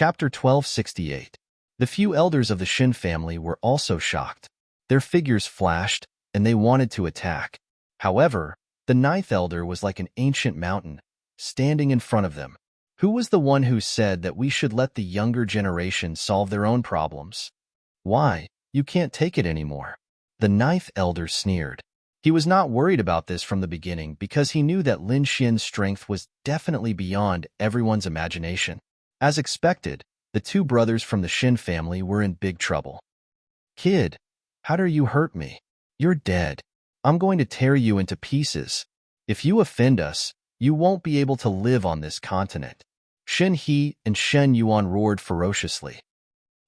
Chapter 1268. The few elders of the Shin family were also shocked. Their figures flashed, and they wanted to attack. However, the ninth elder was like an ancient mountain, standing in front of them. Who was the one who said that we should let the younger generation solve their own problems? Why, you can't take it anymore. The ninth elder sneered. He was not worried about this from the beginning because he knew that Lin Xian's strength was definitely beyond everyone's imagination. As expected, the two brothers from the Shin family were in big trouble. Kid, how dare you hurt me? You're dead. I'm going to tear you into pieces. If you offend us, you won't be able to live on this continent. Shen He and Shen Yuan roared ferociously.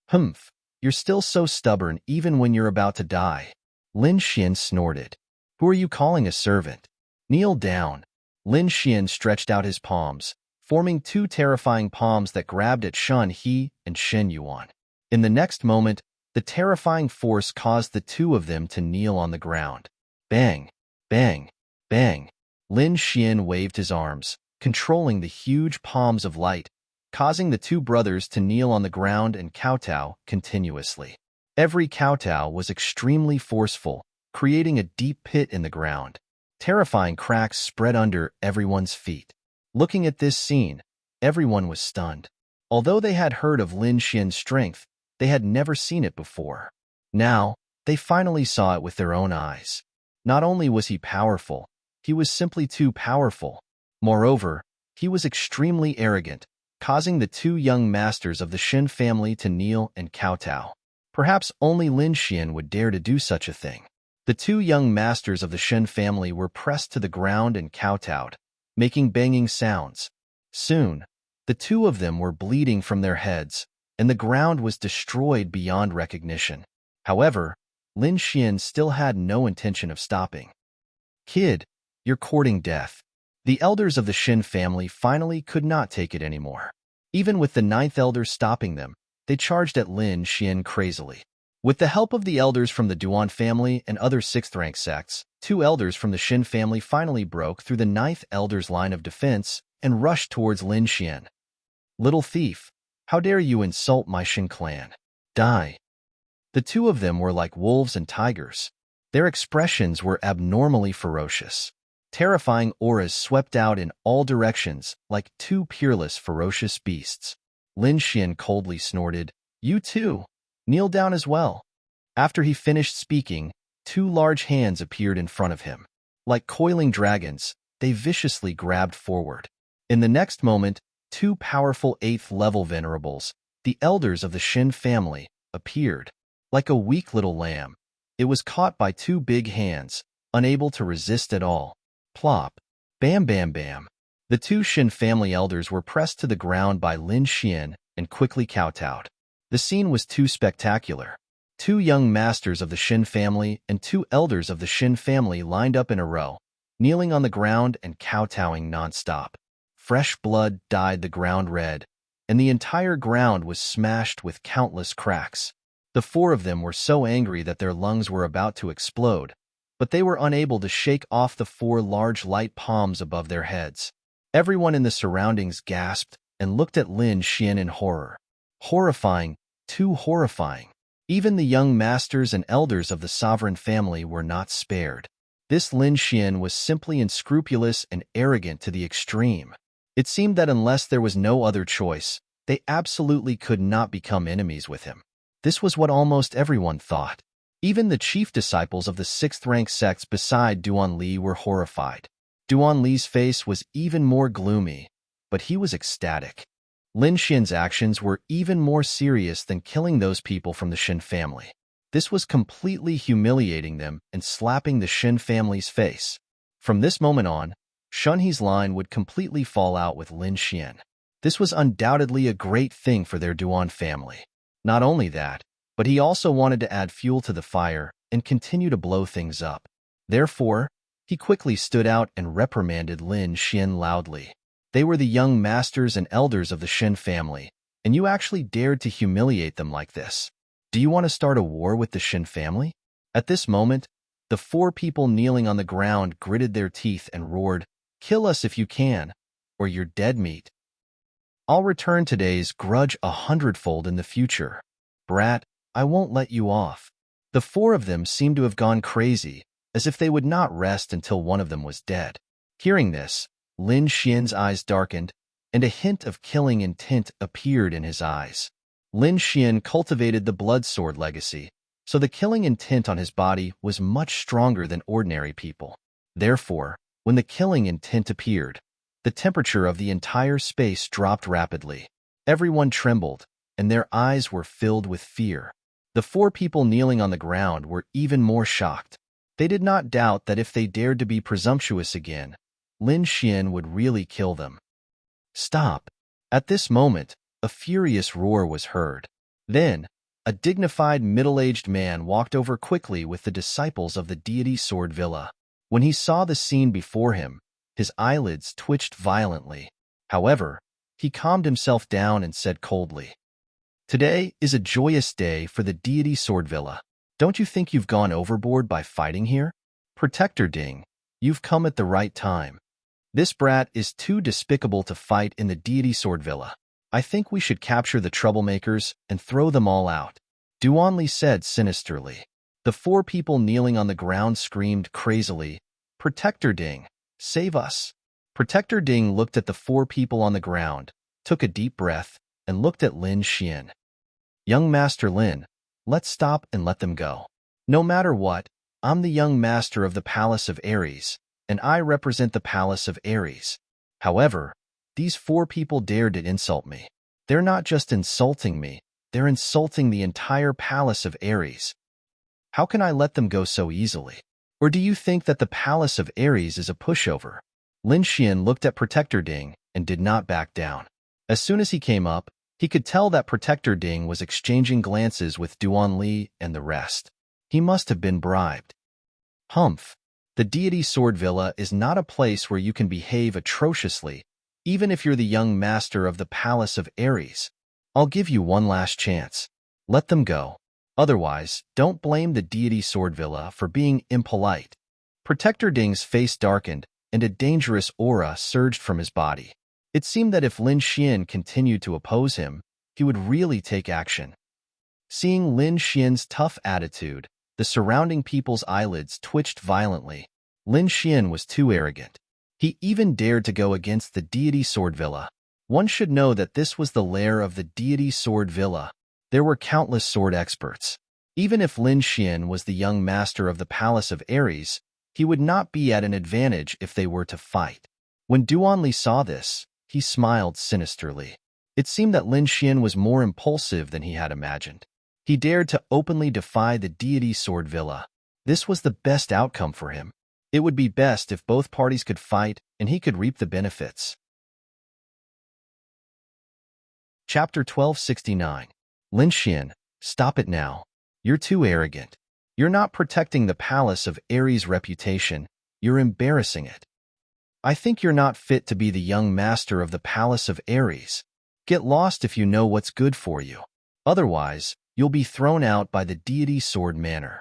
Humph, you're still so stubborn even when you're about to die. Lin Xian snorted. Who are you calling a servant? Kneel down. Lin Xian stretched out his palms, forming two terrifying palms that grabbed at Shen He and Shen Yuan. In the next moment, the terrifying force caused the two of them to kneel on the ground. Bang, bang, bang. Lin Xian waved his arms, controlling the huge palms of light, causing the two brothers to kneel on the ground and kowtow continuously. Every kowtow was extremely forceful, creating a deep pit in the ground. Terrifying cracks spread under everyone's feet. Looking at this scene, everyone was stunned. Although they had heard of Lin Xian's strength, they had never seen it before. Now, they finally saw it with their own eyes. Not only was he powerful, he was simply too powerful. Moreover, he was extremely arrogant, causing the two young masters of the Shin family to kneel and kowtow. Perhaps only Lin Xian would dare to do such a thing. The two young masters of the Shin family were pressed to the ground and kowtowed, making banging sounds. Soon, the two of them were bleeding from their heads, and the ground was destroyed beyond recognition. However, Lin Xian still had no intention of stopping. Kid, you're courting death. The elders of the Shin family finally could not take it anymore. Even with the ninth elder stopping them, they charged at Lin Xian crazily. With the help of the elders from the Duan family and other sixth-rank sects, two elders from the Shin family finally broke through the ninth elder's line of defense and rushed towards Lin Xian. Little thief, how dare you insult my Shin clan? Die. The two of them were like wolves and tigers. Their expressions were abnormally ferocious. Terrifying auras swept out in all directions like two peerless, ferocious beasts. Lin Xian coldly snorted, You too. Kneel down as well. After he finished speaking, two large hands appeared in front of him. Like coiling dragons, they viciously grabbed forward. In the next moment, two powerful 8th-level venerables, the elders of the Shin family, appeared. Like a weak little lamb, it was caught by two big hands, unable to resist at all. Plop. Bam bam bam. The two Shin family elders were pressed to the ground by Lin Xian and quickly kowtowed. The scene was too spectacular. Two young masters of the Shin family and two elders of the Shin family lined up in a row, kneeling on the ground and kowtowing nonstop. Fresh blood dyed the ground red, and the entire ground was smashed with countless cracks. The four of them were so angry that their lungs were about to explode, but they were unable to shake off the four large light palms above their heads. Everyone in the surroundings gasped and looked at Lin Xian in horror. Horrifying, too horrifying. Even the young masters and elders of the sovereign family were not spared. This Lin Xian was simply unscrupulous and arrogant to the extreme. It seemed that unless there was no other choice, they absolutely could not become enemies with him. This was what almost everyone thought. Even the chief disciples of the 6th-rank sects beside Duan Li were horrified. Duan Li's face was even more gloomy, but he was ecstatic. Lin Xian's actions were even more serious than killing those people from the Shin family. This was completely humiliating them and slapping the Shin family's face. From this moment on, Shen He's line would completely fall out with Lin Xian. This was undoubtedly a great thing for their Duan family. Not only that, but he also wanted to add fuel to the fire and continue to blow things up. Therefore, he quickly stood out and reprimanded Lin Xian loudly. They were the young masters and elders of the Shin family, and you actually dared to humiliate them like this. Do you want to start a war with the Shin family? At this moment, the four people kneeling on the ground gritted their teeth and roared, Kill us if you can, or you're dead meat. I'll return today's grudge 100-fold in the future. Brat, I won't let you off. The four of them seemed to have gone crazy, as if they would not rest until one of them was dead. Hearing this, Lin Xian's eyes darkened, and a hint of killing intent appeared in his eyes. Lin Xian cultivated the blood sword legacy, so the killing intent on his body was much stronger than ordinary people. Therefore, when the killing intent appeared, the temperature of the entire space dropped rapidly. Everyone trembled, and their eyes were filled with fear. The four people kneeling on the ground were even more shocked. They did not doubt that if they dared to be presumptuous again, Lin Xian would really kill them. Stop! At this moment, a furious roar was heard. Then, a dignified middle-aged man walked over quickly with the disciples of the deity Sword Villa. When he saw the scene before him, his eyelids twitched violently. However, he calmed himself down and said coldly, "Today is a joyous day for the deity Sword Villa. Don't you think you've gone overboard by fighting here? Protector Ding, you've come at the right time. This brat is too despicable to fight in the deity Sword Villa. I think we should capture the troublemakers and throw them all out," Duanli said sinisterly. The four people kneeling on the ground screamed crazily, "Protector Ding, save us." Protector Ding looked at the four people on the ground, took a deep breath, and looked at Lin Xian. "Young Master Lin, let's stop and let them go. No matter what, I'm the young master of the Palace of Ares, and I represent the Palace of Ares. However, these four people dared to insult me. They're not just insulting me, they're insulting the entire Palace of Ares. How can I let them go so easily? Or do you think that the Palace of Ares is a pushover?" Lin Xian looked at Protector Ding and did not back down. As soon as he came up, he could tell that Protector Ding was exchanging glances with Duanli and the rest. He must have been bribed. Humph! The deity Sword Villa is not a place where you can behave atrociously, even if you're the young master of the Palace of Ares. I'll give you one last chance. Let them go. Otherwise, don't blame the deity Sword Villa for being impolite. Protector Ding's face darkened, and a dangerous aura surged from his body. It seemed that if Lin Xian continued to oppose him, he would really take action. Seeing Lin Xian's tough attitude, the surrounding people's eyelids twitched violently. Lin Xian was too arrogant. He even dared to go against the deity Sword Villa. One should know that this was the lair of the deity Sword Villa. There were countless sword experts. Even if Lin Xian was the young master of the Palace of Ares, he would not be at an advantage if they were to fight. When Duanli saw this, he smiled sinisterly. It seemed that Lin Xian was more impulsive than he had imagined. He dared to openly defy the deity Sword Villa. This was the best outcome for him. It would be best if both parties could fight and he could reap the benefits. Chapter 1269. Lin Xian, stop it now. You're too arrogant. You're not protecting the Palace of Ares' reputation, you're embarrassing it. I think you're not fit to be the young master of the Palace of Ares. Get lost if you know what's good for you. Otherwise, you'll be thrown out by the deity Sword Manor.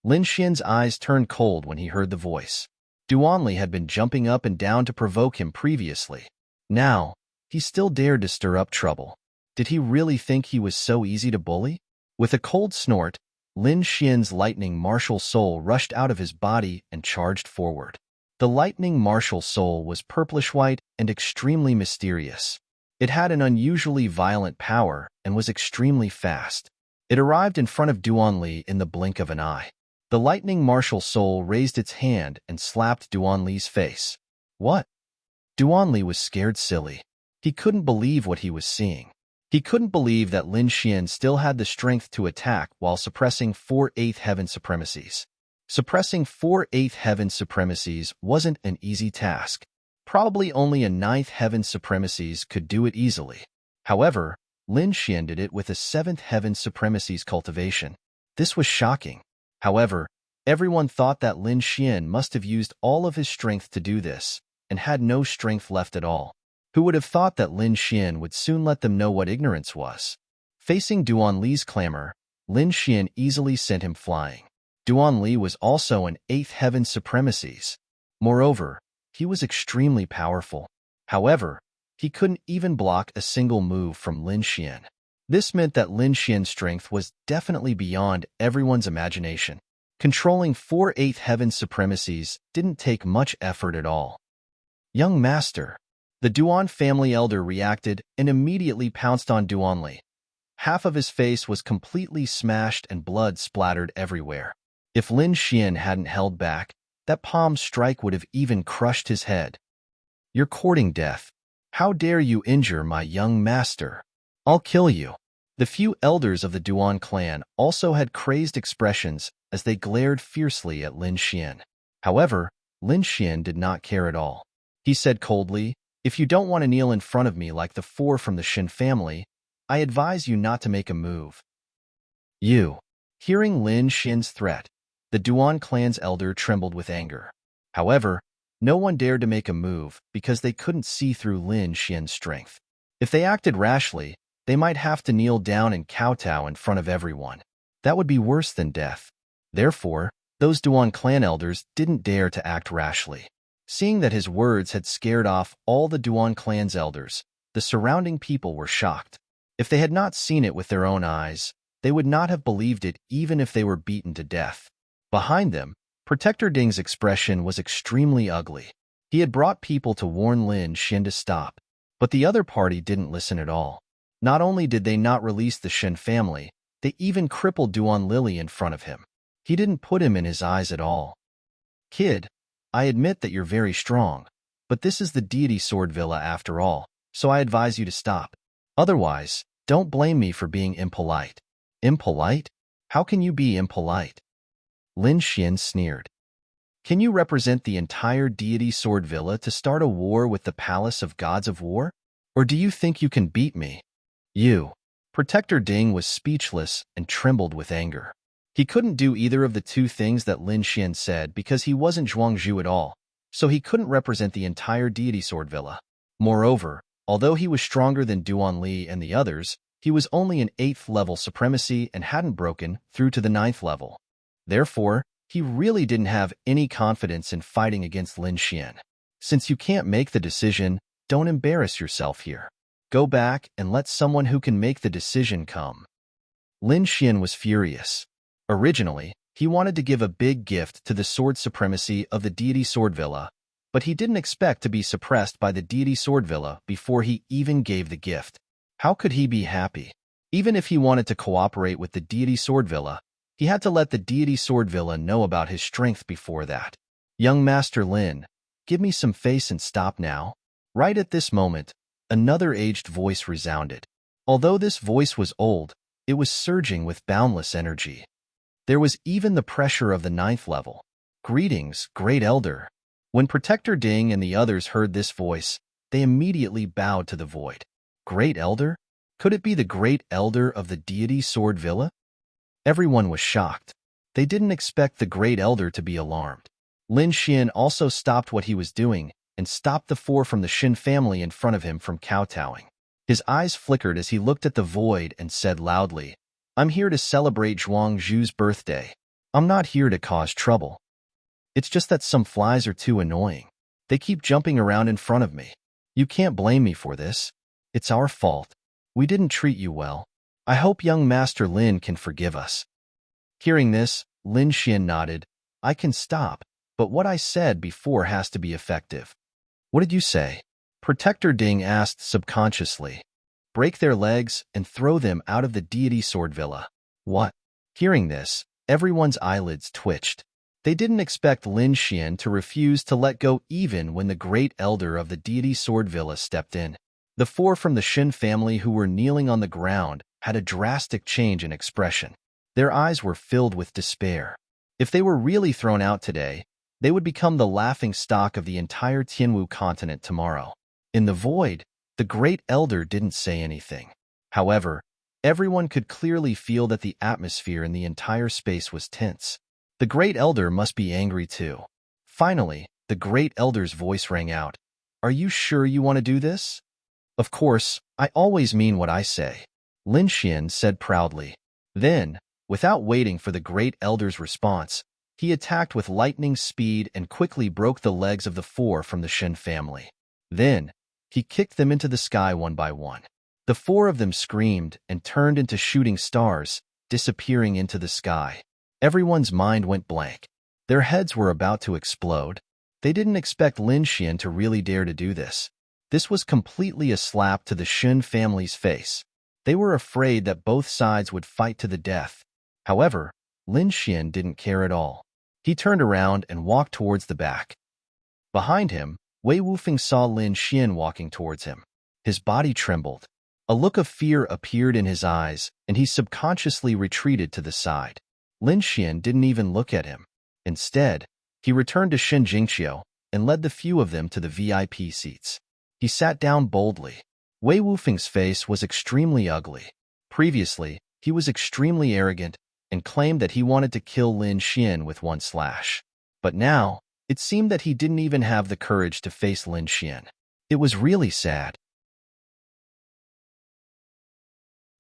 Lin Xian's eyes turned cold when he heard the voice. Duanli had been jumping up and down to provoke him previously. Now, he still dared to stir up trouble. Did he really think he was so easy to bully? With a cold snort, Lin Xian's lightning martial soul rushed out of his body and charged forward. The lightning martial soul was purplish-white and extremely mysterious. It had an unusually violent power and was extremely fast. It arrived in front of Duanli in the blink of an eye. The lightning martial soul raised its hand and slapped Duanli's face. What? Duanli was scared silly. He couldn't believe what he was seeing. He couldn't believe that Lin Xian still had the strength to attack while suppressing 4 8th heaven supremacies. Suppressing 4 8th heaven supremacies wasn't an easy task. Probably only a 9th heaven supremacies could do it easily. However, Lin Xian did it with a 7th heaven supremacies cultivation. This was shocking. However, everyone thought that Lin Xian must have used all of his strength to do this, and had no strength left at all. Who would have thought that Lin Xian would soon let them know what ignorance was? Facing Duanli's clamor, Lin Xian easily sent him flying. Duanli was also an 8th heaven supremacies. Moreover, he was extremely powerful. However, He couldn't even block a single move from Lin Xian. This meant that Lin Xian's strength was definitely beyond everyone's imagination. Controlling 4 eighth heaven supremacies didn't take much effort at all. Young master. The Duan family elder reacted and immediately pounced on Duanli. Half of his face was completely smashed and blood splattered everywhere. If Lin Xian hadn't held back, that palm strike would have even crushed his head. You're courting death. How dare you injure my young master? I'll kill you. The few elders of the Duan clan also had crazed expressions as they glared fiercely at Lin Xian. However, Lin Xian did not care at all. He said coldly, "If you don't want to kneel in front of me like the 4 from the Shin family, I advise you not to make a move." You. Hearing Lin Xian's threat, the Duan clan's elder trembled with anger. However, no one dared to make a move because they couldn't see through Lin Xian's strength. If they acted rashly, they might have to kneel down and kowtow in front of everyone. That would be worse than death. Therefore, those Duan clan elders didn't dare to act rashly. Seeing that his words had scared off all the Duan clan's elders, the surrounding people were shocked. If they had not seen it with their own eyes, they would not have believed it even if they were beaten to death. Behind them, Protector Ding's expression was extremely ugly. He had brought people to warn Lin Xian to stop, but the other party didn't listen at all. Not only did they not release the Shin family, they even crippled Duan Lily in front of him. He didn't put him in his eyes at all. Kid, I admit that you're very strong, but this is the deity sword villa after all, so I advise you to stop. Otherwise, don't blame me for being impolite. Impolite? How can you be impolite? Lin Xian sneered. Can you represent the entire deity sword villa to start a war with the palace of gods of war? Or do you think you can beat me? You. Protector Ding was speechless and trembled with anger. He couldn't do either of the two things that Lin Xian said because he wasn't Zhuangzhu at all, so he couldn't represent the entire deity sword villa. Moreover, although he was stronger than Duan Li and the others, he was only an 8th level supremacy and hadn't broken through to the 9th level. Therefore, he really didn't have any confidence in fighting against Lin Xian. Since you can't make the decision, don't embarrass yourself here. Go back and let someone who can make the decision come. Lin Xian was furious. Originally, he wanted to give a big gift to the sword supremacy of the deity sword villa, but he didn't expect to be suppressed by the deity sword villa before he even gave the gift. How could he be happy? Even if he wanted to cooperate with the deity sword villa, he had to let the deity sword villa know about his strength before that. Young Master Lin, give me some face and stop now. Right at this moment, another aged voice resounded. Although this voice was old, it was surging with boundless energy. There was even the pressure of the 9th level. Greetings, Great Elder. When Protector Ding and the others heard this voice, they immediately bowed to the void. Great Elder? Could it be the Great Elder of the deity sword villa? Everyone was shocked. They didn't expect the Great Elder to be alarmed. Lin Xian also stopped what he was doing and stopped the 4 from the Shin family in front of him from kowtowing. His eyes flickered as he looked at the void and said loudly, I'm here to celebrate Zhuangzhu's birthday. I'm not here to cause trouble. It's just that some flies are too annoying. They keep jumping around in front of me. You can't blame me for this. It's our fault. We didn't treat you well. I hope young Master Lin can forgive us. Hearing this, Lin Xian nodded. I can stop, but what I said before has to be effective. What did you say? Protector Ding asked subconsciously. Break their legs and throw them out of the deity sword villa. What? Hearing this, everyone's eyelids twitched. They didn't expect Lin Xian to refuse to let go even when the Great Elder of the deity sword villa stepped in. The 4 from the Shin family who were kneeling on the ground had a drastic change in expression. Their eyes were filled with despair. If they were really thrown out today, they would become the laughing stock of the entire Tianwu continent tomorrow. In the void, the Great Elder didn't say anything. However, everyone could clearly feel that the atmosphere in the entire space was tense. The Great Elder must be angry too. Finally, the Great Elder's voice rang out. Are you sure you want to do this? Of course, I always mean what I say, Lin Xian said proudly. Then, without waiting for the Great Elder's response, he attacked with lightning speed and quickly broke the legs of the 4 from the Shin family. Then, He kicked them into the sky one by one. The four of them screamed and turned into shooting stars, disappearing into the sky. Everyone's mind went blank. Their heads were about to explode. They didn't expect Lin Xian to really dare to do this. This was completely a slap to the Shen family's face. They were afraid that both sides would fight to the death. However, Lin Xian didn't care at all. He turned around and walked towards the back. Behind him, Wei Wufeng saw Lin Xian walking towards him. His body trembled. A look of fear appeared in his eyes, and he subconsciously retreated to the side. Lin Xian didn't even look at him. Instead, he returned to Shen Jingqiu and led the few of them to the VIP seats. He sat down boldly. Wei Wufeng's face was extremely ugly. Previously, he was extremely arrogant and claimed that he wanted to kill Lin Xian with one slash. But now, it seemed that he didn't even have the courage to face Lin Xian. It was really sad.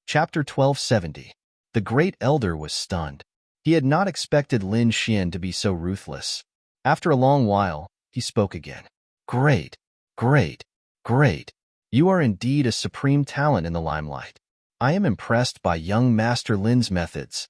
Chapter 1270. The Great Elder was stunned. He had not expected Lin Xian to be so ruthless. After a long while, he spoke again. Great, great, great. You are indeed a supreme talent in the limelight. I am impressed by young Master Lin's methods.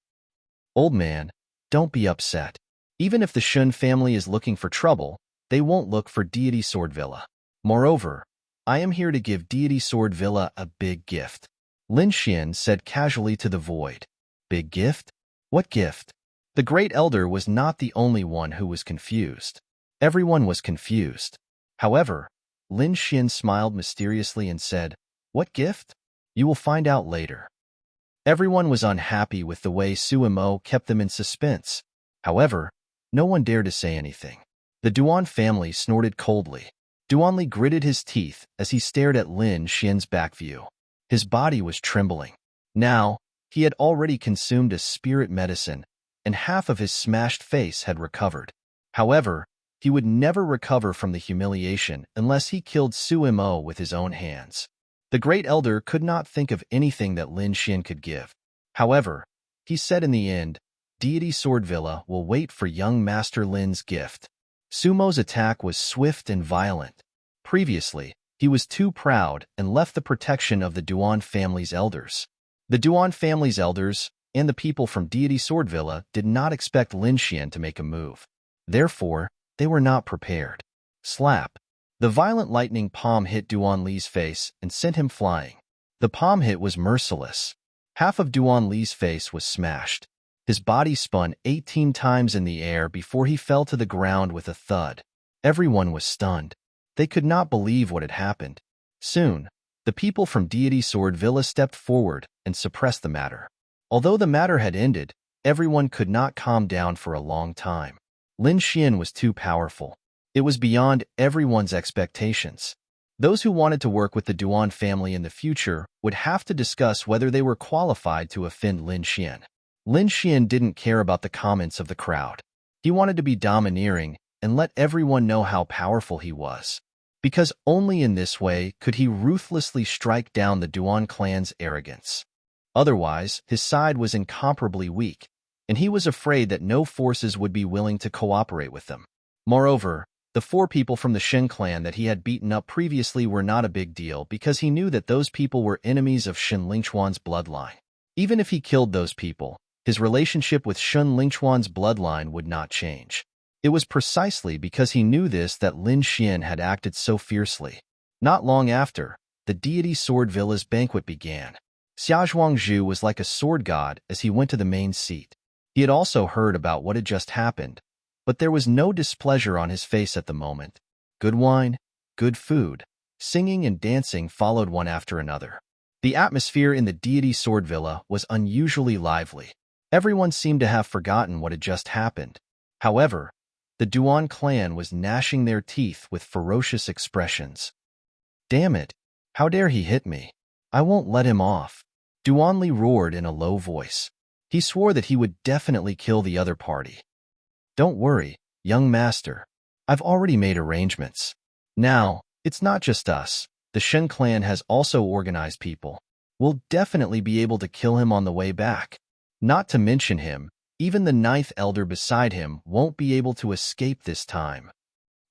Old man, don't be upset. Even if the Shun family is looking for trouble, they won't look for Deity Sword Villa. Moreover, I am here to give Deity Sword Villa a big gift. Lin Xian said casually to the void. Big gift? What gift? The Great Elder was not the only one who was confused. Everyone was confused. However, Lin Xian smiled mysteriously and said, What gift? You will find out later. Everyone was unhappy with the way Suimo kept them in suspense. However, no one dared to say anything. The Duan family snorted coldly. Duanli gritted his teeth as he stared at Lin Xian's back view. His body was trembling. Now, he had already consumed a spirit medicine, and half of his smashed face had recovered. However, he would never recover from the humiliation unless he killed Suimo with his own hands. The Great Elder could not think of anything that Lin Xian could give. However, he said in the end, Deity Sword Villa will wait for young Master Lin's gift. Sumo's attack was swift and violent. Previously, he was too proud and left the protection of the Duan family's elders. The Duan family's elders and the people from Deity Sword Villa did not expect Lin Xian to make a move. Therefore, they were not prepared. Slap. The violent lightning palm hit Duan Li's face and sent him flying. The palm hit was merciless. Half of Duan Li's face was smashed. His body spun 18 times in the air before he fell to the ground with a thud. Everyone was stunned. They could not believe what had happened. Soon, the people from Deity Sword Villa stepped forward and suppressed the matter. Although the matter had ended, everyone could not calm down for a long time. Lin Xian was too powerful. It was beyond everyone's expectations. Those who wanted to work with the Duan family in the future would have to discuss whether they were qualified to offend Lin Xian. Lin Xian didn't care about the comments of the crowd. He wanted to be domineering and let everyone know how powerful he was. Because only in this way could he ruthlessly strike down the Duan clan's arrogance. Otherwise, his side was incomparably weak, and he was afraid that no forces would be willing to cooperate with them. Moreover, the 4 people from the Shen clan that he had beaten up previously were not a big deal because he knew that those people were enemies of Shen Lingchuan's bloodline. Even if he killed those people, his relationship with Shen Lingchuan's bloodline would not change. It was precisely because he knew this that Lin Xian had acted so fiercely. Not long after, the Deity Sword Villa's banquet began. Xia Zhuangzhu was like a sword god as he went to the main seat. He had also heard about what had just happened, but there was no displeasure on his face at the moment. Good wine, good food, singing and dancing followed one after another. The atmosphere in the Deity Sword Villa was unusually lively. Everyone seemed to have forgotten what had just happened. However, the Duan clan was gnashing their teeth with ferocious expressions. Damn it! How dare he hit me? I won't let him off. Duanli roared in a low voice. He swore that he would definitely kill the other party. Don't worry, young master. I've already made arrangements. Now, it's not just us. The Shen clan has also organized people. We'll definitely be able to kill him on the way back. Not to mention him, even the 9th elder beside him won't be able to escape this time.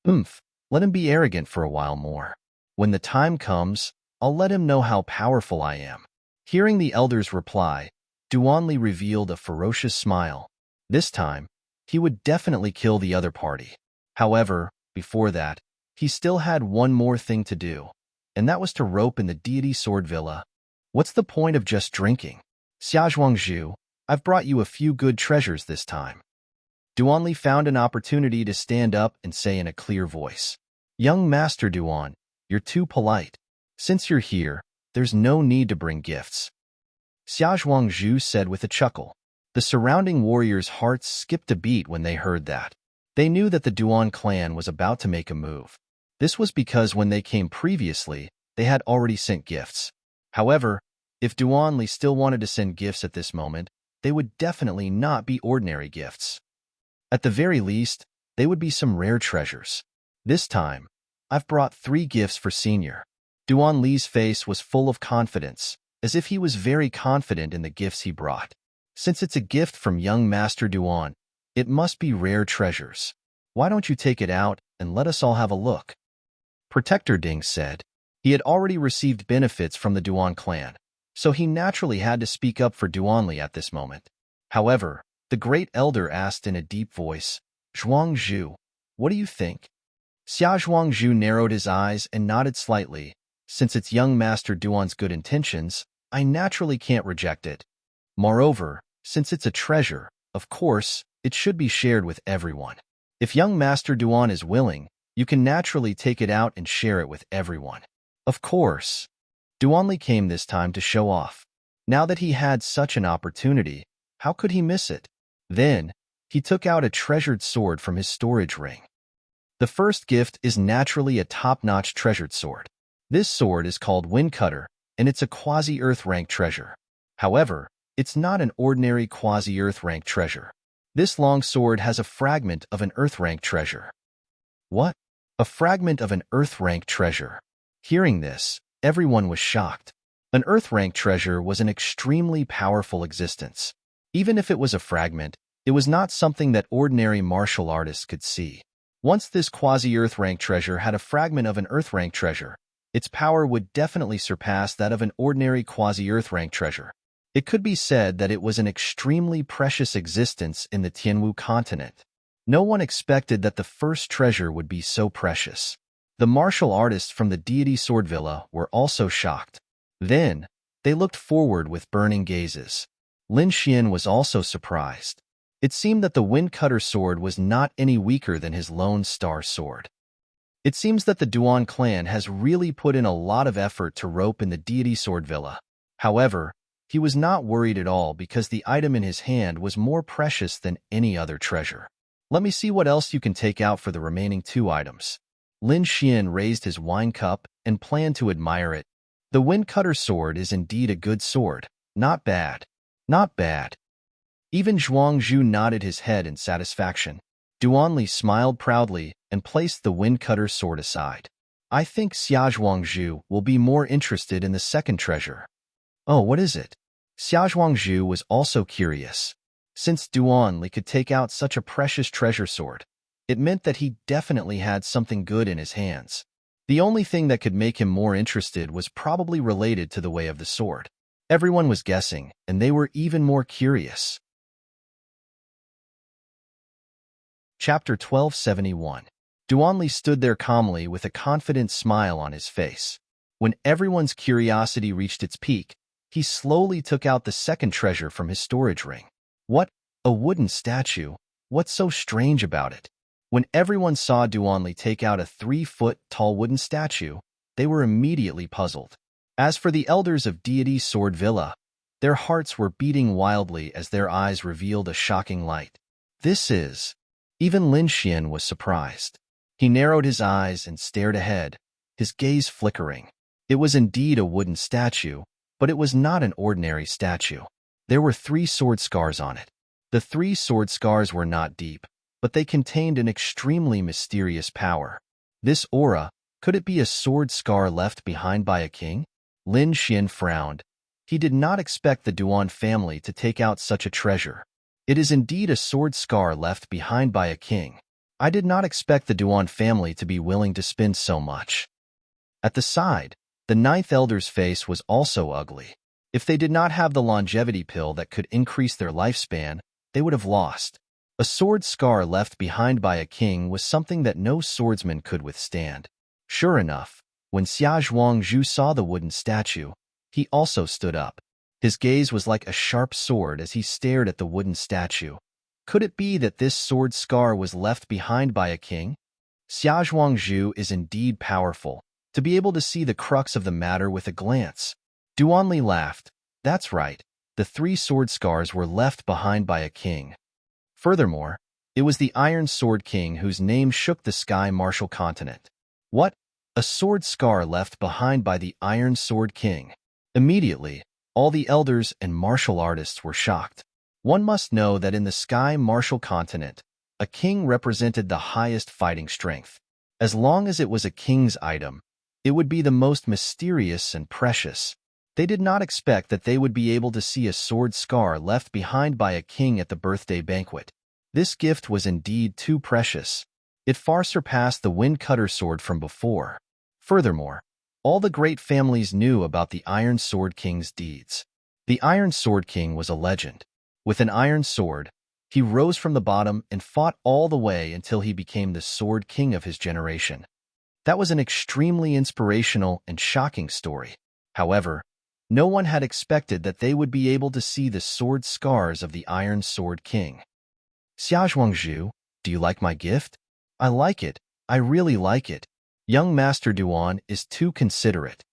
Let him be arrogant for a while more. When the time comes, I'll let him know how powerful I am. Hearing the elder's reply, Duanli revealed a ferocious smile. This time, he would definitely kill the other party. However, before that, he still had one more thing to do, and that was to rope in the deity sword villa. What's the point of just drinking? Xiazhuangzhu, I've brought you a few good treasures this time. Duanli found an opportunity to stand up and say in a clear voice, Young Master Duan, you're too polite. Since you're here, there's no need to bring gifts. Xiazhuangzhu said with a chuckle. The surrounding warriors' hearts skipped a beat when they heard that. They knew that the Duan clan was about to make a move. This was because when they came previously, they had already sent gifts. However, if Duanli still wanted to send gifts at this moment, they would definitely not be ordinary gifts. At the very least, they would be some rare treasures. This time, I've brought 3 gifts for Senior. Duanli's face was full of confidence, as if he was very confident in the gifts he brought. Since it's a gift from young Master Duan, it must be rare treasures. Why don't you take it out and let us all have a look? Protector Ding said. He had already received benefits from the Duan clan, so he naturally had to speak up for Duanli at this moment. However, the great elder asked in a deep voice, Zhuangzhu, what do you think? Xiazhuangzhu narrowed his eyes and nodded slightly. Since it's young Master Duan's good intentions, I naturally can't reject it. Moreover, since it's a treasure, of course, it should be shared with everyone. If young Master Duan is willing, you can naturally take it out and share it with everyone. Of course. Duanli came this time to show off. Now that he had such an opportunity, how could he miss it? Then, he took out a treasured sword from his storage ring. The first gift is naturally a top-notch treasured sword. This sword is called Wind Cutter, and it's a quasi-earth rank treasure. However, it's not an ordinary quasi-earth rank treasure. This long sword has a fragment of an earth rank treasure. What? A fragment of an earth rank treasure. Hearing this, everyone was shocked. An earth rank treasure was an extremely powerful existence. Even if it was a fragment, it was not something that ordinary martial artists could see. Once this quasi-earth rank treasure had a fragment of an earth rank treasure, its power would definitely surpass that of an ordinary quasi-earth rank treasure. It could be said that it was an extremely precious existence in the Tianwu continent. No one expected that the first treasure would be so precious. The martial artists from the deity sword villa were also shocked. Then, they looked forward with burning gazes. Lin Xian was also surprised. It seemed that the Wind Cutter sword was not any weaker than his Lone Star sword. It seems that the Duan clan has really put in a lot of effort to rope in the deity sword villa. However, he was not worried at all because the item in his hand was more precious than any other treasure. Let me see what else you can take out for the remaining 2 items. Lin Xian raised his wine cup and planned to admire it. The Wind Cutter sword is indeed a good sword. Not bad. Not bad. Even Zhuangzhu nodded his head in satisfaction. Duanli smiled proudly and placed the Wind Cutter sword aside. I think Xiazhuangzhu will be more interested in the second treasure. Oh, what is it? Xiazhuangzhu was also curious. Since Duanli could take out such a precious treasure sword, it meant that he definitely had something good in his hands. The only thing that could make him more interested was probably related to the way of the sword. Everyone was guessing, and they were even more curious. Chapter 1271. Duanli stood there calmly with a confident smile on his face. When everyone's curiosity reached its peak, he slowly took out the second treasure from his storage ring. What? A wooden statue? What's so strange about it? When everyone saw Duanli take out a 3-foot-tall wooden statue, they were immediately puzzled. As for the elders of Deity Sword Villa, their hearts were beating wildly as their eyes revealed a shocking light. This is... Even Lin Xian was surprised. He narrowed his eyes and stared ahead, his gaze flickering. It was indeed a wooden statue, but it was not an ordinary statue. There were 3 sword scars on it. The 3 sword scars were not deep, but they contained an extremely mysterious power. This aura, could it be a sword scar left behind by a king? Lin Xian frowned. He did not expect the Duan family to take out such a treasure. It is indeed a sword scar left behind by a king. I did not expect the Duan family to be willing to spend so much. At the side, the ninth elder's face was also ugly. If they did not have the longevity pill that could increase their lifespan, they would have lost. A sword scar left behind by a king was something that no swordsman could withstand. Sure enough, when Xia Zhuangzhu saw the wooden statue, he also stood up. His gaze was like a sharp sword as he stared at the wooden statue. Could it be that this sword scar was left behind by a king? Xia Zhuangzhu is indeed powerful, to be able to see the crux of the matter with a glance. Duanli laughed. That's right, the 3 sword scars were left behind by a king. Furthermore, it was the Iron Sword King whose name shook the sky martial continent. What? A sword scar left behind by the Iron Sword King. Immediately, all the elders and martial artists were shocked. One must know that in the sky martial continent, a king represented the highest fighting strength. As long as it was a king's item, it would be the most mysterious and precious. They did not expect that they would be able to see a sword scar left behind by a king at the birthday banquet. This gift was indeed too precious. It far surpassed the wind cutter sword from before. Furthermore, all the great families knew about the Iron Sword King's deeds. The Iron Sword King was a legend. With an iron sword, he rose from the bottom and fought all the way until he became the Sword King of his generation. That was an extremely inspirational and shocking story. However, no one had expected that they would be able to see the sword scars of the Iron Sword King. Xia Zhuangzhu, do you like my gift? I like it. I really like it. Young Master Duan is too considerate.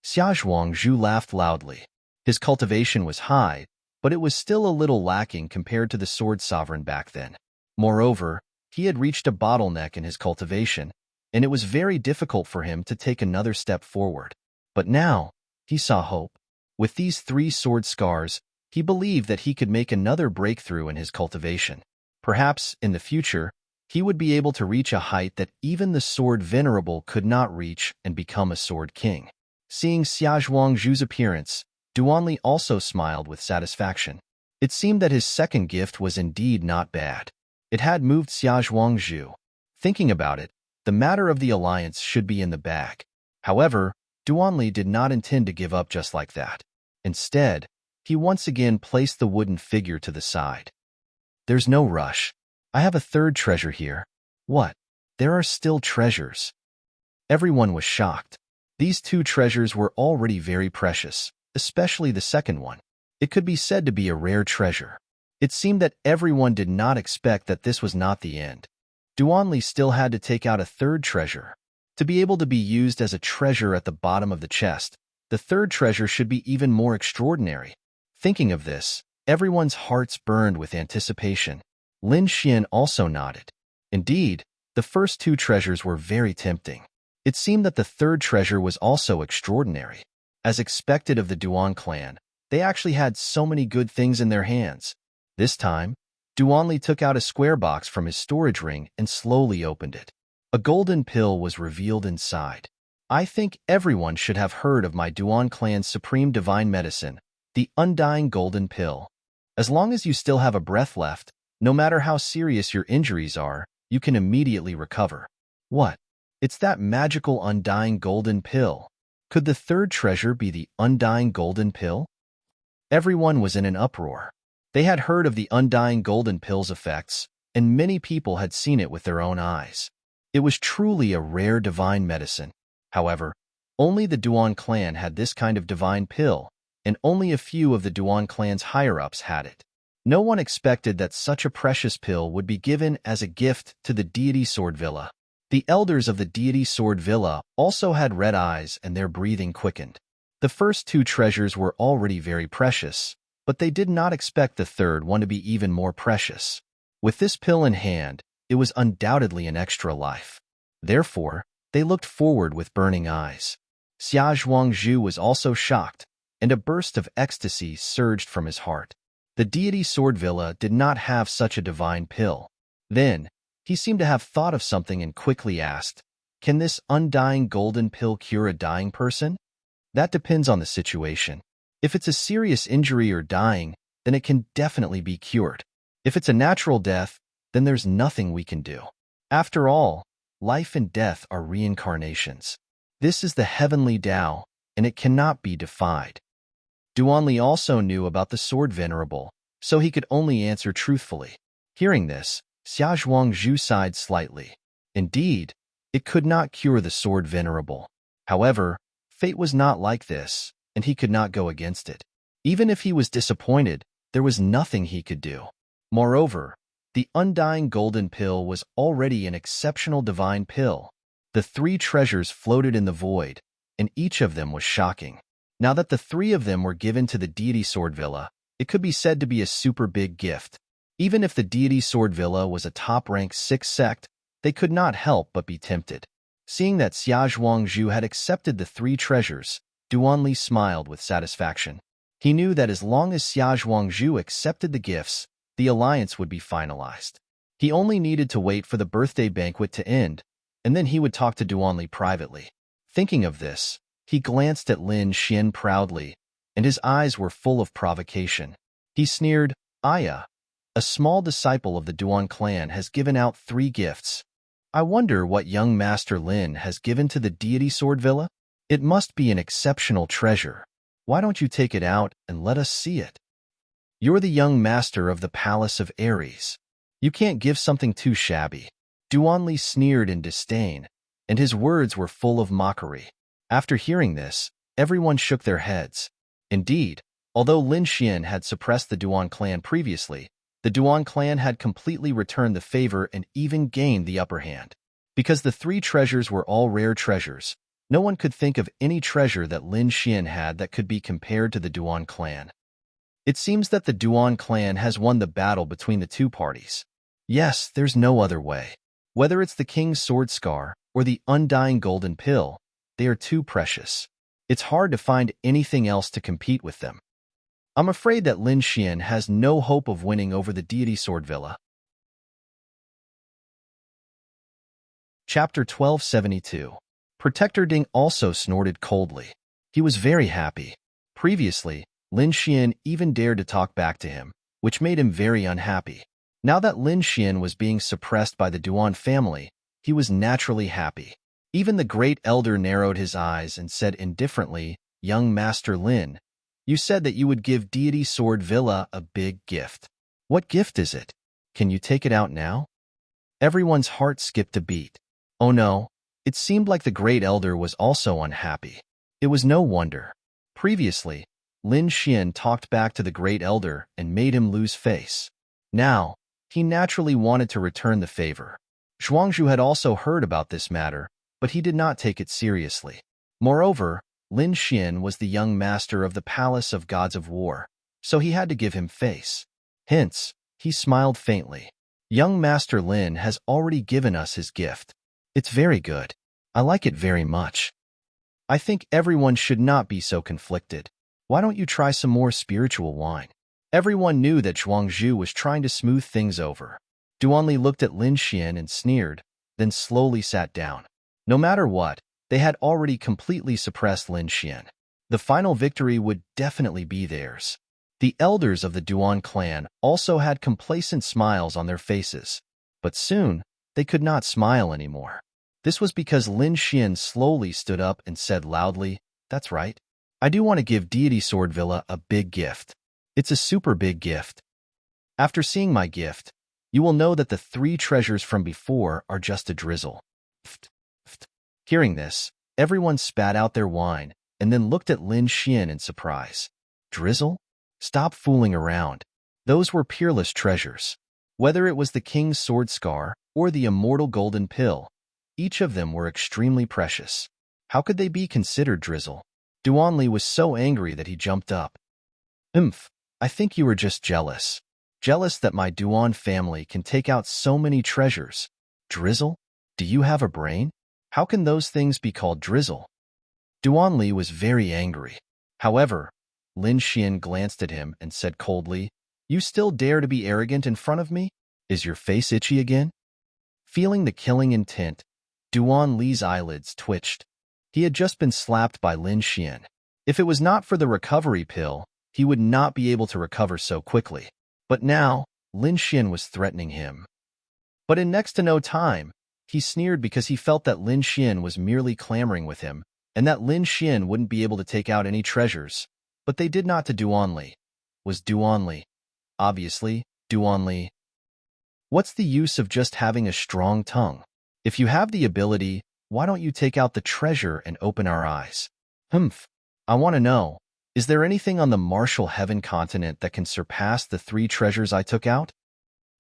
Xia Zhuangzhu laughed loudly. His cultivation was high, but it was still a little lacking compared to the sword sovereign back then. Moreover, he had reached a bottleneck in his cultivation, and it was very difficult for him to take another step forward. But now, he saw hope. With these 3 sword scars, he believed that he could make another breakthrough in his cultivation. Perhaps, in the future, he would be able to reach a height that even the sword venerable could not reach and become a sword king. Seeing Xia Zhuangzhu's appearance, Duanli also smiled with satisfaction. It seemed that his second gift was indeed not bad. It had moved Xia Zhuangzhu. Thinking about it, the matter of the alliance should be in the bag. However, Duanli did not intend to give up just like that. Instead, he once again placed the wooden figure to the side. There's no rush. I have a 3rd treasure here. What? There are still treasures. Everyone was shocked. These 2 treasures were already very precious, especially the second one. It could be said to be a rare treasure. It seemed that everyone did not expect that this was not the end. Duanli still had to take out a 3rd treasure. To be able to be used as a treasure at the bottom of the chest, the 3rd treasure should be even more extraordinary. Thinking of this, everyone's hearts burned with anticipation. Lin Xian also nodded. Indeed, the first 2 treasures were very tempting. It seemed that the 3rd treasure was also extraordinary. As expected of the Duan clan, they actually had so many good things in their hands. This time, Duanli took out a square box from his storage ring and slowly opened it. A golden pill was revealed inside. I think everyone should have heard of my Duan clan's supreme divine medicine, the undying golden pill. As long as you still have a breath left, no matter how serious your injuries are, you can immediately recover. What? It's that magical undying golden pill. Could the 3rd treasure be the undying golden pill? Everyone was in an uproar. They had heard of the undying golden pill's effects, and many people had seen it with their own eyes. It was truly a rare divine medicine. However, only the Duan clan had this kind of divine pill, and only a few of the Duan clan's higher-ups had it. No one expected that such a precious pill would be given as a gift to the deity Sword Villa. The elders of the deity Sword Villa also had red eyes and their breathing quickened. The first 2 treasures were already very precious, but they did not expect the 3rd one to be even more precious. With this pill in hand, it was undoubtedly an extra life. Therefore, they looked forward with burning eyes. Xia Zhuangzhu was also shocked, and a burst of ecstasy surged from his heart. The deity Sword Villa did not have such a divine pill. Then, he seemed to have thought of something and quickly asked, "Can this undying golden pill cure a dying person?" That depends on the situation. If it's a serious injury or dying, then it can definitely be cured. If it's a natural death, then there's nothing we can do. After all, life and death are reincarnations. This is the heavenly Tao, and it cannot be defied. Duanli also knew about the sword venerable, so he could only answer truthfully. Hearing this, Xia Zhuangzhu sighed slightly. Indeed, it could not cure the sword venerable. However, fate was not like this, and he could not go against it. Even if he was disappointed, there was nothing he could do. Moreover, the undying golden pill was already an exceptional divine pill. The three treasures floated in the void, and each of them was shocking. Now that the three of them were given to the deity Sword Villa, it could be said to be a super big gift. Even if the deity Sword Villa was a top-ranked 6 sect, they could not help but be tempted. Seeing that Xia Zhuangzhu had accepted the three treasures, Duanli smiled with satisfaction. He knew that as long as Xia Zhuangzhu accepted the gifts, the alliance would be finalized. He only needed to wait for the birthday banquet to end, and then he would talk to Duanli privately. Thinking of this, he glanced at Lin Xian proudly, and his eyes were full of provocation. He sneered, "Aya, a small disciple of the Duan clan has given out 3 gifts. I wonder what young Master Lin has given to the deity Sword Villa? It must be an exceptional treasure. Why don't you take it out and let us see it? You're the young master of the Palace of Ares. You can't give something too shabby." Duanli sneered in disdain, and his words were full of mockery. After hearing this, everyone shook their heads. Indeed, although Lin Xian had suppressed the Duan clan previously, the Duan clan had completely returned the favor and even gained the upper hand. Because the 3 treasures were all rare treasures, no one could think of any treasure that Lin Xian had that could be compared to the Duan clan. It seems that the Duan clan has won the battle between the 2 parties. Yes, there's no other way. Whether it's the King's Sword Scar or the Undying Golden Pill, they are too precious. It's hard to find anything else to compete with them. I'm afraid that Lin Xian has no hope of winning over the deity Sword Villa. Chapter 1272. Protector Ding also snorted coldly. He was very happy. Previously, Lin Xian even dared to talk back to him, which made him very unhappy. Now that Lin Xian was being suppressed by the Duan family, he was naturally happy. Even the great elder narrowed his eyes and said indifferently, "Young Master Lin, you said that you would give deity Sword Villa a big gift. What gift is it? Can you take it out now?" Everyone's heart skipped a beat. Oh no, it seemed like the great elder was also unhappy. It was no wonder. Previously, Lin Xian talked back to the great elder and made him lose face. Now, he naturally wanted to return the favor. Zhuangzhu had also heard about this matter, but he did not take it seriously. Moreover, Lin Xian was the young master of the Palace of Gods of War, so he had to give him face. Hence, he smiled faintly. Young Master Lin has already given us his gift. It's very good. I like it very much. I think everyone should not be so conflicted. Why don't you try some more spiritual wine? Everyone knew that Zhuangzhu was trying to smooth things over. Duanli looked at Lin Xian and sneered, then slowly sat down. No matter what, they had already completely suppressed Lin Xian. The final victory would definitely be theirs. The elders of the Duan clan also had complacent smiles on their faces, but soon they could not smile anymore. This was because Lin Xian slowly stood up and said loudly, "That's right. I do want to give deity Sword Villa a big gift. It's a super big gift. After seeing my gift, you will know that the 3 treasures from before are just a drizzle." Hearing this, everyone spat out their wine and then looked at Lin Xian in surprise. Drizzle? Stop fooling around. Those were peerless treasures. Whether it was the King's Sword Scar or the immortal golden pill, each of them were extremely precious. How could they be considered drizzle? Duanli was so angry that he jumped up. I think you were just jealous. Jealous that my Duan family can take out so many treasures. Drizzle? Do you have a brain? How can those things be called drizzle? Duanli was very angry. However, Lin Xian glanced at him and said coldly, "You still dare to be arrogant in front of me? Is your face itchy again?" Feeling the killing intent, Duanli's eyelids twitched. He had just been slapped by Lin Xian. If it was not for the recovery pill, he would not be able to recover so quickly. But now, Lin Xian was threatening him. But in next to no time, he sneered because he felt that Lin Xian was merely clamoring with him, and that Lin Xian wouldn't be able to take out any treasures. But they did not to Duanli. Was Duanli? Obviously, Duanli. What's the use of just having a strong tongue? If you have the ability, why don't you take out the treasure and open our eyes? Humph. I want to know, is there anything on the martial heaven continent that can surpass the 3 treasures I took out?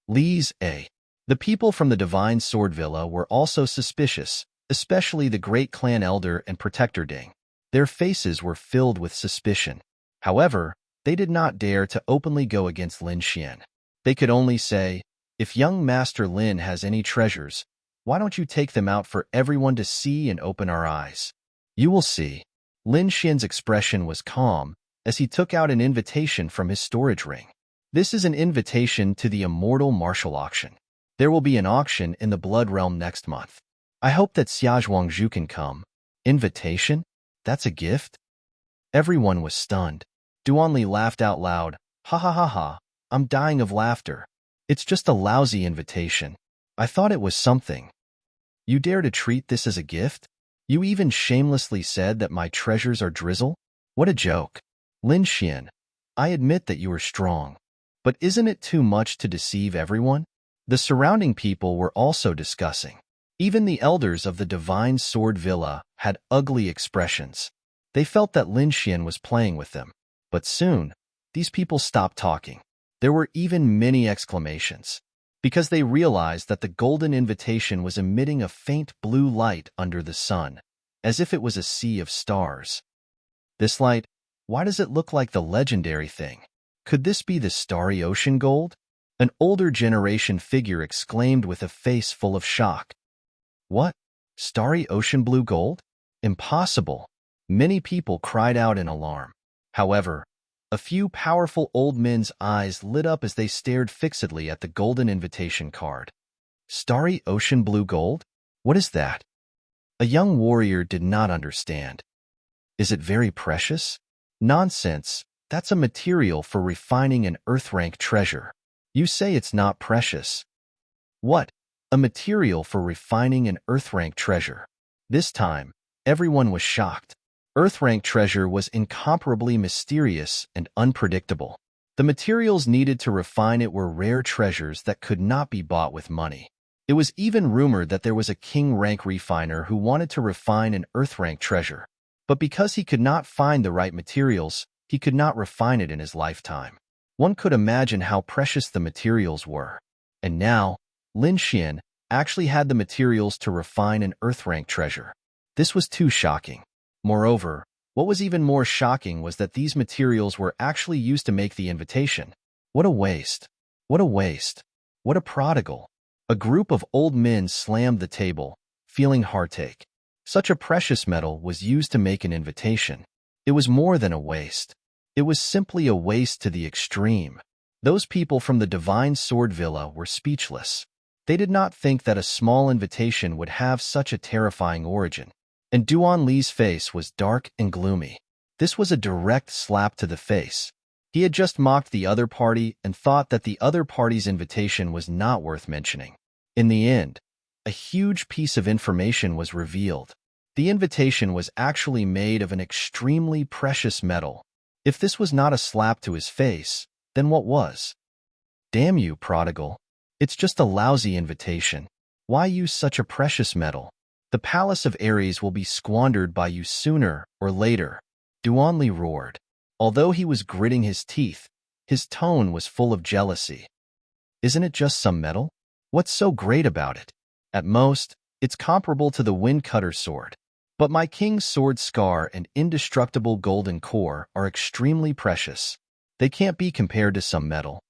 Lee's A. The people from the Divine Sword Villa were also suspicious, especially the great clan elder and protector Ding. Their faces were filled with suspicion. However, they did not dare to openly go against Lin Xian. They could only say, if young Master Lin has any treasures, why don't you take them out for everyone to see and open our eyes? You will see. Lin Xian's expression was calm as he took out an invitation from his storage ring. This is an invitation to the immortal martial auction. There will be an auction in the Blood Realm next month. I hope that Xia Zhuangzhu can come. Invitation? That's a gift? Everyone was stunned. Duanli laughed out loud. Ha ha ha ha, I'm dying of laughter. It's just a lousy invitation. I thought it was something. You dare to treat this as a gift? You even shamelessly said that my treasures are drizzle? What a joke. Lin Xian, I admit that you are strong. But isn't it too much to deceive everyone? The surrounding people were also discussing. Even the elders of the Divine Sword Villa had ugly expressions. They felt that Lin Xian was playing with them. But soon, these people stopped talking. There were even many exclamations, because they realized that the golden invitation was emitting a faint blue light under the sun, as if it was a sea of stars. This light, why does it look like the legendary thing? Could this be the starry ocean gold? An older generation figure exclaimed with a face full of shock. What? Starry ocean blue gold? Impossible. Many people cried out in alarm. However, a few powerful old men's eyes lit up as they stared fixedly at the golden invitation card. Starry ocean blue gold? What is that? A young warrior did not understand. Is it very precious? Nonsense. That's a material for refining an earth-rank treasure. You say it's not precious. What? A material for refining an earth-rank treasure. This time, everyone was shocked. Earth-rank treasure was incomparably mysterious and unpredictable. The materials needed to refine it were rare treasures that could not be bought with money. It was even rumored that there was a king-rank refiner who wanted to refine an earth-rank treasure. But because he could not find the right materials, he could not refine it in his lifetime. One could imagine how precious the materials were. And now, Lin Xian actually had the materials to refine an earth-rank treasure. This was too shocking. Moreover, what was even more shocking was that these materials were actually used to make the invitation. What a waste. What a waste. What a prodigal. A group of old men slammed the table, feeling heartache. Such a precious metal was used to make an invitation. It was more than a waste. It was simply a waste to the extreme. Those people from the Divine Sword Villa were speechless. They did not think that a small invitation would have such a terrifying origin. And Duan Li's face was dark and gloomy. This was a direct slap to the face. He had just mocked the other party and thought that the other party's invitation was not worth mentioning. In the end, a huge piece of information was revealed. The invitation was actually made of an extremely precious metal. If this was not a slap to his face, then what was? Damn you, prodigal. It's just a lousy invitation. Why use such a precious metal? The palace of Ares will be squandered by you sooner or later. Duanli roared. Although he was gritting his teeth, his tone was full of jealousy. Isn't it just some metal? What's so great about it? At most, it's comparable to the wind cutter sword. But my king's sword scar and indestructible golden core are extremely precious. They can't be compared to some metal.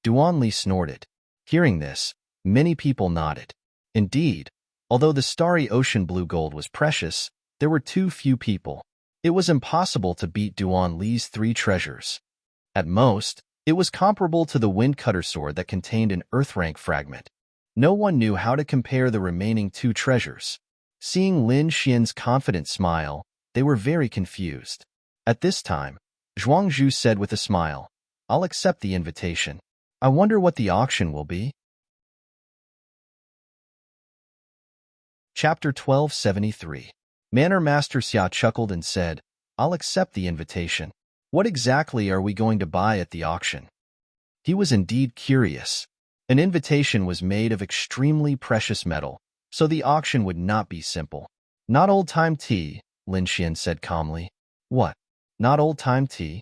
Duanli snorted. Hearing this, many people nodded. Indeed, although the starry ocean blue gold was precious, there were too few people. It was impossible to beat Duan Li's 3 treasures. At most, it was comparable to the wind cutter sword that contained an earth-rank fragment. No one knew how to compare the remaining 2 treasures. Seeing Lin Xian's confident smile, they were very confused. At this time, Zhuangzhu said with a smile, I'll accept the invitation. I wonder what the auction will be. Chapter 1273. Manor Master Xia chuckled and said, I'll accept the invitation. What exactly are we going to buy at the auction? He was indeed curious. An invitation was made of extremely precious metal, so the auction would not be simple. Not old-time tea, Lin Xian said calmly. What? Not old-time tea?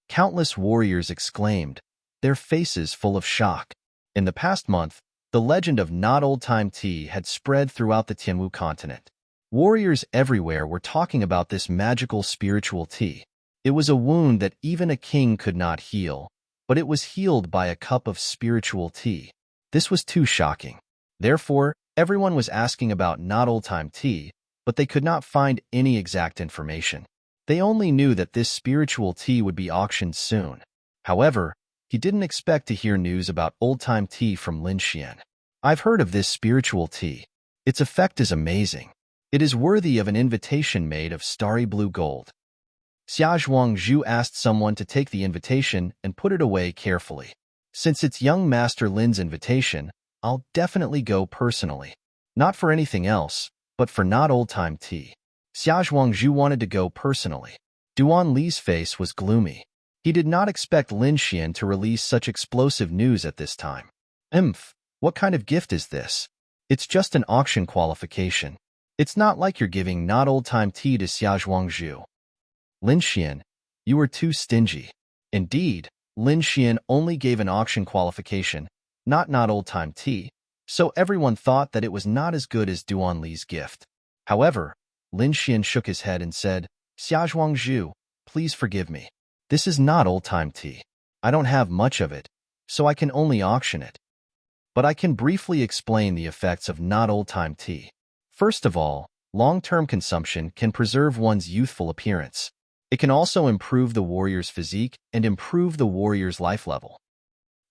Countless warriors exclaimed, their faces full of shock. In the past month, the legend of not old-time tea had spread throughout the Tianwu continent. Warriors everywhere were talking about this magical spiritual tea. It was a wound that even a king could not heal, but it was healed by a cup of spiritual tea. This was too shocking. Therefore, everyone was asking about not old-time tea, but they could not find any exact information. They only knew that this spiritual tea would be auctioned soon. However, he didn't expect to hear news about old-time tea from Lin Xian. I've heard of this spiritual tea. Its effect is amazing. It is worthy of an invitation made of starry blue gold. Xia Zhuangzhu asked someone to take the invitation and put it away carefully. Since it's young Master Lin's invitation, I'll definitely go personally. Not for anything else, but for not old-time tea. Xia Zhuangzhu wanted to go personally. Duan Li's face was gloomy. He did not expect Lin Xian to release such explosive news at this time. What kind of gift is this? It's just an auction qualification. It's not like you're giving not old-time tea to Xia Zhuangzhu. Lin Xian, you were too stingy. Indeed, Lin Xian only gave an auction qualification, not old-time tea, so everyone thought that it was not as good as Duan Li's gift. However, Lin Xian shook his head and said, Xia Zhuangzhu, please forgive me. This is not old-time tea. I don't have much of it, so I can only auction it. But I can briefly explain the effects of not old-time tea. First of all, long-term consumption can preserve one's youthful appearance. It can also improve the warrior's physique and improve the warrior's life level.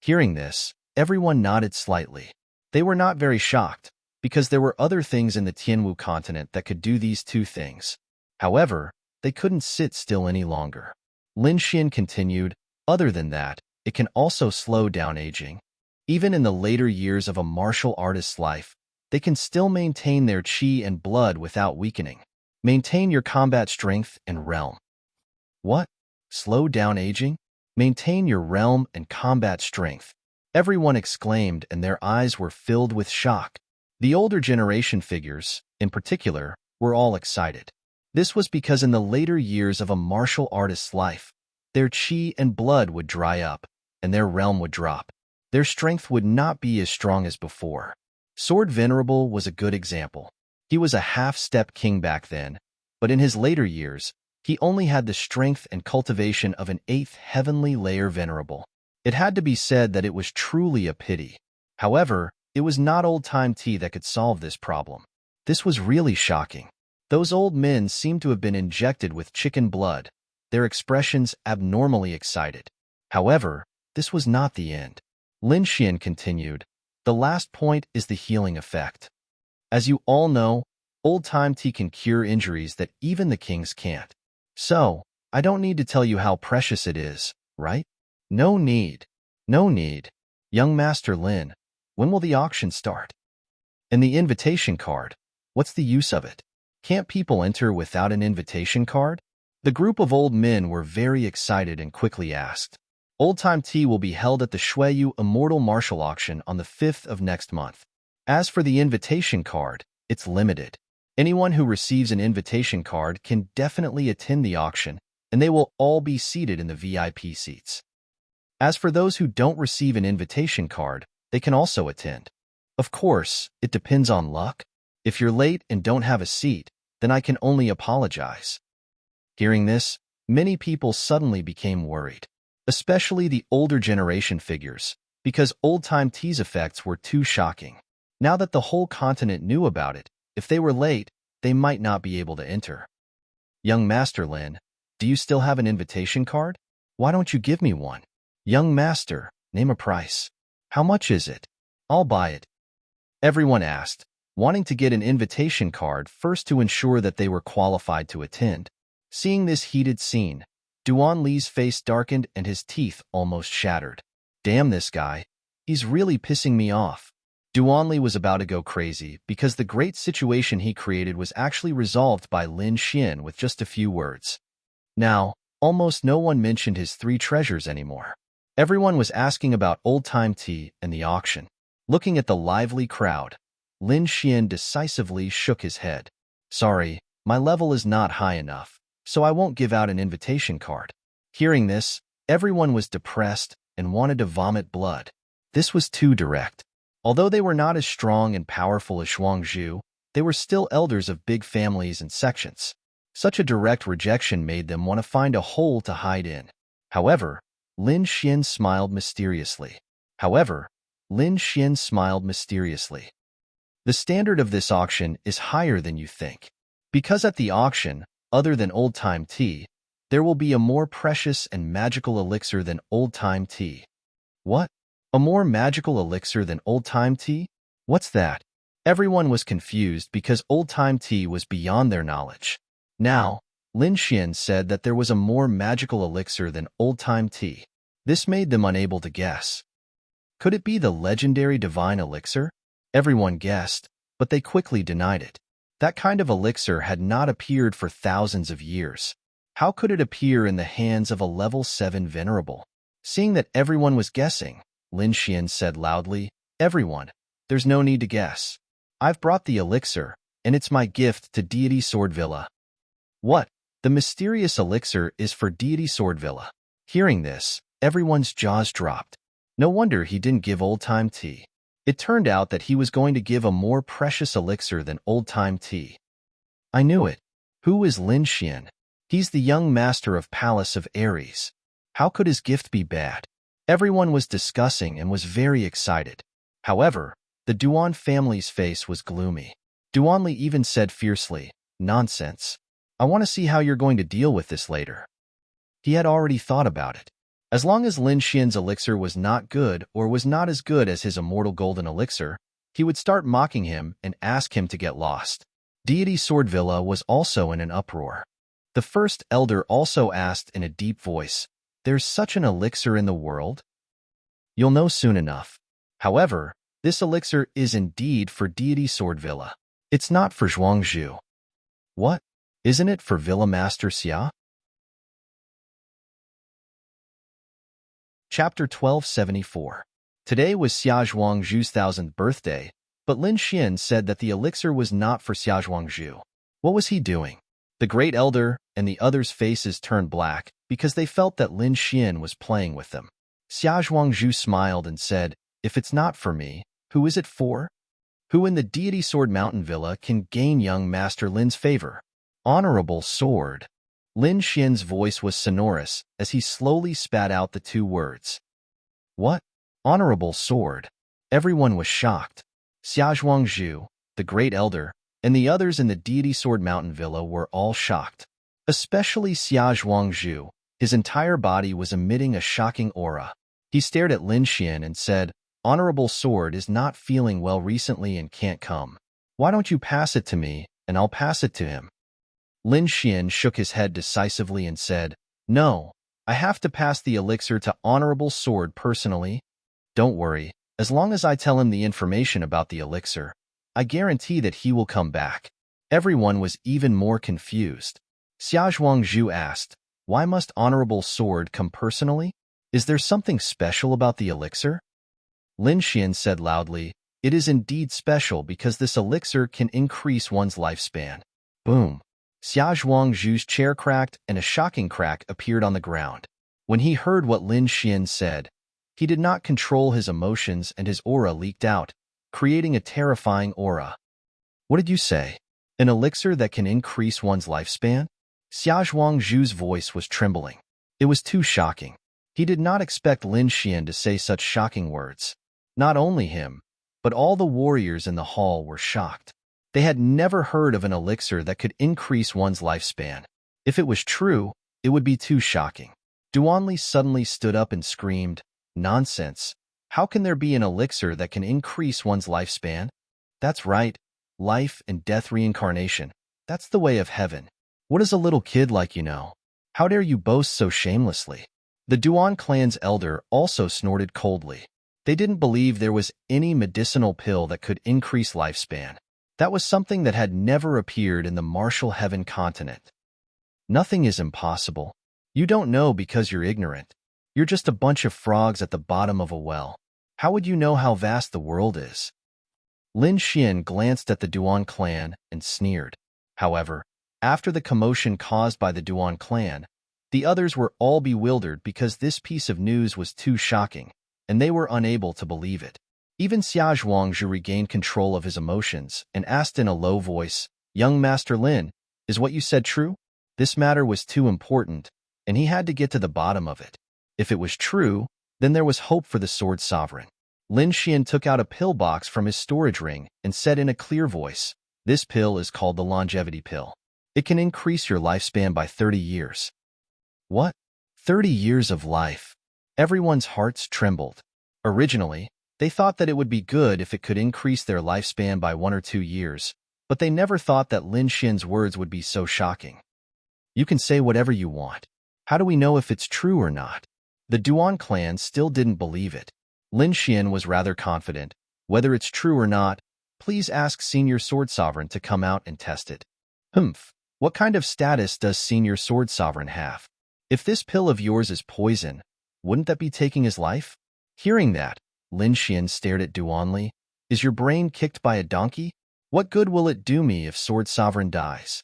Hearing this, everyone nodded slightly. They were not very shocked, because there were other things in the Tianwu continent that could do these two things. However, they couldn't sit still any longer. Lin Xian continued, other than that, it can also slow down aging. Even in the later years of a martial artist's life, they can still maintain their qi and blood without weakening. Maintain your combat strength and realm. What? Slow down aging? Maintain your realm and combat strength. Everyone exclaimed and their eyes were filled with shock. The older generation figures, in particular, were all excited. This was because in the later years of a martial artist's life, their qi and blood would dry up, and their realm would drop. Their strength would not be as strong as before. Sword Venerable was a good example. He was a half-step king back then, but in his later years, he only had the strength and cultivation of an 8th heavenly layer Venerable. It had to be said that it was truly a pity. However, it was not old-time tea that could solve this problem. This was really shocking. Those old men seemed to have been injected with chicken blood, their expressions abnormally excited. However, this was not the end. Lin Xian continued, the last point is the healing effect. As you all know, old-time tea can cure injuries that even the kings can't. So, I don't need to tell you how precious it is, right? No need. No need. Young Master Lin, when will the auction start? And the invitation card, what's the use of it? Can't people enter without an invitation card? The group of old men were very excited and quickly asked. Old-time tea will be held at the Shuiyu Immortal Martial Auction on the 5th of next month. As for the invitation card, it's limited. Anyone who receives an invitation card can definitely attend the auction, and they will all be seated in the VIP seats. As for those who don't receive an invitation card, they can also attend. Of course, it depends on luck. If you're late and don't have a seat, then I can only apologize. Hearing this, many people suddenly became worried, especially the older generation figures, because old-time tea's effects were too shocking. Now that the whole continent knew about it, if they were late, they might not be able to enter. Young Master Lin, do you still have an invitation card? Why don't you give me one? Young Master, name a price. How much is it? I'll buy it. Everyone asked, wanting to get an invitation card first to ensure that they were qualified to attend. Seeing this heated scene, Duan Li's face darkened and his teeth almost shattered. Damn this guy. He's really pissing me off. Duanli was about to go crazy because the great situation he created was actually resolved by Lin Xian with just a few words. Now, almost no one mentioned his three treasures anymore. Everyone was asking about old-time tea and the auction. Looking at the lively crowd, Lin Xian decisively shook his head. Sorry, my level is not high enough, so I won't give out an invitation card. Hearing this, everyone was depressed and wanted to vomit blood. This was too direct. Although they were not as strong and powerful as Zhuangzhu, they were still elders of big families and sections. Such a direct rejection made them want to find a hole to hide in. However, Lin Xian smiled mysteriously. The standard of this auction is higher than you think. Because at the auction, other than old-time tea, there will be a more precious and magical elixir than old-time tea. What? A more magical elixir than old-time tea? What's that? Everyone was confused because old-time tea was beyond their knowledge. Now, Lin Xian said that there was a more magical elixir than old-time tea. This made them unable to guess. Could it be the legendary divine elixir? Everyone guessed, but they quickly denied it. That kind of elixir had not appeared for thousands of years. How could it appear in the hands of a level 7 venerable? Seeing that everyone was guessing, Lin Xian said loudly, "Everyone, there's no need to guess. I've brought the elixir, and it's my gift to Deity Sword Villa." What? The mysterious elixir is for Deity Sword Villa. Hearing this, everyone's jaws dropped. No wonder he didn't give old-time tea. It turned out that he was going to give a more precious elixir than old-time tea. I knew it. Who is Lin Xian? He's the young master of Palace of Ares. How could his gift be bad? Everyone was discussing and was very excited. However, the Duan family's face was gloomy. Duanli even said fiercely, "Nonsense. I want to see how you're going to deal with this later." He had already thought about it. As long as Lin Xian's elixir was not good or was not as good as his immortal golden elixir, he would start mocking him and ask him to get lost. Deity Sword Villa was also in an uproar. The first elder also asked in a deep voice, "There's such an elixir in the world?" You'll know soon enough. However, this elixir is indeed for Deity Sword Villa. It's not for Zhuangzhu. What? Isn't it for Villa Master Xia? Chapter 1274. Today was Xia Zhuangzhu's 1000th birthday, but Lin Xian said that the elixir was not for Xia Zhuangzhu. What was he doing? The great elder and the others' faces turned black because they felt that Lin Xian was playing with them. Xia Zhuangzhu smiled and said, "If it's not for me, who is it for? Who in the Deity Sword Mountain Villa can gain young Master Lin's favor?" Honorable Sword. Lin Xian's voice was sonorous as he slowly spat out the two words. What? Honorable Sword. Everyone was shocked. Xia Zhuangzhu, the great elder, and the others in the Deity Sword Mountain Villa were all shocked. Especially Xia Zhuangzhu. His entire body was emitting a shocking aura. He stared at Lin Xian and said, "Honorable Sword is not feeling well recently and can't come. Why don't you pass it to me, and I'll pass it to him?" Lin Xian shook his head decisively and said, "No, I have to pass the elixir to Honorable Sword personally. Don't worry, as long as I tell him the information about the elixir, I guarantee that he will come back." Everyone was even more confused. Xia Zhuangzhu asked, "Why must Honorable Sword come personally? Is there something special about the elixir?" Lin Xian said loudly, "It is indeed special because this elixir can increase one's lifespan." Boom. Xia Zhuangzhu's chair cracked and a shocking crack appeared on the ground. When he heard what Lin Xian said, he did not control his emotions and his aura leaked out, creating a terrifying aura. "What did you say? An elixir that can increase one's lifespan?" Xia Zhuangzhu's voice was trembling. It was too shocking. He did not expect Lin Xian to say such shocking words. Not only him, but all the warriors in the hall were shocked. They had never heard of an elixir that could increase one's lifespan. If it was true, it would be too shocking. Duanli suddenly stood up and screamed, "Nonsense! How can there be an elixir that can increase one's lifespan? That's right, life and death reincarnation. That's the way of heaven. What does a little kid like you know? How dare you boast so shamelessly?" The Duan clan's elder also snorted coldly. They didn't believe there was any medicinal pill that could increase lifespan. That was something that had never appeared in the Martial Heaven continent. Nothing is impossible. You don't know because you're ignorant. You're just a bunch of frogs at the bottom of a well. How would you know how vast the world is? Lin Xian glanced at the Duan clan and sneered. However, after the commotion caused by the Duan clan, the others were all bewildered because this piece of news was too shocking, and they were unable to believe it. Even Xia Zhuangzhu regained control of his emotions and asked in a low voice, "Young Master Lin, is what you said true?" This matter was too important, and he had to get to the bottom of it. If it was true, then there was hope for the Sword Sovereign. Lin Xian took out a pill box from his storage ring and said in a clear voice, "This pill is called the longevity pill. It can increase your lifespan by 30 years. What? 30 years of life? Everyone's hearts trembled. Originally, they thought that it would be good if it could increase their lifespan by 1 or 2 years, but they never thought that Lin Xian's words would be so shocking. You can say whatever you want. How do we know if it's true or not? The Duan clan still didn't believe it. Lin Xian was rather confident. Whether it's true or not, please ask Senior Sword Sovereign to come out and test it. Humph. What kind of status does Senior Sword Sovereign have? If this pill of yours is poison, wouldn't that be taking his life? Hearing that, Lin Xian stared at Duan Li. Is your brain kicked by a donkey? What good will it do me if Sword Sovereign dies?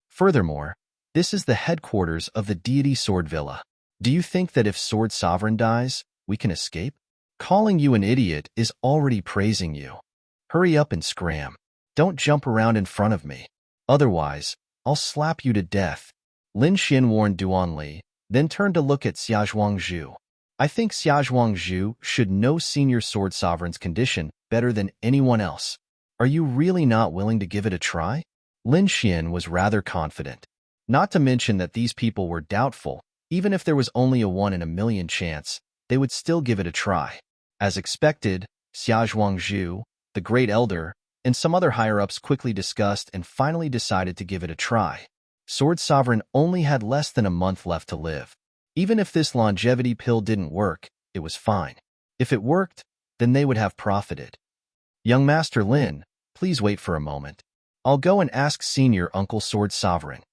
Furthermore, this is the headquarters of the deity Sword Villa. Do you think that if Sword Sovereign dies, we can escape? Calling you an idiot is already praising you. Hurry up and scram. Don't jump around in front of me. Otherwise, I'll slap you to death. Lin Xian warned Duan Li, then turned to look at Xia Zhuangzhu. I think Xia Zhuangzhu should know Senior Sword Sovereign's condition better than anyone else. Are you really not willing to give it a try? Lin Xian was rather confident. Not to mention that these people were doubtful. Even if there was only a 1 in a million chance, they would still give it a try. As expected, Xia Zhuangzhu, the Great Elder, and some other higher-ups quickly discussed and finally decided to give it a try. Sword Sovereign only had less than a month left to live. Even if this longevity pill didn't work, it was fine. If it worked, then they would have profited. Young Master Lin, please wait for a moment. I'll go and ask Senior Uncle Sword Sovereign.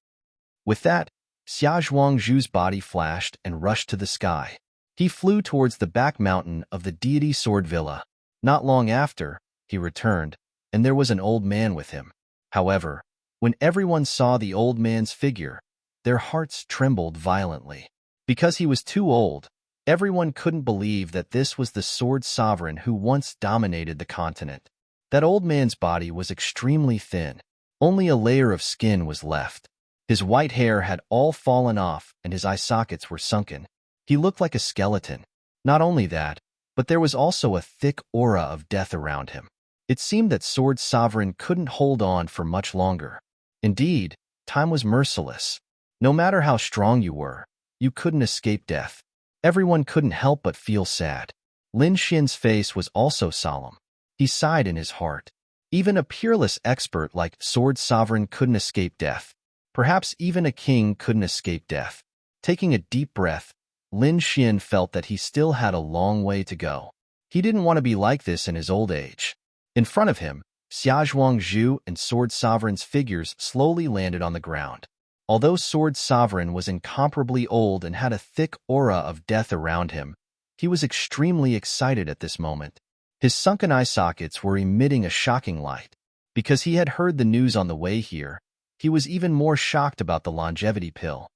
With that, Xia Zhuangzhu's body flashed and rushed to the sky. He flew towards the back mountain of the deity Sword Villa. Not long after, he returned, and there was an old man with him. However, when everyone saw the old man's figure, their hearts trembled violently. Because he was too old, everyone couldn't believe that this was the Sword Sovereign who once dominated the continent. That old man's body was extremely thin. Only a layer of skin was left. His white hair had all fallen off and his eye sockets were sunken. He looked like a skeleton. Not only that, but there was also a thick aura of death around him. It seemed that Sword Sovereign couldn't hold on for much longer. Indeed, time was merciless. No matter how strong you were, you couldn't escape death. Everyone couldn't help but feel sad. Lin Xian's face was also solemn. He sighed in his heart. Even a peerless expert like Sword Sovereign couldn't escape death. Perhaps even a king couldn't escape death. Taking a deep breath, Lin Xian felt that he still had a long way to go. He didn't want to be like this in his old age. In front of him, Xia Zhuangzhu and Sword Sovereign's figures slowly landed on the ground. Although Sword Sovereign was incomparably old and had a thick aura of death around him, he was extremely excited at this moment. His sunken eye sockets were emitting a shocking light. Because he had heard the news on the way here, he was even more shocked about the longevity pill.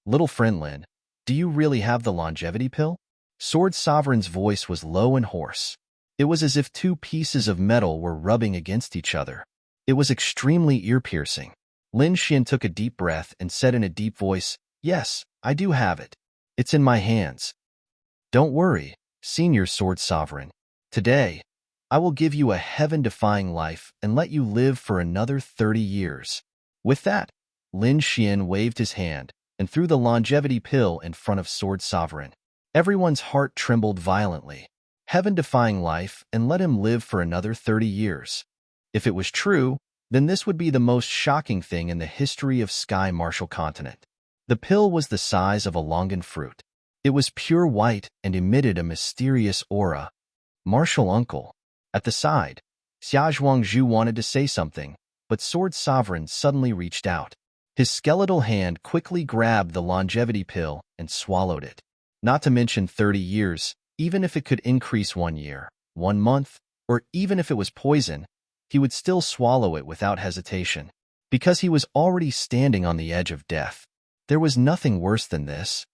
Little friend Lin, do you really have the longevity pill? Sword Sovereign's voice was low and hoarse. It was as if two pieces of metal were rubbing against each other. It was extremely ear-piercing. Lin Xian took a deep breath and said in a deep voice, "Yes, I do have it. It's in my hands. Don't worry, Senior Sword Sovereign. Today, I will give you a heaven-defying life and let you live for another 30 years. With that, Lin Xian waved his hand and threw the longevity pill in front of Sword Sovereign. Everyone's heart trembled violently. Heaven-defying life and let him live for another 30 years. If it was true, then this would be the most shocking thing in the history of Sky Martial Continent. The pill was the size of a longan fruit. It was pure white and emitted a mysterious aura. Martial uncle. At the side, Xia Zhuangzhu wanted to say something, but Sword Sovereign suddenly reached out. His skeletal hand quickly grabbed the longevity pill and swallowed it. Not to mention 30 years, even if it could increase 1 year, 1 month, or even if it was poison, he would still swallow it without hesitation, because he was already standing on the edge of death. There was nothing worse than this.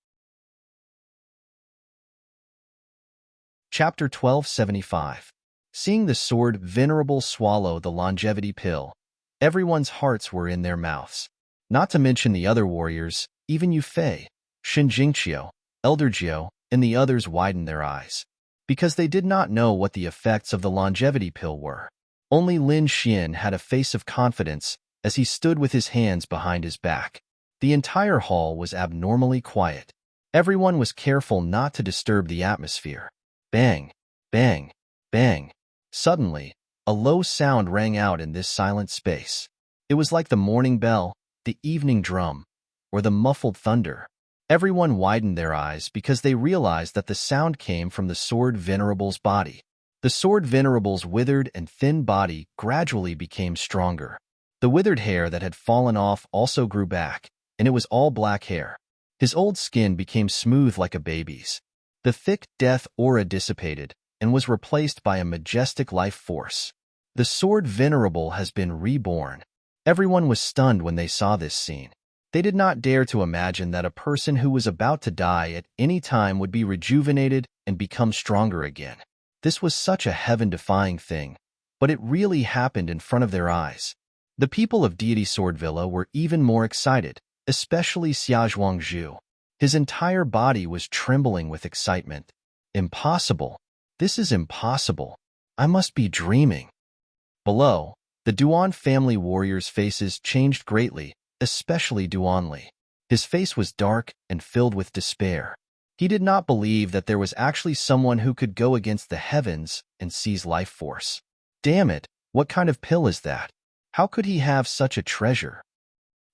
Chapter 1275. Seeing the sword venerable swallow the longevity pill, everyone's hearts were in their mouths. Not to mention the other warriors, even Yu Fei, Shin Jingqiu, Elder Jiu, and the others widened their eyes, because they did not know what the effects of the longevity pill were. Only Lin Xian had a face of confidence as he stood with his hands behind his back. The entire hall was abnormally quiet. Everyone was careful not to disturb the atmosphere. Bang, bang, bang. Suddenly, a low sound rang out in this silent space. It was like the morning bell, the evening drum, or the muffled thunder. Everyone widened their eyes because they realized that the sound came from the Sword Venerable's body. The Sword Venerable's withered and thin body gradually became stronger. The withered hair that had fallen off also grew back, and it was all black hair. His old skin became smooth like a baby's. The thick death aura dissipated and was replaced by a majestic life force. The Sword Venerable has been reborn. Everyone was stunned when they saw this scene. They did not dare to imagine that a person who was about to die at any time would be rejuvenated and become stronger again. This was such a heaven-defying thing, but it really happened in front of their eyes. The people of Deity Sword Villa were even more excited, especially Xia Zhuangzhu. His entire body was trembling with excitement. Impossible. This is impossible. I must be dreaming. Below, the Duan family warriors' faces changed greatly, especially Duanli. His face was dark and filled with despair. He did not believe that there was actually someone who could go against the heavens and seize life force. Damn it, what kind of pill is that? How could he have such a treasure?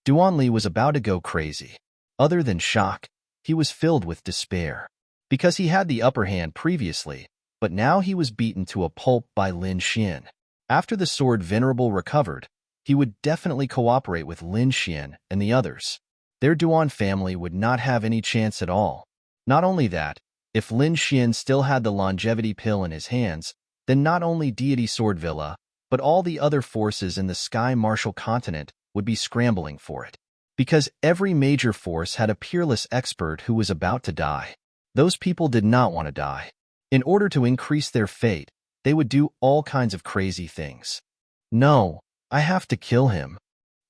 Duanli was about to go crazy. Other than shock, he was filled with despair. Because he had the upper hand previously, but now he was beaten to a pulp by Lin Xian. After the Sword Venerable recovered, he would definitely cooperate with Lin Xian and the others. Their Duan family would not have any chance at all. Not only that, if Lin Xian still had the longevity pill in his hands, then not only Deity Sword Villa, but all the other forces in the Sky Martial Continent would be scrambling for it. Because every major force had a peerless expert who was about to die. Those people did not want to die. In order to increase their fate, they would do all kinds of crazy things. No, I have to kill him.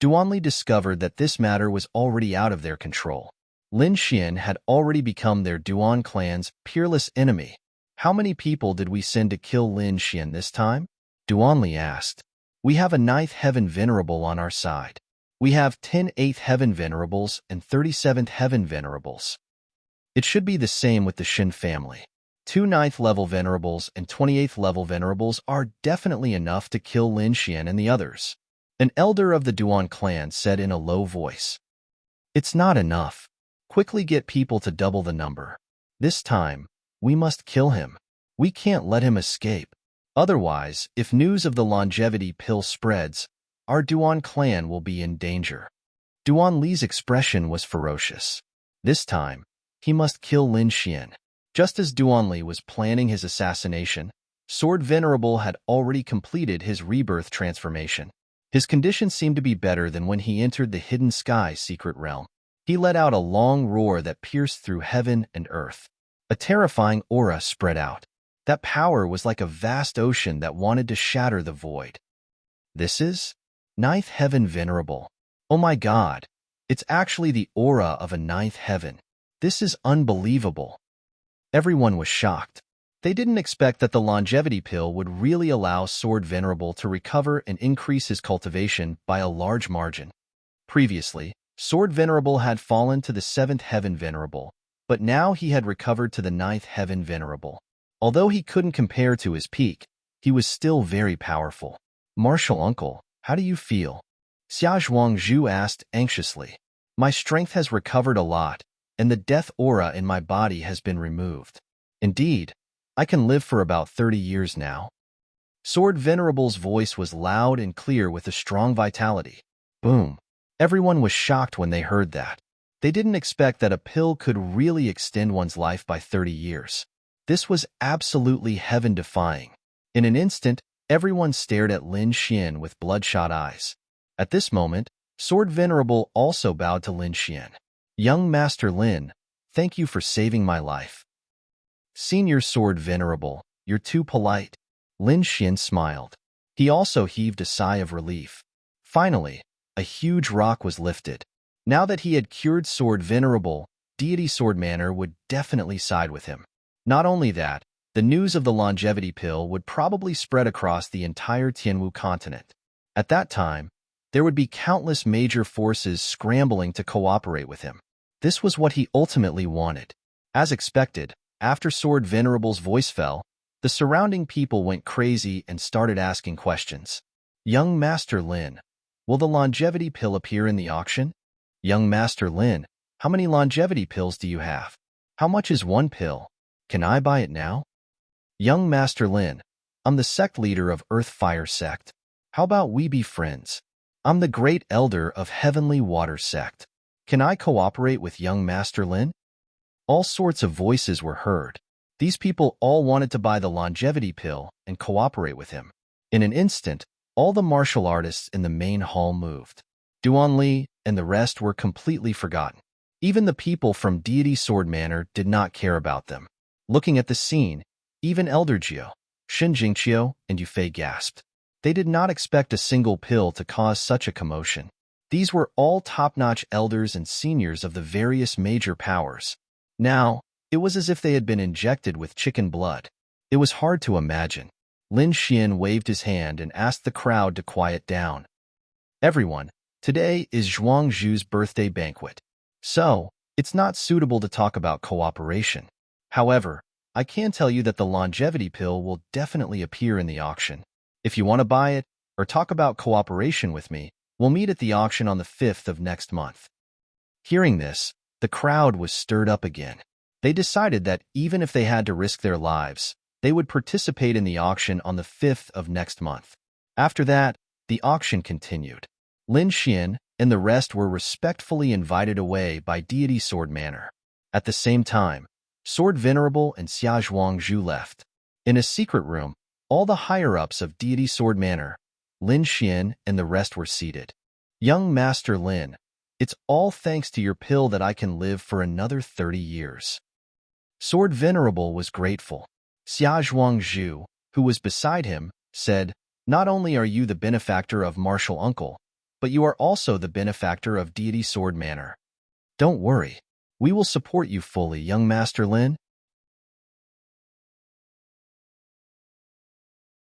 Duanli discovered that this matter was already out of their control. Lin Xian had already become their Duan clan's peerless enemy. How many people did we send to kill Lin Xian this time? Duanli asked. We have a 9th Heaven Venerable on our side. We have 10 8th Heaven Venerables and 37th Heaven Venerables. It should be the same with the Shin family. 2 9th level Venerables and 28th level Venerables are definitely enough to kill Lin Xian and the others. An elder of the Duan clan said in a low voice. It's not enough. Quickly get people to double the number. This time, we must kill him. We can't let him escape. Otherwise, if news of the longevity pill spreads, our Duan clan will be in danger. Duan Li's expression was ferocious. This time, he must kill Lin Xian. Just as Duan Li was planning his assassination, Sword Venerable had already completed his rebirth transformation. His condition seemed to be better than when he entered the Hidden Sky secret realm. He let out a long roar that pierced through heaven and earth. A terrifying aura spread out. That power was like a vast ocean that wanted to shatter the void. This is 9th Heaven Venerable. Oh my God, it's actually the aura of a 9th heaven. This is unbelievable. Everyone was shocked. They didn't expect that the longevity pill would really allow Sword Venerable to recover and increase his cultivation by a large margin. Previously, Sword Venerable had fallen to the 7th Heaven Venerable, but now he had recovered to the 9th Heaven Venerable. Although he couldn't compare to his peak, he was still very powerful. Martial uncle, how do you feel? Xia Zhuangzhu asked anxiously. My strength has recovered a lot, and the death aura in my body has been removed. Indeed, I can live for about 30 years now. Sword Venerable's voice was loud and clear with a strong vitality. Boom. Everyone was shocked when they heard that. They didn't expect that a pill could really extend one's life by 30 years. This was absolutely heaven-defying. In an instant, everyone stared at Lin Xian with bloodshot eyes. At this moment, Sword Venerable also bowed to Lin Xian. Young Master Lin, thank you for saving my life. Senior Sword Venerable, you're too polite. Lin Xian smiled. He also heaved a sigh of relief. Finally, a huge rock was lifted. Now that he had cured Sword Venerable, Deity Sword Manor would definitely side with him. Not only that, the news of the longevity pill would probably spread across the entire Tianwu continent. At that time, there would be countless major forces scrambling to cooperate with him. This was what he ultimately wanted. As expected, after Sword Venerable's voice fell, the surrounding people went crazy and started asking questions. Young Master Lin, will the longevity pill appear in the auction? Young Master Lin, how many longevity pills do you have? How much is one pill? Can I buy it now? Young Master Lin, I'm the sect leader of Earth Fire Sect. How about we be friends? I'm the Great Elder of Heavenly Water Sect. Can I cooperate with Young Master Lin? All sorts of voices were heard. These people all wanted to buy the longevity pill and cooperate with him. In an instant, all the martial artists in the main hall moved. Duan Li and the rest were completely forgotten. Even the people from Deity Sword Manor did not care about them. Looking at the scene, even Elder Jiu, Shin Jingqiu, and Yufei gasped. They did not expect a single pill to cause such a commotion. These were all top-notch elders and seniors of the various major powers. Now, it was as if they had been injected with chicken blood. It was hard to imagine. Lin Xian waved his hand and asked the crowd to quiet down. Everyone, today is Zhuang Zhu's birthday banquet. So, it's not suitable to talk about cooperation. However, I can tell you that the longevity pill will definitely appear in the auction. If you want to buy it or talk about cooperation with me, we'll meet at the auction on the 5th of next month. Hearing this, the crowd was stirred up again. They decided that even if they had to risk their lives, they would participate in the auction on the 5th of next month. After that, the auction continued. Lin Xian and the rest were respectfully invited away by Deity Sword Manor. At the same time, Sword Venerable and Xia Zhuangzhu left. In a secret room, all the higher-ups of Deity Sword Manor, Lin Xian and the rest were seated. Young Master Lin, it's all thanks to your pill that I can live for another 30 years. Sword Venerable was grateful. Xia Zhuangzhu, who was beside him, said, not only are you the benefactor of Martial Uncle, but you are also the benefactor of Deity Sword Manor. Don't worry. We will support you fully, young Master Lin.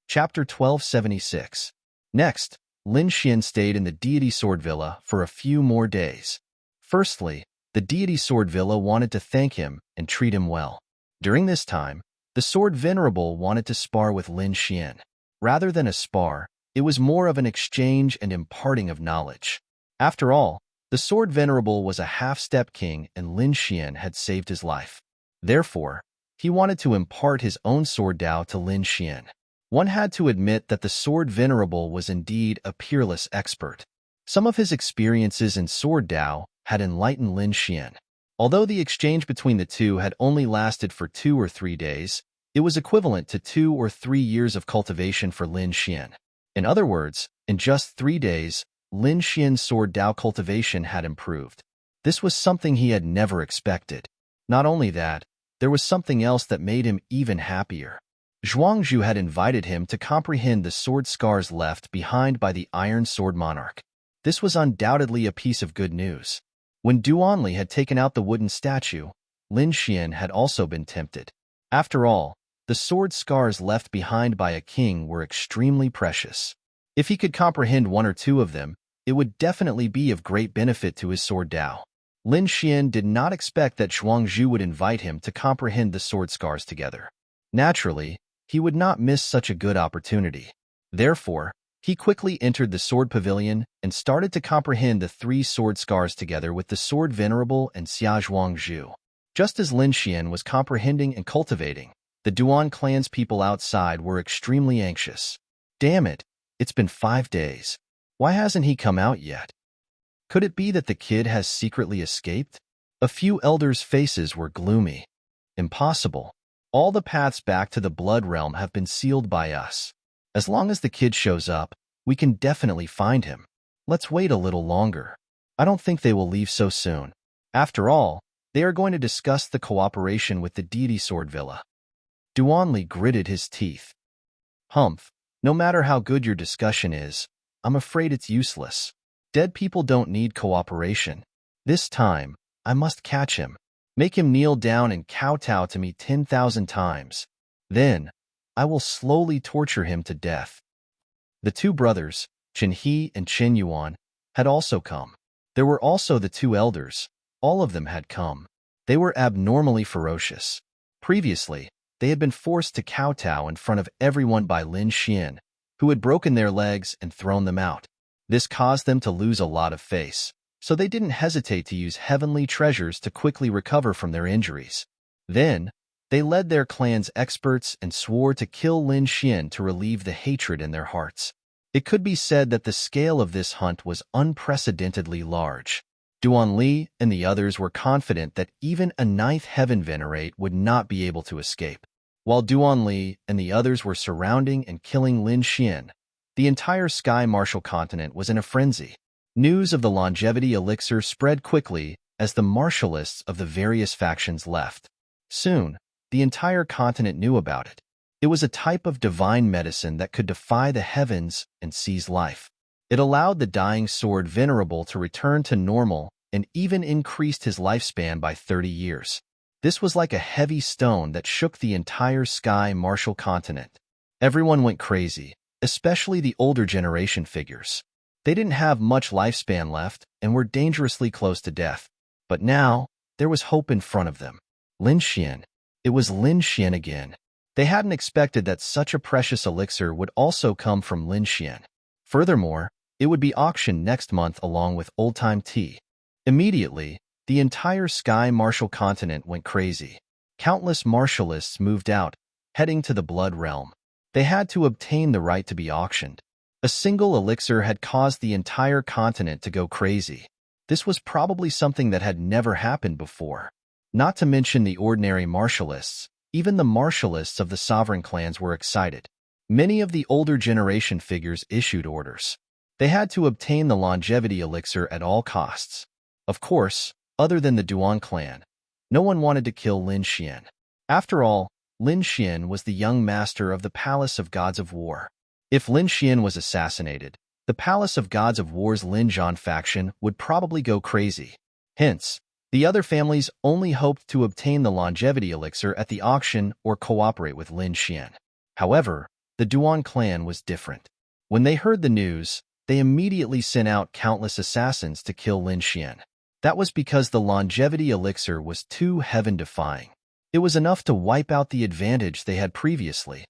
Chapter 1276. Next, Lin Xian stayed in the Deity Sword Villa for a few more days. Firstly, the Deity Sword Villa wanted to thank him and treat him well. During this time, the Sword Venerable wanted to spar with Lin Xian. Rather than a spar, it was more of an exchange and imparting of knowledge. After all, the Sword Venerable was a half-step king and Lin Xian had saved his life. Therefore, he wanted to impart his own sword Dao to Lin Xian. One had to admit that the Sword Venerable was indeed a peerless expert. Some of his experiences in sword Dao had enlightened Lin Xian. Although the exchange between the two had only lasted for 2 or 3 days, it was equivalent to 2 or 3 years of cultivation for Lin Xian. In other words, in just 3 days, Lin Xian's sword Dao cultivation had improved. This was something he had never expected. Not only that, there was something else that made him even happier. Zhuangzhu had invited him to comprehend the sword scars left behind by the Iron Sword Monarch. This was undoubtedly a piece of good news. When Duanli had taken out the wooden statue, Lin Xian had also been tempted. After all, the sword scars left behind by a king were extremely precious. If he could comprehend 1 or 2 of them, it would definitely be of great benefit to his sword Dao. Lin Xian did not expect that Zhuangzhu would invite him to comprehend the sword scars together. Naturally, he would not miss such a good opportunity. Therefore, he quickly entered the sword pavilion and started to comprehend the 3 sword scars together with the Sword Venerable and Xia Zhuangzhu. Just as Lin Xian was comprehending and cultivating, The Duan clan's people outside were extremely anxious. Damn it, it's been 5 days. Why hasn't he come out yet? Could it be that the kid has secretly escaped? A few elders' faces were gloomy. Impossible. All the paths back to the Blood Realm have been sealed by us. As long as the kid shows up, we can definitely find him. Let's wait a little longer. I don't think they will leave so soon. After all, they are going to discuss the cooperation with the Deity Sword Villa. Duanli gritted his teeth. Humph, no matter how good your discussion is, I'm afraid it's useless. Dead people don't need cooperation. This time, I must catch him. Make him kneel down and kowtow to me 10,000 times. Then, I will slowly torture him to death. The two brothers, Chen He and Chen Yuan, had also come. There were also the two elders. All of them had come. They were abnormally ferocious. Previously, they had been forced to kowtow in front of everyone by Lin Xian, who had broken their legs and thrown them out. This caused them to lose a lot of face, so they didn't hesitate to use heavenly treasures to quickly recover from their injuries. Then, they led their clan's experts and swore to kill Lin Xian to relieve the hatred in their hearts. It could be said that the scale of this hunt was unprecedentedly large. Duan Li and the others were confident that even a ninth heaven venerate would not be able to escape. While Duan Li and the others were surrounding and killing Lin Xian, the entire Sky Martial continent was in a frenzy. News of the longevity elixir spread quickly as the martialists of the various factions left. Soon, the entire continent knew about it. It was a type of divine medicine that could defy the heavens and seize life. It allowed the dying sword venerable to return to normal and even increased his lifespan by 30 years. This was like a heavy stone that shook the entire Sky Martial continent. Everyone went crazy, especially the older generation figures. They didn't have much lifespan left and were dangerously close to death. But now, there was hope in front of them. Lin Xian. It was Lin Xian again. They hadn't expected that such a precious elixir would also come from Lin Xian. Furthermore, it would be auctioned next month along with old-time tea. Immediately, the entire Sky Martial continent went crazy. Countless martialists moved out, heading to the Blood Realm. They had to obtain the right to be auctioned. A single elixir had caused the entire continent to go crazy. This was probably something that had never happened before. Not to mention the ordinary martialists, even the martialists of the sovereign clans were excited. Many of the older generation figures issued orders. They had to obtain the longevity elixir at all costs. Of course, other than the Duan clan, no one wanted to kill Lin Xian. After all, Lin Xian was the young master of the Palace of Gods of War. If Lin Xian was assassinated, the Palace of Gods of War's Lin Zhan faction would probably go crazy. Hence, the other families only hoped to obtain the longevity elixir at the auction or cooperate with Lin Xian. However, the Duan clan was different. When they heard the news, they immediately sent out countless assassins to kill Lin Xian. That was because the longevity elixir was too heaven-defying. It was enough to wipe out the advantage they had previously.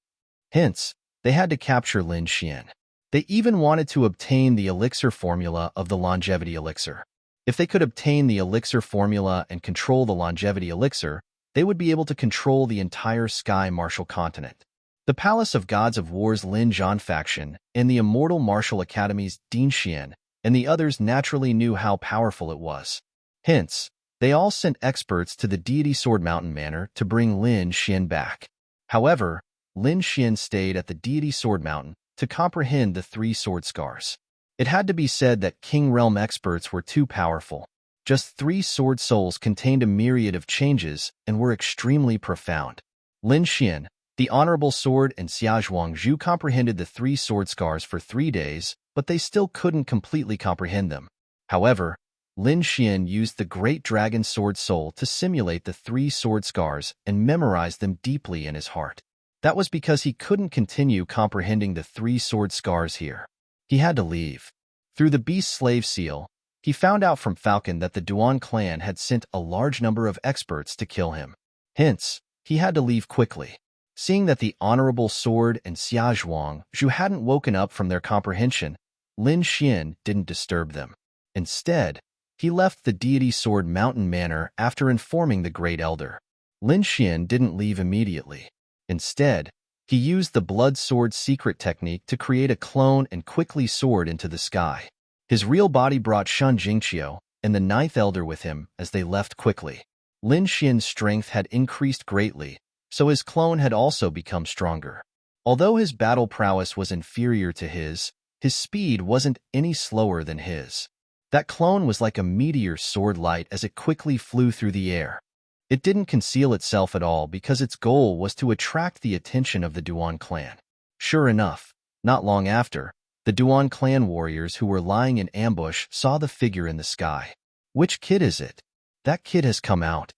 Hence, they had to capture Lin Xian. They even wanted to obtain the elixir formula of the longevity elixir. If they could obtain the elixir formula and control the longevity elixir, they would be able to control the entire Sky Martial continent. The Palace of Gods of War's Lin Zhan faction and the Immortal Martial Academy's Din Xian and the others naturally knew how powerful it was. Hence, they all sent experts to the Deity Sword Mountain Manor to bring Lin Xian back. However, Lin Xian stayed at the Deity Sword Mountain to comprehend the 3 sword scars. It had to be said that King Realm experts were too powerful. Just 3 sword souls contained a myriad of changes and were extremely profound. Lin Xian, the Honorable Sword, and Xia Zhuangzhu comprehended the 3 sword scars for 3 days, but they still couldn't completely comprehend them. However, Lin Xian used the Great Dragon Sword Soul to simulate the 3 sword scars and memorize them deeply in his heart. That was because he couldn't continue comprehending the 3 sword scars here. He had to leave. Through the Beast Slave Seal, he found out from Falcon that the Duan clan had sent a large number of experts to kill him. Hence, he had to leave quickly. Seeing that the Honorable Sword and Xia Zhuangzhu hadn't woken up from their comprehension, Lin Xian didn't disturb them. Instead, he left the Deity Sword Mountain Manor after informing the Great Elder. Lin Xian didn't leave immediately. Instead, he used the blood sword secret technique to create a clone and quickly soared into the sky. His real body brought Shen Jingqiu and the ninth elder with him as they left quickly. Lin Xian's strength had increased greatly, so his clone had also become stronger. Although his battle prowess was inferior to his speed wasn't any slower than his. That clone was like a meteor sword light as it quickly flew through the air. It didn't conceal itself at all because its goal was to attract the attention of the Duan clan. Sure enough, not long after, the Duan clan warriors who were lying in ambush saw the figure in the sky. Which kid is it? That kid has come out.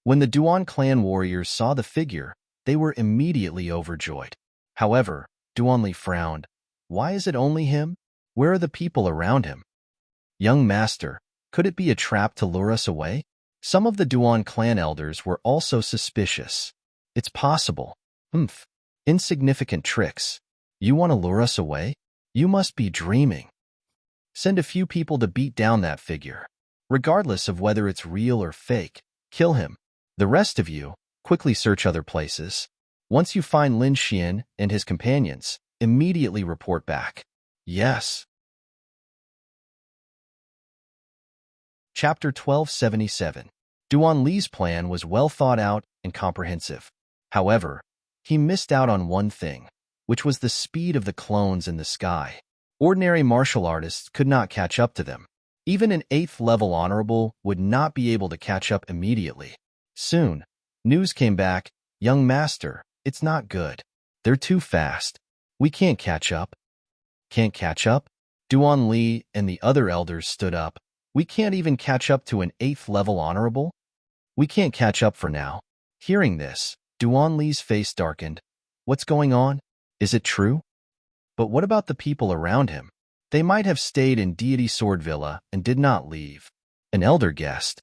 When the Duan clan warriors saw the figure, they were immediately overjoyed. However, Duanli frowned. Why is it only him? Where are the people around him? Young master, could it be a trap to lure us away? Some of the Duan clan elders were also suspicious. It's possible. Insignificant tricks. You want to lure us away? You must be dreaming. Send a few people to beat down that figure. Regardless of whether it's real or fake, kill him. The rest of you, quickly search other places. Once you find Lin Xian and his companions, immediately report back. Yes. Chapter 1277. Duan Li's plan was well thought out and comprehensive. However, he missed out on one thing, which was the speed of the clones in the sky. Ordinary martial artists could not catch up to them. Even an 8th level honorable would not be able to catch up immediately. Soon, news came back, young master, it's not good. They're too fast. We can't catch up. Can't catch up? Duan Li and the other elders stood up. We can't even catch up to an 8th level honorable? We can't catch up for now. Hearing this, Duan Li's face darkened. What's going on? Is it true? But what about the people around him? They might have stayed in Deity Sword Villa and did not leave. An elder guessed.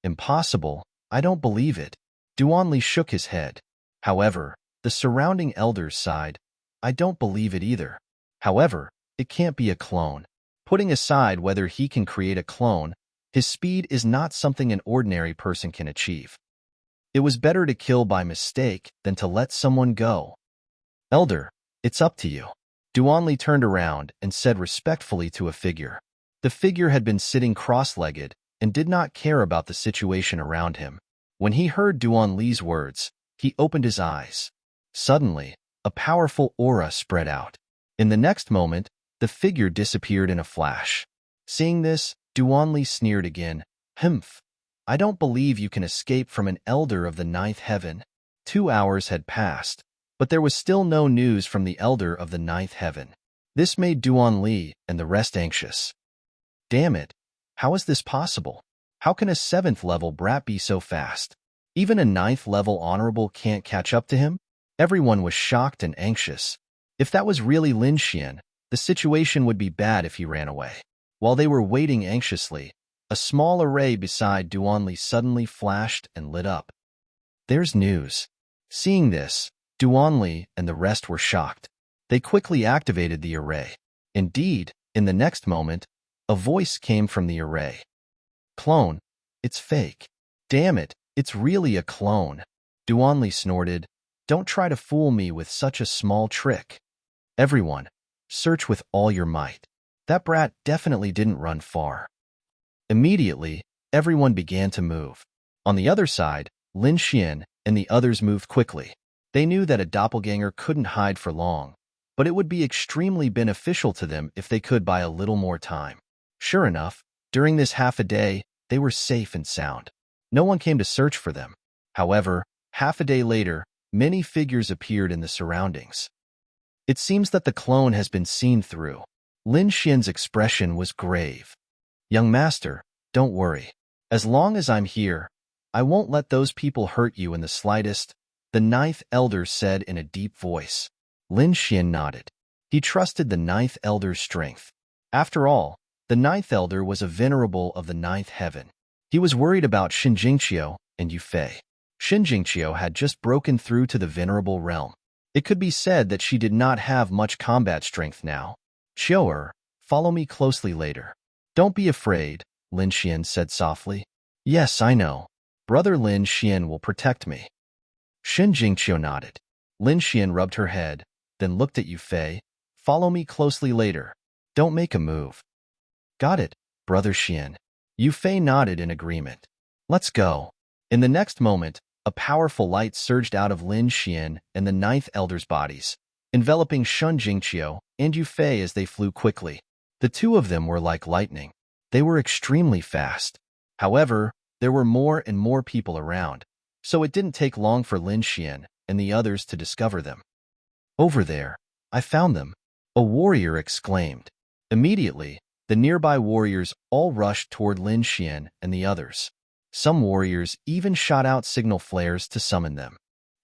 Impossible. I don't believe it. Duan Li shook his head. However, the surrounding elders sighed. I don't believe it either. However, it can't be a clone. Putting aside whether he can create a clone, his speed is not something an ordinary person can achieve. It was better to kill by mistake than to let someone go. Elder, it's up to you. Duan Li turned around and said respectfully to a figure. The figure had been sitting cross-legged and did not care about the situation around him. When he heard Duan Li's words, he opened his eyes. Suddenly, a powerful aura spread out. In the next moment, the figure disappeared in a flash. Seeing this, Duan Li sneered again. I don't believe you can escape from an elder of the 9th heaven. 2 hours had passed, but there was still no news from the elder of the 9th heaven. This made Duan Li and the rest anxious. Damn it, how is this possible? How can a 7th level brat be so fast? Even a 9th level honorable can't catch up to him? Everyone was shocked and anxious. If that was really Lin Xian, the situation would be bad if he ran away. While they were waiting anxiously, a small array beside Duan Li suddenly flashed and lit up. There's news. Seeing this, Duan Li and the rest were shocked. They quickly activated the array. Indeed, in the next moment, a voice came from the array. Clone, it's fake. Damn it, it's really a clone. Duan Li snorted. Don't try to fool me with such a small trick. Everyone, search with all your might. That brat definitely didn't run far. Immediately, everyone began to move. On the other side, Lin Xian and the others moved quickly. They knew that a doppelganger couldn't hide for long, but it would be extremely beneficial to them if they could buy a little more time. Sure enough, during this half a day, they were safe and sound. No one came to search for them. However, half a day later, many figures appeared in the surroundings. It seems that the clone has been seen through. Lin Xian's expression was grave. Young master, don't worry. As long as I'm here, I won't let those people hurt you in the slightest, the 9th elder said in a deep voice. Lin Xian nodded. He trusted the 9th elder's strength. After all, the 9th elder was a venerable of the 9th heaven. He was worried about Shen Jingqiu and Yu Fei. Shen Jingqiu had just broken through to the venerable realm. It could be said that she did not have much combat strength now. Qiu'er, follow me closely later. Don't be afraid, Lin Xian said softly. Yes, I know. Brother Lin Xian will protect me. Shin Jingqiu nodded. Lin Xian rubbed her head, then looked at Yu Fei. Follow me closely later. Don't make a move. Got it, Brother Xian. Yu Fei nodded in agreement. Let's go. In the next moment, a powerful light surged out of Lin Xian and the ninth elder's bodies, enveloping Shun Jingqiu and Yu Fei as they flew quickly. The two of them were like lightning. They were extremely fast. However, there were more and more people around, so it didn't take long for Lin Xian and the others to discover them. Over there, I found them, a warrior exclaimed. Immediately, the nearby warriors all rushed toward Lin Xian and the others. Some warriors even shot out signal flares to summon them.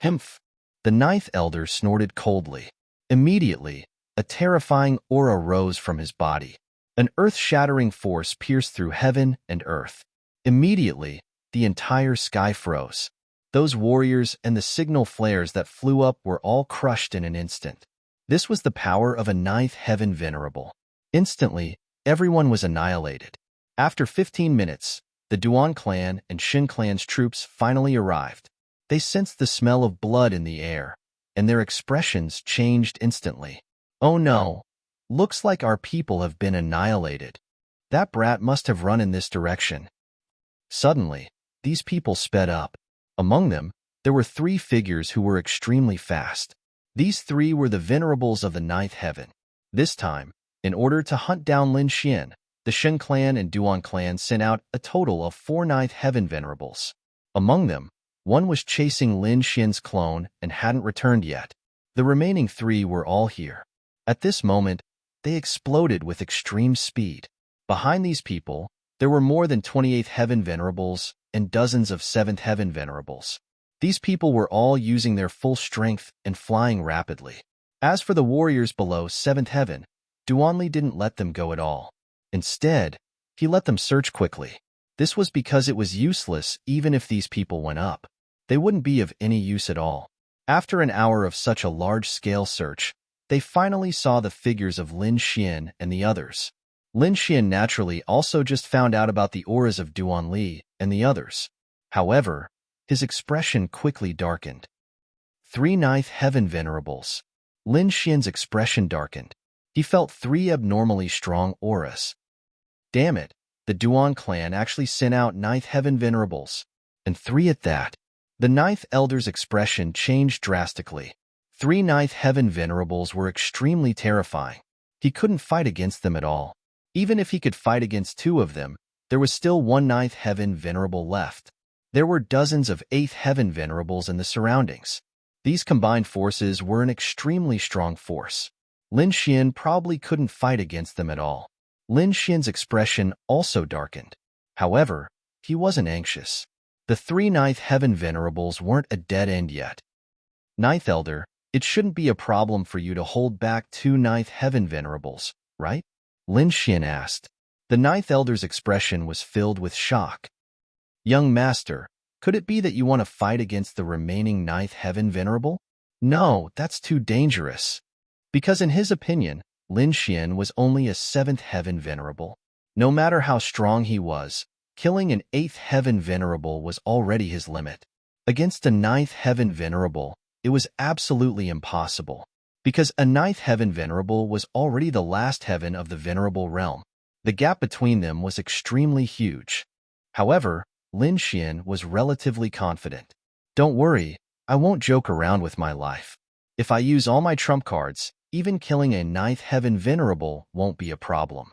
Humph! The ninth elder snorted coldly. Immediately, a terrifying aura rose from his body. An earth-shattering force pierced through heaven and earth. Immediately, the entire sky froze. Those warriors and the signal flares that flew up were all crushed in an instant. This was the power of a ninth heaven venerable. Instantly, everyone was annihilated. After 15 minutes, the Duan clan and Shin clan's troops finally arrived. They sensed the smell of blood in the air, and their expressions changed instantly. Oh no! Looks like our people have been annihilated. That brat must have run in this direction. Suddenly, these people sped up. Among them, there were 3 figures who were extremely fast. These 3 were the venerables of the ninth heaven. This time, in order to hunt down Lin Xian, the Shin clan and Duan clan sent out a total of 4 ninth heaven venerables. Among them, one was chasing Lin Xian's clone and hadn't returned yet. The remaining 3 were all here. At this moment, they exploded with extreme speed. Behind these people, there were more than 28th heaven venerables and dozens of 7th heaven venerables. These people were all using their full strength and flying rapidly. As for the warriors below 7th heaven, Duanli didn't let them go at all. Instead, he let them search quickly. This was because it was useless even if these people went up. They wouldn't be of any use at all. After an hour of such a large-scale search, they finally saw the figures of Lin Xian and the others. Lin Xian naturally also just found out about the auras of Duanli and the others. However, his expression quickly darkened. 3 ninth heaven venerables. Lin Xian's expression darkened. He felt 3 abnormally strong auras. Damn it, the Duan clan actually sent out ninth heaven venerables. And 3 at that. The ninth elder's expression changed drastically. 3 ninth heaven venerables were extremely terrifying. He couldn't fight against them at all. Even if he could fight against 2 of them, there was still 1 ninth heaven venerable left. There were dozens of 8th heaven venerables in the surroundings. These combined forces were an extremely strong force. Lin Xian probably couldn't fight against them at all. Lin Xian's expression also darkened. However, he wasn't anxious. The 3 ninth heaven venerables weren't a dead end yet. Ninth elder, it shouldn't be a problem for you to hold back 2 ninth heaven venerables, right? Lin Xian asked. The ninth elder's expression was filled with shock. Young master, could it be that you want to fight against the remaining ninth heaven venerable? No, that's too dangerous. Because in his opinion, Lin Xian was only a 7th heaven venerable. No matter how strong he was, killing an 8th heaven venerable was already his limit. Against a 9th heaven venerable, it was absolutely impossible, because a 9th heaven venerable was already the last heaven of the venerable realm. The gap between them was extremely huge. However, Lin Xian was relatively confident. Don't worry, I won't joke around with my life. If I use all my trump cards, even killing a 9th heaven venerable won't be a problem.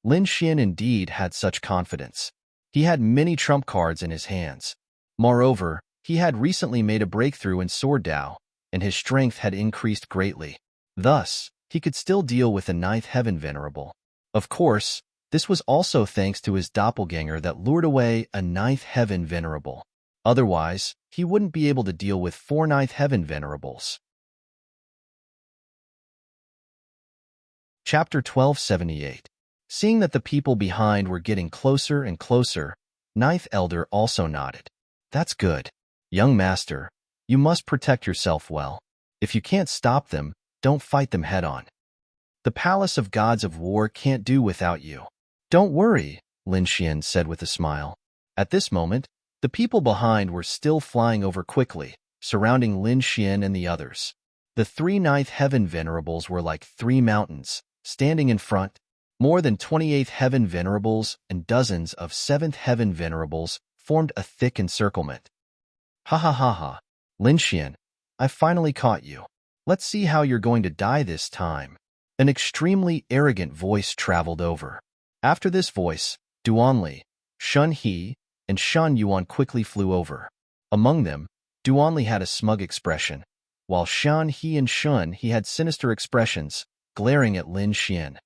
Lin Xian indeed had such confidence. He had many trump cards in his hands. Moreover, he had recently made a breakthrough in Sword Dao, and his strength had increased greatly. Thus, he could still deal with a 9th heaven venerable. Of course, this was also thanks to his doppelganger that lured away a 9th heaven venerable. Otherwise, he wouldn't be able to deal with 4 9th heaven venerables. Chapter 1278. Seeing that the people behind were getting closer and closer, Ninth Elder also nodded. That's good. Young master, you must protect yourself well. If you can't stop them, don't fight them head-on. The Palace of Gods of War can't do without you. Don't worry, Lin Xian said with a smile. At this moment, the people behind were still flying over quickly, surrounding Lin Xian and the others. The three Ninth Heaven Venerables were like three mountains, standing in front. More than 28th Heaven Venerables and dozens of 7th Heaven Venerables formed a thick encirclement. Ha ha ha ha. Lin Xian, I finally caught you. Let's see how you're going to die this time. An extremely arrogant voice traveled over. After this voice, Duanli, Shun He, and Shun Yuan quickly flew over. Among them, Duanli had a smug expression, while Shun He and Shun He had sinister expressions, glaring at Lin Xian.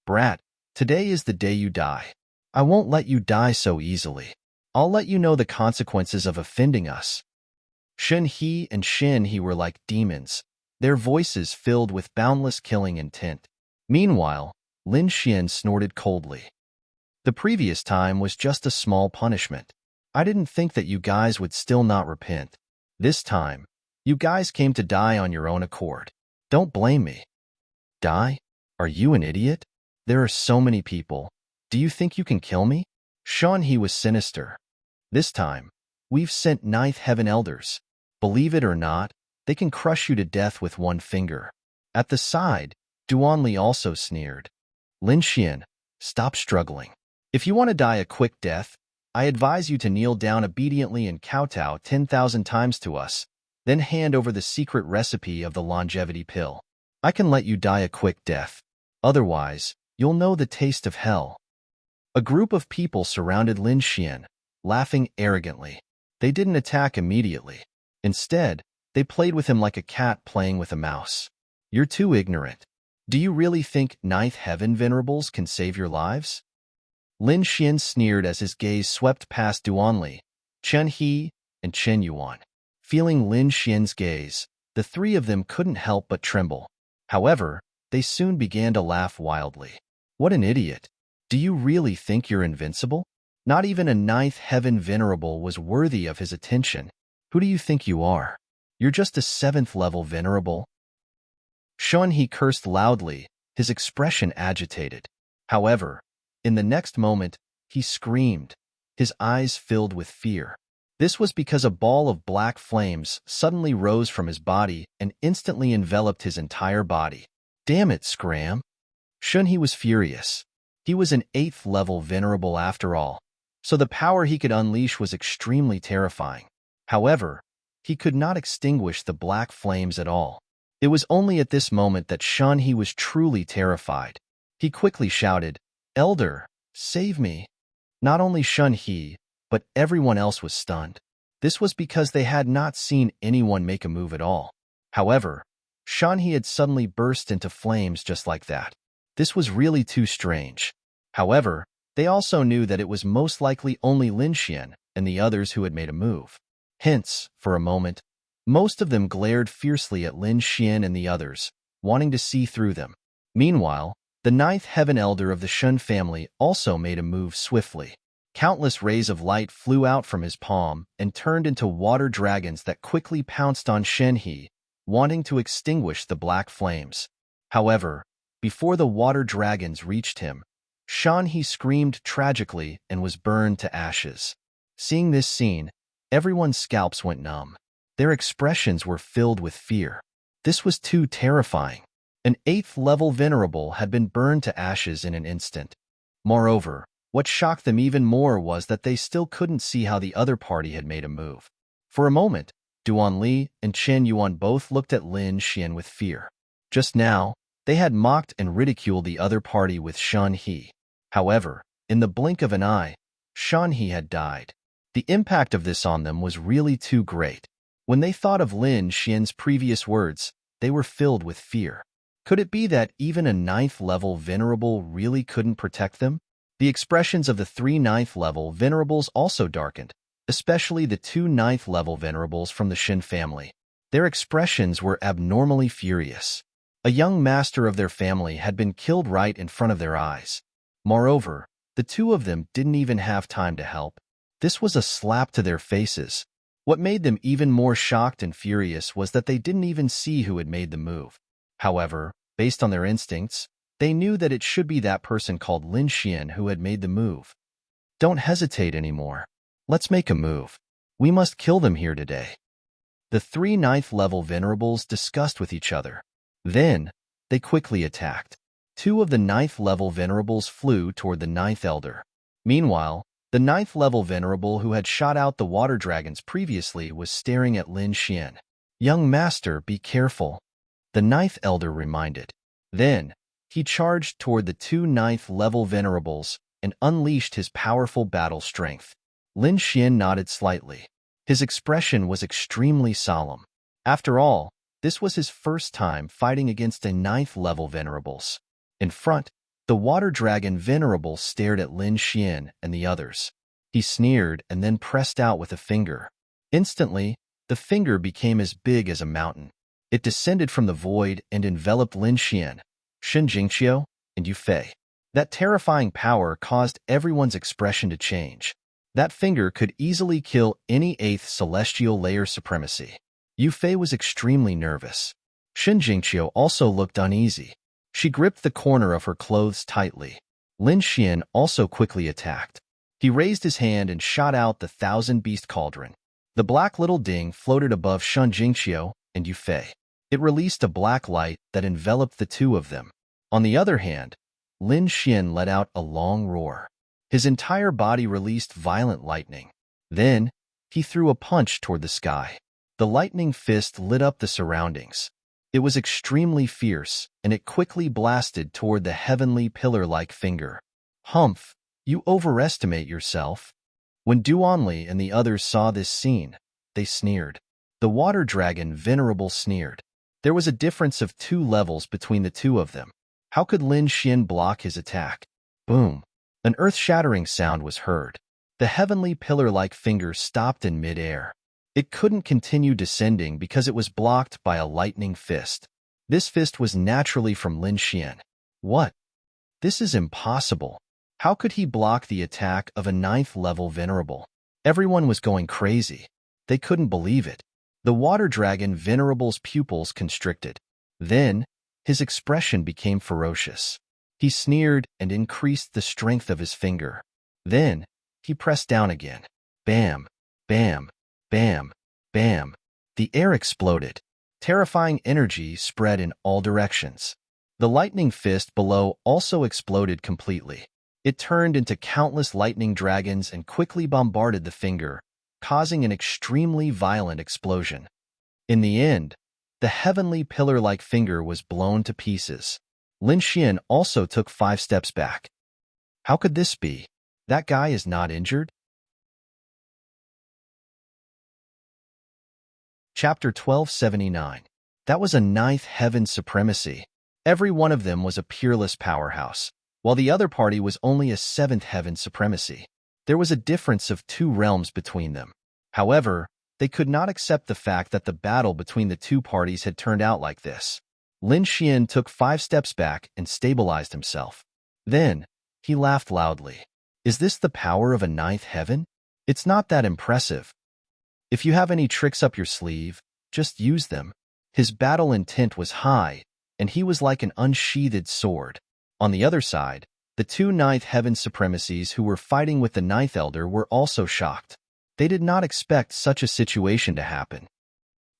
Brat, today is the day you die. I won't let you die so easily. I'll let you know the consequences of offending us. Shun He and Shin He were like demons, their voices filled with boundless killing intent. Meanwhile, Lin Xian snorted coldly. The previous time was just a small punishment. I didn't think that you guys would still not repent. This time, you guys came to die on your own accord. Don't blame me. Die? Are you an idiot? There are so many people. Do you think you can kill me? Shun He was sinister. This time, we've sent Ninth Heaven Elders. Believe it or not, they can crush you to death with one finger. At the side, Duanli also sneered. Lin Xian, stop struggling. If you want to die a quick death, I advise you to kneel down obediently and kowtow 10,000 times to us, then hand over the secret recipe of the longevity pill. I can let you die a quick death. Otherwise, you'll know the taste of hell. A group of people surrounded Lin Xian, laughing arrogantly. They didn't attack immediately. Instead, they played with him like a cat playing with a mouse. You're too ignorant. Do you really think Ninth Heaven Venerables can save your lives? Lin Xian sneered as his gaze swept past Duanli, Chen He, and Chen Yuan. Feeling Lin Xian's gaze, the three of them couldn't help but tremble. However, they soon began to laugh wildly. What an idiot. Do you really think you're invincible? Not even a Ninth Heaven Venerable was worthy of his attention. Who do you think you are? You're just a 7th level Venerable. Shun He cursed loudly, his expression agitated. However, in the next moment, he screamed, his eyes filled with fear. This was because a ball of black flames suddenly rose from his body and instantly enveloped his entire body. Damn it, Scram! Shun He was furious. He was an 8th level Venerable after all, so the power he could unleash was extremely terrifying. However, he could not extinguish the black flames at all. It was only at this moment that Shun He was truly terrified. He quickly shouted, Elder, save me. Not only Shun He, but everyone else was stunned. This was because they had not seen anyone make a move at all. However, Shun He had suddenly burst into flames just like that. This was really too strange. However, they also knew that it was most likely only Lin Xian and the others who had made a move. Hence, for a moment, most of them glared fiercely at Lin Xian and the others, wanting to see through them. Meanwhile, the Ninth Heaven Elder of the Shun family also made a move swiftly. Countless rays of light flew out from his palm and turned into water dragons that quickly pounced on Shen He, wanting to extinguish the black flames. However, before the water dragons reached him, Shan He screamed tragically and was burned to ashes. Seeing this scene, everyone's scalps went numb. Their expressions were filled with fear. This was too terrifying. An 8th level Venerable had been burned to ashes in an instant. Moreover, what shocked them even more was that they still couldn't see how the other party had made a move. For a moment, Duanli and Chen Yuan both looked at Lin Xian with fear. Just now, they had mocked and ridiculed the other party with Shan He. However, in the blink of an eye, Shan He had died. The impact of this on them was really too great. When they thought of Lin Xian's previous words, they were filled with fear. Could it be that even a 9th level Venerable really couldn't protect them? The expressions of the 3 9th level Venerables also darkened, especially the 2 9th level Venerables from the Shin family. Their expressions were abnormally furious. A young master of their family had been killed right in front of their eyes. Moreover, the two of them didn't even have time to help. This was a slap to their faces. What made them even more shocked and furious was that they didn't even see who had made the move. However, based on their instincts, they knew that it should be that person called Lin Xian who had made the move. Don't hesitate anymore. Let's make a move. We must kill them here today. The three ninth-level venerables discussed with each other. Then, they quickly attacked. Two of the ninth-level venerables flew toward the ninth elder. Meanwhile, the ninth-level venerable who had shot out the water dragons previously was staring at Lin Xian. "Young master, be careful," the ninth elder reminded. Then, he charged toward the two ninth-level venerables and unleashed his powerful battle strength. Lin Xian nodded slightly. His expression was extremely solemn. After all, this was his first time fighting against a ninth-level venerables. In front, the water dragon venerable stared at Lin Xian and the others. He sneered and then pressed out with a finger. Instantly, the finger became as big as a mountain. It descended from the void and enveloped Lin Xian, Shen Jingqiu, and Yu Fei. That terrifying power caused everyone's expression to change. That finger could easily kill any 8th celestial layer supremacy. Yu Fei was extremely nervous. Shen Jingqiu also looked uneasy. She gripped the corner of her clothes tightly. Lin Xian also quickly attacked. He raised his hand and shot out the 1,000-beast cauldron. The black little ding floated above Shen Jingqiu and Yu Fei. It released a black light that enveloped the two of them. On the other hand, Lin Xian let out a long roar. His entire body released violent lightning. Then, he threw a punch toward the sky. The lightning fist lit up the surroundings. It was extremely fierce, and it quickly blasted toward the heavenly pillar-like finger. "Humph, you overestimate yourself." When Duanli and the others saw this scene, they sneered. The water dragon venerable sneered. There was a difference of 2 levels between the two of them. How could Lin Xian block his attack? Boom! An earth-shattering sound was heard. The heavenly pillar-like finger stopped in mid-air. It couldn't continue descending because it was blocked by a lightning fist. This fist was naturally from Lin Xian. What? This is impossible. How could he block the attack of a 9th-level venerable? Everyone was going crazy. They couldn't believe it. The water dragon venerable's pupils constricted. Then, his expression became ferocious. He sneered and increased the strength of his finger. Then, he pressed down again. Bam! Bam! Bam! Bam! The air exploded. Terrifying energy spread in all directions. The lightning fist below also exploded completely. It turned into countless lightning dragons and quickly bombarded the finger, causing an extremely violent explosion. In the end, the heavenly pillar-like finger was blown to pieces. Lin Xian also took 5 steps back. How could this be? That guy is not injured? Chapter 1279. That was a 9th heaven supremacy. Every one of them was a peerless powerhouse, while the other party was only a 7th heaven supremacy. There was a difference of 2 realms between them. However, they could not accept the fact that the battle between the 2 parties had turned out like this. Lin Xian took 5 steps back and stabilized himself. Then, he laughed loudly. Is this the power of a 9th heaven? It's not that impressive. If you have any tricks up your sleeve, just use them. His battle intent was high, and he was like an unsheathed sword. On the other side, the 2 9th heaven supremacies who were fighting with the 9th elder were also shocked. They did not expect such a situation to happen.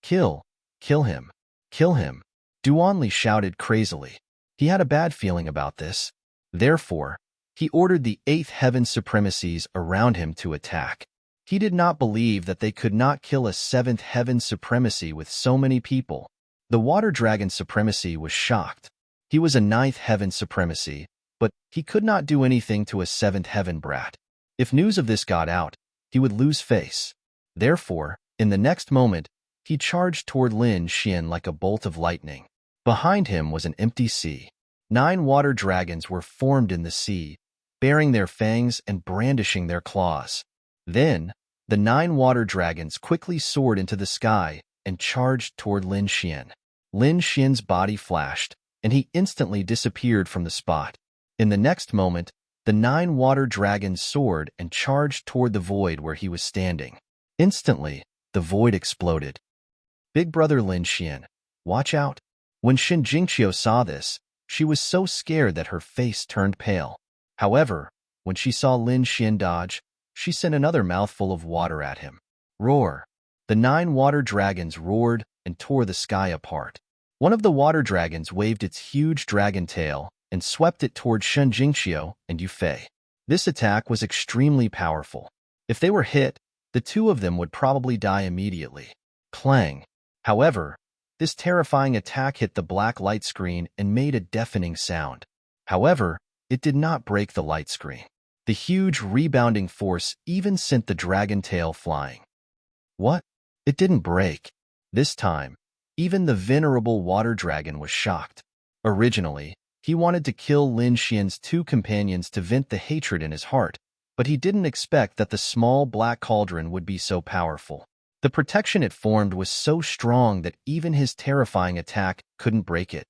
Kill him, kill him, Duanli shouted crazily. He had a bad feeling about this. Therefore, he ordered the 8th heaven supremacies around him to attack. He did not believe that they could not kill a 7th heaven supremacy with so many people. The water dragon supremacy was shocked. He was a 9th heaven supremacy, but he could not do anything to a 7th heaven brat. If news of this got out, he would lose face. Therefore, in the next moment, he charged toward Lin Xian like a bolt of lightning. Behind him was an empty sea. 9 water dragons were formed in the sea, baring their fangs and brandishing their claws. Then, the 9 water dragons quickly soared into the sky and charged toward Lin Xian. Lin Xian's body flashed, and he instantly disappeared from the spot. In the next moment, the 9 water dragons soared and charged toward the void where he was standing. Instantly, the void exploded. Big brother Lin Xian, watch out. When Shen Jingqiu saw this, she was so scared that her face turned pale. However, when she saw Lin Xian dodge, she sent another mouthful of water at him. Roar! The 9 water dragons roared and tore the sky apart. One of the water dragons waved its huge dragon tail and swept it toward Shen Jingxiu and Yufei. This attack was extremely powerful. If they were hit, the two of them would probably die immediately. Clang! However, this terrifying attack hit the black light screen and made a deafening sound. However, it did not break the light screen. The huge rebounding force even sent the dragon tail flying. What? It didn't break. This time, even the venerable water dragon was shocked. Originally, he wanted to kill Lin Xian's 2 companions to vent the hatred in his heart, but he didn't expect that the small black cauldron would be so powerful. The protection it formed was so strong that even his terrifying attack couldn't break it.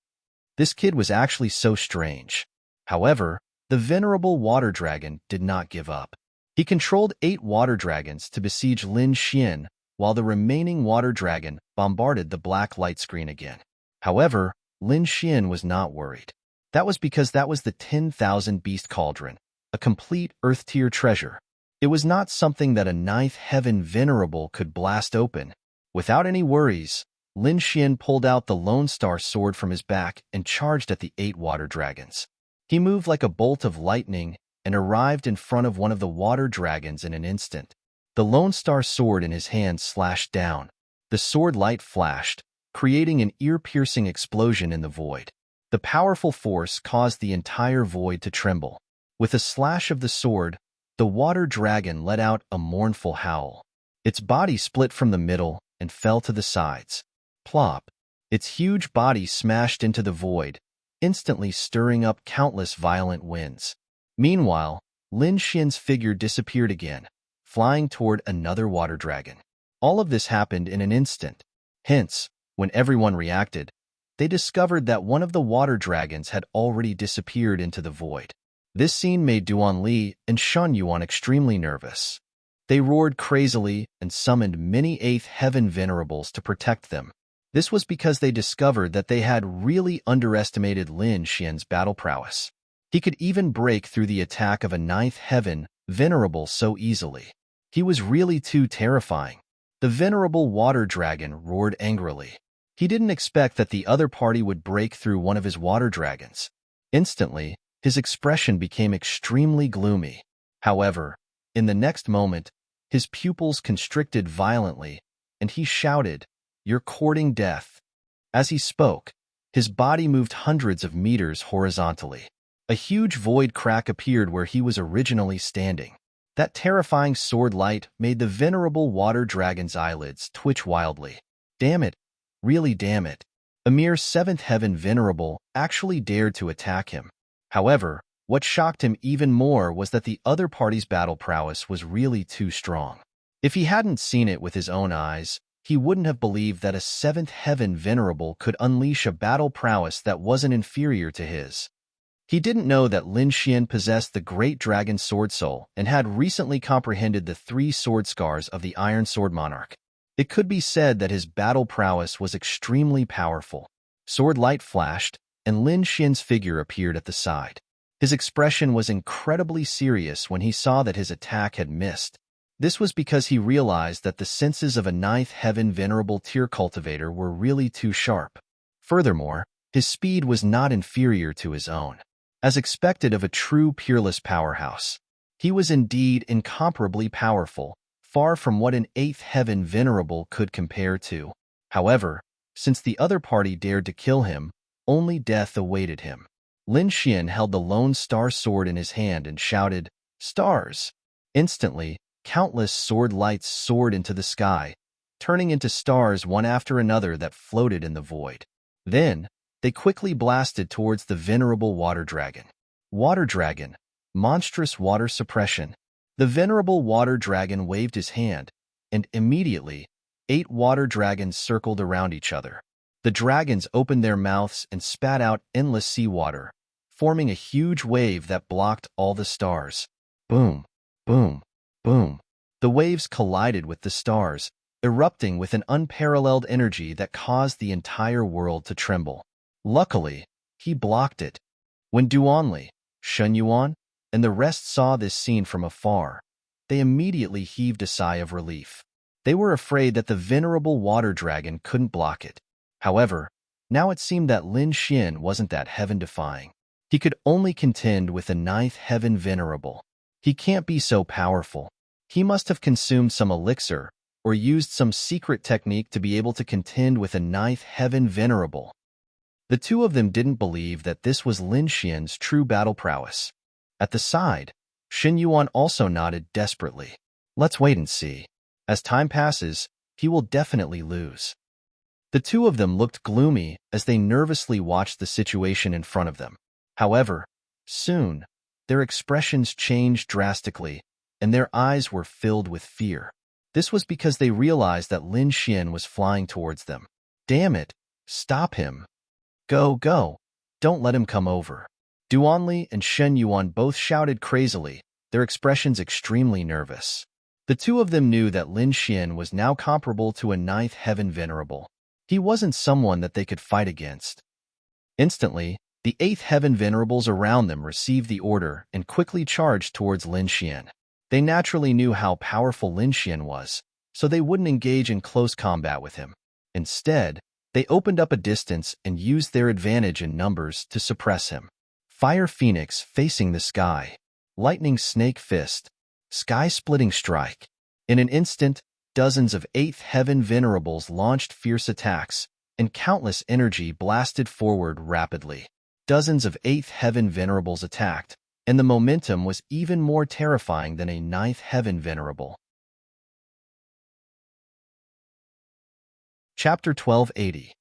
This kid was actually so strange. However, the venerable water dragon did not give up. He controlled 8 water dragons to besiege Lin Xian, while the remaining water dragon bombarded the black light screen again. However, Lin Xian was not worried. That was because that was the 10,000 beast cauldron, a complete earth-tier treasure. It was not something that a 9th heaven venerable could blast open. Without any worries, Lin Xian pulled out the Lone Star sword from his back and charged at the 8 water dragons. He moved like a bolt of lightning and arrived in front of one of the water dragons in an instant. The Lone Star sword in his hand slashed down. The sword light flashed, creating an ear-piercing explosion in the void. The powerful force caused the entire void to tremble. With a slash of the sword, the water dragon let out a mournful howl. Its body split from the middle and fell to the sides. Plop! Its huge body smashed into the void, instantly stirring up countless violent winds. Meanwhile, Lin Xian's figure disappeared again, flying toward another water dragon. All of this happened in an instant. Hence, when everyone reacted, they discovered that one of the water dragons had already disappeared into the void. This scene made Duan Li and Shen Yuan extremely nervous. They roared crazily and summoned many 8th heaven venerables to protect them. This was because they discovered that they had really underestimated Lin Xian's battle prowess. He could even break through the attack of a 9th heaven venerable so easily. He was really too terrifying. The venerable water dragon roared angrily. He didn't expect that the other party would break through one of his water dragons. Instantly, his expression became extremely gloomy. However, in the next moment, his pupils constricted violently, and he shouted, "You're courting death." As he spoke, his body moved hundreds of meters horizontally. A huge void crack appeared where he was originally standing. That terrifying sword light made the venerable water dragon's eyelids twitch wildly. Damn it! Really damn it! A mere 7th heaven venerable actually dared to attack him. However, what shocked him even more was that the other party's battle prowess was really too strong. If he hadn't seen it with his own eyes, he wouldn't have believed that a 7th heaven venerable could unleash a battle prowess that wasn't inferior to his. He didn't know that Lin Xian possessed the Great Dragon Sword Soul and had recently comprehended the 3 sword scars of the Iron Sword Monarch. It could be said that his battle prowess was extremely powerful. Sword light flashed, and Lin Xian's figure appeared at the side. His expression was incredibly serious when he saw that his attack had missed. This was because he realized that the senses of a 9th heaven venerable tier cultivator were really too sharp. Furthermore, his speed was not inferior to his own. As expected of a true peerless powerhouse, he was indeed incomparably powerful, far from what an 8th heaven venerable could compare to. However, since the other party dared to kill him, only death awaited him. Lin Xian held the Lone Star sword in his hand and shouted, "Stars!" Instantly, countless sword lights soared into the sky, turning into stars one after another that floated in the void. Then, they quickly blasted towards the venerable water dragon. Water dragon, monstrous water suppression. The venerable water dragon waved his hand, and immediately, 8 water dragons circled around each other. The dragons opened their mouths and spat out endless seawater, forming a huge wave that blocked all the stars. Boom, boom, boom. The waves collided with the stars, erupting with an unparalleled energy that caused the entire world to tremble. Luckily, he blocked it. When Duanli, Shen Yuan, and the rest saw this scene from afar, they immediately heaved a sigh of relief. They were afraid that the venerable water dragon couldn't block it. However, now it seemed that Lin Xian wasn't that heaven-defying. He could only contend with the ninth heaven venerable. He can't be so powerful. He must have consumed some elixir or used some secret technique to be able to contend with a ninth heaven venerable. The two of them didn't believe that this was Lin Xian's true battle prowess. At the side, Shen Yuan also nodded desperately. Let's wait and see. As time passes, he will definitely lose. The two of them looked gloomy as they nervously watched the situation in front of them. However, soon, their expressions changed drastically, and their eyes were filled with fear. This was because they realized that Lin Xian was flying towards them. Damn it! Stop him! Go, go! Don't let him come over. Duanli and Shen Yuan both shouted crazily, their expressions extremely nervous. The two of them knew that Lin Xian was now comparable to a ninth heaven venerable. He wasn't someone that they could fight against. Instantly, the eighth heaven venerables around them received the order and quickly charged towards Lin Xian. They naturally knew how powerful Lin Xian was, so they wouldn't engage in close combat with him. Instead, they opened up a distance and used their advantage in numbers to suppress him. Fire Phoenix facing the sky. Lightning Snake Fist. Sky-splitting strike. In an instant, dozens of eighth heaven venerables launched fierce attacks, and countless energy blasted forward rapidly. Dozens of eighth heaven venerables attacked, and the momentum was even more terrifying than a ninth heaven venerable. Chapter 1280.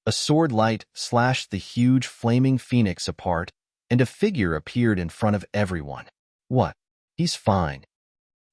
A sword light slashed the huge flaming phoenix apart, and a figure appeared in front of everyone. What? He's fine.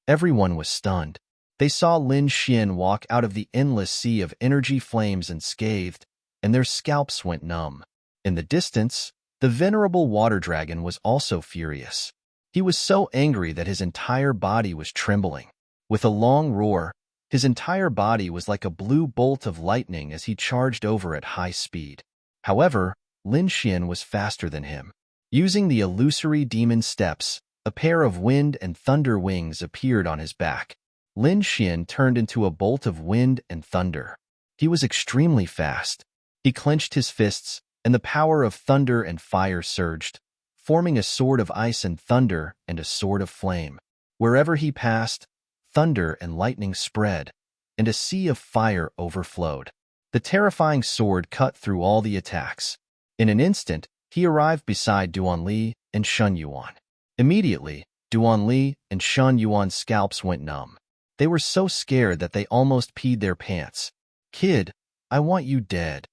Everyone was stunned. They saw Lin Xian walk out of the endless sea of energy flames unscathed, and their scalps went numb. In the distance, the venerable water dragon was also furious. He was so angry that his entire body was trembling. With a long roar, his entire body was like a blue bolt of lightning as he charged over at high speed. However, Lin Xian was faster than him. Using the illusory demon steps, a pair of wind and thunder wings appeared on his back. Lin Xian turned into a bolt of wind and thunder. He was extremely fast. He clenched his fists, and the power of thunder and fire surged, forming a sword of ice and thunder and a sword of flame. Wherever he passed, thunder and lightning spread, and a sea of fire overflowed. The terrifying sword cut through all the attacks. In an instant, he arrived beside Duanli and Shen Yuan. Immediately, Duanli and Shen Yuan's scalps went numb. They were so scared that they almost peed their pants. Kid, I want you dead.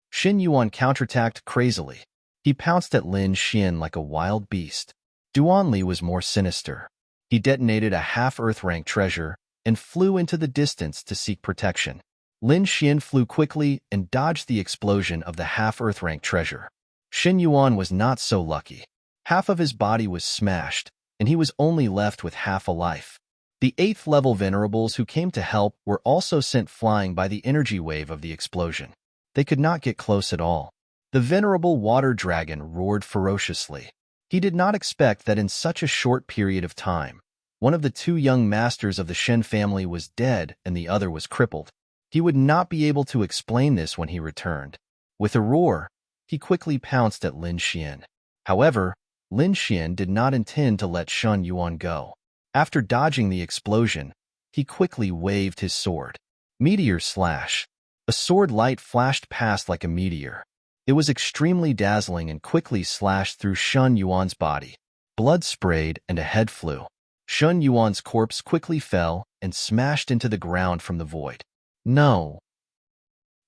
Shen Yuan counterattacked crazily. He pounced at Lin Xian like a wild beast. Duanli was more sinister. He detonated a half-Earth rank treasure and flew into the distance to seek protection. Lin Xian flew quickly and dodged the explosion of the half-Earth rank treasure. Shen Yuan was not so lucky. Half of his body was smashed, and he was only left with half a life. The 8th level venerables who came to help were also sent flying by the energy wave of the explosion. They could not get close at all. The venerable water dragon roared ferociously. He did not expect that in such a short period of time, one of the two young masters of the Shen family was dead and the other was crippled. He would not be able to explain this when he returned. With a roar, he quickly pounced at Lin Xian. However, Lin Xian did not intend to let Shen Yuan go. After dodging the explosion, he quickly waved his sword. Meteor slash. A sword light flashed past like a meteor. It was extremely dazzling and quickly slashed through Shen Yuan's body. Blood sprayed and a head flew. Shen Yuan's corpse quickly fell and smashed into the ground from the void. No.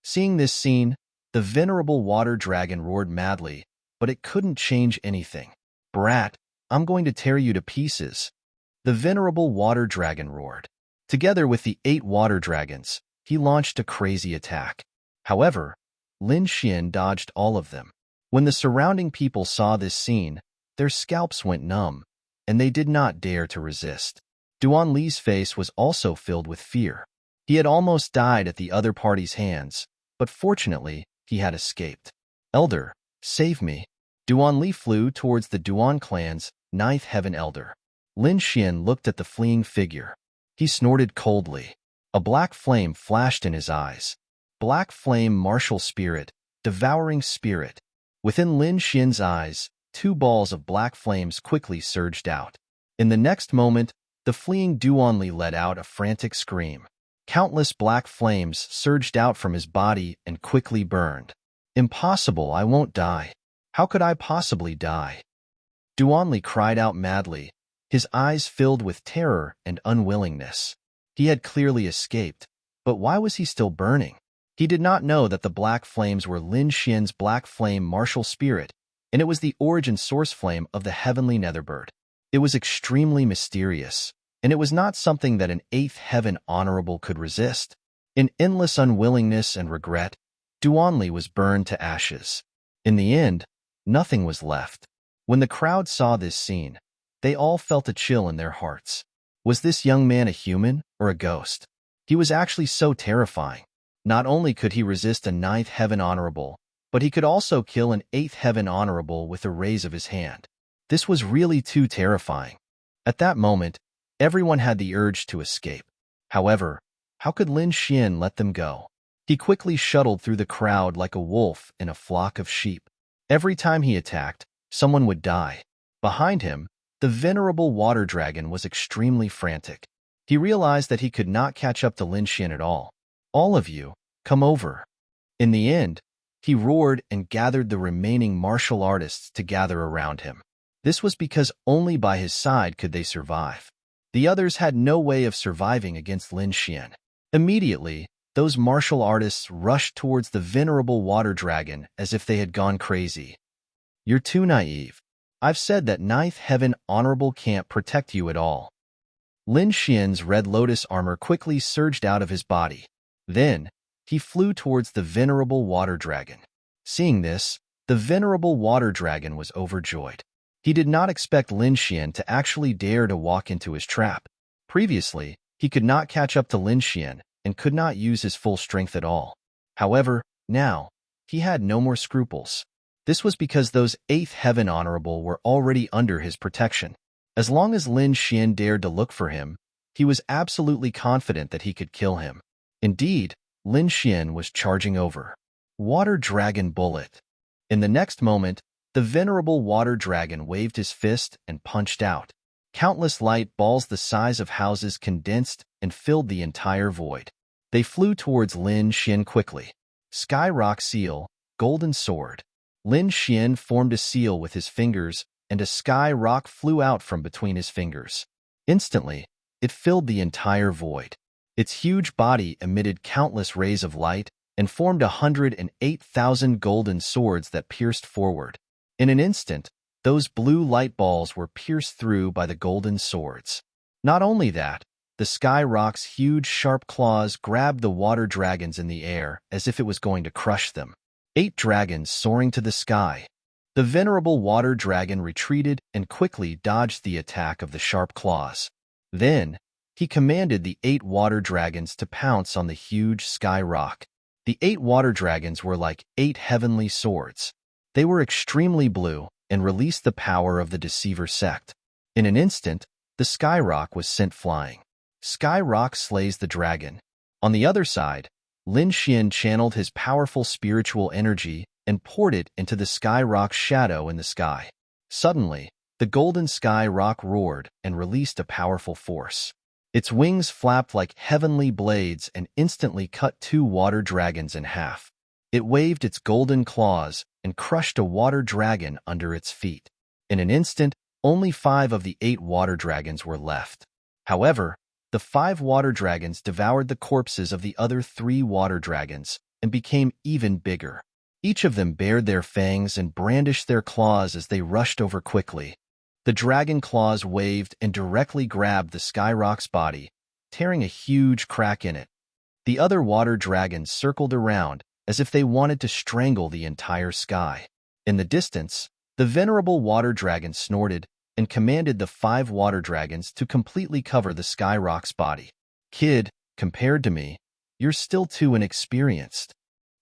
Seeing this scene, the venerable water dragon roared madly, but it couldn't change anything. Brat, I'm going to tear you to pieces. The venerable water dragon roared. Together with the 8 water dragons, he launched a crazy attack. However, Lin Xian dodged all of them. When the surrounding people saw this scene, their scalps went numb, and they did not dare to resist. Duanli's face was also filled with fear. He had almost died at the other party's hands, but fortunately, he had escaped. Elder, save me. Duanli flew towards the Duan clan's 9th heaven elder. Lin Xian looked at the fleeing figure. He snorted coldly. A black flame flashed in his eyes. Black flame, martial spirit, devouring spirit. Within Lin Xian's eyes, two balls of black flames quickly surged out. In the next moment, the fleeing Duanli let out a frantic scream. Countless black flames surged out from his body and quickly burned. Impossible, I won't die. How could I possibly die? Duanli cried out madly, his eyes filled with terror and unwillingness. He had clearly escaped, but why was he still burning? He did not know that the black flames were Lin Xian's black flame martial spirit, and it was the origin source flame of the heavenly netherbird. It was extremely mysterious, and it was not something that an eighth heaven honorable could resist. In endless unwillingness and regret, Duanli was burned to ashes. In the end, nothing was left. When the crowd saw this scene, they all felt a chill in their hearts. Was this young man a human or a ghost? He was actually so terrifying. Not only could he resist a ninth heaven honorable, but he could also kill an eighth heaven honorable with a raise of his hand. This was really too terrifying. At that moment, everyone had the urge to escape. However, how could Lin Xian let them go? He quickly shuttled through the crowd like a wolf in a flock of sheep. Every time he attacked, someone would die. Behind him, the venerable water dragon was extremely frantic. He realized that he could not catch up to Lin Xian at all. All of you, come over. In the end, he roared and gathered the remaining martial artists to gather around him. This was because only by his side could they survive. The others had no way of surviving against Lin Xian. Immediately, those martial artists rushed towards the venerable water dragon as if they had gone crazy. You're too naive. I've said that ninth heaven honorable can't protect you at all. Lin Xian's red lotus armor quickly surged out of his body. Then, he flew towards the venerable water dragon. Seeing this, the venerable water dragon was overjoyed. He did not expect Lin Xian to actually dare to walk into his trap. Previously, he could not catch up to Lin Xian and could not use his full strength at all. However, now, he had no more scruples. This was because those eighth heaven honorable were already under his protection. As long as Lin Xian dared to look for him, he was absolutely confident that he could kill him. Indeed, Lin Xian was charging over. Water Dragon Bullet. In the next moment, the venerable water dragon waved his fist and punched out. Countless light balls the size of houses condensed and filled the entire void. They flew towards Lin Xian quickly. Sky Rock Seal, Golden Sword. Lin Xian formed a seal with his fingers, and a sky rock flew out from between his fingers. Instantly, it filled the entire void. Its huge body emitted countless rays of light and formed 108,000 golden swords that pierced forward. In an instant, those blue light balls were pierced through by the golden swords. Not only that, the sky rock's huge sharp claws grabbed the water dragons in the air as if it was going to crush them. 8 dragons soaring to the sky. The venerable water dragon retreated and quickly dodged the attack of the sharp claws. Then, he commanded the 8 water dragons to pounce on the huge sky rock. The 8 water dragons were like 8 heavenly swords. They were extremely blue and released the power of the Deceiver sect. In an instant, the sky rock was sent flying. Sky rock slays the dragon. On the other side, Lin Xian channeled his powerful spiritual energy and poured it into the sky rock's shadow in the sky. Suddenly, the golden sky rock roared and released a powerful force. Its wings flapped like heavenly blades and instantly cut 2 water dragons in half. It waved its golden claws and crushed a water dragon under its feet. In an instant, only 5 of the 8 water dragons were left. However, the 5 water dragons devoured the corpses of the other 3 water dragons and became even bigger. Each of them bared their fangs and brandished their claws as they rushed over quickly. The dragon claws waved and directly grabbed the sky rock's body, tearing a huge crack in it. The other water dragons circled around as if they wanted to strangle the entire sky. In the distance, the venerable water dragon snorted and commanded the 5 water dragons to completely cover the sky rock's body. Kid, compared to me, you're still too inexperienced.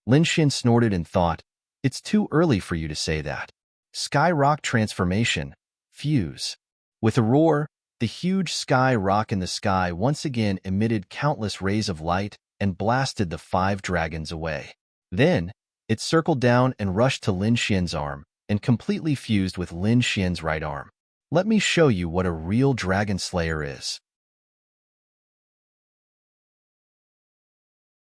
Lin Xian snorted and thought, it's too early for you to say that. Sky rock transformation. Fuse. With a roar, The huge sky rock in the sky once again emitted countless rays of light and blasted the 5 dragons away. Then, it circled down and rushed to Lin Xian's arm and completely fused with Lin Xian's right arm. Let me show you what a real dragon slayer is.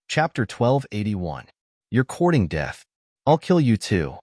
Chapter 1281. You're courting death. I'll kill you too.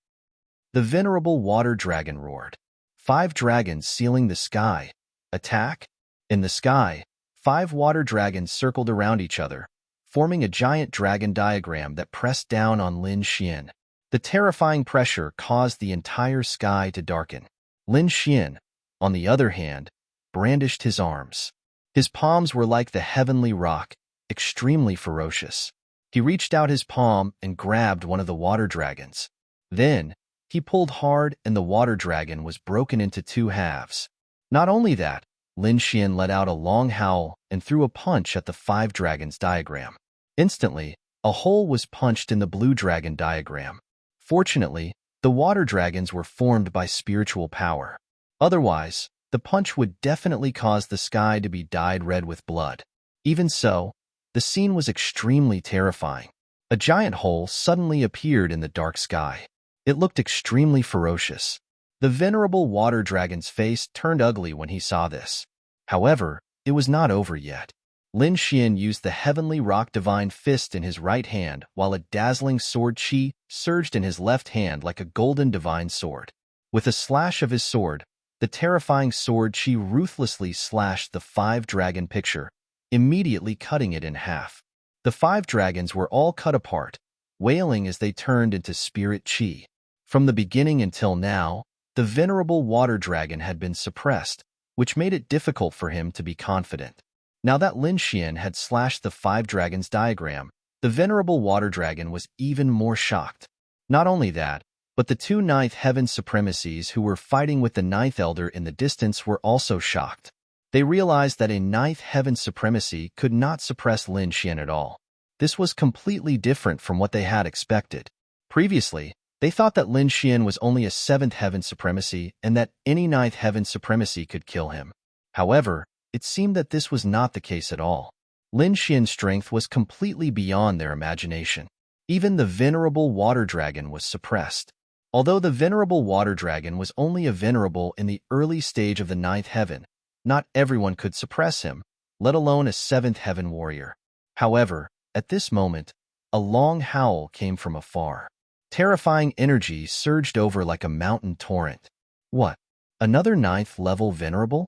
The venerable water dragon roared. 5 dragons sealing the sky. Attack! In the sky, 5 water dragons circled around each other, forming a giant dragon diagram that pressed down on Lin Xian. The terrifying pressure caused the entire sky to darken. Lin Xian, on the other hand, brandished his arms. His palms were like the heavenly rock, extremely ferocious. He reached out his palm and grabbed one of the water dragons. Then, he pulled hard and the water dragon was broken into 2 halves. Not only that, Lin Xian let out a long howl and threw a punch at the 5 dragons diagram. Instantly, a hole was punched in the blue dragon diagram. Fortunately, the water dragons were formed by spiritual power. Otherwise, the punch would definitely cause the sky to be dyed red with blood. Even so, the scene was extremely terrifying. A giant hole suddenly appeared in the dark sky. It looked extremely ferocious. The venerable water dragon's face turned ugly when he saw this. However, it was not over yet. Lin Xian used the heavenly rock divine fist in his right hand while a dazzling sword qi surged in his left hand like a golden divine sword. With a slash of his sword, the terrifying sword qi ruthlessly slashed the 5 dragon picture, immediately cutting it in half. The 5 dragons were all cut apart, wailing as they turned into spirit qi. From the beginning until now, the venerable water dragon had been suppressed, which made it difficult for him to be confident. Now that Lin Xian had slashed the 5 dragons diagram, the venerable water dragon was even more shocked. Not only that, but the 2 ninth heaven supremacies who were fighting with the 9th elder in the distance were also shocked. They realized that a 9th heaven supremacy could not suppress Lin Xian at all. This was completely different from what they had expected. Previously, they thought that Lin Xian was only a 7th heaven supremacy and that any 9th heaven supremacy could kill him. However, it seemed that this was not the case at all. Lin Xian's strength was completely beyond their imagination. Even the venerable water dragon was suppressed. Although the venerable water dragon was only a venerable in the early stage of the 9th heaven, not everyone could suppress him, let alone a 7th heaven warrior. However, at this moment, a long howl came from afar. Terrifying energy surged over like a mountain torrent. What? Another 9th level venerable?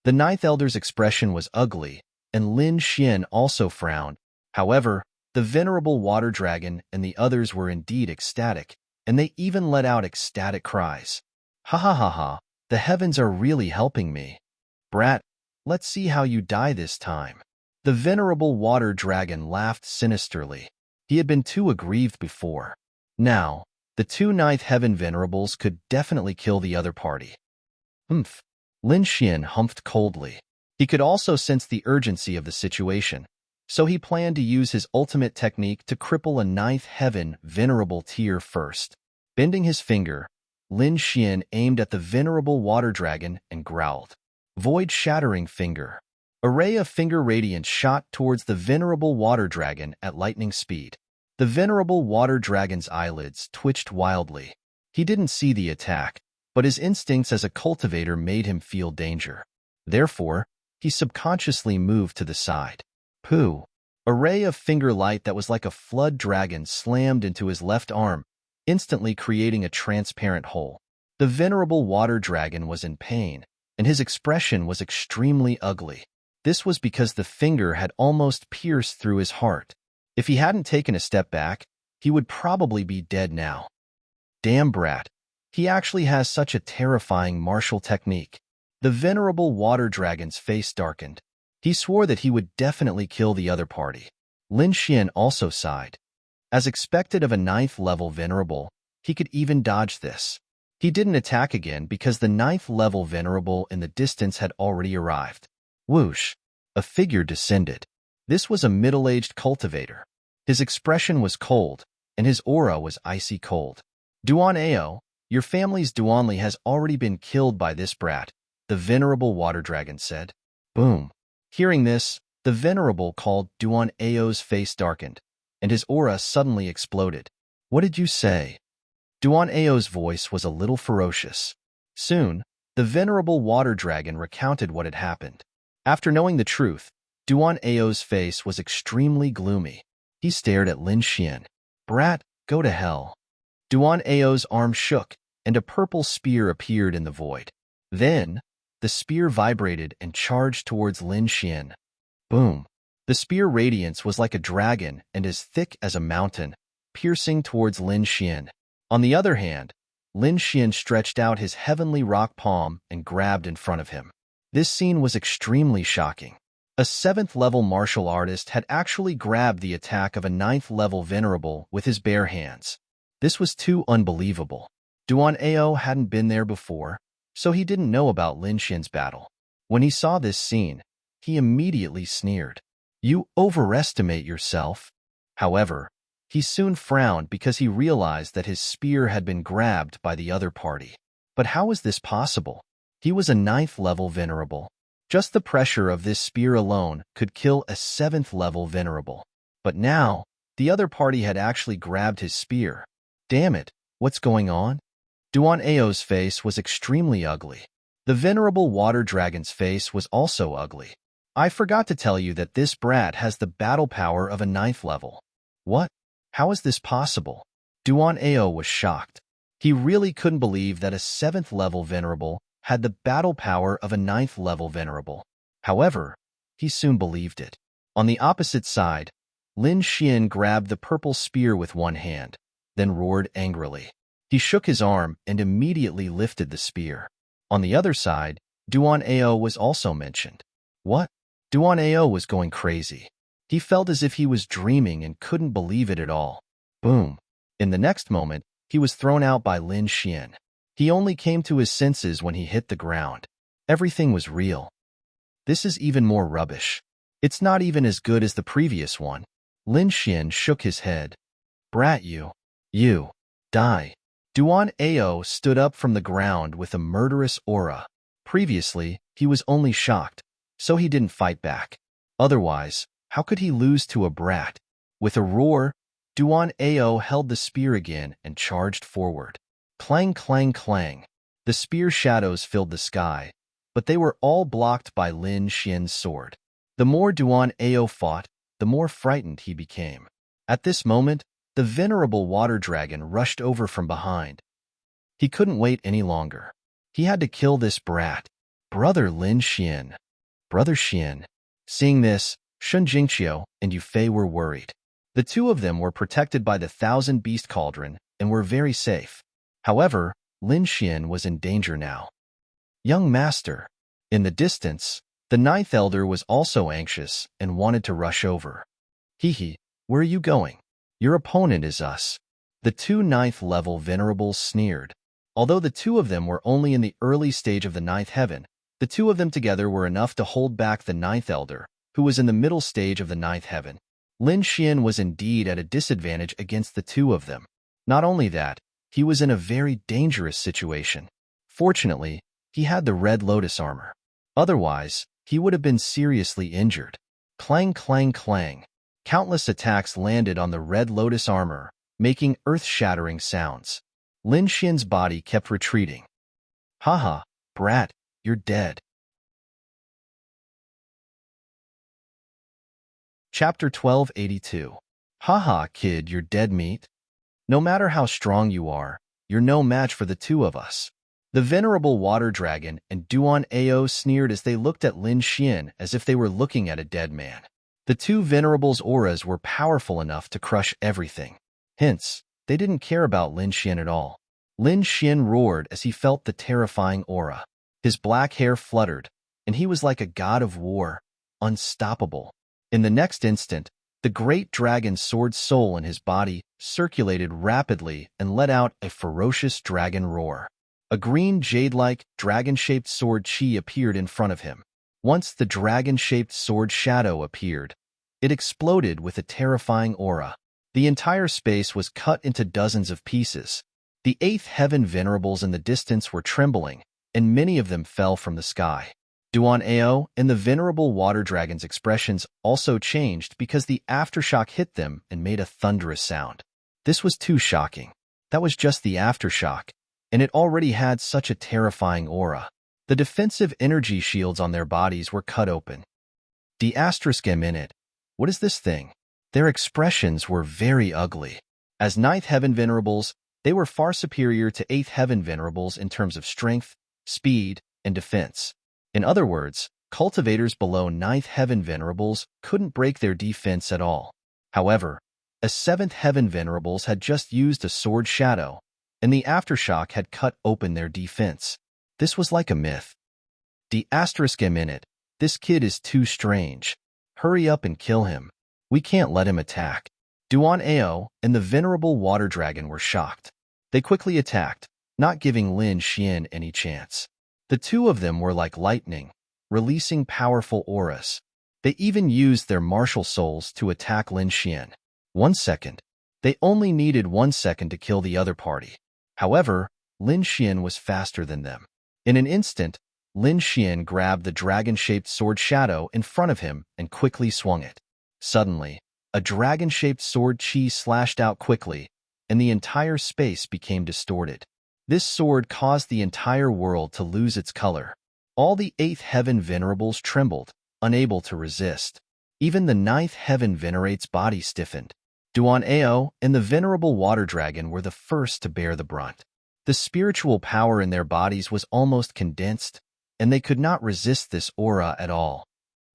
The 9th elder's expression was ugly, and Lin Xian also frowned. However, the venerable water dragon and the others were indeed ecstatic, and they even let out ecstatic cries. Ha ha ha ha, the heavens are really helping me. Brat, let's see how you die this time. The venerable water dragon laughed sinisterly. He had been too aggrieved before. Now, the 2 ninth heaven venerables could definitely kill the other party. Humph. Lin Xian humphed coldly. He could also sense the urgency of the situation, so he planned to use his ultimate technique to cripple a 9th heaven venerable tier first. Bending his finger, Lin Xian aimed at the venerable water dragon and growled. Void-shattering finger. A ray of finger radiance shot towards the venerable water dragon at lightning speed. The venerable water dragon's eyelids twitched wildly. He didn't see the attack, but his instincts as a cultivator made him feel danger. Therefore, he subconsciously moved to the side. Pooh! A ray of finger light that was like a flood dragon slammed into his left arm, instantly creating a transparent hole. The venerable water dragon was in pain, and his expression was extremely ugly. This was because the finger had almost pierced through his heart. If he hadn't taken a step back, he would probably be dead now. Damn brat. He actually has such a terrifying martial technique. The venerable water dragon's face darkened. He swore that he would definitely kill the other party. Lin Xian also sighed. As expected of a 9th level venerable, he could even dodge this. He didn't attack again because the 9th level venerable in the distance had already arrived. Whoosh! A figure descended. This was a middle-aged cultivator. His expression was cold, and his aura was icy cold. Duan Ao, your family's Duanli has already been killed by this brat, the venerable water dragon said. Boom. Hearing this, the venerable called Duan Ao's face darkened, and his aura suddenly exploded. What did you say? Duan Ao's voice was a little ferocious. Soon, the venerable water dragon recounted what had happened. After knowing the truth, Duan Ao's face was extremely gloomy. He stared at Lin Xian. Brat, go to hell. Duan Ao's arm shook, and a purple spear appeared in the void. Then, the spear vibrated and charged towards Lin Xian. Boom. The spear radiance was like a dragon and as thick as a mountain, piercing towards Lin Xian. On the other hand, Lin Xian stretched out his heavenly rock palm and grabbed in front of him. This scene was extremely shocking. A 7th-level martial artist had actually grabbed the attack of a 9th-level venerable with his bare hands. This was too unbelievable. Duan Ao hadn't been there before, so he didn't know about Lin Xian's battle. When he saw this scene, he immediately sneered. You overestimate yourself. However, he soon frowned because he realized that his spear had been grabbed by the other party. But how was this possible? He was a 9th-level venerable. Just the pressure of this spear alone could kill a 7th-level venerable. But now, the other party had actually grabbed his spear. Damn it, what's going on? Duan Ao's face was extremely ugly. The venerable water dragon's face was also ugly. I forgot to tell you that this brat has the battle power of a 9th level. What? How is this possible? Duan Ao was shocked. He really couldn't believe that a 7th-level venerable had the battle power of a 9th-level venerable. However, he soon believed it. On the opposite side, Lin Xian grabbed the purple spear with one hand, then roared angrily. He shook his arm and immediately lifted the spear. On the other side, Duan Ao was also mentioned. What? Duan Ao was going crazy. He felt as if he was dreaming and couldn't believe it at all. Boom. In the next moment, he was thrown out by Lin Xian. He only came to his senses when he hit the ground. Everything was real. This is even more rubbish. It's not even as good as the previous one. Lin Xian shook his head. Brat, you, die. Duan Ao stood up from the ground with a murderous aura. Previously, he was only shocked, so he didn't fight back. Otherwise, how could he lose to a brat? With a roar, Duan Ao held the spear again and charged forward. Clang, clang, clang. The spear shadows filled the sky, but they were all blocked by Lin Xian's sword. The more Duan Ao fought, the more frightened he became. At this moment, the venerable water dragon rushed over from behind. He couldn't wait any longer. He had to kill this brat. Brother Lin Xian. Brother Xian. Seeing this, Shun Jingqiu and Yu Fei were worried. The two of them were protected by the 1,000-beast cauldron and were very safe. However, Lin Xian was in danger now. Young master. In the distance, the 9th elder was also anxious and wanted to rush over. Hee, where are you going? Your opponent is us. The two 9th-level venerables sneered. Although the two of them were only in the early stage of the 9th heaven, the two of them together were enough to hold back the 9th elder, who was in the middle stage of the 9th heaven. Lin Xian was indeed at a disadvantage against the two of them. Not only that, he was in a very dangerous situation. Fortunately, he had the red lotus armor. Otherwise, he would have been seriously injured. Clang, clang, clang. Countless attacks landed on the red lotus armor, making earth-shattering sounds. Lin Xian's body kept retreating. Haha, brat, you're dead. Chapter 1282. Haha, kid, you're dead meat. No matter how strong you are, you're no match for the two of us. The venerable water dragon and Duan Ao sneered as they looked at Lin Xian as if they were looking at a dead man. The two venerables' auras were powerful enough to crush everything. Hence, they didn't care about Lin Xian at all. Lin Xian roared as he felt the terrifying aura. His black hair fluttered, and he was like a god of war, unstoppable. In the next instant, the great dragon sword soul in his body circulated rapidly and let out a ferocious dragon roar. A green jade-like, dragon-shaped sword chi appeared in front of him. Once the dragon-shaped sword shadow appeared, it exploded with a terrifying aura. The entire space was cut into dozens of pieces. The 8th heaven venerables in the distance were trembling, and many of them fell from the sky. Duan Ao and the venerable water dragon's expressions also changed because the aftershock hit them and made a thunderous sound. This was too shocking. That was just the aftershock, and it already had such a terrifying aura. The defensive energy shields on their bodies were cut open. The asterisk minute. What is this thing? Their expressions were very ugly. As Ninth Heaven Venerables, they were far superior to Eighth Heaven Venerables in terms of strength, speed, and defense. In other words, cultivators below Ninth Heaven Venerables couldn't break their defense at all. However, as Seventh Heaven Venerables had just used a sword shadow, and the aftershock had cut open their defense. This was like a myth. The asterisk minute. This kid is too strange. Hurry up and kill him. We can't let him attack. Duan Ao and the venerable water dragon were shocked. They quickly attacked, not giving Lin Xian any chance. The two of them were like lightning, releasing powerful auras. They even used their martial souls to attack Lin Xian. 1 second. They only needed 1 second to kill the other party. However, Lin Xian was faster than them. In an instant, Lin Xian grabbed the dragon-shaped sword shadow in front of him and quickly swung it. Suddenly, a dragon-shaped sword chi slashed out quickly, and the entire space became distorted. This sword caused the entire world to lose its color. All the Eighth Heaven Venerables trembled, unable to resist. Even the Ninth Heaven Venerate's body stiffened. Duan Ao and the venerable water dragon were the first to bear the brunt. The spiritual power in their bodies was almost condensed, and they could not resist this aura at all.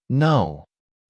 No.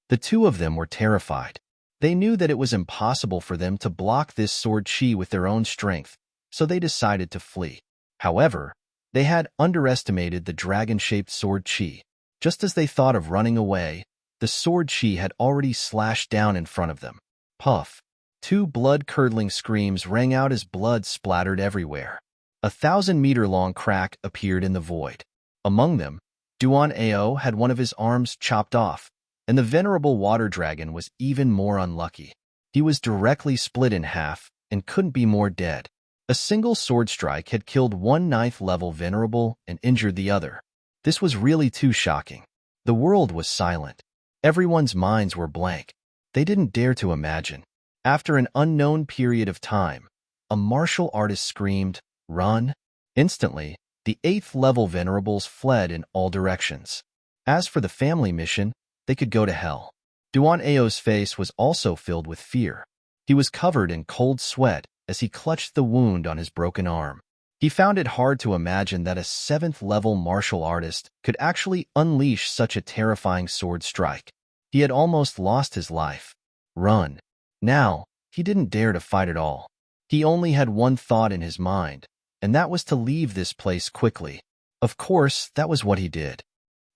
The two of them were terrified. They knew that it was impossible for them to block this sword chi with their own strength, so they decided to flee. However, they had underestimated the dragon-shaped sword chi. Just as they thought of running away, the sword chi had already slashed down in front of them. Puff. 2 blood-curdling screams rang out as blood splattered everywhere. A 1,000-meter-long crack appeared in the void. Among them, Duan Ao had one of his arms chopped off, and the venerable water dragon was even more unlucky. He was directly split in half and couldn't be more dead. A single sword strike had killed one 9th level venerable and injured the other. This was really too shocking. The world was silent. Everyone's minds were blank. They didn't dare to imagine. After an unknown period of time, a martial artist screamed, "Run!" Instantly, the 8th level venerables fled in all directions. As for the family mission, they could go to hell. Duan Ao's face was also filled with fear. He was covered in cold sweat as he clutched the wound on his broken arm. He found it hard to imagine that a 7th level martial artist could actually unleash such a terrifying sword strike. He had almost lost his life. Run. Now, he didn't dare to fight at all. He only had one thought in his mind, and that was to leave this place quickly. Of course, that was what he did.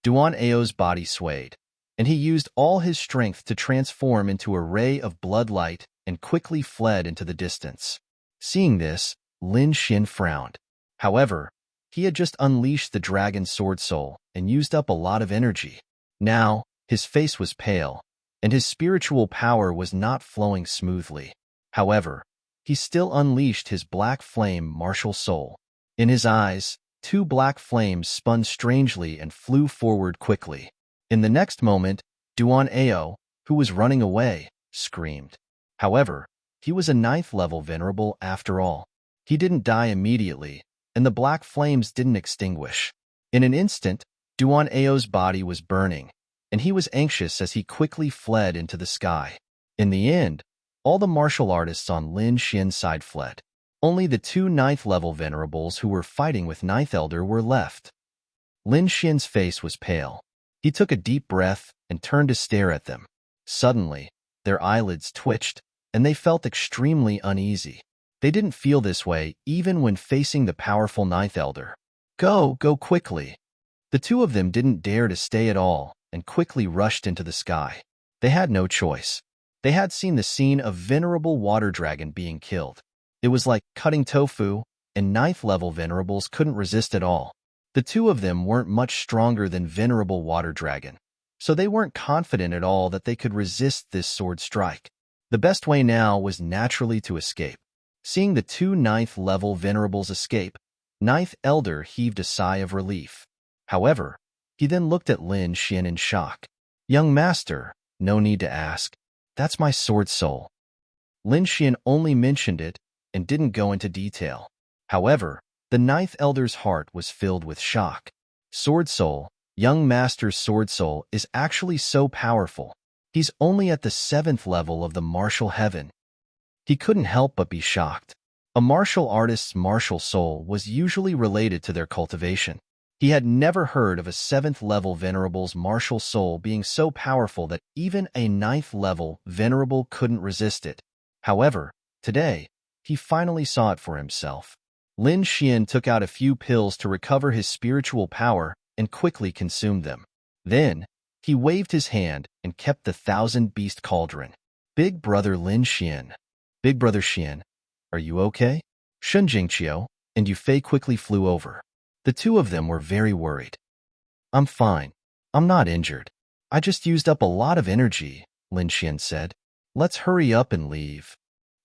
Duan Ao's body swayed, and he used all his strength to transform into a ray of blood light and quickly fled into the distance. Seeing this, Lin Xin frowned. However, he had just unleashed the dragon sword soul and used up a lot of energy. Now, his face was pale, and his spiritual power was not flowing smoothly. However, he still unleashed his black flame martial soul. In his eyes, 2 black flames spun strangely and flew forward quickly. In the next moment, Duan Ao, who was running away, screamed. However, he was a 9th level venerable after all. He didn't die immediately, and the black flames didn't extinguish. In an instant, Duan Ao's body was burning, and he was anxious as he quickly fled into the sky. In the end, all the martial artists on Lin Xian's side fled. Only the 2 9th level venerables who were fighting with 9th Elder were left. Lin Xian's face was pale. He took a deep breath and turned to stare at them. Suddenly, their eyelids twitched, and they felt extremely uneasy. They didn't feel this way even when facing the powerful 9th Elder. Go quickly. The two of them didn't dare to stay at all and quickly rushed into the sky. They had no choice. They had seen the scene of venerable water dragon being killed. It was like cutting tofu, and 9th level venerables couldn't resist at all. The two of them weren't much stronger than venerable water dragon, so they weren't confident at all that they could resist this sword strike. The best way now was naturally to escape. Seeing the 2 9th level venerables escape, Ninth Elder heaved a sigh of relief. However, he then looked at Lin Xian in shock. Young master, no need to ask. That's my sword soul. Lin Xian only mentioned it and didn't go into detail. However, the Ninth Elder's heart was filled with shock. Sword soul, young master's sword soul is actually so powerful. He's only at the 7th level of the martial heaven. He couldn't help but be shocked. A martial artist's martial soul was usually related to their cultivation. He had never heard of a 7th level venerable's martial soul being so powerful that even a 9th level venerable couldn't resist it. However, today, he finally saw it for himself. Lin Xian took out a few pills to recover his spiritual power and quickly consumed them. Then, he waved his hand and kept the 1,000-beast cauldron. Big brother Lin Xian. Big brother Xian, are you okay? Shun Jingqiu and Yufei quickly flew over. The two of them were very worried. I'm fine. I'm not injured. I just used up a lot of energy, Lin Xian said. Let's hurry up and leave.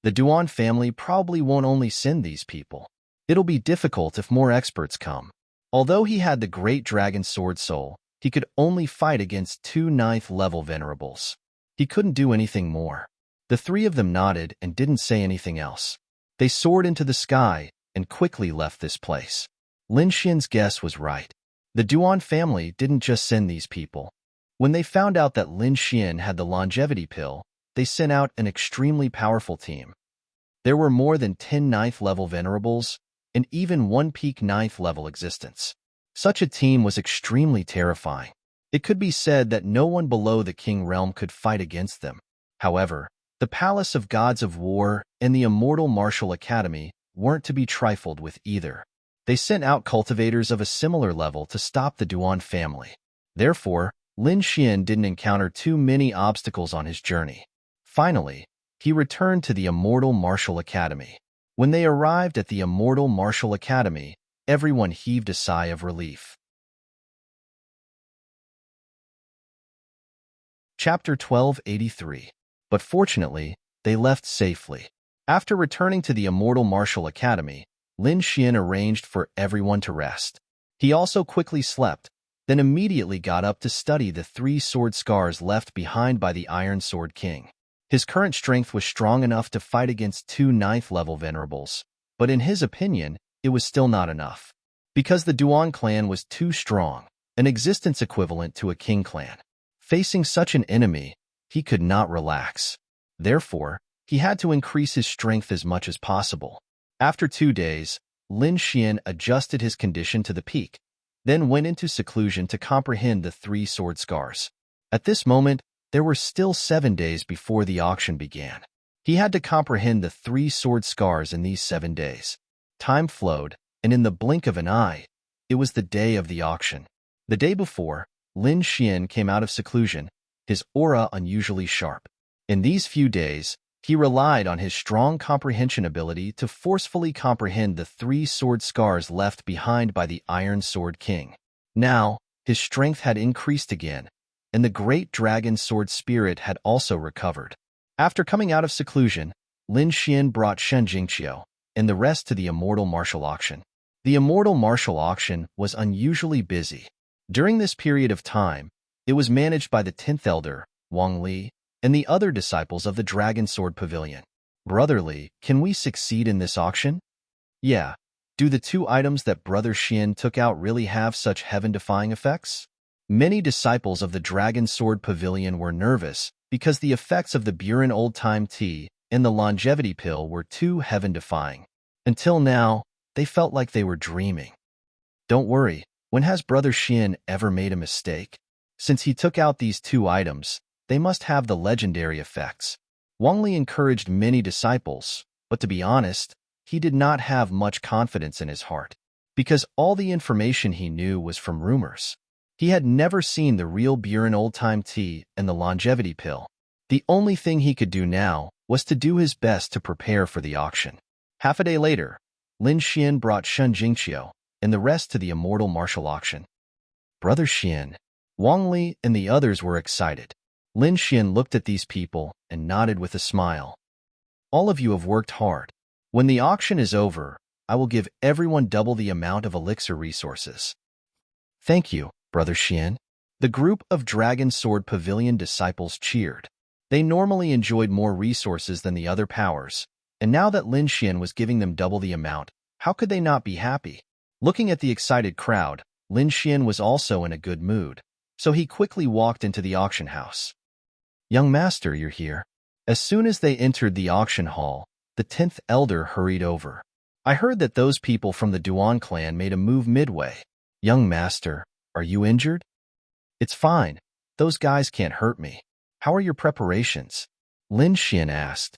The Duan family probably won't only send these people. It'll be difficult if more experts come. Although he had the great dragon sword soul, he could only fight against 2 9th level venerables. He couldn't do anything more. The three of them nodded and didn't say anything else. They soared into the sky and quickly left this place. Lin Xian's guess was right. The Duan family didn't just send these people. When they found out that Lin Xian had the longevity pill, they sent out an extremely powerful team. There were more than 10 9th level venerables and even one peak 9th level existence. Such a team was extremely terrifying. It could be said that no one below the King realm could fight against them. However, the Palace of Gods of War and the Immortal Martial Academy weren't to be trifled with either. They sent out cultivators of a similar level to stop the Duan family. Therefore, Lin Xian didn't encounter too many obstacles on his journey. Finally, he returned to the Immortal Martial Academy. When they arrived at the Immortal Martial Academy, everyone heaved a sigh of relief. Chapter 1283. But fortunately, they left safely. After returning to the Immortal Martial Academy, Lin Xian arranged for everyone to rest. He also quickly slept, then immediately got up to study the 3 sword scars left behind by the Iron Sword King. His current strength was strong enough to fight against 2 9th level venerables, but in his opinion, it was still not enough. Because the Duan clan was too strong, an existence equivalent to a king clan. Facing such an enemy, he could not relax. Therefore, he had to increase his strength as much as possible. After 2 days, Lin Xian adjusted his condition to the peak, then went into seclusion to comprehend the 3 sword scars. At this moment, there were still 7 days before the auction began. He had to comprehend the 3 sword scars in these 7 days. Time flowed, and in the blink of an eye, it was the day of the auction. The day before, Lin Xian came out of seclusion, his aura unusually sharp. In these few days, he relied on his strong comprehension ability to forcefully comprehend the 3 sword scars left behind by the Iron Sword King. Now, his strength had increased again, and the great dragon sword spirit had also recovered. After coming out of seclusion, Lin Xian brought Shen Jingqiu and the rest to the Immortal Martial Auction. The Immortal Martial Auction was unusually busy. During this period of time, it was managed by the 10th Elder, Wang Li, and the other disciples of the Dragon Sword Pavilion. Brotherly, can we succeed in this auction? Yeah. Do the 2 items that Brother Xian took out really have such heaven-defying effects? Many disciples of the Dragon Sword Pavilion were nervous because the effects of the Buren old-time tea and the longevity pill were too heaven-defying. Until now, they felt like they were dreaming. Don't worry, when has Brother Xian ever made a mistake? Since he took out these 2 items, they must have the legendary effects. Wang Li encouraged many disciples, but to be honest, he did not have much confidence in his heart, because all the information he knew was from rumors. He had never seen the real Buren old-time tea and the longevity pill. The only thing he could do now was to do his best to prepare for the auction. Half a day later, Lin Xian brought Shun Jingqiu and the rest to the Immortal Martial Auction. Brother Xian, Wang Li and the others were excited. Lin Xian looked at these people and nodded with a smile. All of you have worked hard. When the auction is over, I will give everyone double the amount of elixir resources. Thank you, Brother Xian. The group of Dragon Sword Pavilion disciples cheered. They normally enjoyed more resources than the other powers, and now that Lin Xian was giving them double the amount, how could they not be happy? Looking at the excited crowd, Lin Xian was also in a good mood, so he quickly walked into the auction house. Young master, you're here. As soon as they entered the auction hall, the 10th elder hurried over. I heard that those people from the Duan clan made a move midway. Young master, are you injured? It's fine. Those guys can't hurt me. How are your preparations? Lin Xian asked.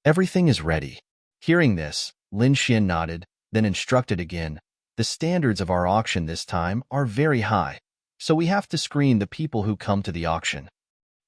Everything is ready. Hearing this, Lin Xian nodded, then instructed again. The standards of our auction this time are very high, so we have to screen the people who come to the auction.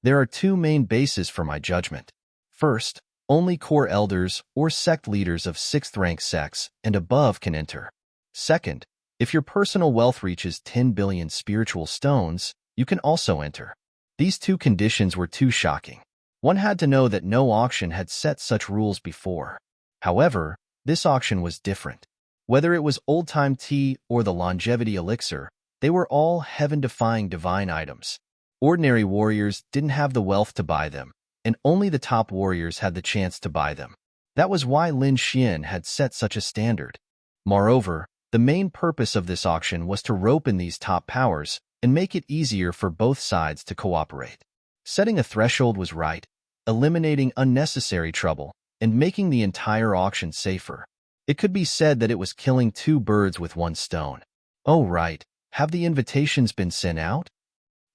There are two main bases for my judgment. First, only core elders or sect leaders of 6th rank sects and above can enter. Second, if your personal wealth reaches 10 billion spiritual stones, you can also enter. These two conditions were too shocking. One had to know that no auction had set such rules before. However, this auction was different. Whether it was old-time tea or the longevity elixir, they were all heaven-defying divine items. Ordinary warriors didn't have the wealth to buy them, and only the top warriors had the chance to buy them. That was why Lin Xian had set such a standard. Moreover, the main purpose of this auction was to rope in these top powers and make it easier for both sides to cooperate. Setting a threshold was right, eliminating unnecessary trouble, and making the entire auction safer. It could be said that it was killing two birds with one stone. Oh right, have the invitations been sent out?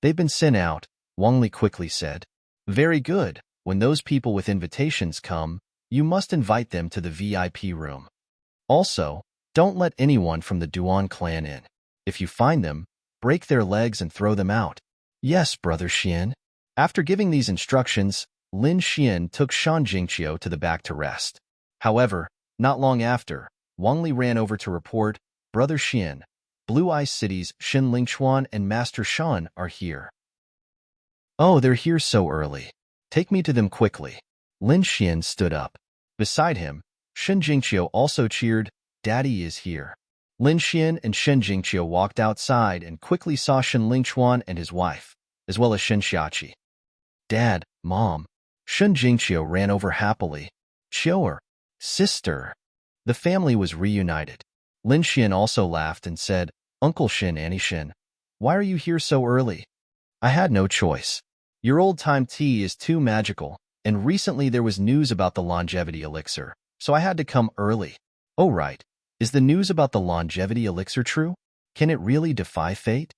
They've been sent out, Wang Li quickly said. Very good. When those people with invitations come, you must invite them to the VIP room. Also, don't let anyone from the Duan clan in. If you find them, break their legs and throw them out. Yes, Brother Xian. After giving these instructions, Lin Xian took Shan Jingqiu to the back to rest. However, not long after, Wang Li ran over to report, Brother Xian, Blue Ice City's Shen Lingchuan and Master Shan are here. Oh, they're here so early. Take me to them quickly. Lin Xian stood up. Beside him, Shen Jingqiu also cheered, Daddy is here. Lin Xian and Shen Jingqiu walked outside and quickly saw Shen Lingchuan and his wife, as well as Shen Xiaqi. Dad, Mom. Shen Jingqiu ran over happily. Qiu'er, sister. The family was reunited. Lin Xian also laughed and said, Uncle Shen, Annie Shen, why are you here so early? I had no choice. Your old-time tea is too magical, and recently there was news about the longevity elixir, so I had to come early. Oh right, is the news about the longevity elixir true? Can it really defy fate?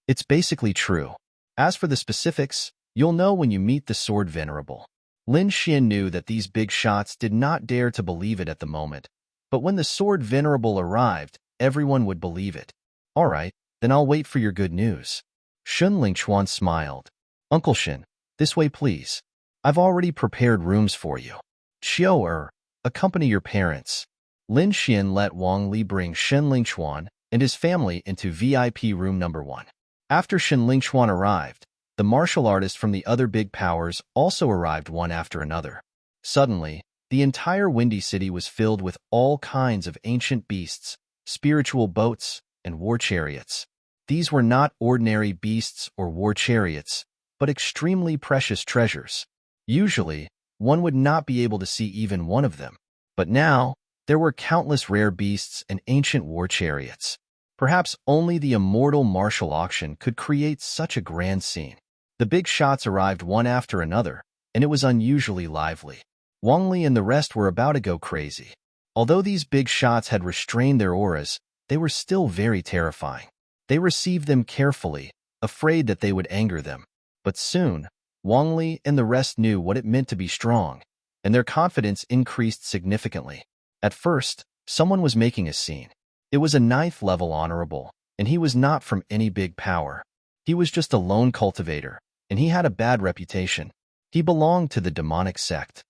It's basically true. As for the specifics, you'll know when you meet the Sword Venerable. Lin Xian knew that these big shots did not dare to believe it at the moment, but when the Sword Venerable arrived, everyone would believe it. All right, then I'll wait for your good news. Shen Lingchuan smiled. Uncle Shen, this way please. I've already prepared rooms for you. Qiu'er, accompany your parents. Lin Xian let Wang Li bring Shen Lingchuan and his family into VIP room number 1. After Shen Lingchuan arrived, the martial artists from the other big powers also arrived one after another. Suddenly, the entire Windy City was filled with all kinds of ancient beasts, spiritual boats, and war chariots. These were not ordinary beasts or war chariots, but extremely precious treasures. Usually, one would not be able to see even one of them. But now, there were countless rare beasts and ancient war chariots. Perhaps only the immortal martial auction could create such a grand scene. The big shots arrived one after another, and it was unusually lively. Wang Li and the rest were about to go crazy. Although these big shots had restrained their auras, they were still very terrifying. They received them carefully, afraid that they would anger them. But soon, Wang Li and the rest knew what it meant to be strong, and their confidence increased significantly. At first, someone was making a scene. It was a 9th level honorable, and he was not from any big power. He was just a lone cultivator, and he had a bad reputation. He belonged to the demonic sect.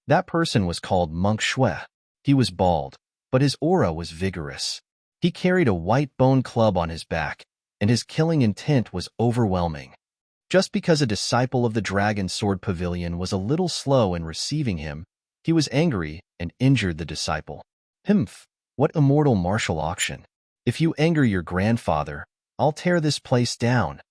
That person was called Monk Shui. He was bald, but his aura was vigorous. He carried a white bone club on his back, and his killing intent was overwhelming. Just because a disciple of the Dragon Sword Pavilion was a little slow in receiving him, he was angry and injured the disciple. Humph, What immortal martial auction? If you anger your grandfather, I'll tear this place down.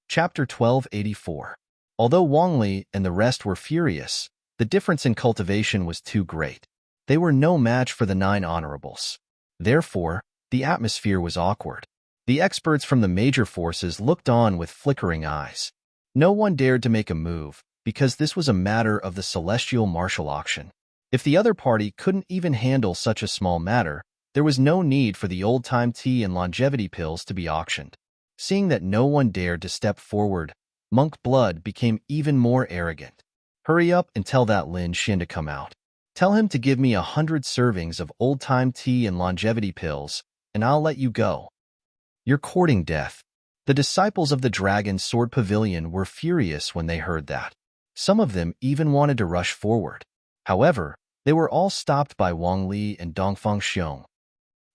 Chapter 1284. Although Wang Li and the rest were furious, the difference in cultivation was too great. They were no match for the 9 honorables. Therefore, the atmosphere was awkward. The experts from the major forces looked on with flickering eyes. No one dared to make a move, because this was a matter of the celestial martial auction. If the other party couldn't even handle such a small matter, there was no need for the old-time tea and longevity pills to be auctioned. Seeing that no one dared to step forward, Monk Blood became even more arrogant. Hurry up and tell that Lin Xin to come out. Tell him to give me 100 servings of old-time tea and longevity pills, and I'll let you go. You're courting death. The disciples of the Dragon Sword Pavilion were furious when they heard that. Some of them even wanted to rush forward. However, they were all stopped by Wang Li and Dongfang Xiong.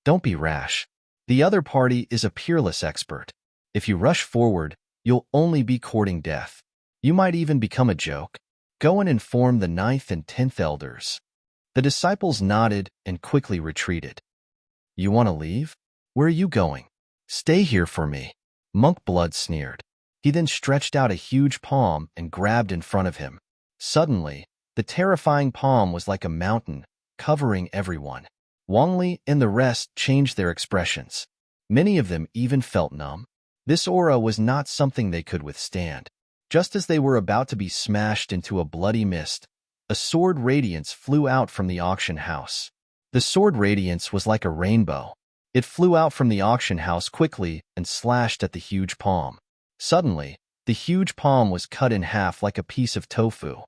Don't be rash. The other party is a peerless expert. If you rush forward, you'll only be courting death. You might even become a joke. Go and inform the 9th and 10th elders. The disciples nodded and quickly retreated. You want to leave? Where are you going? Stay here for me. Monk Blood sneered. He then stretched out a huge palm and grabbed in front of him. Suddenly, the terrifying palm was like a mountain, covering everyone. Wang Li and the rest changed their expressions. Many of them even felt numb. This aura was not something they could withstand. Just as they were about to be smashed into a bloody mist, a sword radiance flew out from the auction house. The sword radiance was like a rainbow. It flew out from the auction house quickly and slashed at the huge palm. Suddenly, the huge palm was cut in half like a piece of tofu.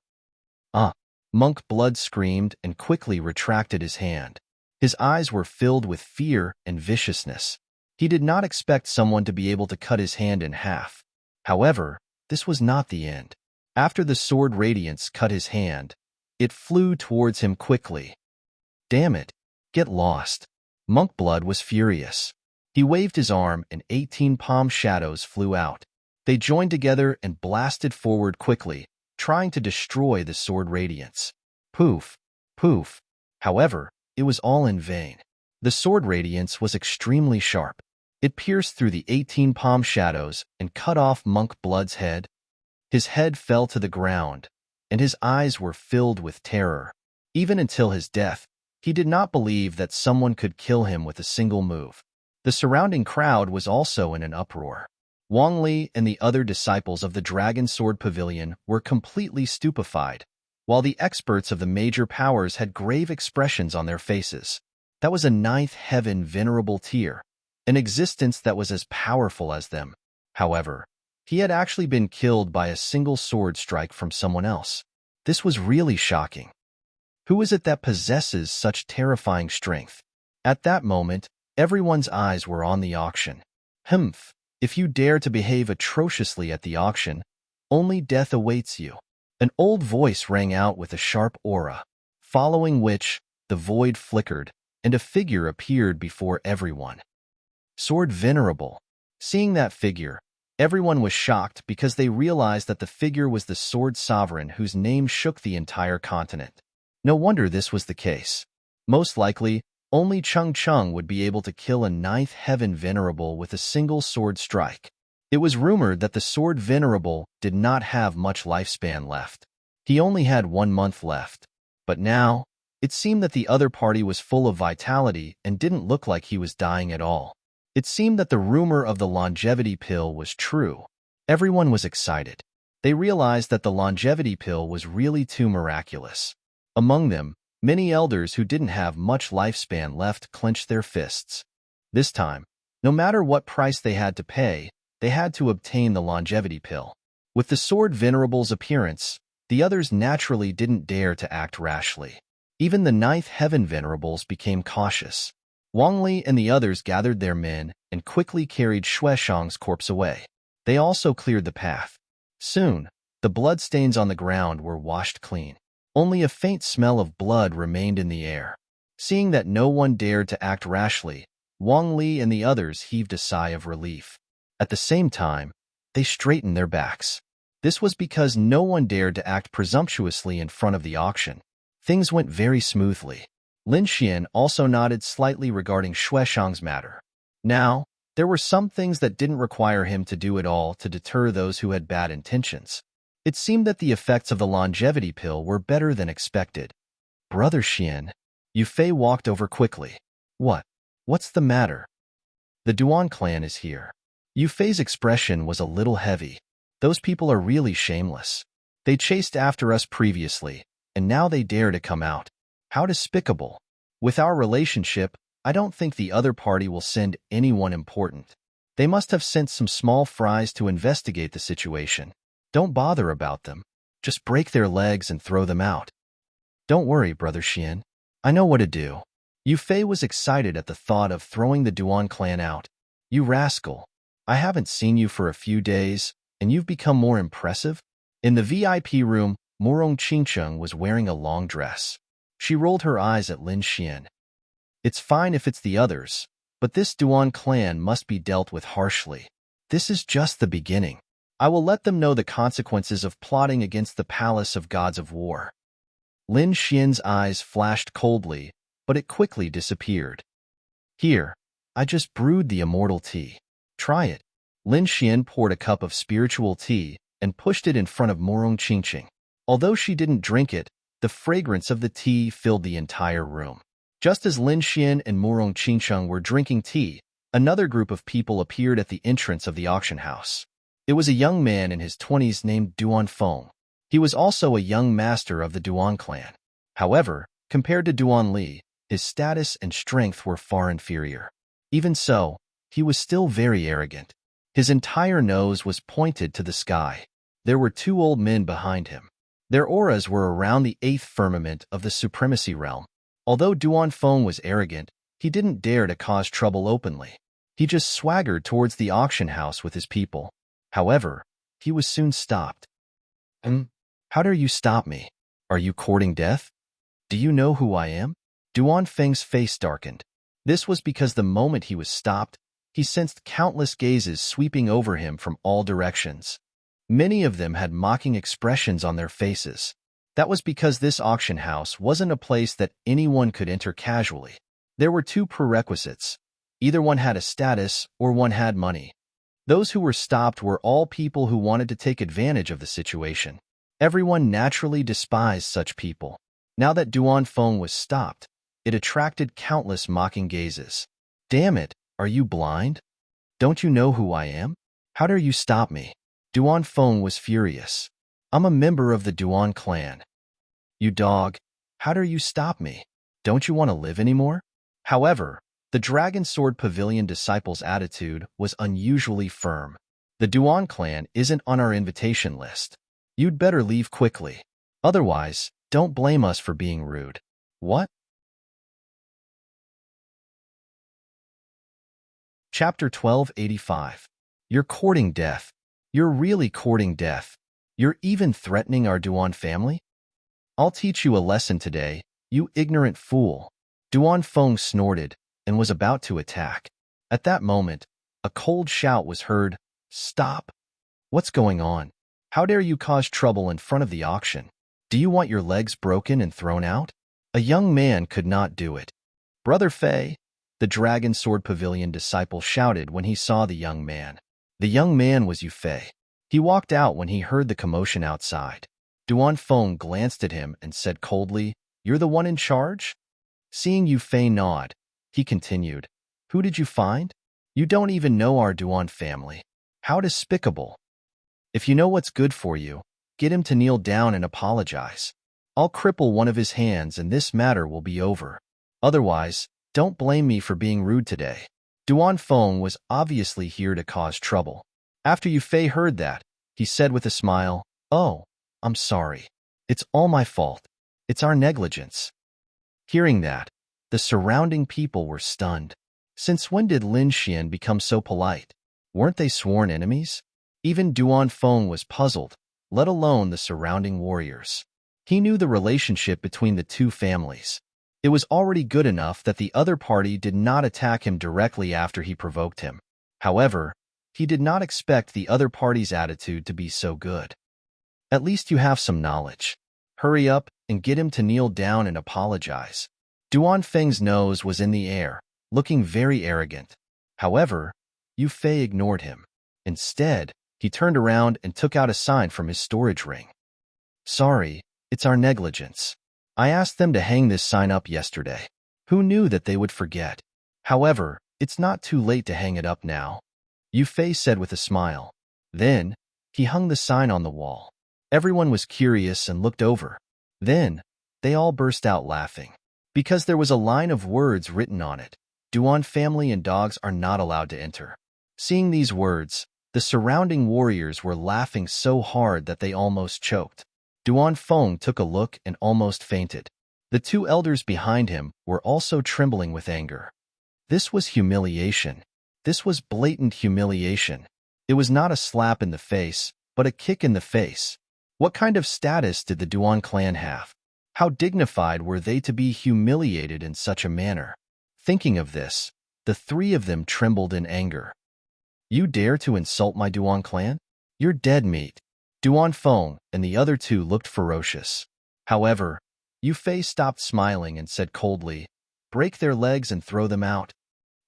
Monk Blood screamed and quickly retracted his hand. His eyes were filled with fear and viciousness. He did not expect someone to be able to cut his hand in half. However, this was not the end. After the sword radiance cut his hand, it flew towards him quickly. Damn it! Get lost! Monk Blood was furious. He waved his arm and 18 palm shadows flew out. They joined together and blasted forward quickly, trying to destroy the sword radiance. Poof! Poof! However, it was all in vain. The sword radiance was extremely sharp. It pierced through the 18 palm shadows and cut off Monk Blood's head. His head fell to the ground, and his eyes were filled with terror. Even until his death, he did not believe that someone could kill him with a single move. The surrounding crowd was also in an uproar. Wang Li and the other disciples of the Dragon Sword Pavilion were completely stupefied, while the experts of the major powers had grave expressions on their faces. That was a 9th heaven venerable tier, an existence that was as powerful as them. However, he had actually been killed by a single sword strike from someone else. This was really shocking. Who is it that possesses such terrifying strength? At that moment, everyone's eyes were on the auction. Humph! If you dare to behave atrociously at the auction, only death awaits you. An old voice rang out with a sharp aura, following which the void flickered and a figure appeared before everyone. Sword Venerable. Seeing that figure, everyone was shocked because they realized that the figure was the Sword Sovereign whose name shook the entire continent. No wonder this was the case. Most likely, only Chung Chung would be able to kill a 9th heaven venerable with a single sword strike. It was rumored that the Sword Venerable did not have much lifespan left. He only had 1 month left. But now, it seemed that the other party was full of vitality and didn't look like he was dying at all. It seemed that the rumor of the longevity pill was true. Everyone was excited. They realized that the longevity pill was really too miraculous. Among them, many elders who didn't have much lifespan left clenched their fists. This time, no matter what price they had to pay, they had to obtain the longevity pill. With the Sword Venerable's appearance, the others naturally didn't dare to act rashly. Even the 9th heaven venerables became cautious. Wang Li and the others gathered their men and quickly carried Shueshang's corpse away. They also cleared the path. Soon, the bloodstains on the ground were washed clean. Only a faint smell of blood remained in the air. Seeing that no one dared to act rashly, Wang Li and the others heaved a sigh of relief. At the same time, they straightened their backs. This was because no one dared to act presumptuously in front of the auction. Things went very smoothly. Lin Xian also nodded slightly regarding Shueshang's matter. Now, there were some things that didn't require him to do it all to deter those who had bad intentions. It seemed that the effects of the longevity pill were better than expected. Brother Xian, Yu Fei walked over quickly. What? What's the matter? The Duan clan is here. Yu Fei's expression was a little heavy. Those people are really shameless. They chased after us previously, and now they dare to come out. How despicable. With our relationship, I don't think the other party will send anyone important. They must have sent some small fries to investigate the situation. Don't bother about them. Just break their legs and throw them out. Don't worry, Brother Xian. I know what to do. Yu Fei was excited at the thought of throwing the Duan clan out. You rascal. I haven't seen you for a few days, and you've become more impressive? In the VIP room, Morong Qingcheng was wearing a long dress. She rolled her eyes at Lin Xian. It's fine if it's the others, but this Duan clan must be dealt with harshly. This is just the beginning. I will let them know the consequences of plotting against the palace of gods of war. Lin Xian's eyes flashed coldly, but it quickly disappeared. Here, I just brewed the immortal tea. Try it. Lin Xian poured a cup of spiritual tea and pushed it in front of Morong Qingcheng. Although she didn't drink it, the fragrance of the tea filled the entire room. Just as Lin Xian and Morong Qingcheng were drinking tea, another group of people appeared at the entrance of the auction house. It was a young man in his 20s named Duan Feng. He was also a young master of the Duan clan. However, compared to Duan Li, his status and strength were far inferior. Even so, he was still very arrogant. His entire nose was pointed to the sky. There were two old men behind him. Their auras were around the 8th firmament of the supremacy realm. Although Duan Feng was arrogant, he didn't dare to cause trouble openly. He just swaggered towards the auction house with his people. However, he was soon stopped. How dare you stop me? Are you courting death? Do you know who I am? Duan Feng's face darkened. This was because the moment he was stopped, he sensed countless gazes sweeping over him from all directions. Many of them had mocking expressions on their faces. That was because this auction house wasn't a place that anyone could enter casually. There were two prerequisites. Either one had a status or one had money. Those who were stopped were all people who wanted to take advantage of the situation. Everyone naturally despised such people. Now that Duan Feng was stopped, it attracted countless mocking gazes. Damn it, are you blind? Don't you know who I am? How dare you stop me? Duan Feng was furious. I'm a member of the Duan clan. You dog, how dare you stop me? Don't you want to live anymore? However, the Dragon Sword Pavilion disciple's attitude was unusually firm. The Duan clan isn't on our invitation list. You'd better leave quickly. Otherwise, don't blame us for being rude. What? Chapter 1285. You're courting death. You're really courting death. You're even threatening our Duan family? I'll teach you a lesson today, you ignorant fool. Duan Feng snorted and was about to attack. At that moment, a cold shout was heard. Stop! What's going on? How dare you cause trouble in front of the auction? Do you want your legs broken and thrown out? A young man could not do it. Brother Fei, the Dragon Sword Pavilion disciple shouted when he saw the young man. The young man was Yu Fei. He walked out when he heard the commotion outside. Duan Feng glanced at him and said coldly, You're the one in charge? Seeing Yu Fei nod, he continued, Who did you find? You don't even know our Duan family. How despicable. If you know what's good for you, get him to kneel down and apologize. I'll cripple one of his hands and this matter will be over. Otherwise, don't blame me for being rude today. Duan Feng was obviously here to cause trouble. After Yu Fei heard that, he said with a smile, Oh, I'm sorry. It's all my fault. It's our negligence. Hearing that, the surrounding people were stunned. Since when did Lin Xian become so polite? Weren't they sworn enemies? Even Duan Feng was puzzled, let alone the surrounding warriors. He knew the relationship between the two families. It was already good enough that the other party did not attack him directly after he provoked him. However, he did not expect the other party's attitude to be so good. At least you have some knowledge. Hurry up and get him to kneel down and apologize. Duan Feng's nose was in the air, looking very arrogant. However, Yu Fei ignored him. Instead, he turned around and took out a sign from his storage ring. Sorry, it's our negligence. I asked them to hang this sign up yesterday. Who knew that they would forget? However, it's not too late to hang it up now, Yu Fei said with a smile. Then, he hung the sign on the wall. Everyone was curious and looked over. Then, they all burst out laughing. Because there was a line of words written on it. Duan family and dogs are not allowed to enter. Seeing these words, the surrounding warriors were laughing so hard that they almost choked. Duan Feng took a look and almost fainted. The two elders behind him were also trembling with anger. This was humiliation. This was blatant humiliation. It was not a slap in the face, but a kick in the face. What kind of status did the Duan clan have? How dignified were they to be humiliated in such a manner? Thinking of this, the three of them trembled in anger. You dare to insult my Duan clan? You're dead meat. Duan Feng and the other two looked ferocious. However, Yu Fei stopped smiling and said coldly, break their legs and throw them out.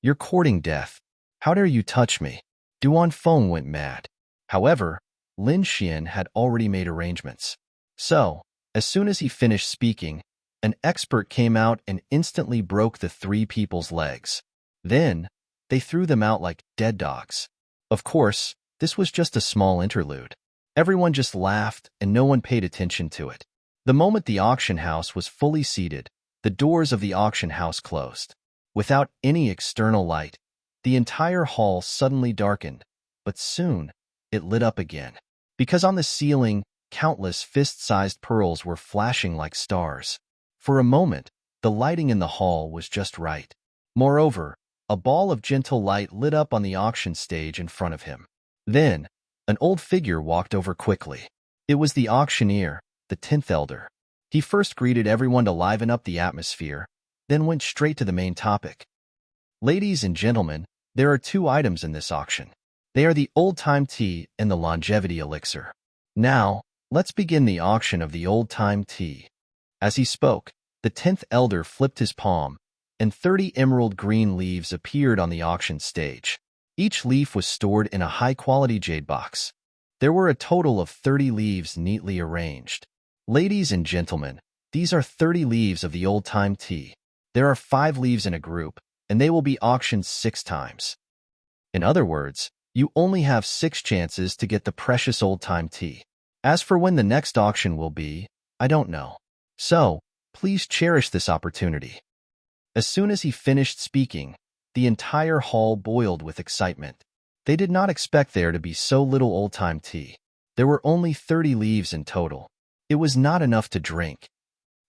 You're courting death. How dare you touch me? Duan Feng went mad. However, Lin Xian had already made arrangements. So, as soon as he finished speaking, an expert came out and instantly broke the three people's legs. Then, they threw them out like dead dogs. Of course, this was just a small interlude. Everyone just laughed and no one paid attention to it. The moment the auction house was fully seated, the doors of the auction house closed. Without any external light, the entire hall suddenly darkened, but soon it lit up again. Because on the ceiling, countless fist-sized pearls were flashing like stars. For a moment, the lighting in the hall was just right. Moreover, a ball of gentle light lit up on the auction stage in front of him. Then, an old figure walked over quickly. It was the auctioneer, the 10th elder. He first greeted everyone to liven up the atmosphere, then went straight to the main topic. Ladies and gentlemen, there are two items in this auction. They are the old-time tea and the longevity elixir. Now, let's begin the auction of the old-time tea. As he spoke, the 10th elder flipped his palm, and 30 emerald green leaves appeared on the auction stage. Each leaf was stored in a high-quality jade box. There were a total of 30 leaves neatly arranged. Ladies and gentlemen, these are 30 leaves of the old-time tea. There are 5 leaves in a group, and they will be auctioned 6 times. In other words, you only have 6 chances to get the precious old-time tea. As for when the next auction will be, I don't know. So, please cherish this opportunity. As soon as he finished speaking, the entire hall boiled with excitement. They did not expect there to be so little old-time tea. There were only 30 leaves in total. It was not enough to drink.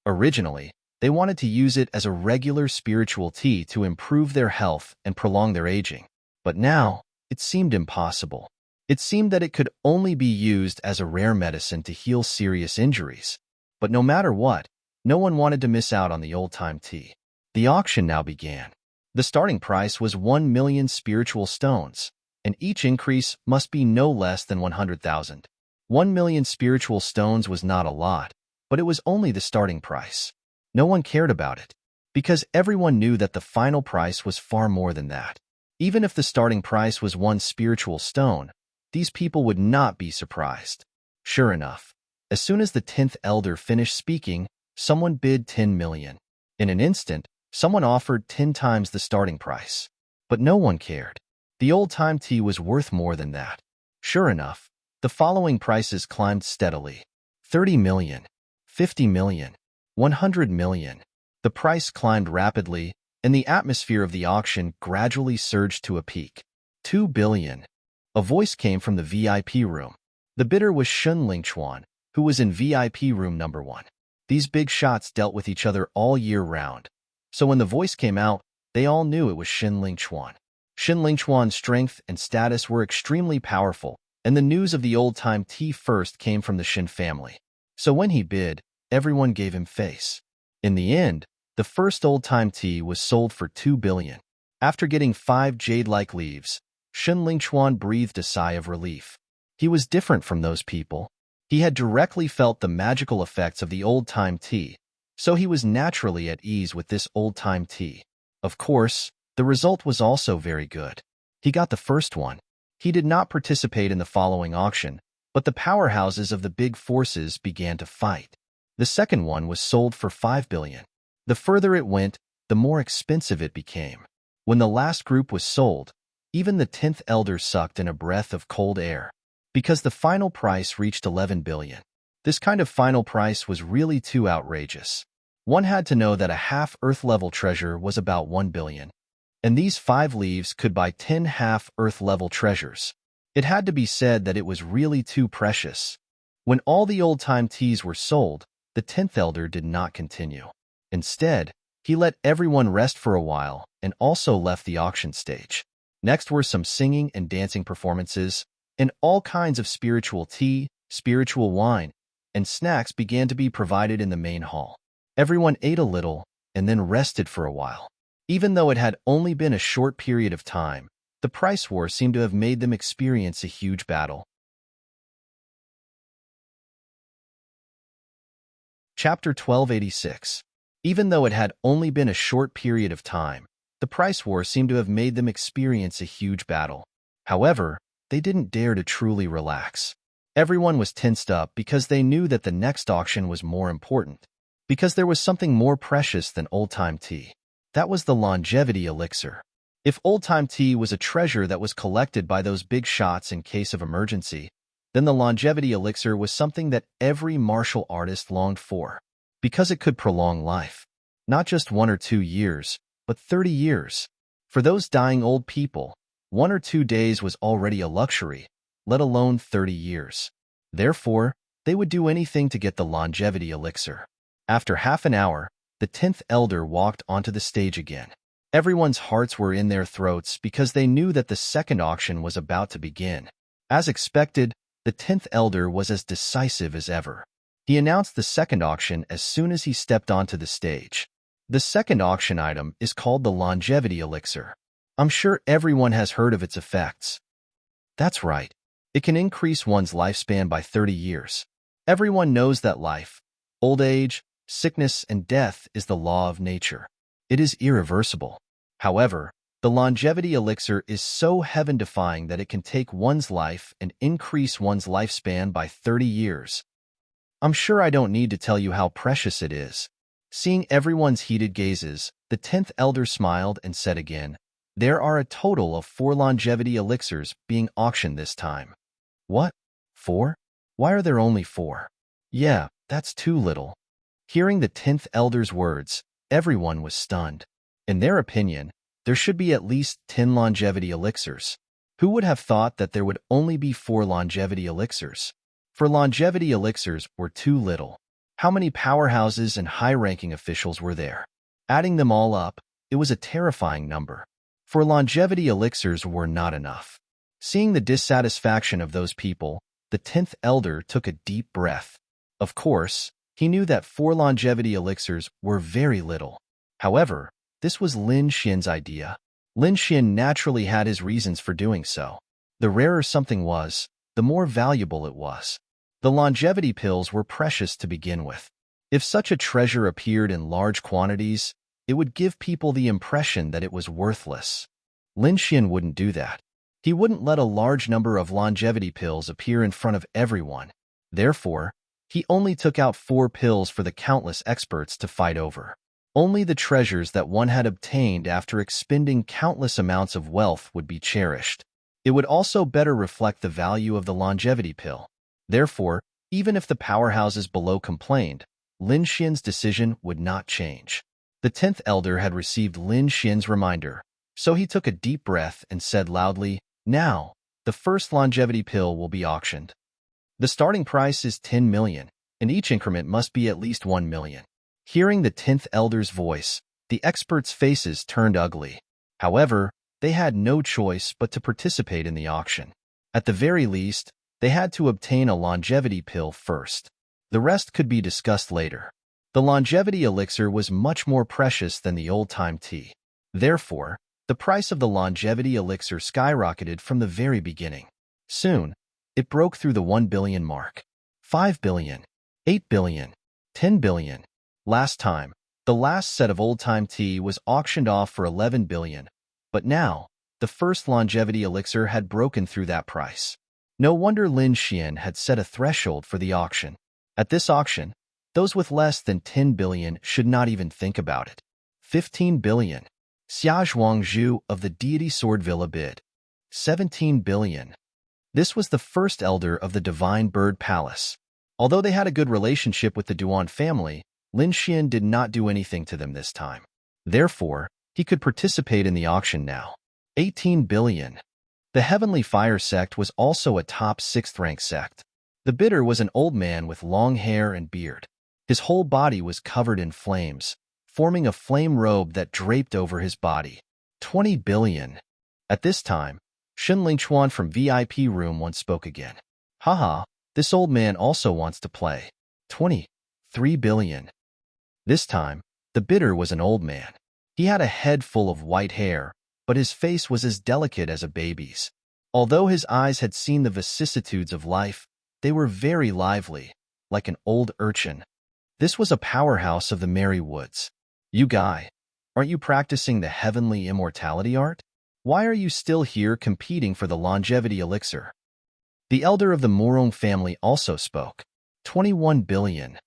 Originally, they wanted to use it as a regular spiritual tea to improve their health and prolong their aging. But now, it seemed impossible. It seemed that it could only be used as a rare medicine to heal serious injuries. But no matter what, no one wanted to miss out on the old-time tea. The auction now began. The starting price was 1 million spiritual stones, and each increase must be no less than 100,000. 1 million spiritual stones was not a lot, but it was only the starting price. No one cared about it, because everyone knew that the final price was far more than that. Even if the starting price was 1 spiritual stone, these people would not be surprised. Sure enough, as soon as the 10th elder finished speaking, someone bid 10 million. In an instant, someone offered 10 times the starting price. But no one cared. The old-time tea was worth more than that. Sure enough, the following prices climbed steadily. 30 million, 50 million, 100 million. The price climbed rapidly, and the atmosphere of the auction gradually surged to a peak. 2 billion. A voice came from the VIP room. The bidder was Shun Lingchuan, who was in VIP room number 1. These big shots dealt with each other all year round. So when the voice came out, they all knew it was Shin Lingchuan. Shin Lingchuan's strength and status were extremely powerful, and the news of the old-time tea first came from the Shin family. So when he bid, everyone gave him face. In the end, the first old-time tea was sold for 2 billion. After getting 5 jade-like leaves, Shin Lingchuan breathed a sigh of relief. He was different from those people. He had directly felt the magical effects of the old-time tea, so he was naturally at ease with this old-time tea. Of course, the result was also very good. He got the first one. He did not participate in the following auction, but the powerhouses of the big forces began to fight. The second one was sold for 5 billion. The further it went, the more expensive it became. When the last group was sold, even the 10th elder sucked in a breath of cold air, because the final price reached 11 billion. This kind of final price was really too outrageous. One had to know that a half-Earth-level treasure was about 1 billion, and these 5 leaves could buy 10 half-Earth-level treasures. It had to be said that it was really too precious. When all the old-time teas were sold, the 10th elder did not continue. Instead, he let everyone rest for a while and also left the auction stage. Next were some singing and dancing performances, and all kinds of spiritual tea, spiritual wine, and snacks began to be provided in the main hall. Everyone ate a little and then rested for a while. Even though it had only been a short period of time, the price war seemed to have made them experience a huge battle. Chapter 1286. Even though it had only been a short period of time, the price war seemed to have made them experience a huge battle. However, they didn't dare to truly relax. Everyone was tensed up because they knew that the next auction was more important, because there was something more precious than old-time tea. That was the longevity elixir. If old-time tea was a treasure that was collected by those big shots in case of emergency, then the longevity elixir was something that every martial artist longed for, because it could prolong life. Not just 1 or 2 years, but 30 years. For those dying old people, 1 or 2 days was already a luxury, let alone 30 years. Therefore, they would do anything to get the longevity elixir. After half an hour, the 10th elder walked onto the stage again. Everyone's hearts were in their throats because they knew that the second auction was about to begin. As expected, the 10th elder was as decisive as ever. He announced the second auction as soon as he stepped onto the stage. The second auction item is called the longevity elixir. I'm sure everyone has heard of its effects. That's right. It can increase one's lifespan by 30 years. Everyone knows that life, old age, sickness, and death is the law of nature. It is irreversible. However, the longevity elixir is so heaven-defying that it can take one's life and increase one's lifespan by 30 years. I'm sure I don't need to tell you how precious it is. Seeing everyone's heated gazes, the 10th elder smiled and said again, "There are a total of 4 longevity elixirs being auctioned this time." What? 4? Why are there only 4? Yeah, that's too little. Hearing the 10th elder's words, everyone was stunned. In their opinion, there should be at least 10 longevity elixirs. Who would have thought that there would only be 4 longevity elixirs? For longevity elixirs were too little. How many powerhouses and high-ranking officials were there? Adding them all up, it was a terrifying number. For longevity elixirs were not enough. Seeing the dissatisfaction of those people, the 10th elder took a deep breath. Of course, he knew that 4 longevity elixirs were very little. However, this was Lin Xian's idea. Lin Xian naturally had his reasons for doing so. The rarer something was, the more valuable it was. The longevity pills were precious to begin with. If such a treasure appeared in large quantities, it would give people the impression that it was worthless. Lin Xian wouldn't do that. He wouldn't let a large number of longevity pills appear in front of everyone. Therefore, he only took out 4 pills for the countless experts to fight over. Only the treasures that one had obtained after expending countless amounts of wealth would be cherished. It would also better reflect the value of the longevity pill. Therefore, even if the powerhouses below complained, Lin Xian's decision would not change. The 10th elder had received Lin Xian's reminder, so he took a deep breath and said loudly, "Now, the first longevity pill will be auctioned. The starting price is 10 million, and each increment must be at least 1 million. Hearing the 10th elder's voice, the experts' faces turned ugly. However, they had no choice but to participate in the auction. At the very least, they had to obtain a longevity pill first. The rest could be discussed later. The longevity elixir was much more precious than the old-time tea. Therefore, the price of the longevity elixir skyrocketed from the very beginning. Soon, it broke through the 1 billion mark. 5 billion, 8 billion, 10 billion. Last time, the last set of old-time tea was auctioned off for 11 billion, but now, the first longevity elixir had broken through that price. No wonder Lin Xian had set a threshold for the auction. At this auction, those with less than 10 billion should not even think about it. 15 billion. Xia Zhuangzhu of the deity Sword Villa bid. 17 billion. This was the first elder of the Divine Bird Palace. Although they had a good relationship with the Duan family, Lin Xian did not do anything to them this time. Therefore, he could participate in the auction now. 18 billion. The Heavenly Fire sect was also a top 6th-rank sect. The bidder was an old man with long hair and beard. His whole body was covered in flames, forming a flame robe that draped over his body. 20 billion. At this time, Shen Lingchuan from VIP room once spoke again. Haha, this old man also wants to play. 23 billion. This time, the bidder was an old man. He had a head full of white hair, but his face was as delicate as a baby's. Although his eyes had seen the vicissitudes of life, they were very lively, like an old urchin. This was a powerhouse of the Merry Woods. You guy, aren't you practicing the heavenly immortality art? Why are you still here competing for the longevity elixir? The elder of the Murong family also spoke. 21 billion.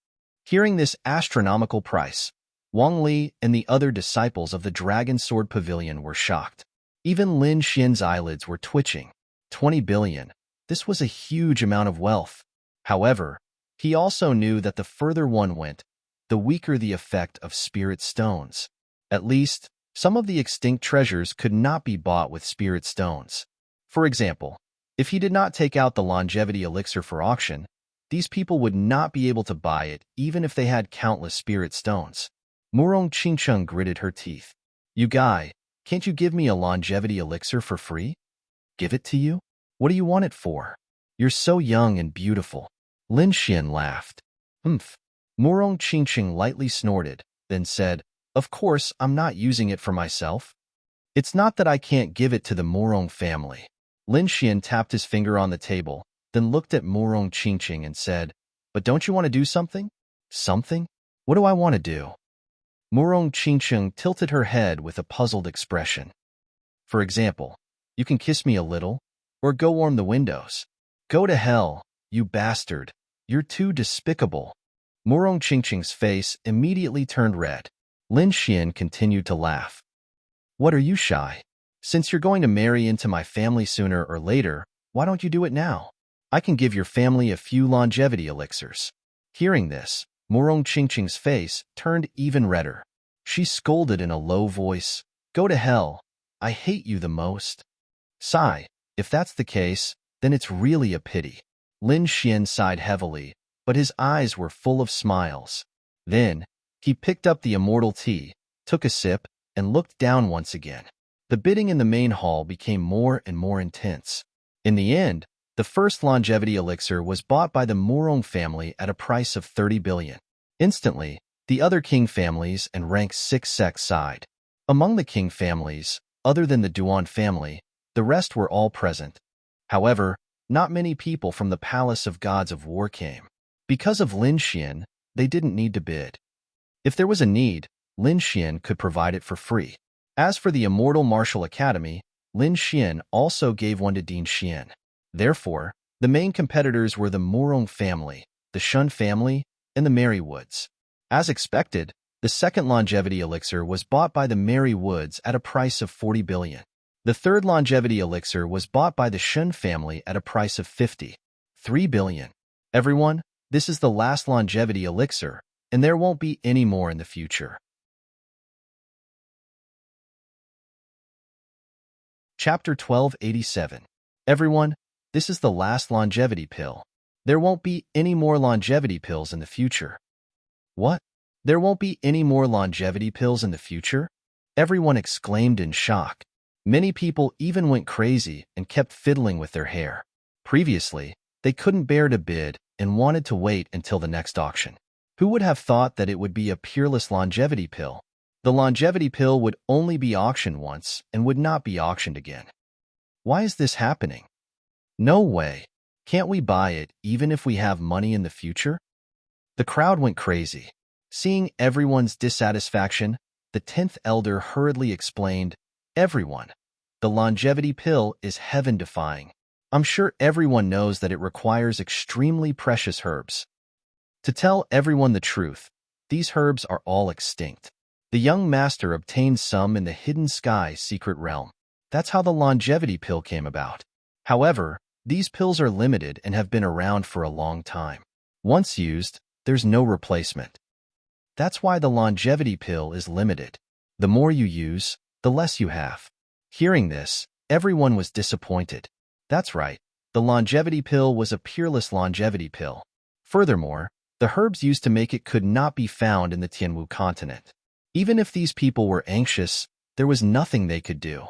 Hearing this astronomical price, Wang Li and the other disciples of the Dragon Sword Pavilion were shocked. Even Lin Xian's eyelids were twitching. 20 billion. This was a huge amount of wealth. However, he also knew that the further one went, the weaker the effect of spirit stones. At least, some of the extinct treasures could not be bought with spirit stones. For example, if he did not take out the longevity elixir for auction, these people would not be able to buy it even if they had countless spirit stones. Murong Qingcheng gritted her teeth. You guy, can't you give me a longevity elixir for free? Give it to you? What do you want it for? You're so young and beautiful. Lin Xian laughed. Murong Qingcheng lightly snorted, then said, Of course, I'm not using it for myself. It's not that I can't give it to the Murong family. Lin Xian tapped his finger on the table, then looked at Murong Qingcheng and said, But don't you want to do something? Something? What do I want to do? Murong Qingcheng tilted her head with a puzzled expression. For example, you can kiss me a little, or go warm the windows. Go to hell, you bastard. You're too despicable. Murong Qingcheng's face immediately turned red. Lin Xian continued to laugh. What are you shy? Since you're going to marry into my family sooner or later, why don't you do it now? I can give your family a few longevity elixirs. Hearing this, Murong Qingcheng's face turned even redder. She scolded in a low voice, Go to hell. I hate you the most. Sigh, if that's the case, then it's really a pity. Lin Xian sighed heavily, but his eyes were full of smiles. Then, he picked up the immortal tea, took a sip, and looked down once again. The bidding in the main hall became more and more intense. In the end, the first longevity elixir was bought by the Murong family at a price of 30 billion. Instantly, the other king families and rank 6 sects sighed. Among the king families, other than the Duan family, the rest were all present. However, not many people from the Palace of Gods of War came. Because of Lin Xian, they didn't need to bid. If there was a need, Lin Xian could provide it for free. As for the Immortal Martial Academy, Lin Xian also gave one to Dean Xian. Therefore, the main competitors were the Murong family, the Shun family, and the Merry Woods. As expected, the second longevity elixir was bought by the Merry Woods at a price of 40 billion. The third longevity elixir was bought by the Shun family at a price of 53 billion. Everyone, this is the last longevity elixir, and there won't be any more in the future. Chapter 1287. Everyone, this is the last longevity pill. There won't be any more longevity pills in the future. What? There won't be any more longevity pills in the future? Everyone exclaimed in shock. Many people even went crazy and kept fiddling with their hair. Previously, they couldn't bear to bid and wanted to wait until the next auction. Who would have thought that it would be a peerless longevity pill? The longevity pill would only be auctioned once and would not be auctioned again. Why is this happening? No way. Can't we buy it even if we have money in the future? The crowd went crazy. Seeing everyone's dissatisfaction, the 10th elder hurriedly explained, "Everyone, the longevity pill is heaven-defying. I'm sure everyone knows that it requires extremely precious herbs. To tell everyone the truth, these herbs are all extinct. The young master obtained some in the hidden sky secret realm. That's how the longevity pill came about. However, these pills are limited and have been around for a long time. Once used, there's no replacement. That's why the longevity pill is limited. The more you use, the less you have." Hearing this, everyone was disappointed. That's right, the longevity pill was a peerless longevity pill. Furthermore, the herbs used to make it could not be found in the Tianwu continent. Even if these people were anxious, there was nothing they could do.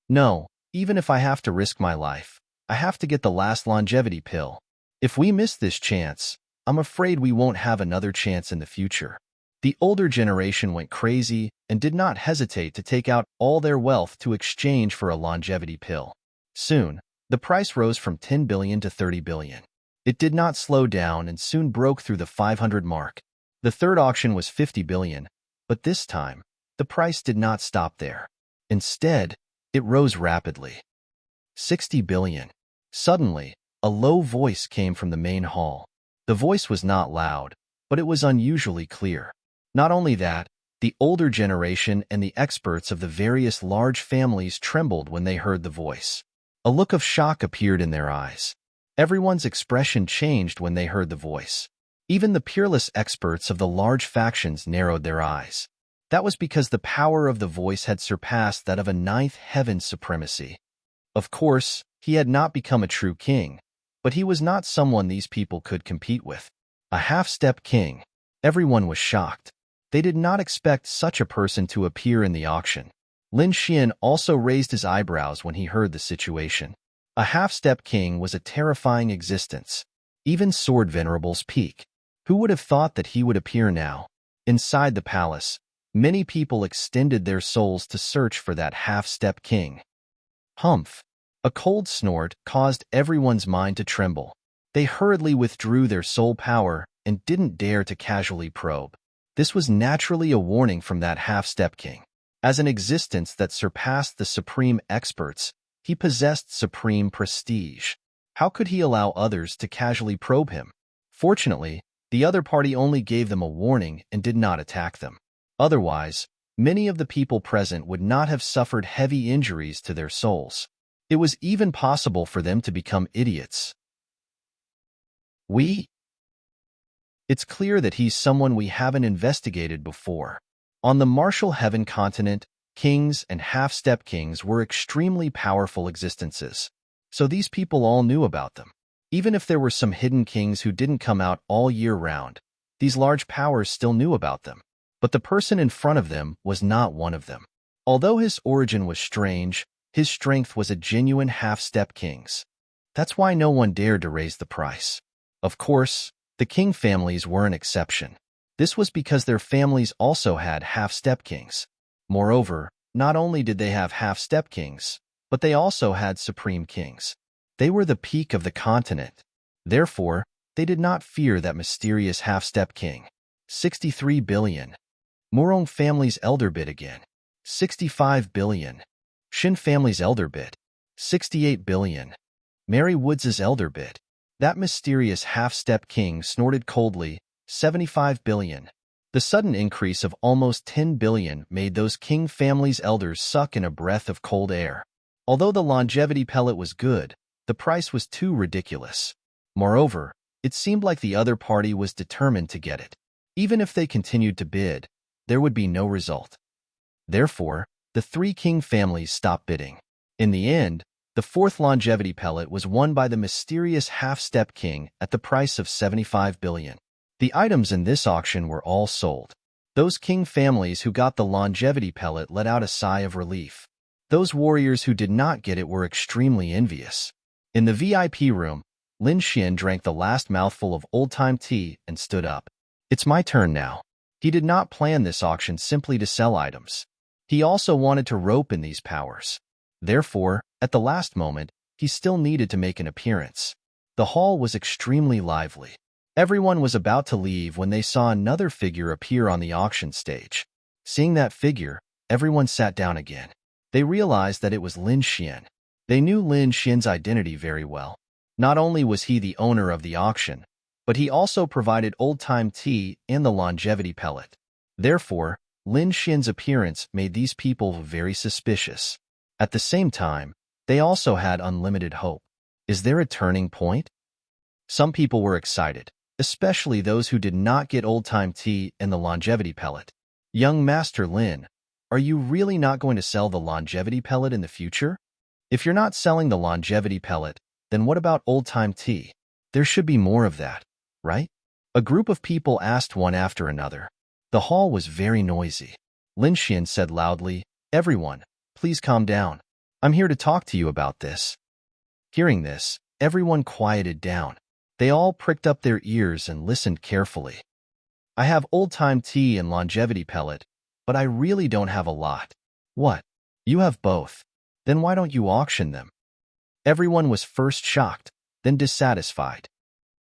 "No, even if I have to risk my life, I have to get the last longevity pill. If we miss this chance, I'm afraid we won't have another chance in the future." The older generation went crazy and did not hesitate to take out all their wealth to exchange for a longevity pill. Soon, the price rose from 10 billion to 30 billion. It did not slow down and soon broke through the 500 mark. The third auction was 50 billion, but this time, the price did not stop there. Instead, it rose rapidly. 60 billion. Suddenly, a low voice came from the main hall. The voice was not loud, but it was unusually clear. Not only that, the older generation and the experts of the various large families trembled when they heard the voice. A look of shock appeared in their eyes. Everyone's expression changed when they heard the voice. Even the peerless experts of the large factions narrowed their eyes. That was because the power of the voice had surpassed that of a ninth heaven supremacy. Of course, he had not become a true king, but he was not someone these people could compete with. A half-step king. Everyone was shocked. They did not expect such a person to appear in the auction. Lin Xian also raised his eyebrows when he heard the situation. A half-step king was a terrifying existence. Even sword venerables peak. Who would have thought that he would appear now? Inside the palace, many people extended their souls to search for that half-step king. Humph! A cold snort caused everyone's mind to tremble. They hurriedly withdrew their soul power and didn't dare to casually probe. This was naturally a warning from that half-step king. As an existence that surpassed the supreme experts, he possessed supreme prestige. How could he allow others to casually probe him? Fortunately, the other party only gave them a warning and did not attack them. Otherwise, many of the people present would not have suffered heavy injuries to their souls. It was even possible for them to become idiots. It's clear that he's someone we haven't investigated before. On the martial heaven continent, kings and half-step kings were extremely powerful existences. So these people all knew about them. Even if there were some hidden kings who didn't come out all year round, these large powers still knew about them. But the person in front of them was not one of them. Although his origin was strange, his strength was a genuine half-step king's. That's why no one dared to raise the price. Of course, the king families were an exception. This was because their families also had half-step kings. Moreover, not only did they have half-step kings, but they also had supreme kings. They were the peak of the continent. Therefore, they did not fear that mysterious half-step king. 63 billion. Murong family's elder bid again. 65 billion. Shin family's elder bid. 68 billion. Mary Woods' elder bid. That mysterious half-step king snorted coldly, 75 billion. The sudden increase of almost 10 billion made those king family's elders suck in a breath of cold air. Although the longevity pellet was good, the price was too ridiculous. Moreover, it seemed like the other party was determined to get it. Even if they continued to bid, there would be no result. Therefore, the three king families stopped bidding. In the end, the fourth longevity pellet was won by the mysterious half-step king at the price of 75 billion. The items in this auction were all sold. Those king families who got the longevity pellet let out a sigh of relief. Those warriors who did not get it were extremely envious. In the VIP room, Lin Xian drank the last mouthful of old-time tea and stood up. It's my turn now. He did not plan this auction simply to sell items. He also wanted to rope in these powers. Therefore, at the last moment, he still needed to make an appearance. The hall was extremely lively. Everyone was about to leave when they saw another figure appear on the auction stage. Seeing that figure, everyone sat down again. They realized that it was Lin Xian. They knew Lin Xian's identity very well. Not only was he the owner of the auction, but he also provided old-time tea and the longevity pellet. Therefore, Lin Xian's appearance made these people very suspicious. At the same time, they also had unlimited hope. Is there a turning point? Some people were excited, especially those who did not get old-time tea and the longevity pellet. Young Master Lin, are you really not going to sell the longevity pellet in the future? If you're not selling the longevity pellet, then what about old-time tea? There should be more of that, right? A group of people asked one after another. The hall was very noisy. Lin Xian said loudly, "Everyone, please calm down. I'm here to talk to you about this." Hearing this, everyone quieted down. They all pricked up their ears and listened carefully. "I have old-time tea and longevity pellet, but I really don't have a lot." "What? You have both? Then why don't you auction them?" Everyone was first shocked, then dissatisfied.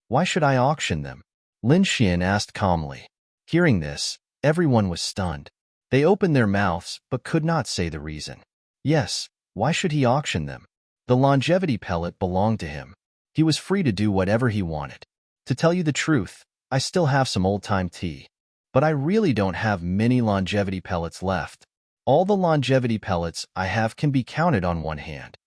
"Why should I auction them?" Lin Xian asked calmly. Hearing this, everyone was stunned. They opened their mouths but could not say the reason. Yes, why should he auction them? The longevity pellet belonged to him. He was free to do whatever he wanted. To tell you the truth, I still have some old-time tea, but I really don't have many longevity pellets left. All the longevity pellets I have can be counted on one hand.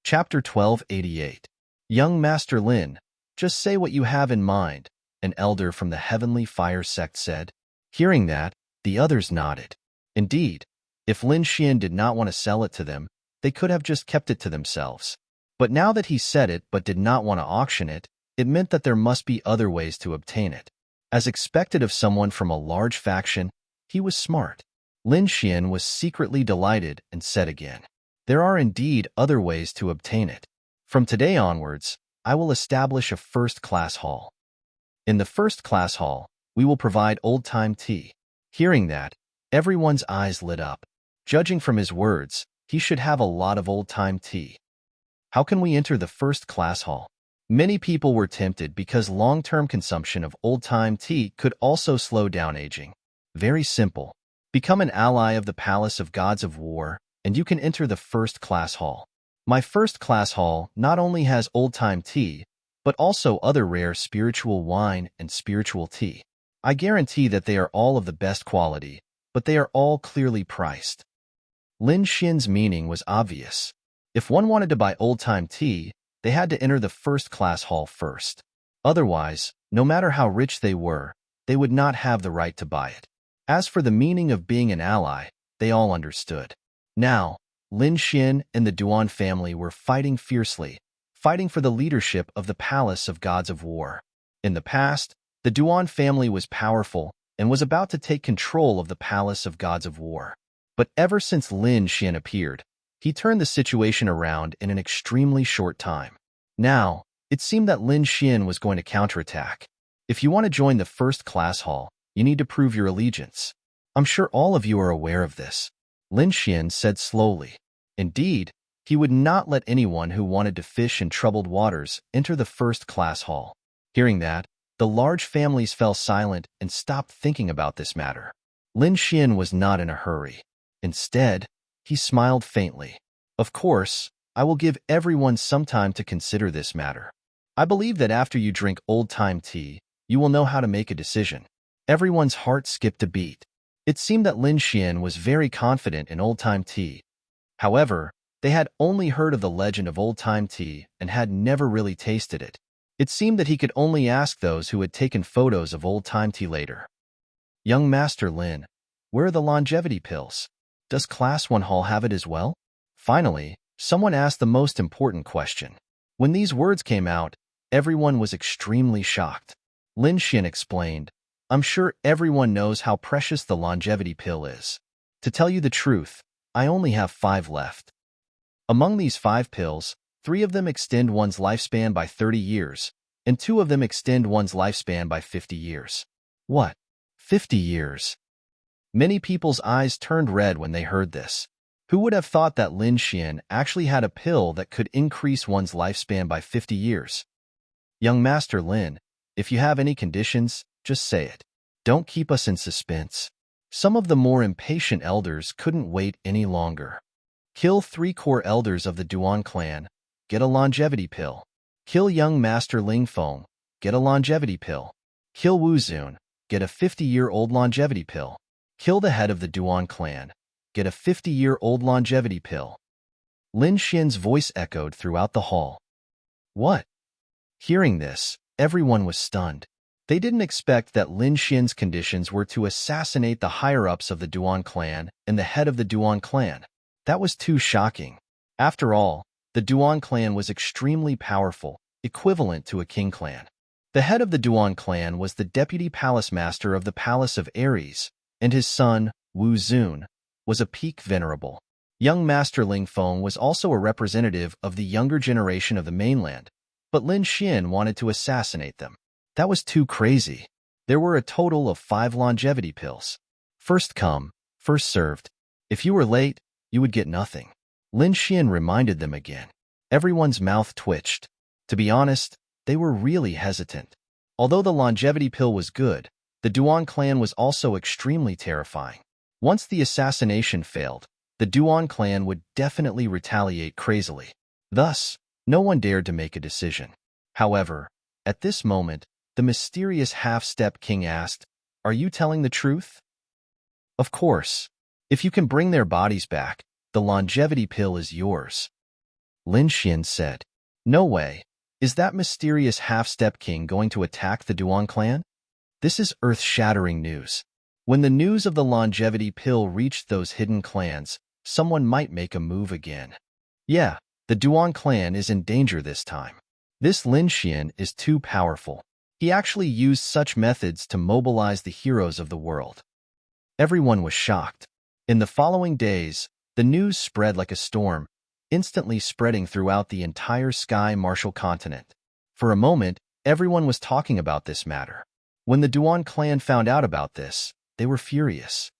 Chapter 1288. Young Master Lin, just say what you have in mind, an elder from the Heavenly Fire sect said. Hearing that, the others nodded. Indeed, if Lin Xian did not want to sell it to them, they could have just kept it to themselves. But now that he said it but did not want to auction it, it meant that there must be other ways to obtain it. As expected of someone from a large faction, he was smart. Lin Xian was secretly delighted and said again, "There are indeed other ways to obtain it. From today onwards, I will establish a first-class hall. In the first-class hall, we will provide old-time tea." Hearing that, everyone's eyes lit up. Judging from his words, he should have a lot of old-time tea. How can we enter the first-class hall? Many people were tempted because long-term consumption of old-time tea could also slow down aging. Very simple. Become an ally of the Palace of Gods of War, and you can enter the first-class hall. My first-class hall not only has old-time tea, but also other rare spiritual wine and spiritual tea. I guarantee that they are all of the best quality, but they are all clearly priced. Lin Xian's meaning was obvious. If one wanted to buy old-time tea, they had to enter the first-class hall first. Otherwise, no matter how rich they were, they would not have the right to buy it. As for the meaning of being an ally, they all understood. Now, Lin Xian and the Duan family were fighting fiercely, fighting for the leadership of the Palace of Gods of War. In the past, the Duan family was powerful and was about to take control of the Palace of Gods of War. But ever since Lin Xian appeared, he turned the situation around in an extremely short time. Now, it seemed that Lin Xian was going to counterattack. If you want to join the first-class hall, you need to prove your allegiance. I'm sure all of you are aware of this. Lin Xian said slowly. Indeed, he would not let anyone who wanted to fish in troubled waters enter the first-class hall. Hearing that, the large families fell silent and stopped thinking about this matter. Lin Xian was not in a hurry. Instead, he smiled faintly. Of course, I will give everyone some time to consider this matter. I believe that after you drink old-time tea, you will know how to make a decision. Everyone's heart skipped a beat. It seemed that Lin Xian was very confident in old-time tea. However, they had only heard of the legend of old-time tea and had never really tasted it. It seemed that he could only ask those who had taken photos of old-time tea later. Young Master Lin, where are the longevity pills? Does Class 1 Hall have it as well? Finally, someone asked the most important question. When these words came out, everyone was extremely shocked. Lin Xian explained, I'm sure everyone knows how precious the longevity pill is. To tell you the truth, I only have 5 left. Among these 5 pills, 3 of them extend one's lifespan by 30 years, and 2 of them extend one's lifespan by 50 years. What? 50 years? Many people's eyes turned red when they heard this. Who would have thought that Lin Xian actually had a pill that could increase one's lifespan by 50 years? Young Master Lin, if you have any conditions, just say it. Don't keep us in suspense. Some of the more impatient elders couldn't wait any longer. Kill 3 core elders of the Duan clan, get a longevity pill. Kill young Master Ling Feng, get a longevity pill. Kill Wu Zun, get a 50-year-old longevity pill. Kill the head of the Duan clan, get a 50-year-old longevity pill. Lin Xian's voice echoed throughout the hall. What? Hearing this, everyone was stunned. They didn't expect that Lin Xian's conditions were to assassinate the higher-ups of the Duan clan and the head of the Duan clan. That was too shocking. After all, the Duan clan was extremely powerful, equivalent to a king clan. The head of the Duan clan was the deputy palace master of the Palace of Ares, and his son, Wu Zun, was a peak venerable. Young Master Ling Feng was also a representative of the younger generation of the mainland, but Lin Xian wanted to assassinate them. That was too crazy. There were a total of 5 longevity pills. First come, first served. If you were late, you would get nothing. Lin Xian reminded them again. Everyone's mouth twitched. To be honest, they were really hesitant. Although the longevity pill was good, the Duan clan was also extremely terrifying. Once the assassination failed, the Duan clan would definitely retaliate crazily. Thus, no one dared to make a decision. However, at this moment, the mysterious half-step king asked, "Are you telling the truth?" "Of course. If you can bring their bodies back, the longevity pill is yours." Lin Xian said. "No way. Is that mysterious half-step king going to attack the Duan clan?" This is earth-shattering news. When the news of the longevity pill reached those hidden clans, someone might make a move again. Yeah, the Duan clan is in danger this time. This Lin Xian is too powerful. He actually used such methods to mobilize the heroes of the world. Everyone was shocked. In the following days, the news spread like a storm, instantly spreading throughout the entire Sky Martial continent. For a moment, everyone was talking about this matter. When the Duan clan found out about this, they were furious.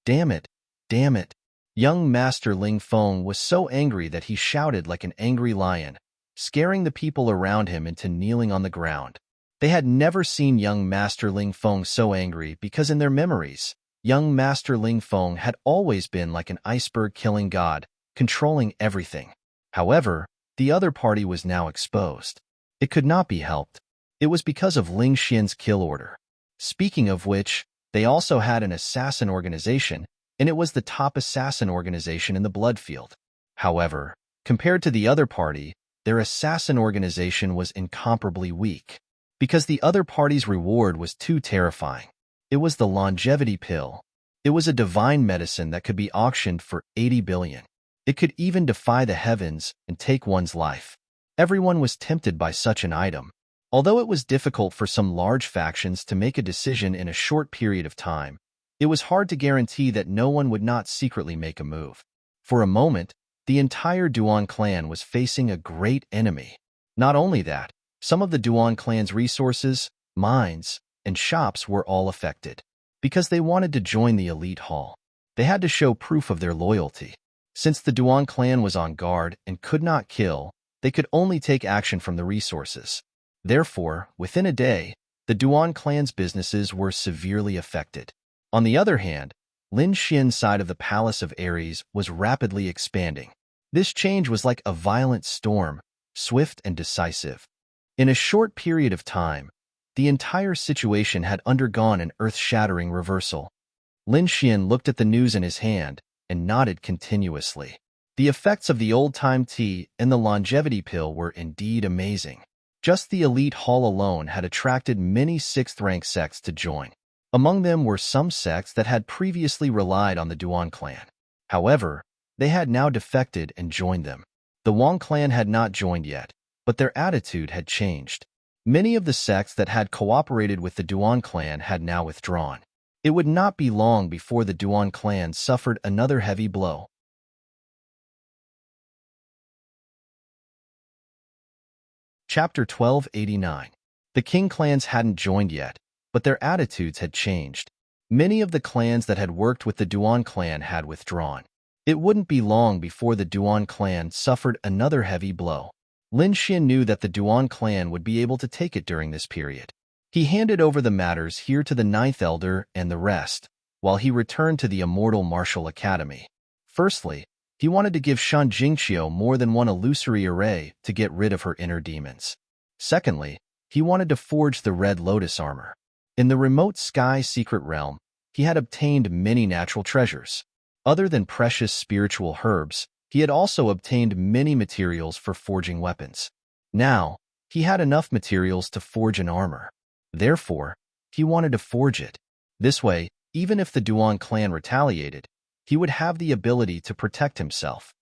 Damn it, damn it. Young Master Ling Feng was so angry that he shouted like an angry lion, scaring the people around him into kneeling on the ground. They had never seen young Master Ling Feng so angry because in their memories, young Master Ling Feng had always been like an iceberg-killing god, controlling everything. However, the other party was now exposed. It could not be helped. It was because of Ling Xian's kill order. Speaking of which, they also had an assassin organization, and it was the top assassin organization in the Bloodfield. However, compared to the other party, their assassin organization was incomparably weak. Because the other party's reward was too terrifying. It was the longevity pill. It was a divine medicine that could be auctioned for 80 billion. It could even defy the heavens and take one's life. Everyone was tempted by such an item. Although it was difficult for some large factions to make a decision in a short period of time, it was hard to guarantee that no one would not secretly make a move. For a moment, the entire Duan clan was facing a great enemy. Not only that, some of the Duan clan's resources, mines, and shops were all affected. Because they wanted to join the elite hall, they had to show proof of their loyalty. Since the Duan clan was on guard and could not kill, they could only take action from the resources. Therefore, within a day, the Duan clan's businesses were severely affected. On the other hand, Lin Xian's side of the Palace of Ares was rapidly expanding. This change was like a violent storm, swift and decisive. In a short period of time, the entire situation had undergone an earth-shattering reversal. Lin Xian looked at the news in his hand and nodded continuously. The effects of the old-time tea and the longevity pill were indeed amazing. Just the elite hall alone had attracted many sixth-rank sects to join. Among them were some sects that had previously relied on the Duan clan. However, they had now defected and joined them. The Wang clan had not joined yet, but their attitude had changed. Many of the sects that had cooperated with the Duan clan had now withdrawn. It would not be long before the Duan clan suffered another heavy blow. Chapter 1289. The King clans hadn't joined yet, but their attitudes had changed. Many of the clans that had worked with the Duan clan had withdrawn. It wouldn't be long before the Duan clan suffered another heavy blow. Lin Xian knew that the Duan clan would be able to take it during this period. He handed over the matters here to the Ninth Elder and the rest, while he returned to the Immortal Martial Academy. Firstly, he wanted to give Shan Jingqiu more than one illusory array to get rid of her inner demons. Secondly, he wanted to forge the Red Lotus armor. In the remote sky secret realm, he had obtained many natural treasures. Other than precious spiritual herbs, he had also obtained many materials for forging weapons. Now, he had enough materials to forge an armor. Therefore, he wanted to forge it. This way, even if the Duan clan retaliated, he would have the ability to protect himself.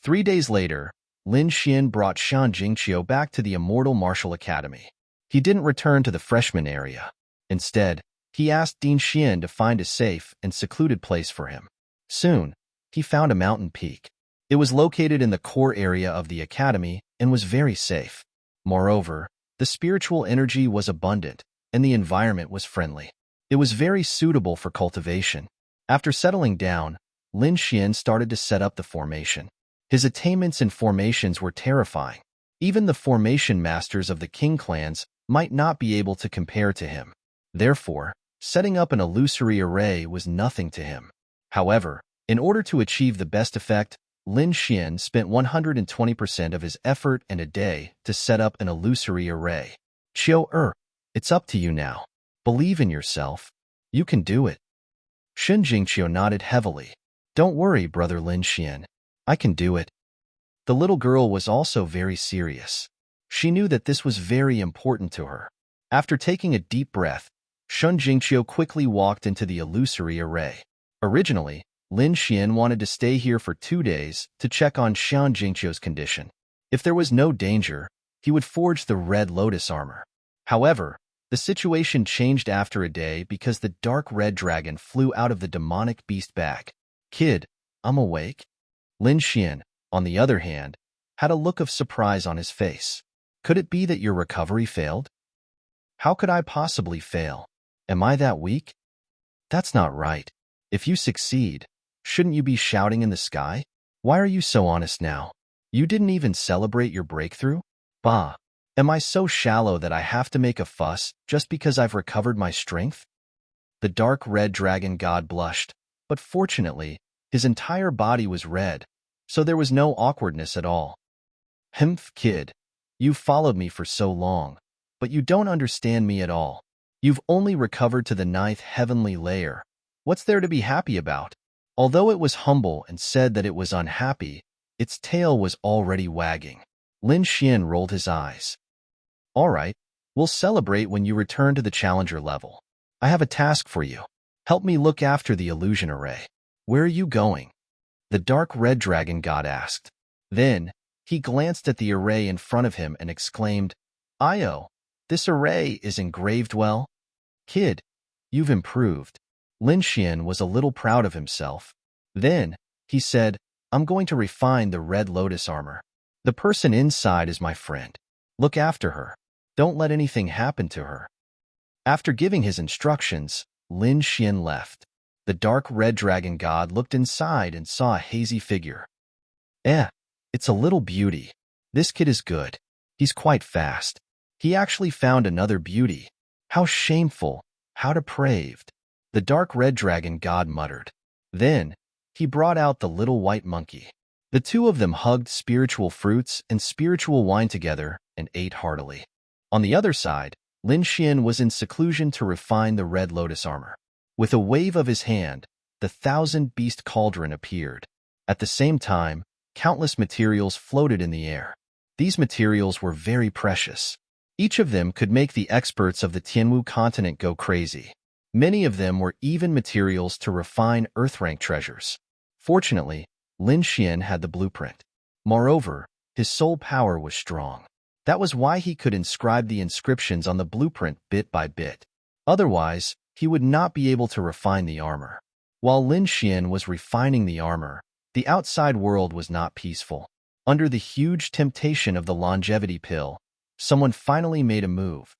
3 days later, Lin Xian brought Shan Jingqiu back to the Immortal Martial Academy. He didn't return to the freshman area. Instead, he asked Din Xian to find a safe and secluded place for him. Soon, he found a mountain peak. It was located in the core area of the academy and was very safe. Moreover, the spiritual energy was abundant, and the environment was friendly. It was very suitable for cultivation. After settling down, Lin Xian started to set up the formation. His attainments in formations were terrifying. Even the formation masters of the king clans might not be able to compare to him. Therefore, setting up an illusory array was nothing to him. However, in order to achieve the best effect, Lin Xian spent 120% of his effort and a day to set up an illusory array. Qiu, it's up to you now. Believe in yourself. You can do it. Shen Jingqiu nodded heavily. Don't worry, brother Lin Xian. I can do it. The little girl was also very serious. She knew that this was very important to her. After taking a deep breath, Shen Jingqiu quickly walked into the illusory array. Originally, Lin Xian wanted to stay here for 2 days to check on Shan Jingqiu's condition. If there was no danger, he would forge the Red Lotus armor. However, the situation changed after a day because the dark red dragon flew out of the demonic beast bag. Kid, I'm awake. Lin Xian, on the other hand, had a look of surprise on his face. Could it be that your recovery failed? How could I possibly fail? Am I that weak? That's not right. If you succeed, shouldn't you be shouting in the sky? Why are you so honest now? You didn't even celebrate your breakthrough? Bah! Am I so shallow that I have to make a fuss just because I've recovered my strength? The dark red dragon god blushed, but fortunately, his entire body was red, so there was no awkwardness at all. Humph, kid. You've followed me for so long, but you don't understand me at all. You've only recovered to the 9th heavenly layer. What's there to be happy about? Although it was humble and said that it was unhappy, its tail was already wagging. Lin Xian rolled his eyes. All right, we'll celebrate when you return to the challenger level. I have a task for you. Help me look after the illusion array. Where are you going? The dark red dragon god asked. Then, he glanced at the array in front of him and exclaimed, Io, this array is engraved well. Kid, you've improved. Lin Xian was a little proud of himself. Then, he said, I'm going to refine the Red Lotus armor. The person inside is my friend. Look after her. Don't let anything happen to her. After giving his instructions, Lin Xian left. The dark red dragon god looked inside and saw a hazy figure. It's a little beauty. This kid is good. He's quite fast. He actually found another beauty. How shameful, how depraved. The dark red dragon god muttered. Then, he brought out the little white monkey. The two of them hugged spiritual fruits and spiritual wine together and ate heartily. On the other side, Lin Xian was in seclusion to refine the Red Lotus armor. With a wave of his hand, the 1,000-beast cauldron appeared. At the same time, countless materials floated in the air. These materials were very precious. Each of them could make the experts of the Tianwu continent go crazy. Many of them were even materials to refine Earth-rank treasures. Fortunately, Lin Xian had the blueprint. Moreover, his soul power was strong. That was why he could inscribe the inscriptions on the blueprint bit by bit. Otherwise, he would not be able to refine the armor. While Lin Xian was refining the armor, the outside world was not peaceful. Under the huge temptation of the longevity pill, someone finally made a move.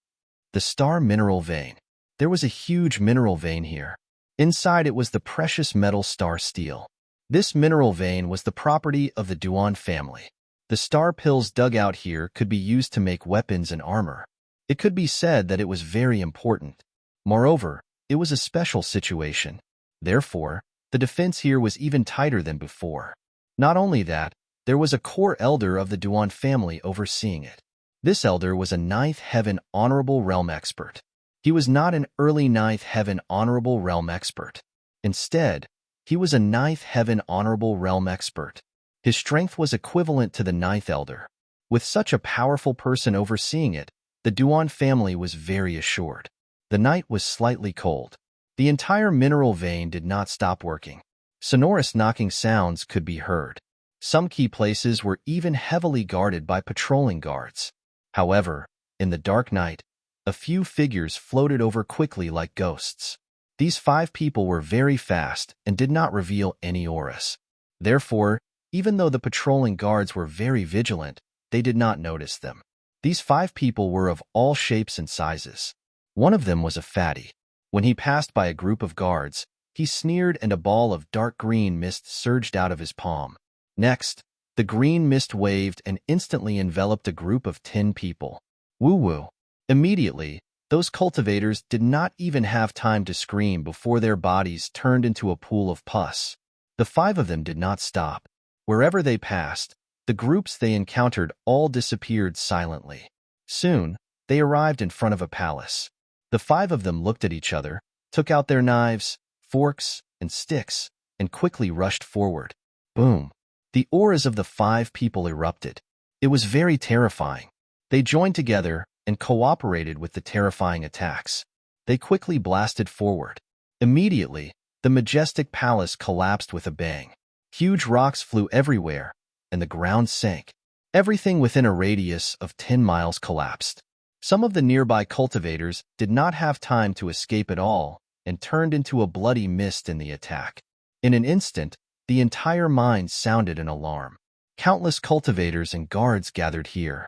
The star mineral vein. There was a huge mineral vein here. Inside it was the precious metal star steel. This mineral vein was the property of the Duan family. The star pills dug out here could be used to make weapons and armor. It could be said that it was very important. Moreover, it was a special situation. Therefore, the defense here was even tighter than before. Not only that, there was a core elder of the Duan family overseeing it. This elder was a ninth heaven honorable realm expert. He was not an early ninth heaven honorable realm expert. Instead, he was a ninth heaven honorable realm expert. His strength was equivalent to the ninth elder. With such a powerful person overseeing it, the Duan family was very assured. The night was slightly cold. The entire mineral vein did not stop working. Sonorous knocking sounds could be heard. Some key places were even heavily guarded by patrolling guards. However, in the dark night, a few figures floated over quickly like ghosts. These 5 people were very fast and did not reveal any auras. Therefore, even though the patrolling guards were very vigilant, they did not notice them. These 5 people were of all shapes and sizes. One of them was a fatty. When he passed by a group of guards, he sneered and a ball of dark green mist surged out of his palm. Next, the green mist waved and instantly enveloped a group of 10 people. Woo-woo. Immediately, those cultivators did not even have time to scream before their bodies turned into a pool of pus. The 5 of them did not stop. Wherever they passed, the groups they encountered all disappeared silently. Soon, they arrived in front of a palace. The 5 of them looked at each other, took out their knives, forks, and sticks, and quickly rushed forward. Boom! The auras of the 5 people erupted. It was very terrifying. They joined together and cooperated with the terrifying attacks. They quickly blasted forward. Immediately, the majestic palace collapsed with a bang. Huge rocks flew everywhere, and the ground sank. Everything within a radius of 10 miles collapsed. Some of the nearby cultivators did not have time to escape at all and turned into a bloody mist in the attack. In an instant, the entire mine sounded an alarm. Countless cultivators and guards gathered here.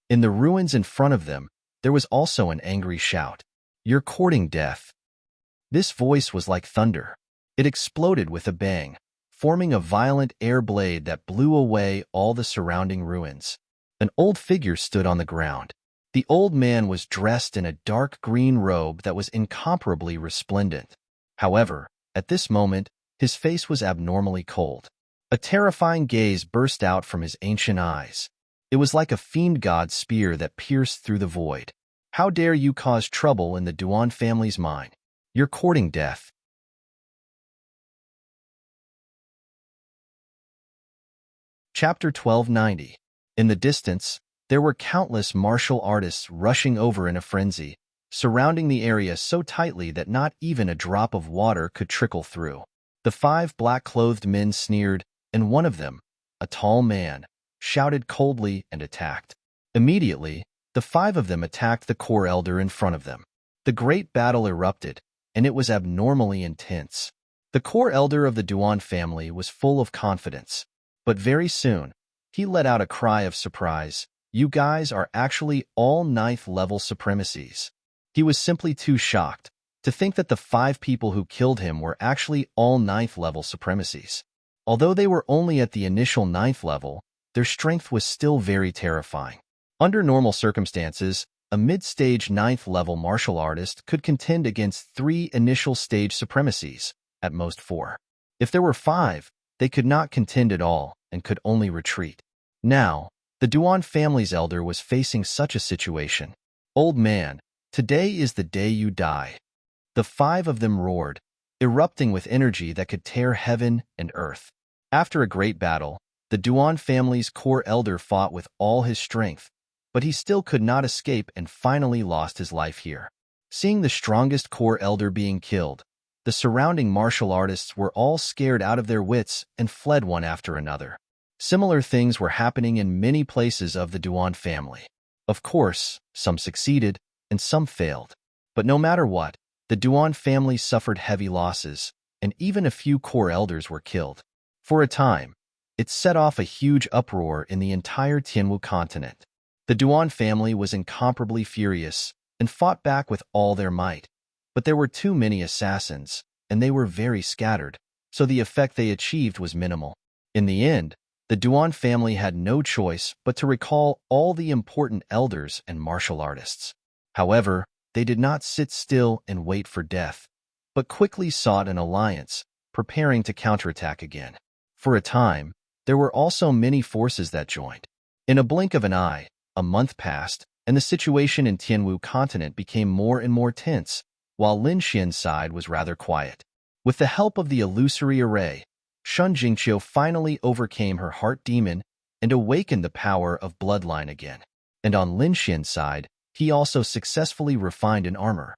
In the ruins in front of them, there was also an angry shout. "You're courting death." This voice was like thunder. It exploded with a bang, forming a violent air blade that blew away all the surrounding ruins. An old figure stood on the ground. The old man was dressed in a dark green robe that was incomparably resplendent. However, at this moment, his face was abnormally cold. A terrifying gaze burst out from his ancient eyes. It was like a fiend god's spear that pierced through the void. "How dare you cause trouble in the Duan family's mine? You're courting death." Chapter 1290. In the distance, there were countless martial artists rushing over in a frenzy, surrounding the area so tightly that not even a drop of water could trickle through. The 5 black-clothed men sneered, and one of them, a tall man, shouted coldly and attacked. Immediately, the 5 of them attacked the core elder in front of them. The great battle erupted, and it was abnormally intense. The core elder of the Duan family was full of confidence, but very soon, he let out a cry of surprise. "You guys are actually all 9th level supremacies." He was simply too shocked to think that the 5 people who killed him were actually all 9th level supremacies. Although they were only at the initial 9th level, their strength was still very terrifying. Under normal circumstances, a mid-stage 9th level martial artist could contend against 3 initial stage supremacies, at most 4. If there were 5, they could not contend at all and could only retreat. Now, the Duan family's elder was facing such a situation. "Old man, today is the day you die." The 5 of them roared, erupting with energy that could tear heaven and earth. After a great battle, the Duan family's core elder fought with all his strength, but he still could not escape and finally lost his life here. Seeing the strongest core elder being killed, the surrounding martial artists were all scared out of their wits and fled one after another. Similar things were happening in many places of the Duan family. Of course, some succeeded and some failed. But no matter what, the Duan family suffered heavy losses, and even a few core elders were killed. For a time, it set off a huge uproar in the entire Tianwu continent. The Duan family was incomparably furious and fought back with all their might. But there were too many assassins, and they were very scattered. so the effect they achieved was minimal. In the end, the Duan family had no choice but to recall all the important elders and martial artists. However, they did not sit still and wait for death, but quickly sought an alliance, preparing to counterattack again. For a time, there were also many forces that joined. In a blink of an eye, a month passed, and the situation in Tianwu continent became more and more tense, while Lin Xian's side was rather quiet. With the help of the illusory array, Shun Jingqiu finally overcame her heart demon and awakened the power of bloodline again. And on Lin Xian's side, he also successfully refined an armor.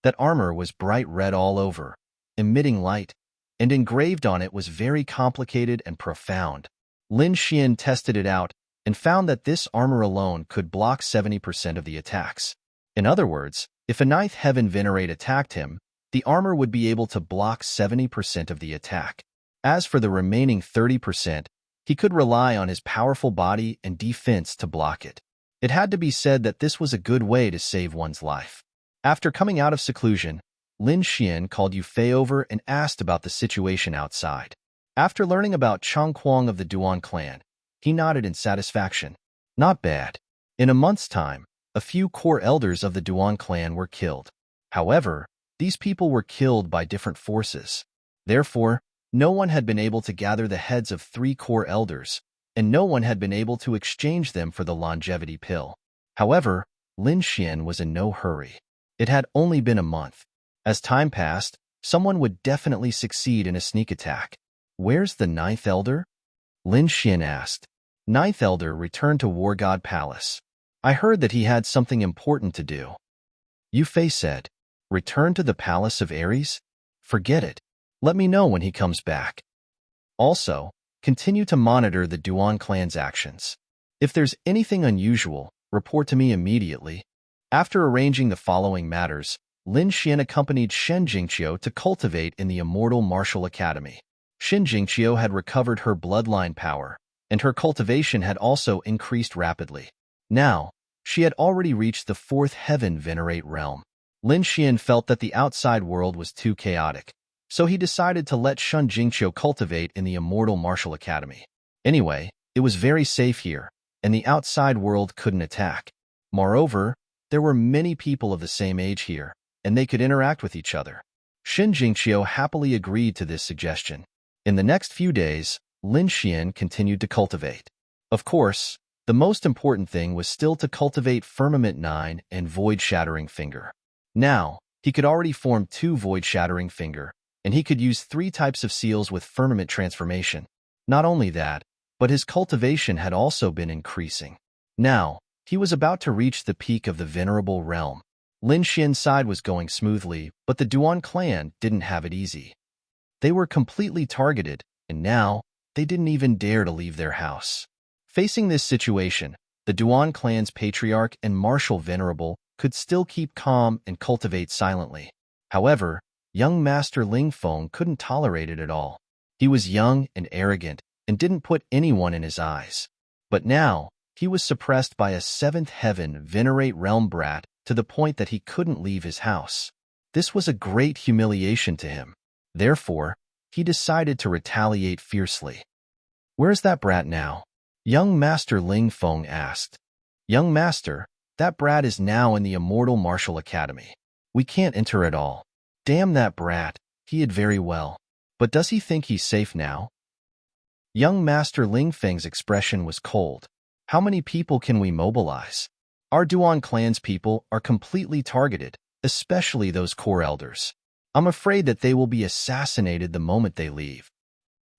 That armor was bright red all over, emitting light, and engraved on it was very complicated and profound. Lin Xian tested it out and found that this armor alone could block 70% of the attacks. In other words, if a ninth heaven venerate attacked him, the armor would be able to block 70% of the attack. As for the remaining 30%, he could rely on his powerful body and defense to block it. It had to be said that this was a good way to save one's life. After coming out of seclusion, Lin Xian called Yu Fei over and asked about the situation outside. After learning about Chang Kuang of the Duan clan, he nodded in satisfaction. Not bad. In a month's time, a few core elders of the Duan clan were killed. However, these people were killed by different forces. Therefore, no one had been able to gather the heads of 3 core elders, and no one had been able to exchange them for the longevity pill. However, Lin Xian was in no hurry. It had only been a month. As time passed, someone would definitely succeed in a sneak attack. Where's the 9th elder? Lin Xian asked. 9th elder returned to War God Palace. I heard that he had something important to do. Yu Fei said. Return to the Palace of Ares? Forget it. Let me know when he comes back. Also, continue to monitor the Duan clan's actions. If there's anything unusual, report to me immediately. After arranging the following matters, Lin Xian accompanied Shen Jingqiu to cultivate in the Immortal Martial Academy. Shen Jingqiu had recovered her bloodline power, and her cultivation had also increased rapidly. Now, she had already reached the 4th heaven venerate realm. Lin Xian felt that the outside world was too chaotic, so he decided to let Shun Jingqiu cultivate in the Immortal Martial Academy. Anyway, it was very safe here, and the outside world couldn't attack. Moreover, there were many people of the same age here, and they could interact with each other. Shen Jingqiu happily agreed to this suggestion. In the next few days, Lin Xian continued to cultivate. Of course, the most important thing was still to cultivate Firmament 9 and Void Shattering Finger. Now, he could already form 2 Void Shattering Finger, and he could use 3 types of seals with Firmament Transformation. Not only that, but his cultivation had also been increasing. Now, he was about to reach the peak of the Venerable Realm. Lin Xian's side was going smoothly, but the Duan clan didn't have it easy. They were completely targeted, and now, they didn't even dare to leave their house. Facing this situation, the Duan clan's patriarch and martial venerable could still keep calm and cultivate silently. However, young Master Ling Feng couldn't tolerate it at all. He was young and arrogant and didn't put anyone in his eyes. But now, he was suppressed by a 7th heaven venerate realm brat to the point that he couldn't leave his house. This was a great humiliation to him. Therefore, he decided to retaliate fiercely. Where's that brat now? Young Master Ling Feng asked. Young Master, that brat is now in the Immortal Martial Academy. We can't enter at all. Damn that brat, he did very well. But does he think he's safe now? Young Master Ling Feng's expression was cold. How many people can we mobilize? Our Duan clan's people are completely targeted, especially those core elders. I'm afraid that they will be assassinated the moment they leave.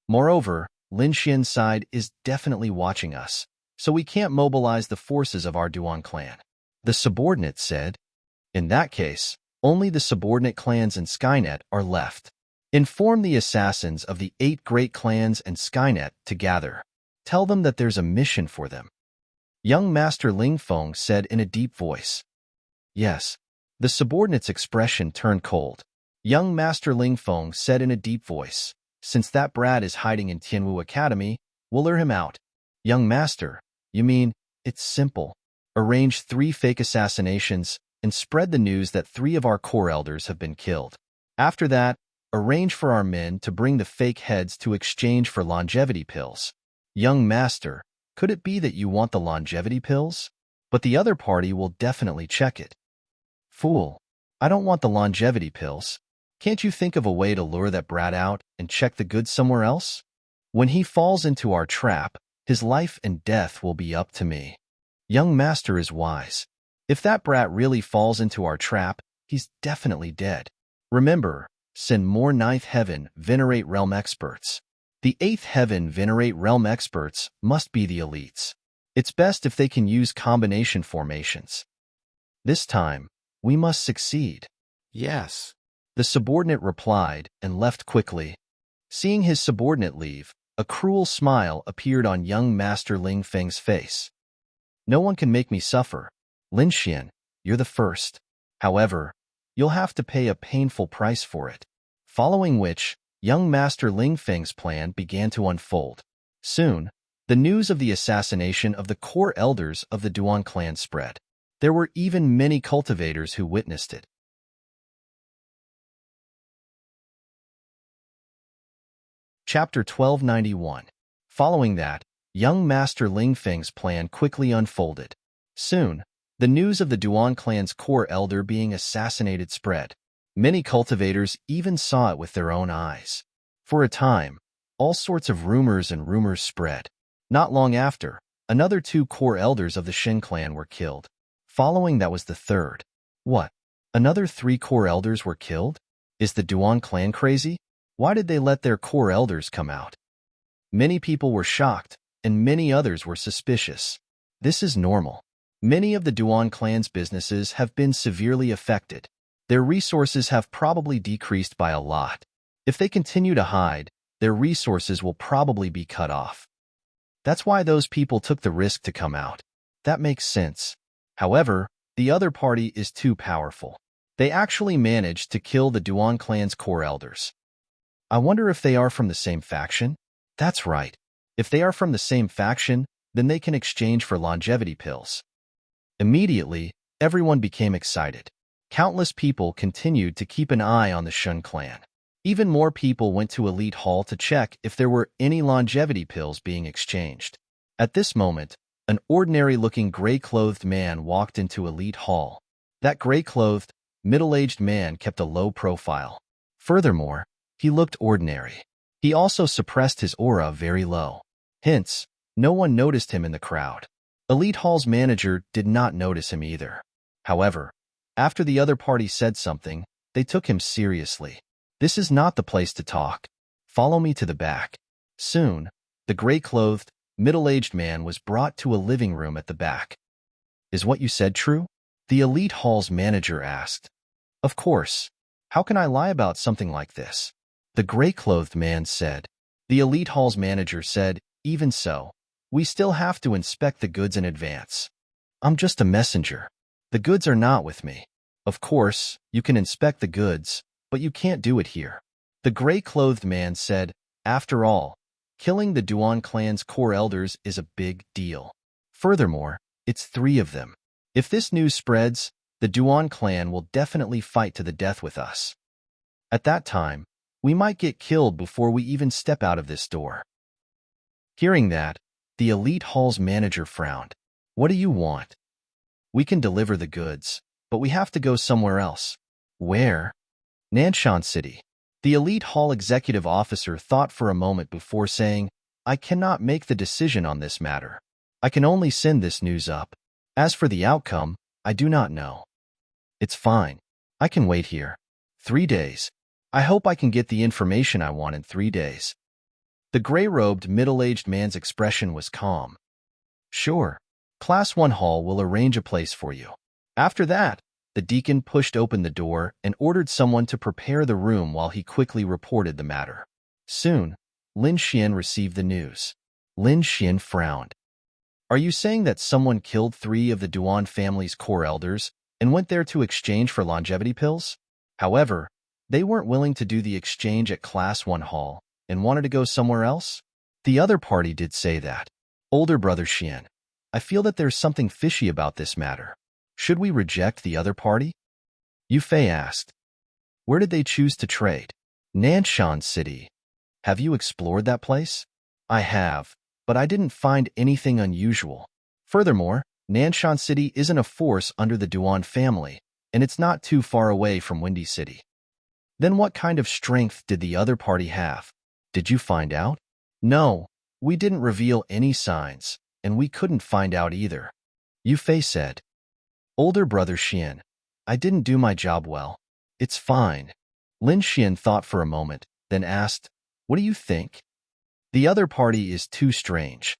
Moreover, Lin Xian's side is definitely watching us, so we can't mobilize the forces of our Duan clan. The subordinate said. In that case, only the subordinate clans and Skynet are left. Inform the assassins of the 8 great clans and Skynet to gather. Tell them that there's a mission for them. Young Master Ling Feng said in a deep voice. Yes. The subordinate's expression turned cold. Young Master Ling Feng said in a deep voice, since that brat is hiding in Tianwu Academy, we'll lure him out. Young Master, you mean, it's simple. Arrange 3 fake assassinations and spread the news that 3 of our core elders have been killed. After that, arrange for our men to bring the fake heads to exchange for longevity pills. Young master, could it be that you want the longevity pills? But the other party will definitely check it. Fool, I don't want the longevity pills. Can't you think of a way to lure that brat out and check the goods somewhere else? When he falls into our trap, his life and death will be up to me. Young master is wise. If that brat really falls into our trap, he's definitely dead. Remember, send more ninth heaven venerate realm experts. The eighth heaven venerate realm experts must be the elites. It's best if they can use combination formations. This time, we must succeed. Yes. The subordinate replied and left quickly. Seeing his subordinate leave, a cruel smile appeared on young Master Ling Feng's face. No one can make me suffer. Lin Xian, you're the first. However, you'll have to pay a painful price for it. Following which, young Master Ling Feng's plan began to unfold. Soon, the news of the assassination of the core elders of the Duan clan spread. There were even many cultivators who witnessed it. Chapter 1291. Following that, young Master Ling Feng's plan quickly unfolded. Soon, the news of the Duan clan's core elder being assassinated spread. Many cultivators even saw it with their own eyes. For a time, all sorts of rumors spread. Not long after, another 2 core elders of the Shin clan were killed. Following that was the third. What? Another 3 core elders were killed? Is the Duan clan crazy? Why did they let their core elders come out? Many people were shocked, and many others were suspicious. This is normal. Many of the Duan clan's businesses have been severely affected. Their resources have probably decreased by a lot. If they continue to hide, their resources will probably be cut off. That's why those people took the risk to come out. That makes sense. However, the other party is too powerful. They actually managed to kill the Duan clan's core elders. I wonder if they are from the same faction? That's right. If they are from the same faction, then they can exchange for longevity pills. Immediately, everyone became excited. Countless people continued to keep an eye on the Shun clan. Even more people went to Elite Hall to check if there were any longevity pills being exchanged. At this moment, an ordinary-looking gray-clothed man walked into Elite Hall. That gray-clothed, middle-aged man kept a low profile. Furthermore, he looked ordinary. He also suppressed his aura very low. Hence, no one noticed him in the crowd. Elite Hall's manager did not notice him either. However, after the other party said something, they took him seriously. This is not the place to talk. Follow me to the back. Soon, the gray-clothed, middle-aged man was brought to a living room at the back. Is what you said true? The Elite Hall's manager asked. Of course. How can I lie about something like this? The gray-clothed man said. The Elite Hall's manager said, even so, we still have to inspect the goods in advance. I'm just a messenger. The goods are not with me. Of course, you can inspect the goods, but you can't do it here. The gray-clothed man said, after all, killing the Duan clan's core elders is a big deal. Furthermore, it's 3 of them. If this news spreads, the Duan clan will definitely fight to the death with us. At that time, we might get killed before we even step out of this door. Hearing that, the Elite Hall's manager frowned. What do you want? We can deliver the goods, but we have to go somewhere else. Where? Nanshan City. The Elite Hall executive officer thought for a moment before saying, I cannot make the decision on this matter. I can only send this news up. As for the outcome, I do not know. It's fine. I can wait here. 3 days. I hope I can get the information I want in 3 days. The gray-robed, middle-aged man's expression was calm. Sure. Class 1 Hall will arrange a place for you. After that, the deacon pushed open the door and ordered someone to prepare the room while he quickly reported the matter. Soon, Lin Xian received the news. Lin Xian frowned. Are you saying that someone killed 3 of the Duan family's core elders and went there to exchange for longevity pills? However, they weren't willing to do the exchange at Class 1 Hall and wanted to go somewhere else? The other party did say that. Older brother Xian, I feel that there's something fishy about this matter. Should we reject the other party? Yu Fei asked. Where did they choose to trade? Nanshan City. Have you explored that place? I have, but I didn't find anything unusual. Furthermore, Nanshan City isn't a force under the Duan family, and it's not too far away from Windy City. Then what kind of strength did the other party have? Did you find out? No, we didn't reveal any signs, and we couldn't find out either. Yufei said. Older brother Xian, I didn't do my job well. It's fine. Lin Xian thought for a moment, then asked, What do you think? The other party is too strange.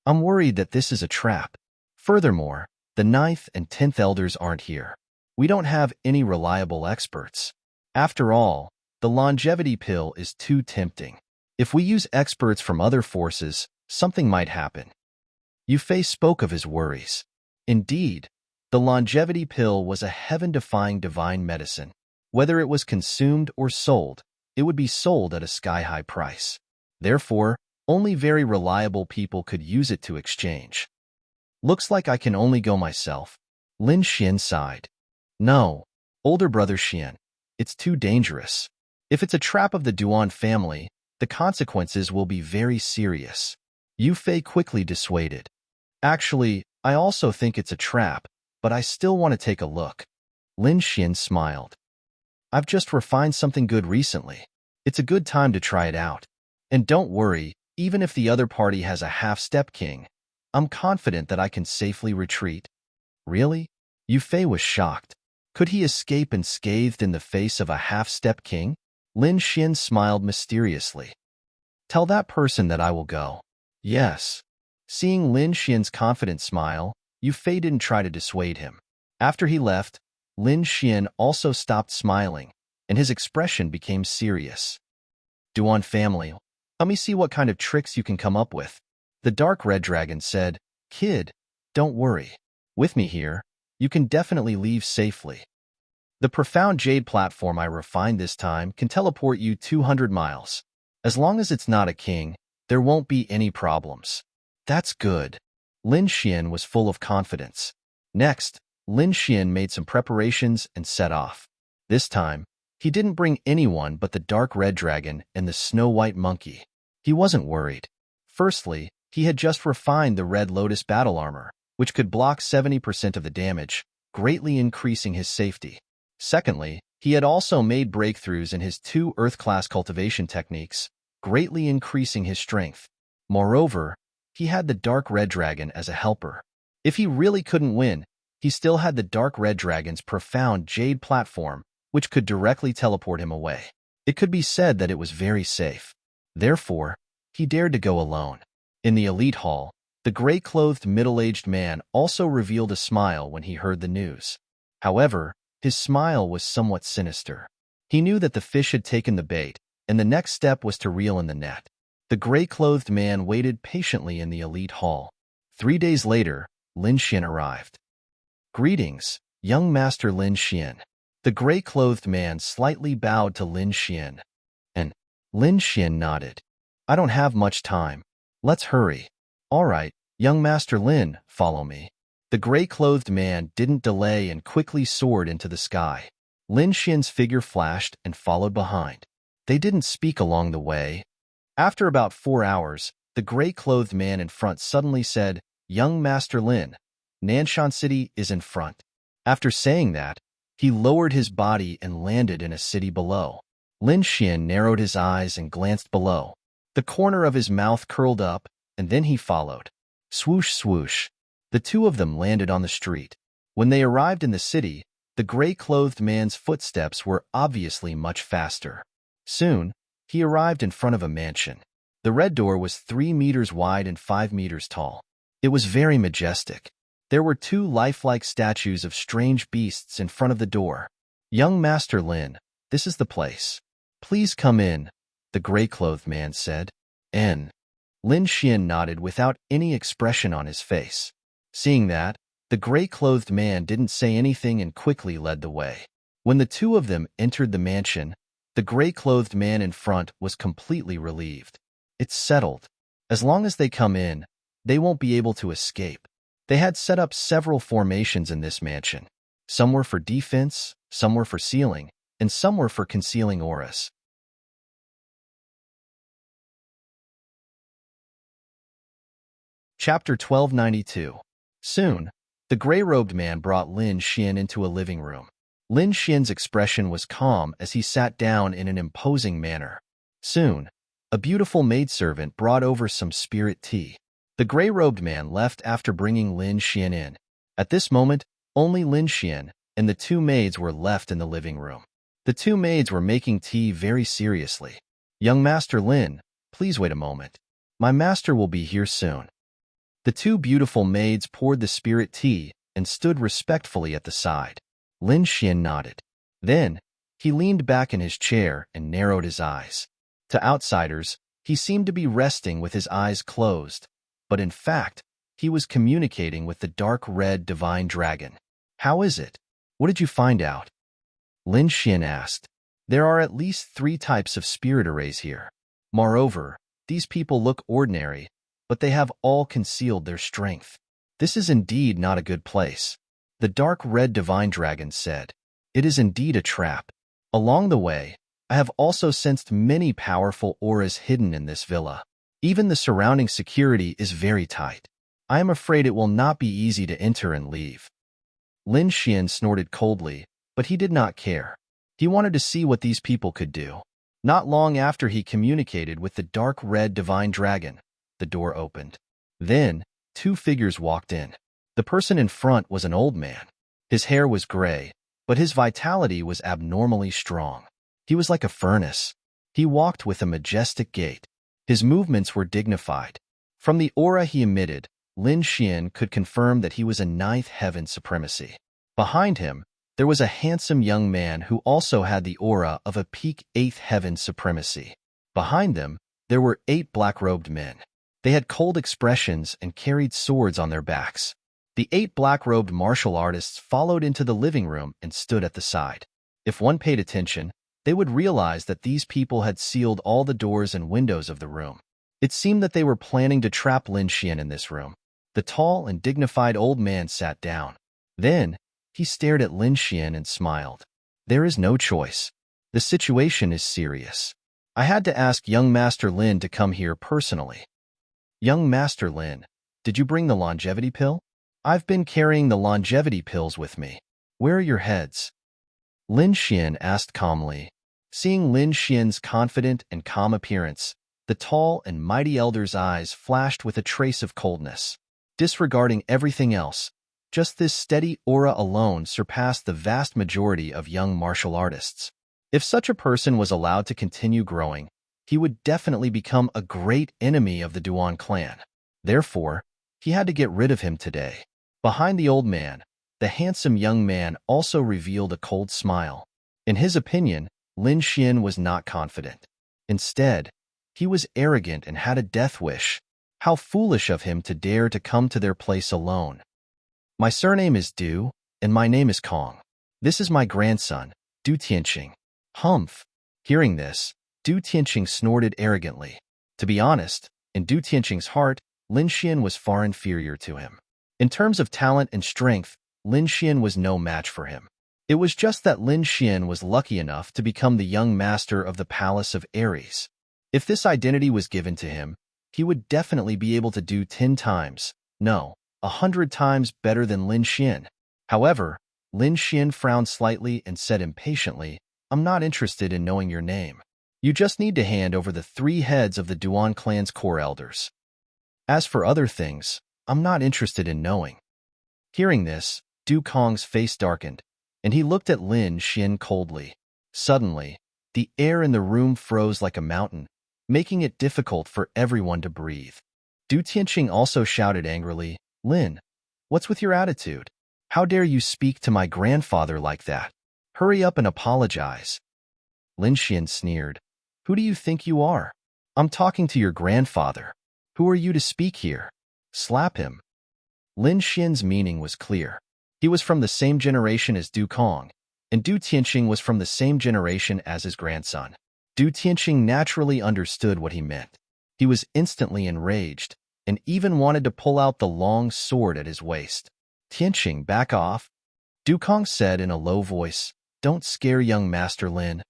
I'm worried that this is a trap. Furthermore, the 9th and 10th elders aren't here. We don't have any reliable experts. After all, the longevity pill is too tempting. If we use experts from other forces, something might happen. Yufei spoke of his worries. Indeed, the longevity pill was a heaven-defying divine medicine. Whether it was consumed or sold, it would be sold at a sky-high price. Therefore, only very reliable people could use it to exchange. Looks like I can only go myself. Lin Xian sighed. No, older brother Xian, it's too dangerous. If it's a trap of the Duan family, the consequences will be very serious. Yufei quickly dissuaded. Actually, I also think it's a trap, but I still want to take a look. Lin Xian smiled. I've just refined something good recently. It's a good time to try it out. And don't worry, even if the other party has a half-step king, I'm confident that I can safely retreat. Really? Yufei was shocked. Could he escape unscathed in the face of a half-step king? Lin Xian smiled mysteriously. Tell that person that I will go. Yes. Seeing Lin Xian's confident smile, Yufei didn't try to dissuade him. After he left, Lin Xian also stopped smiling, and his expression became serious. Duan family, let me see what kind of tricks you can come up with. The dark red dragon said, Kid, don't worry. With me here, you can definitely leave safely. The profound jade platform I refined this time can teleport you 200 miles. As long as it's not a king, there won't be any problems. That's good. Lin Xian was full of confidence. Next, Lin Xian made some preparations and set off. This time, he didn't bring anyone but the dark red dragon and the snow-white monkey. He wasn't worried. Firstly, he had just refined the red lotus battle armor, which could block 70% of the damage, greatly increasing his safety. Secondly, he had also made breakthroughs in his 2 Earth-class cultivation techniques, greatly increasing his strength. Moreover, he had the dark red dragon as a helper. If he really couldn't win, he still had the dark red dragon's profound jade platform, which could directly teleport him away. It could be said that it was very safe. Therefore, he dared to go alone. In the elite hall, the gray-clothed middle-aged man also revealed a smile when he heard the news. However, his smile was somewhat sinister. He knew that the fish had taken the bait, and the next step was to reel in the net. The gray-clothed man waited patiently in the elite hall. 3 days later, Lin Xian arrived. Greetings, young Master Lin Xian. The gray-clothed man slightly bowed to Lin Xian. And Lin Xian nodded. I don't have much time. Let's hurry. All right, young Master Lin, follow me. The gray-clothed man didn't delay and quickly soared into the sky. Lin Xian's figure flashed and followed behind. They didn't speak along the way. After about 4 hours, the gray-clothed man in front suddenly said, Young Master Lin, Nanshan City is in front. After saying that, he lowered his body and landed in a city below. Lin Xian narrowed his eyes and glanced below. The corner of his mouth curled up, and then he followed. Swoosh, swoosh. The two of them landed on the street. When they arrived in the city, the gray-clothed man's footsteps were obviously much faster. Soon, he arrived in front of a mansion. The red door was 3 meters wide and 5 meters tall. It was very majestic. There were 2 lifelike statues of strange beasts in front of the door. Young Master Lin, this is the place. Please come in, the gray-clothed man said. Lin Xian nodded without any expression on his face. Seeing that, the gray-clothed man didn't say anything and quickly led the way. When the two of them entered the mansion, the gray-clothed man in front was completely relieved. It's settled. As long as they come in, they won't be able to escape. They had set up several formations in this mansion. Some were for defense, some were for sealing, and some were for concealing auras. Chapter 1292. Soon, the gray-robed man brought Lin Xian into a living room. Lin Xian's expression was calm as he sat down in an imposing manner. Soon, a beautiful maidservant brought over some spirit tea. The gray-robed man left after bringing Lin Xian in. At this moment, only Lin Xian and the two maids were left in the living room. The two maids were making tea very seriously. "Young Master Lin, please wait a moment. My master will be here soon." The two beautiful maids poured the spirit tea and stood respectfully at the side. Lin Xian nodded. Then, he leaned back in his chair and narrowed his eyes. To outsiders, he seemed to be resting with his eyes closed, but in fact, he was communicating with the dark red divine dragon. "How is it? What did you find out?" Lin Xian asked. "There are at least 3 types of spirit arrays here. Moreover, these people look ordinary, but they have all concealed their strength. This is indeed not a good place." The dark red divine dragon said. "It is indeed a trap. Along the way, I have also sensed many powerful auras hidden in this villa. Even the surrounding security is very tight. I am afraid it will not be easy to enter and leave." Lin Xian snorted coldly, but he did not care. He wanted to see what these people could do. Not long after he communicated with the dark red divine dragon, the door opened. Then, 2 figures walked in. The person in front was an old man. His hair was gray, but his vitality was abnormally strong. He was like a furnace. He walked with a majestic gait. His movements were dignified. From the aura he emitted, Lin Xian could confirm that he was a 9th heaven supremacy. Behind him, there was a handsome young man who also had the aura of a peak 8th heaven supremacy. Behind them, there were 8 black-robed men. They had cold expressions and carried swords on their backs. The 8 black-robed martial artists followed into the living room and stood at the side. If one paid attention, they would realize that these people had sealed all the doors and windows of the room. It seemed that they were planning to trap Lin Xian in this room. The tall and dignified old man sat down. Then, he stared at Lin Xian and smiled. "There is no choice. The situation is serious. I had to ask young Master Lin to come here personally." "Young Master Lin, did you bring the longevity pill?" "I've been carrying the longevity pills with me. Where are your heads?" Lin Xian asked calmly. Seeing Lin Xian's confident and calm appearance, the tall and mighty elder's eyes flashed with a trace of coldness. Disregarding everything else, just this steady aura alone surpassed the vast majority of young martial artists. If such a person was allowed to continue growing, he would definitely become a great enemy of the Duan clan. Therefore, he had to get rid of him today. Behind the old man, the handsome young man also revealed a cold smile. In his opinion, Lin Xian was not confident. Instead, he was arrogant and had a death wish. How foolish of him to dare to come to their place alone. "My surname is Du, and my name is Kong. This is my grandson, Du Tianqing." "Humph." Hearing this, Du Tianqing snorted arrogantly. To be honest, in Du Tianqing's heart, Lin Xian was far inferior to him. In terms of talent and strength, Lin Xian was no match for him. It was just that Lin Xian was lucky enough to become the young master of the Palace of Ares. If this identity was given to him, he would definitely be able to do 10 times, no, 100 times better than Lin Xian. However, Lin Xian frowned slightly and said impatiently, "I'm not interested in knowing your name. You just need to hand over the 3 heads of the Duan clan's core elders. As for other things, I'm not interested in knowing." Hearing this, Du Kong's face darkened, and he looked at Lin Xian coldly. Suddenly, the air in the room froze like a mountain, making it difficult for everyone to breathe. Du Tianqing also shouted angrily, "Lin, what's with your attitude? How dare you speak to my grandfather like that? Hurry up and apologize." Lin Xian sneered, "Who do you think you are? I'm talking to your grandfather. Who are you to speak here? Slap him." Lin Xian's meaning was clear. He was from the same generation as Du Kong, and Du Tianqing was from the same generation as his grandson. Du Tianqing naturally understood what he meant. He was instantly enraged, and even wanted to pull out the long sword at his waist. "Tianqing, back off," Du Kong said in a low voice. "Don't scare young Master Lin."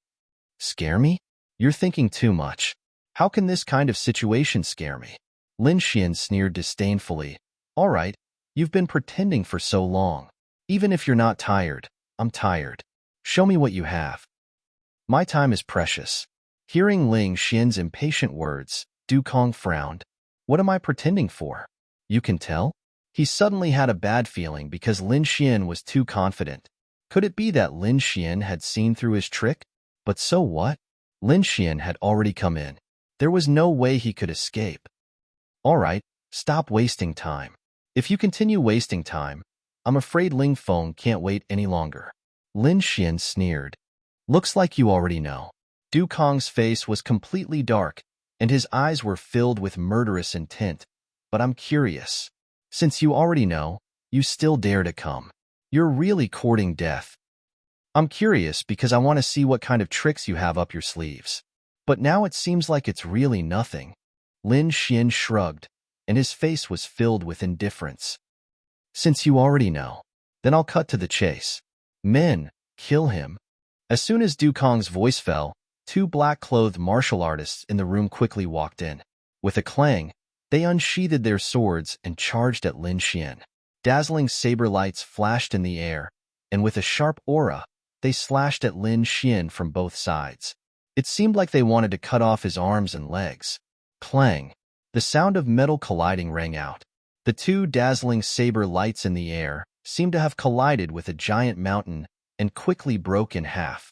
"Scare me? You're thinking too much. How can this kind of situation scare me? Lin Xian sneered disdainfully. All right, you've been pretending for so long. Even if you're not tired, I'm tired. Show me what you have. My time is precious. Hearing Ling Xian's impatient words, Du Kong frowned. What am I pretending for? You can tell? He suddenly had a bad feeling because Lin Xian was too confident. Could it be that Lin Xian had seen through his trick? But so what? Lin Xian had already come in. There was no way he could escape. All right, stop wasting time. If you continue wasting time, I'm afraid Ling Feng can't wait any longer. Lin Xian sneered. Looks like you already know. Du Kong's face was completely dark, and his eyes were filled with murderous intent. But I'm curious. Since you already know, you still dare to come. You're really courting death. I'm curious because I want to see what kind of tricks you have up your sleeves. But now it seems like it's really nothing. Lin Xian shrugged, and his face was filled with indifference. Since you already know, then I'll cut to the chase. Men, kill him. As soon as Du Kong's voice fell, two black-clothed martial artists in the room quickly walked in. With a clang, they unsheathed their swords and charged at Lin Xian. Dazzling saber lights flashed in the air, and with a sharp aura, they slashed at Lin Xian from both sides. It seemed like they wanted to cut off his arms and legs. Clang! The sound of metal colliding rang out. The two dazzling saber lights in the air seemed to have collided with a giant mountain and quickly broke in half.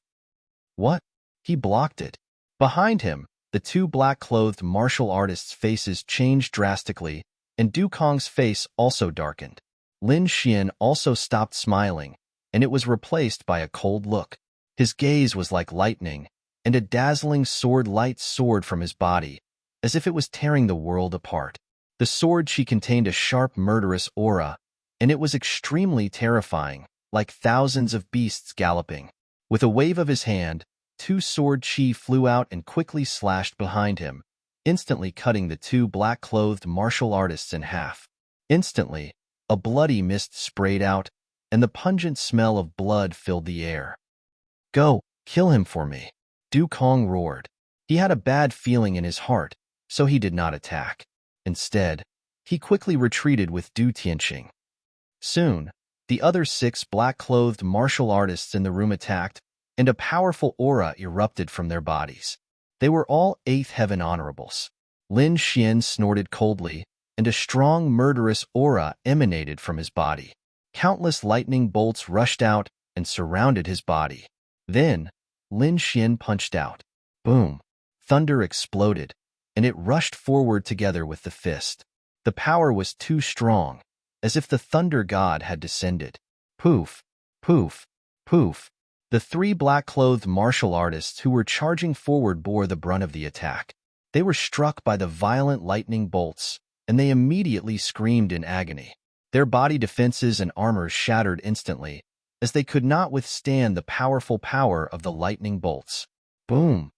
What? He blocked it. Behind him, the two black-clothed martial artists' faces changed drastically, and Du Kong's face also darkened. Lin Xian also stopped smiling, and it was replaced by a cold look. His gaze was like lightning, and a dazzling sword light soared from his body, as if it was tearing the world apart. The sword she contained a sharp, murderous aura, and it was extremely terrifying, like thousands of beasts galloping. With a wave of his hand, two sword chi flew out and quickly slashed behind him, instantly cutting the two black-clothed martial artists in half. Instantly, a bloody mist sprayed out, and the pungent smell of blood filled the air. Go, kill him for me. Du Kong roared. He had a bad feeling in his heart, so he did not attack. Instead, he quickly retreated with Du Tianqing. Soon, the other 6 black-clothed martial artists in the room attacked, and a powerful aura erupted from their bodies. They were all 8th Heaven Honorables. Lin Xian snorted coldly, and a strong, murderous aura emanated from his body. Countless lightning bolts rushed out and surrounded his body. Then, Lin Xian punched out. Boom! Thunder exploded, and it rushed forward together with the fist. The power was too strong, as if the thunder god had descended. Poof! Poof! Poof! The 3 black-clothed martial artists who were charging forward bore the brunt of the attack. They were struck by the violent lightning bolts, and they immediately screamed in agony. Their body defenses and armors shattered instantly, as they could not withstand the powerful power of the lightning bolts. Boom!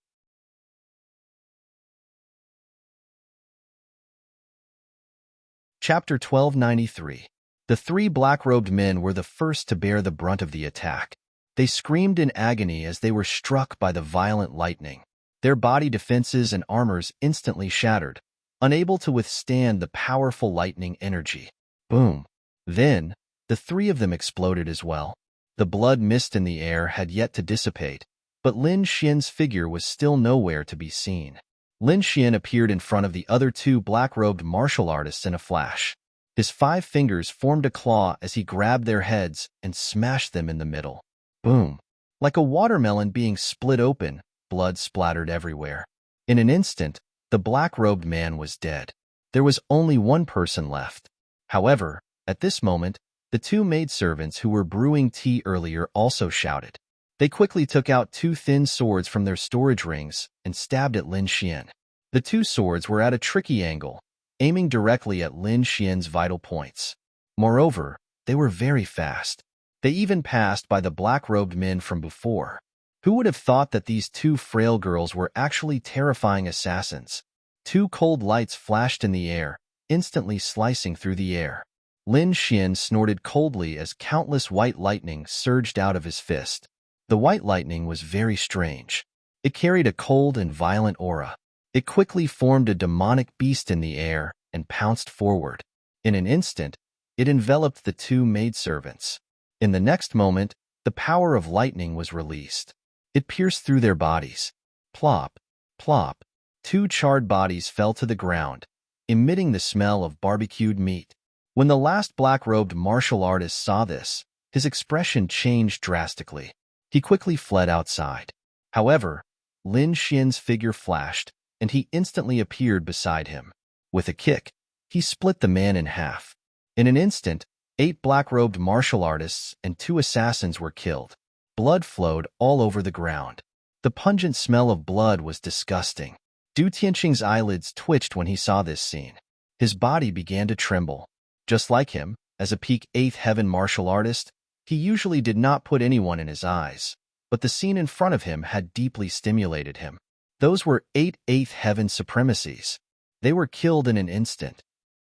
Chapter 1293. The 3 black-robed men were the first to bear the brunt of the attack. They screamed in agony as they were struck by the violent lightning. Their body defenses and armors instantly shattered, unable to withstand the powerful lightning energy. Boom! Then, the 3 of them exploded as well. The blood mist in the air had yet to dissipate, but Lin Xian's figure was still nowhere to be seen. Lin Xian appeared in front of the other 2 black-robed martial artists in a flash. His 5 fingers formed a claw as he grabbed their heads and smashed them in the middle. Boom! Like a watermelon being split open, blood splattered everywhere. In an instant, the black-robed man was dead. There was only one person left. However, at this moment, the 2 maidservants who were brewing tea earlier also shouted. They quickly took out 2 thin swords from their storage rings and stabbed at Lin Xian. The 2 swords were at a tricky angle, aiming directly at Lin Xian's vital points. Moreover, they were very fast. They even passed by the black-robed men from before. Who would have thought that these 2 frail girls were actually terrifying assassins? 2 cold lights flashed in the air, instantly slicing through the air. Lin Xian snorted coldly as countless white lightning surged out of his fist. The white lightning was very strange. It carried a cold and violent aura. It quickly formed a demonic beast in the air and pounced forward. In an instant, it enveloped the two maidservants. In the next moment, the power of lightning was released. It pierced through their bodies. Plop, plop. Two charred bodies fell to the ground, emitting the smell of barbecued meat. When the last black-robed martial artist saw this, his expression changed drastically. He quickly fled outside. However, Lin Xian's figure flashed, and he instantly appeared beside him. With a kick, he split the man in half. In an instant, 8 black-robed martial artists and 2 assassins were killed. Blood flowed all over the ground. The pungent smell of blood was disgusting. Du Tianqing's eyelids twitched when he saw this scene. His body began to tremble. Just like him, as a peak 8th heaven martial artist, he usually did not put anyone in his eyes, but the scene in front of him had deeply stimulated him. Those were 8 8th heaven supremacies. They were killed in an instant.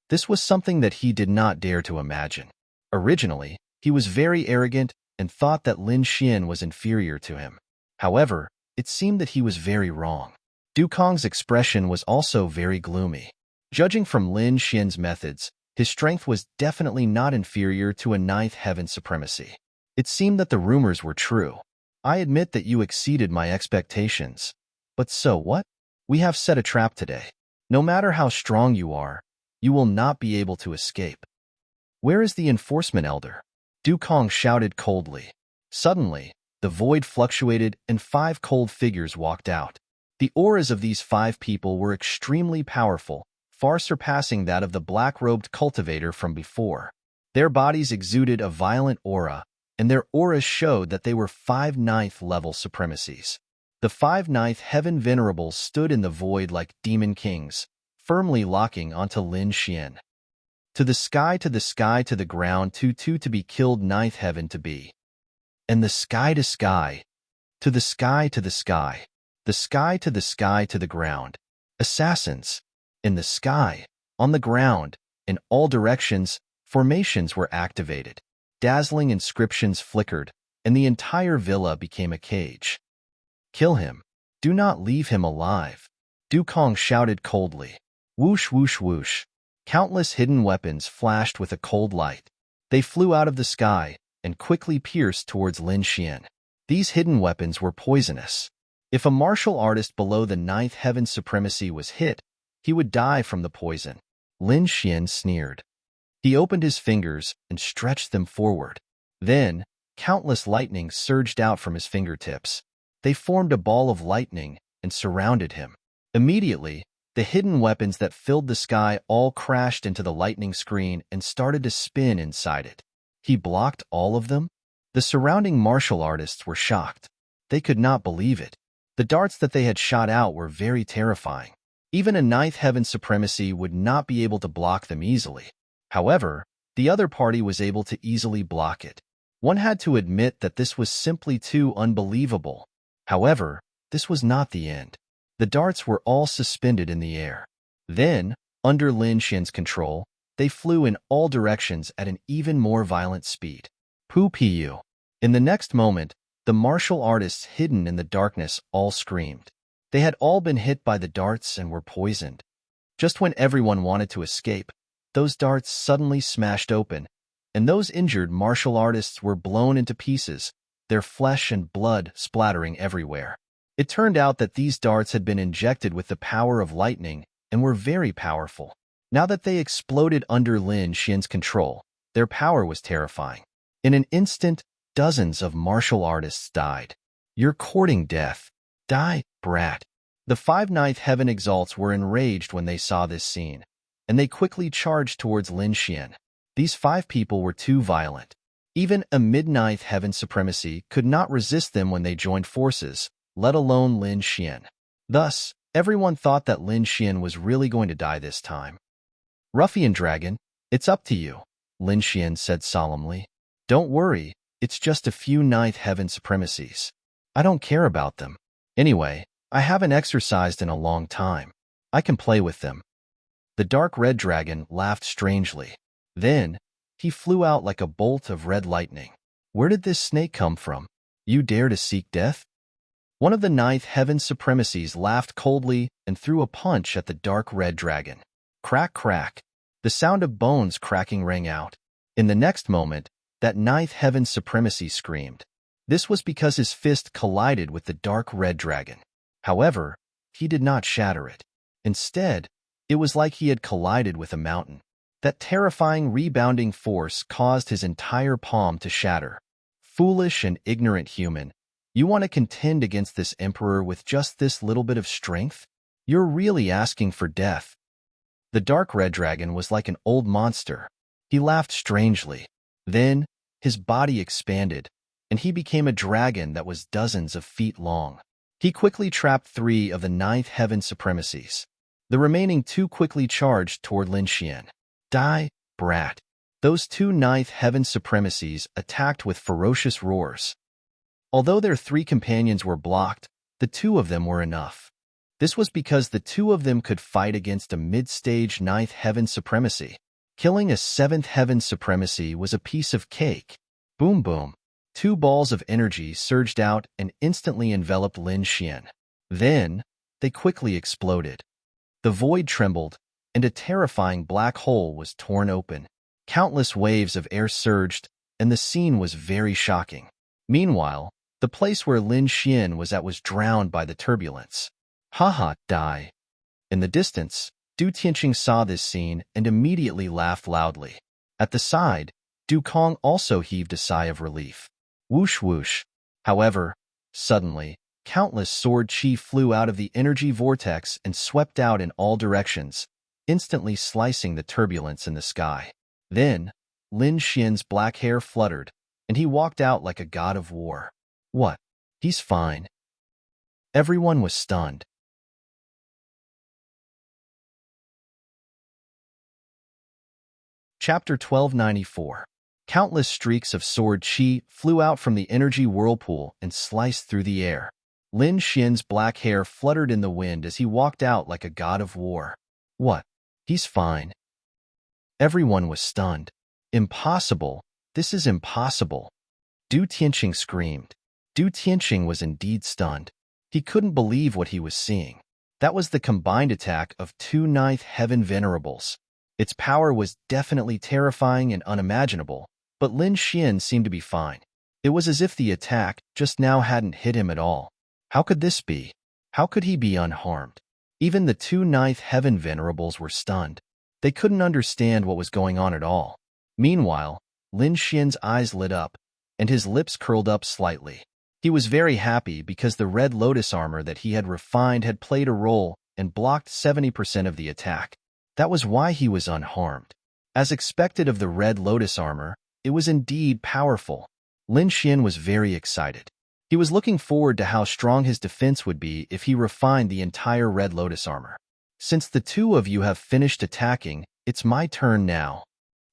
This was something that he did not dare to imagine. Originally, he was very arrogant and thought that Lin Xian was inferior to him. However, it seemed that he was very wrong. Du Kong's expression was also very gloomy. Judging from Lin Xian's methods, his strength was definitely not inferior to a 9th heaven supremacy. It seemed that the rumors were true. I admit that you exceeded my expectations. But so what? We have set a trap today. No matter how strong you are, you will not be able to escape. Where is the enforcement elder? Du Kong shouted coldly. Suddenly, the void fluctuated and 5 cold figures walked out. The auras of these 5 people were extremely powerful, far surpassing that of the black-robed cultivator from before. Their bodies exuded a violent aura, and their auras showed that they were 5 9th level supremacies. The 5 9th heaven venerables stood in the void like demon kings, firmly locking onto Lin Xian. To the sky, to the sky, to the ground, to be killed 9th heaven to be. And the sky to sky, to the sky, to the sky, the sky to the sky, to the ground. Assassins. In the sky, on the ground, in all directions, formations were activated. Dazzling inscriptions flickered, and the entire villa became a cage. Kill him. Do not leave him alive. Du Kong shouted coldly. Whoosh, whoosh, whoosh. Countless hidden weapons flashed with a cold light. They flew out of the sky and quickly pierced towards Lin Xian. These hidden weapons were poisonous. If a martial artist below the 9th heaven supremacy was hit, he would die from the poison. Lin Xian sneered. He opened his fingers and stretched them forward. Then, countless lightnings surged out from his fingertips. They formed a ball of lightning and surrounded him. Immediately, the hidden weapons that filled the sky all crashed into the lightning screen and started to spin inside it. He blocked all of them? The surrounding martial artists were shocked. They could not believe it. The darts that they had shot out were very terrifying. Even a 9th heaven supremacy would not be able to block them easily. However, the other party was able to easily block it. One had to admit that this was simply too unbelievable. However, this was not the end. The darts were all suspended in the air. Then, under Lin Xian's control, they flew in all directions at an even more violent speed. Pu. In the next moment, the martial artists hidden in the darkness all screamed. They had all been hit by the darts and were poisoned. Just when everyone wanted to escape, those darts suddenly smashed open, and those injured martial artists were blown into pieces, their flesh and blood splattering everywhere. It turned out that these darts had been injected with the power of lightning and were very powerful. Now that they exploded under Lin Xian's control, their power was terrifying. In an instant, dozens of martial artists died. You're courting death. Die, brat. The 5 9th heaven exalts were enraged when they saw this scene, and they quickly charged towards Lin Xian. These 5 people were too violent. Even a mid-9th heaven supremacy could not resist them when they joined forces, let alone Lin Xian. Thus, everyone thought that Lin Xian was really going to die this time. Ruffian Dragon, it's up to you, Lin Xian said solemnly. Don't worry, it's just a few 9th heaven supremacies. I don't care about them. Anyway, I haven't exercised in a long time. I can play with them. The dark red dragon laughed strangely. Then, he flew out like a bolt of red lightning. Where did this snake come from? You dare to seek death? One of the 9th heaven supremacies laughed coldly and threw a punch at the dark red dragon. Crack, crack. The sound of bones cracking rang out. In the next moment, that ninth heaven supremacy screamed. This was because his fist collided with the dark red dragon. However, he did not shatter it. Instead, it was like he had collided with a mountain. That terrifying rebounding force caused his entire palm to shatter. Foolish and ignorant human, you want to contend against this emperor with just this little bit of strength? You're really asking for death. The dark red dragon was like an old monster. He laughed strangely. Then, his body expanded, and he became a dragon that was dozens of feet long. He quickly trapped 3 of the 9th heaven supremacies. The remaining 2 quickly charged toward Lin Xian. Die, brat. Those 2 9th heaven supremacies attacked with ferocious roars. Although their 3 companions were blocked, the 2 of them were enough. This was because the 2 of them could fight against a mid-stage 9th heaven supremacy. Killing a 7th heaven supremacy was a piece of cake. Boom boom. 2 balls of energy surged out and instantly enveloped Lin Xian. Then, they quickly exploded. The void trembled, and a terrifying black hole was torn open. Countless waves of air surged, and the scene was very shocking. Meanwhile, the place where Lin Xian was at was drowned by the turbulence. Haha, die. In the distance, Du Tianqing saw this scene and immediately laughed loudly. At the side, Du Kong also heaved a sigh of relief. Whoosh whoosh. However, suddenly, countless sword chi flew out of the energy vortex and swept out in all directions, instantly slicing the turbulence in the sky. Then, Lin Xian's black hair fluttered, and he walked out like a god of war. What? He's fine. Everyone was stunned. Chapter 1294. Countless streaks of sword chi flew out from the energy whirlpool and sliced through the air. Lin Xian's black hair fluttered in the wind as he walked out like a god of war. What? He's fine. Everyone was stunned. Impossible. This is impossible. Du Tianqing screamed. Du Tianqing was indeed stunned. He couldn't believe what he was seeing. That was the combined attack of 2 9th heaven venerables. Its power was definitely terrifying and unimaginable, but Lin Xian seemed to be fine. It was as if the attack just now hadn't hit him at all. How could this be? How could he be unharmed? Even the 2 9th heaven venerables were stunned. They couldn't understand what was going on at all. Meanwhile, Lin Xian's eyes lit up, and his lips curled up slightly. He was very happy because the red lotus armor that he had refined had played a role and blocked 70% of the attack. That was why he was unharmed. As expected of the red lotus armor, it was indeed powerful. Lin Xian was very excited. He was looking forward to how strong his defense would be if he refined the entire red lotus armor. Since the 2 of you have finished attacking, it's my turn now.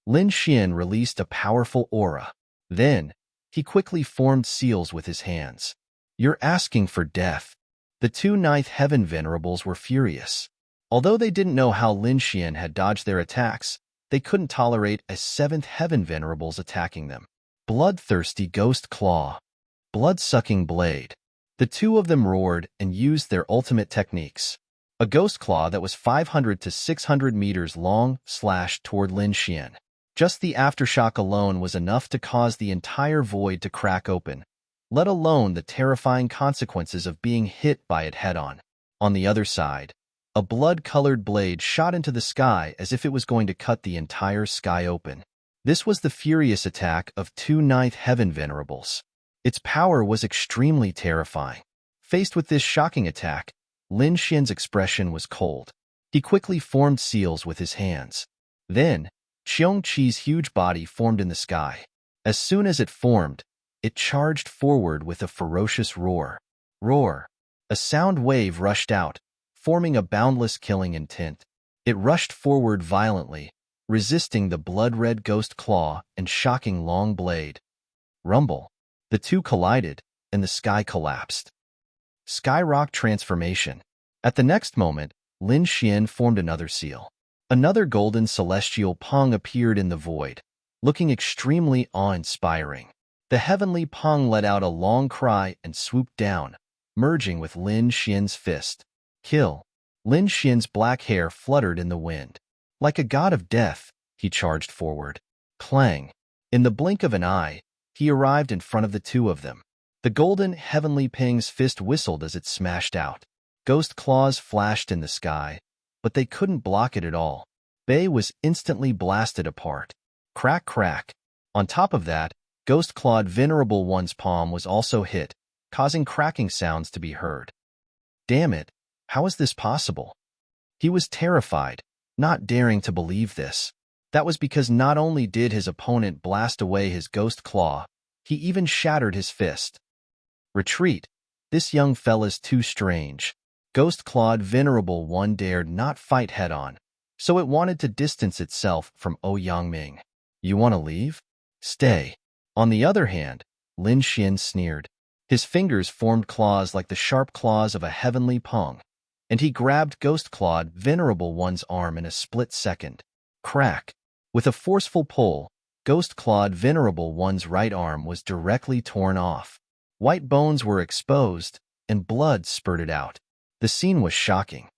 Lin Xian released a powerful aura. Then, he quickly formed seals with his hands. You're asking for death. The 2 9th heaven venerables were furious. Although they didn't know how Lin Xian had dodged their attacks, they couldn't tolerate a 7th heaven venerables attacking them. Bloodthirsty ghost claw. Blood-sucking blade. The 2 of them roared and used their ultimate techniques. A ghost claw that was 500 to 600 meters long slashed toward Lin Xian. Just the aftershock alone was enough to cause the entire void to crack open, let alone the terrifying consequences of being hit by it head-on. On the other side, a blood-colored blade shot into the sky as if it was going to cut the entire sky open. This was the furious attack of 2 9th heaven venerables. Its power was extremely terrifying. Faced with this shocking attack, Lin Xian's expression was cold. He quickly formed seals with his hands. Then, Qiong Qi's huge body formed in the sky. As soon as it formed, it charged forward with a ferocious roar. Roar! A sound wave rushed out, forming a boundless killing intent. It rushed forward violently, resisting the blood-red ghost claw and shocking long blade. Rumble. The 2 collided, and the sky collapsed. Skyrock transformation. At the next moment, Lin Xian formed another seal. Another golden celestial Peng appeared in the void, looking extremely awe-inspiring. The heavenly Peng let out a long cry and swooped down, merging with Lin Xian's fist. Kill. Lin Xian's black hair fluttered in the wind. Like a god of death, he charged forward. Clang! In the blink of an eye, he arrived in front of the two of them. The golden, heavenly ping's fist whistled as it smashed out. Ghost claws flashed in the sky, but they couldn't block it at all. Bei was instantly blasted apart. Crack, crack. On top of that, ghost-clawed Venerable One's palm was also hit, causing cracking sounds to be heard. Damn it, how is this possible? He was terrified, not daring to believe this. That was because not only did his opponent blast away his ghost claw, he even shattered his fist. Retreat. This young fella's too strange. Ghost-clawed Venerable One dared not fight head-on, so it wanted to distance itself from Ouyangming. You want to leave? Stay. On the other hand, Lin Xian sneered. His fingers formed claws like the sharp claws of a heavenly pong, and he grabbed ghost-clawed Venerable One's arm in a split second. Crack! With a forceful pull, ghost-clawed Venerable One's right arm was directly torn off. White bones were exposed, and blood spurted out. The scene was shocking.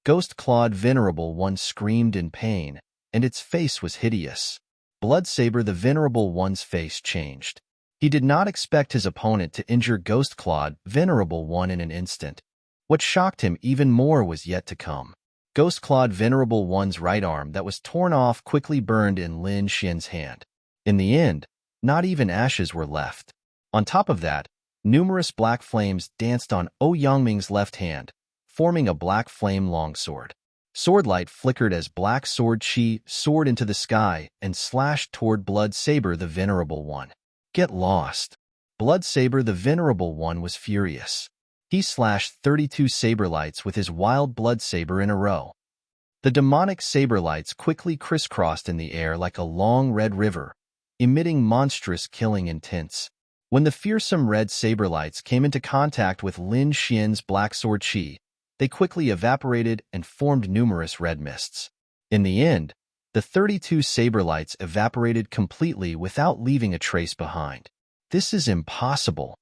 Ghost-clawed Venerable One screamed in pain, and its face was hideous. Bloodsaber the Venerable One's face changed. He did not expect his opponent to injure Ghost-clawed Venerable One in an instant. What shocked him even more was yet to come. Ghost-clawed Venerable One's right arm that was torn off quickly burned in Lin Xian's hand. In the end, not even ashes were left. On top of that, numerous black flames danced on Ouyangming's left hand, forming a black flame longsword. Swordlight flickered as black sword chi soared into the sky and slashed toward Bloodsaber the Venerable One. Get lost. Bloodsaber the Venerable One was furious. He slashed 32 saberlights with his wild bloodsaber in a row. The demonic saberlights quickly crisscrossed in the air like a long red river, emitting monstrous killing intents. When the fearsome red saberlights came into contact with Lin Xian's black sword chi, they quickly evaporated and formed numerous red mists. In the end, the 32 saberlights evaporated completely without leaving a trace behind. This is impossible.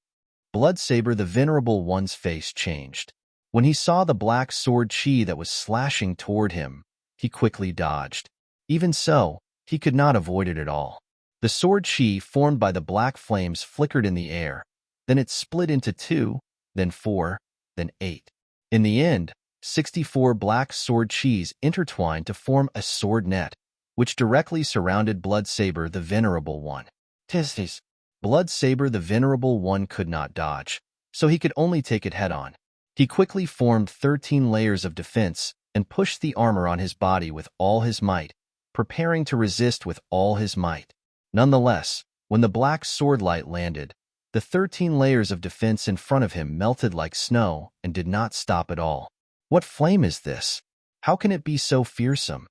Bloodsaber the Venerable One's face changed. When he saw the black sword chi that was slashing toward him, he quickly dodged. Even so, he could not avoid it at all. The sword chi formed by the black flames flickered in the air. Then it split into 2, then 4, then 8. In the end, 64 black sword chis intertwined to form a sword net, which directly surrounded Bloodsaber the Venerable One. Testes. Bloodsaber the Venerable One could not dodge, so he could only take it head-on. He quickly formed 13 layers of defense and pushed the armor on his body with all his might, preparing to resist with all his might. Nonetheless, when the black swordlight landed, the 13 layers of defense in front of him melted like snow and did not stop at all. What flame is this? How can it be so fearsome?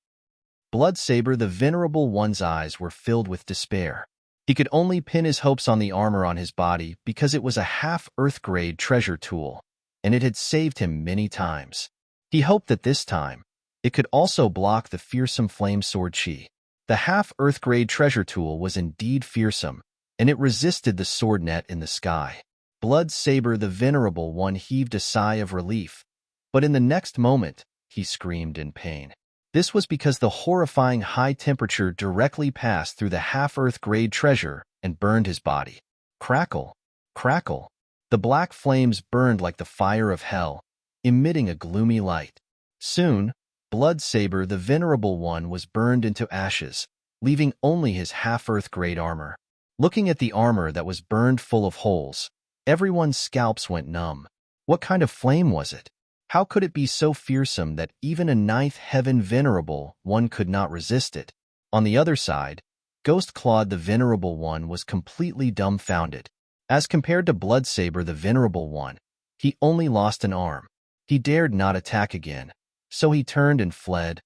Bloodsaber the Venerable One's eyes were filled with despair. He could only pin his hopes on the armor on his body because it was a half-Earth-grade treasure tool, and it had saved him many times. He hoped that this time, it could also block the fearsome flame sword chi. The half-Earth-grade treasure tool was indeed fearsome, and it resisted the sword net in the sky. Bloodsaber the Venerable One heaved a sigh of relief, but in the next moment, he screamed in pain. This was because the horrifying high temperature directly passed through the half-Earth-grade treasure and burned his body. Crackle, crackle. The black flames burned like the fire of hell, emitting a gloomy light. Soon, Bloodsaber the Venerable One was burned into ashes, leaving only his half-Earth-grade armor. Looking at the armor that was burned full of holes, everyone's scalps went numb. What kind of flame was it? How could it be so fearsome that even a ninth heaven Venerable One could not resist it? On the other side, Ghost-clawed the Venerable One was completely dumbfounded. As compared to Bloodsaber the Venerable One, he only lost an arm. He dared not attack again, so he turned and fled.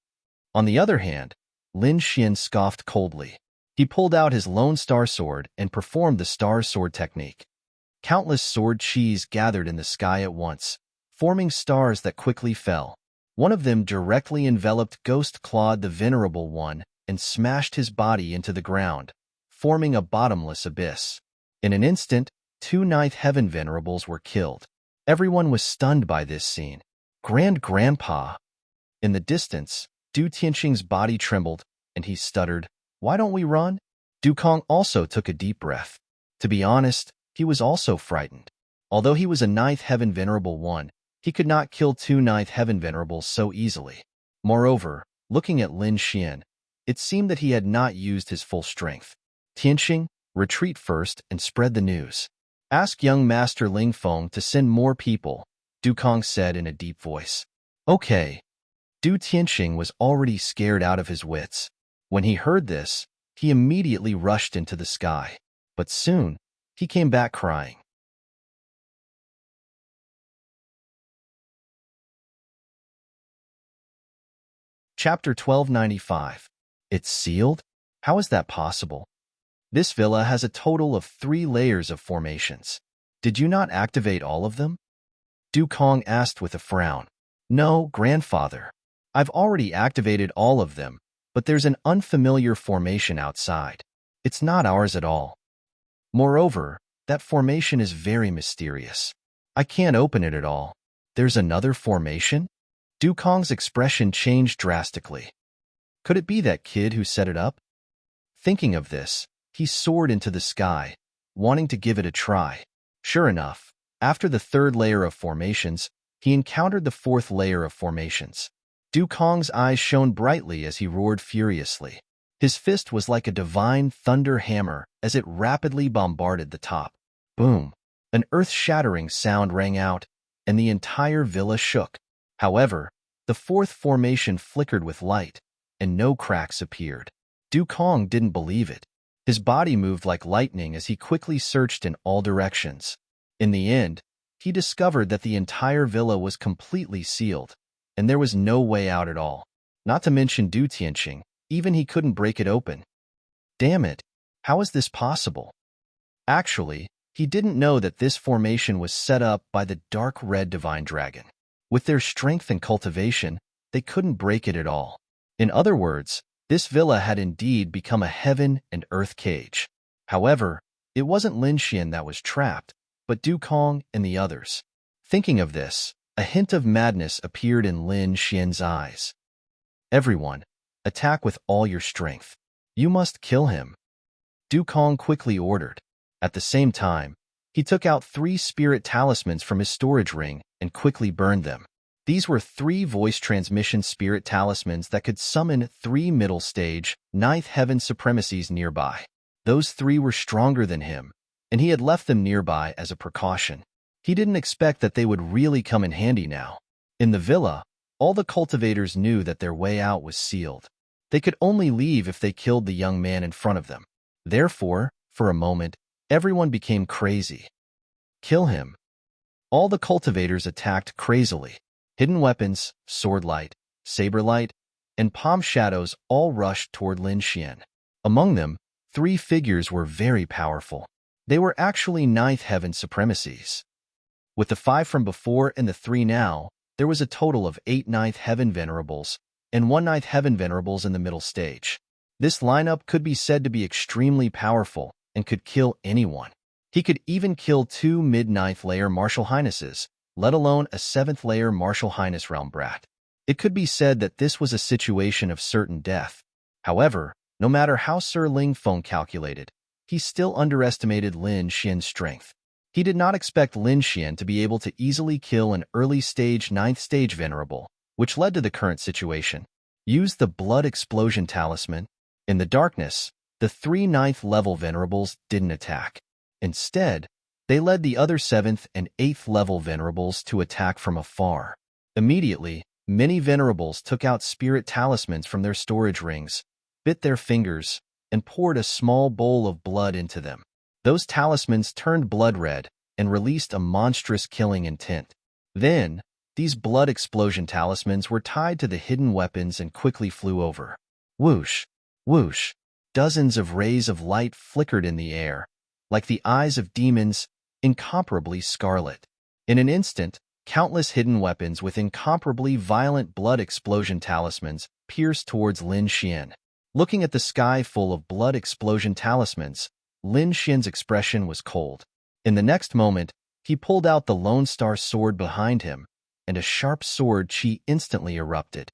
On the other hand, Lin Xian scoffed coldly. He pulled out his Lone Star Sword and performed the Star Sword technique. Countless sword chis gathered in the sky at once, forming stars that quickly fell. One of them directly enveloped Ghost-clawed the Venerable One and smashed his body into the ground, forming a bottomless abyss. In an instant, 2 ninth heaven venerables were killed. Everyone was stunned by this scene. Grandpa! In the distance, Du Tianxing's body trembled, and he stuttered, "Why don't we run?" Du Kong also took a deep breath. To be honest, he was also frightened. Although he was a ninth heaven venerable one, he could not kill two ninth heaven venerables so easily. Moreover, looking at Lin Xian, it seemed that he had not used his full strength. "Tianxing, retreat first and spread the news. Ask young Master Ling Feng to send more people," Du Kong said in a deep voice. "Okay." Du Tianxing was already scared out of his wits. When he heard this, he immediately rushed into the sky. But soon, he came back crying. Chapter 1295. It's sealed? How is that possible? This villa has a total of 3 layers of formations. Did you not activate all of them? Du Kong asked with a frown. No, grandfather. I've already activated all of them, but there's an unfamiliar formation outside. It's not ours at all. Moreover, that formation is very mysterious. I can't open it at all. There's another formation? Du Kong's expression changed drastically. Could it be that kid who set it up? Thinking of this, he soared into the sky, wanting to give it a try. Sure enough, after the 3rd layer of formations, he encountered the 4th layer of formations. Du Kong's eyes shone brightly as he roared furiously. His fist was like a divine thunder hammer as it rapidly bombarded the top. Boom! An earth-shattering sound rang out, and the entire villa shook. However, the 4th formation flickered with light, and no cracks appeared. Du Kong didn't believe it. His body moved like lightning as he quickly searched in all directions. In the end, he discovered that the entire villa was completely sealed, and there was no way out at all. Not to mention Du Tianxing, even he couldn't break it open. Damn it, how is this possible? Actually, he didn't know that this formation was set up by the dark red divine dragon. With their strength and cultivation, they couldn't break it at all. In other words, this villa had indeed become a heaven and earth cage. However, it wasn't Lin Xian that was trapped, but Du Kong and the others. Thinking of this, a hint of madness appeared in Lin Xian's eyes. Everyone, attack with all your strength. You must kill him. Du Kong quickly ordered. At the same time, he took out 3 spirit talismans from his storage ring and quickly burned them. These were 3 voice transmission spirit talismans that could summon 3 middle stage, 9th heaven supremacies nearby. Those 3 were stronger than him, and he had left them nearby as a precaution. He didn't expect that they would really come in handy now. In the villa, all the cultivators knew that their way out was sealed. They could only leave if they killed the young man in front of them. Therefore, for a moment, everyone became crazy. Kill him. All the cultivators attacked crazily. Hidden weapons, sword light, saber light, and palm shadows all rushed toward Lin Xian. Among them, 3 figures were very powerful. They were actually 9th heaven supremacies. With the 5 from before and the 3 now, there was a total of 8 9th heaven venerables and 1 9th heaven venerables in the middle stage. This lineup could be said to be extremely powerful and could kill anyone. He could even kill 2 mid-9th layer martial highnesses, let alone a 7th layer martial highness realm brat. It could be said that this was a situation of certain death. However, no matter how Sir Ling Feng calculated, he still underestimated Lin Xian's strength. He did not expect Lin Xian to be able to easily kill an early stage 9th stage venerable, which led to the current situation. Use the blood explosion talisman. In the darkness, the 3 9th level venerables didn't attack. Instead, they led the other 7th and 8th level venerables to attack from afar. Immediately, many venerables took out spirit talismans from their storage rings, bit their fingers, and poured a small bowl of blood into them. Those talismans turned blood red and released a monstrous killing intent. Then, these blood explosion talismans were tied to the hidden weapons and quickly flew over. Whoosh, whoosh. Dozens of rays of light flickered in the air, like the eyes of demons, incomparably scarlet. In an instant, countless hidden weapons with incomparably violent blood explosion talismans pierced towards Lin Xian. Looking at the sky full of blood explosion talismans, Lin Xian's expression was cold. In the next moment, he pulled out the Lone Star sword behind him, and a sharp sword chi instantly erupted.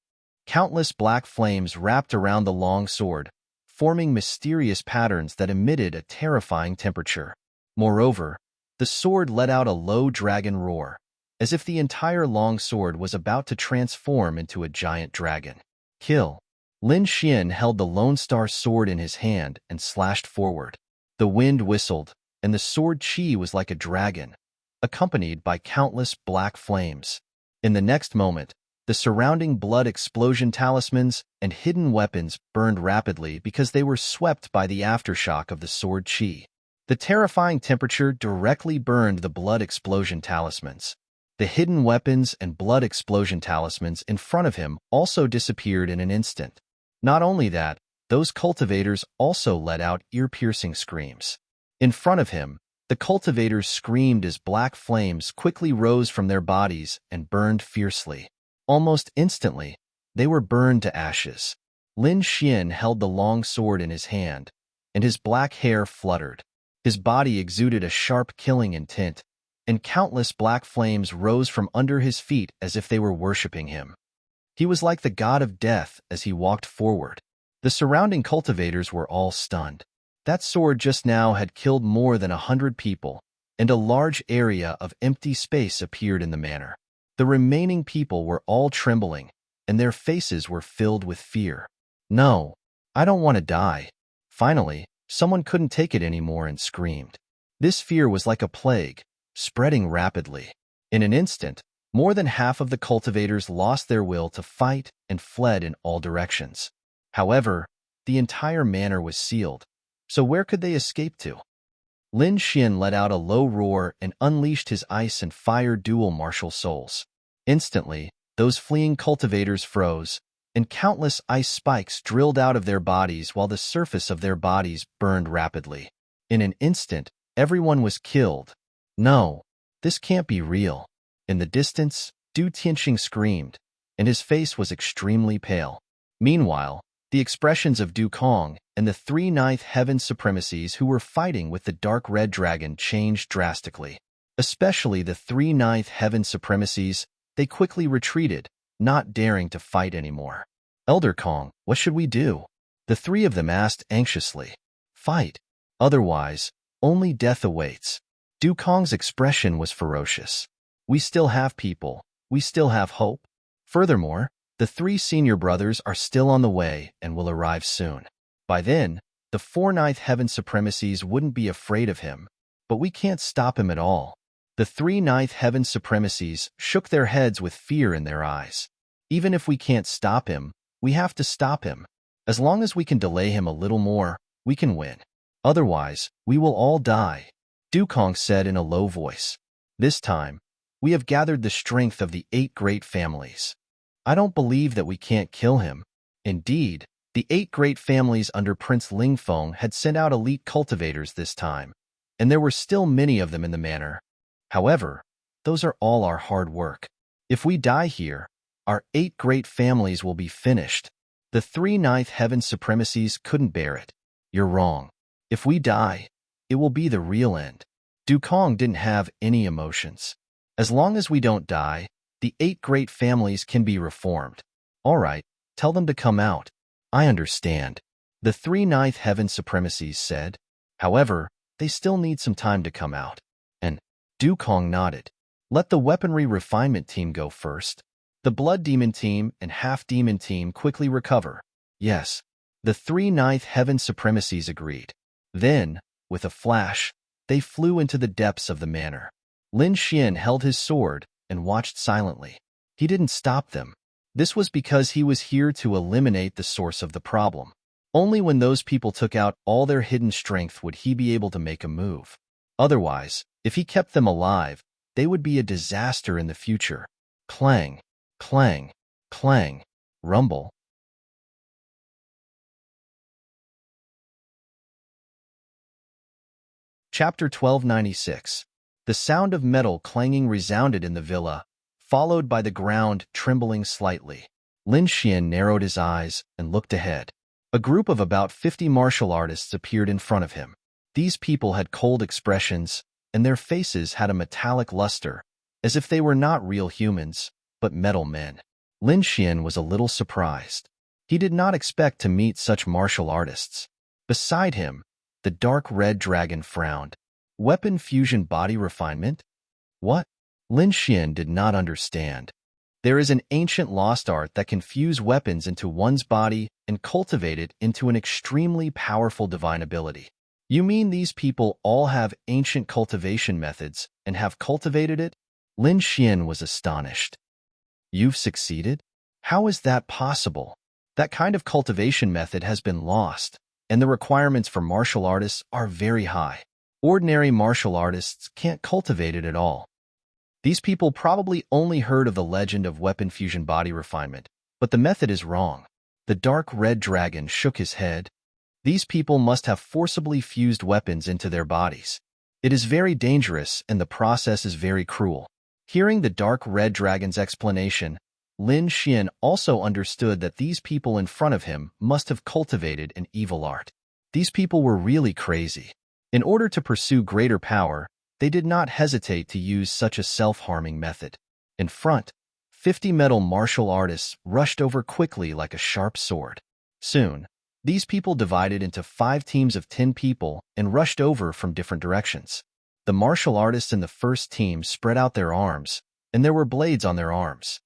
Countless black flames wrapped around the long sword, forming mysterious patterns that emitted a terrifying temperature. Moreover, the sword let out a low dragon roar, as if the entire long sword was about to transform into a giant dragon. Kill. Lin Xian held the Lone Star sword in his hand and slashed forward. The wind whistled, and the sword chi was like a dragon, accompanied by countless black flames. In the next moment, the surrounding blood explosion talismans and hidden weapons burned rapidly because they were swept by the aftershock of the sword chi. The terrifying temperature directly burned the blood explosion talismans. The hidden weapons and blood explosion talismans in front of him also disappeared in an instant. Not only that, those cultivators also let out ear-piercing screams. In front of him, the cultivators screamed as black flames quickly rose from their bodies and burned fiercely. Almost instantly, they were burned to ashes. Lin Xian held the long sword in his hand, and his black hair fluttered. His body exuded a sharp killing intent, and countless black flames rose from under his feet as if they were worshipping him. He was like the god of death as he walked forward. The surrounding cultivators were all stunned. That sword just now had killed more than 100 people, and a large area of empty space appeared in the manor. The remaining people were all trembling, and their faces were filled with fear. No, I don't want to die. Finally, someone couldn't take it anymore and screamed. This fear was like a plague, spreading rapidly. In an instant, more than half of the cultivators lost their will to fight and fled in all directions. However, the entire manor was sealed, so where could they escape to? Lin Xian let out a low roar and unleashed his ice and fire dual martial souls. Instantly, those fleeing cultivators froze, and countless ice spikes drilled out of their bodies while the surface of their bodies burned rapidly. In an instant, everyone was killed. No, this can't be real. In the distance, Du Tianxing screamed, and his face was extremely pale. Meanwhile, the expressions of Du Kong and the three Ninth Heaven Supremacies who were fighting with the Dark Red Dragon changed drastically. Especially the three Ninth Heaven Supremacies, they quickly retreated, not daring to fight anymore. Elder Kong, what should we do? The three of them asked anxiously. Fight. Otherwise, only death awaits. Du Kong's expression was ferocious. We still have people. We still have hope. Furthermore, the three senior brothers are still on the way and will arrive soon. By then, the four Ninth Heaven Supremacies wouldn't be afraid of him, but we can't stop him at all. The three Ninth Heaven Supremacies shook their heads with fear in their eyes. Even if we can't stop him, we have to stop him. As long as we can delay him a little more, we can win. Otherwise, we will all die, Du Kong said in a low voice. This time, we have gathered the strength of the 8 great families. I don't believe that we can't kill him. Indeed, the 8 great families under Prince Lingfeng had sent out elite cultivators this time, and there were still many of them in the manor. However, those are all our hard work. If we die here, our 8 great families will be finished. The three Ninth Heaven Supremacies couldn't bear it. You're wrong. If we die, it will be the real end. Du Kong didn't have any emotions. As long as we don't die, the 8 great families can be reformed. All right, tell them to come out. I understand, the three Ninth Heaven Supremacies said. However, they still need some time to come out. And Du Kong nodded. Let the weaponry refinement team go first. The Blood Demon team and Half Demon team quickly recover. Yes, the three Ninth Heaven Supremacies agreed. Then, with a flash, they flew into the depths of the manor. Lin Xian held his sword and watched silently. He didn't stop them. This was because he was here to eliminate the source of the problem. Only when those people took out all their hidden strength would he be able to make a move. Otherwise, if he kept them alive, they would be a disaster in the future. Clang, clang, clang, rumble. Chapter 1296. The sound of metal clanging resounded in the villa, followed by the ground trembling slightly. Lin Xian narrowed his eyes and looked ahead. A group of about 50 martial artists appeared in front of him. These people had cold expressions, and their faces had a metallic luster, as if they were not real humans, but metal men. Lin Xian was a little surprised. He did not expect to meet such martial artists. Beside him, the dark red dragon frowned. Weapon fusion body refinement? What? Lin Xian did not understand. There is an ancient lost art that can fuse weapons into one's body and cultivate it into an extremely powerful divine ability. You mean these people all have ancient cultivation methods and have cultivated it? Lin Xian was astonished. You've succeeded? How is that possible? That kind of cultivation method has been lost, and the requirements for martial artists are very high. Ordinary martial artists can't cultivate it at all. These people probably only heard of the legend of weapon fusion body refinement, but the method is wrong. The dark red dragon shook his head. These people must have forcibly fused weapons into their bodies. It is very dangerous and the process is very cruel. Hearing the dark red dragon's explanation, Lin Xian also understood that these people in front of him must have cultivated an evil art. These people were really crazy. In order to pursue greater power, they did not hesitate to use such a self-harming method. In front, 50 metal martial artists rushed over quickly like a sharp sword. Soon, these people divided into 5 teams of 10 people and rushed over from different directions. The martial artists in the first team spread out their arms, and there were blades on their arms.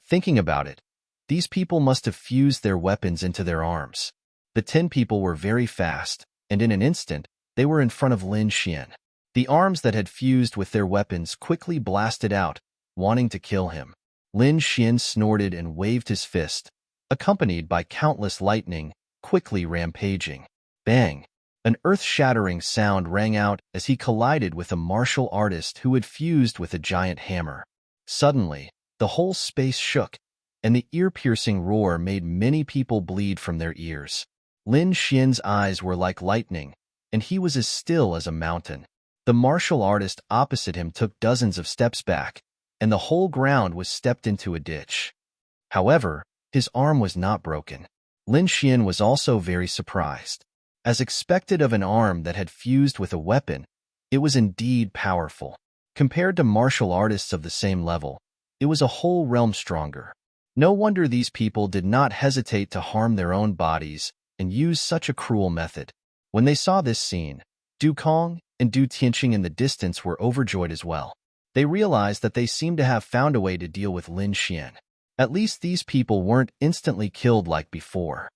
Thinking about it, these people must have fused their weapons into their arms. The 10 people were very fast, and in an instant, they were in front of Lin Xian. The arms that had fused with their weapons quickly blasted out, wanting to kill him. Lin Xian snorted and waved his fist, accompanied by countless lightning, quickly rampaging. Bang! An earth-shattering sound rang out as he collided with a martial artist who had fused with a giant hammer. Suddenly, the whole space shook, and the ear-piercing roar made many people bleed from their ears. Lin Xian's eyes were like lightning, and he was as still as a mountain. The martial artist opposite him took dozens of steps back, and the whole ground was stepped into a ditch. However, his arm was not broken. Lin Xian was also very surprised. As expected of an arm that had fused with a weapon, it was indeed powerful. Compared to martial artists of the same level, it was a whole realm stronger. No wonder these people did not hesitate to harm their own bodies and use such a cruel method. When they saw this scene, Du Kong and Du Tianqing in the distance were overjoyed as well. They realized that they seemed to have found a way to deal with Lin Xian. At least these people weren't instantly killed like before.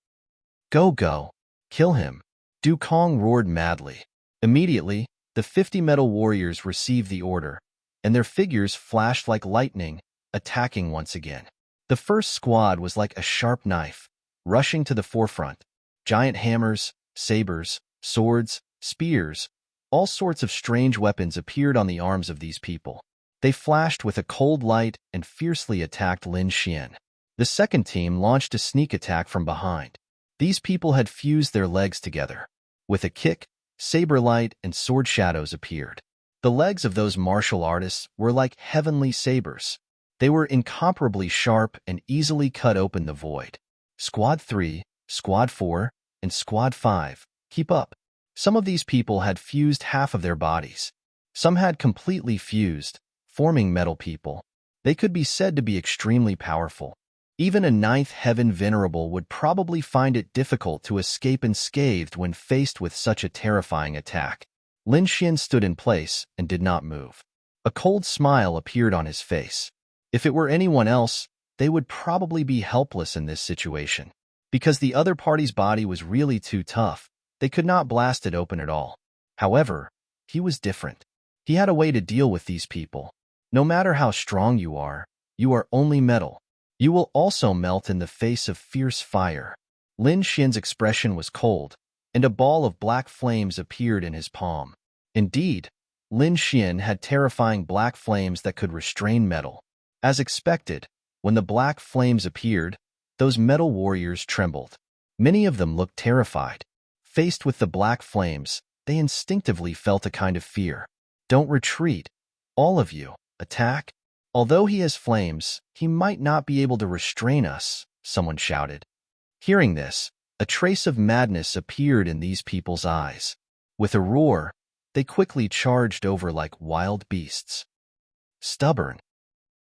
Go! Kill him! Du Kong roared madly. Immediately, the 50 metal warriors received the order, and their figures flashed like lightning, attacking once again. The first squad was like a sharp knife, rushing to the forefront. Giant hammers, sabers, swords, spears, all sorts of strange weapons appeared on the arms of these people. They flashed with a cold light and fiercely attacked Lin Xian. The second team launched a sneak attack from behind. These people had fused their legs together. With a kick, saber light and sword shadows appeared. The legs of those martial artists were like heavenly sabers. They were incomparably sharp and easily cut open the void. Squad 3, Squad 4, and Squad 5, keep up. Some of these people had fused half of their bodies. Some had completely fused, forming metal people. They could be said to be extremely powerful. Even a 9th heaven venerable would probably find it difficult to escape unscathed when faced with such a terrifying attack. Lin Xian stood in place and did not move. A cold smile appeared on his face. If it were anyone else, they would probably be helpless in this situation. Because the other party's body was really too tough, they could not blast it open at all. However, he was different. He had a way to deal with these people. No matter how strong you are only metal. You will also melt in the face of fierce fire. Lin Xian's expression was cold, and a ball of black flames appeared in his palm. Indeed, Lin Xian had terrifying black flames that could restrain metal. As expected, when the black flames appeared, those metal warriors trembled. Many of them looked terrified. Faced with the black flames, they instinctively felt a kind of fear. Don't retreat. All of you, attack. Although he has flames, he might not be able to restrain us, someone shouted. Hearing this, a trace of madness appeared in these people's eyes. With a roar, they quickly charged over like wild beasts. Stubborn.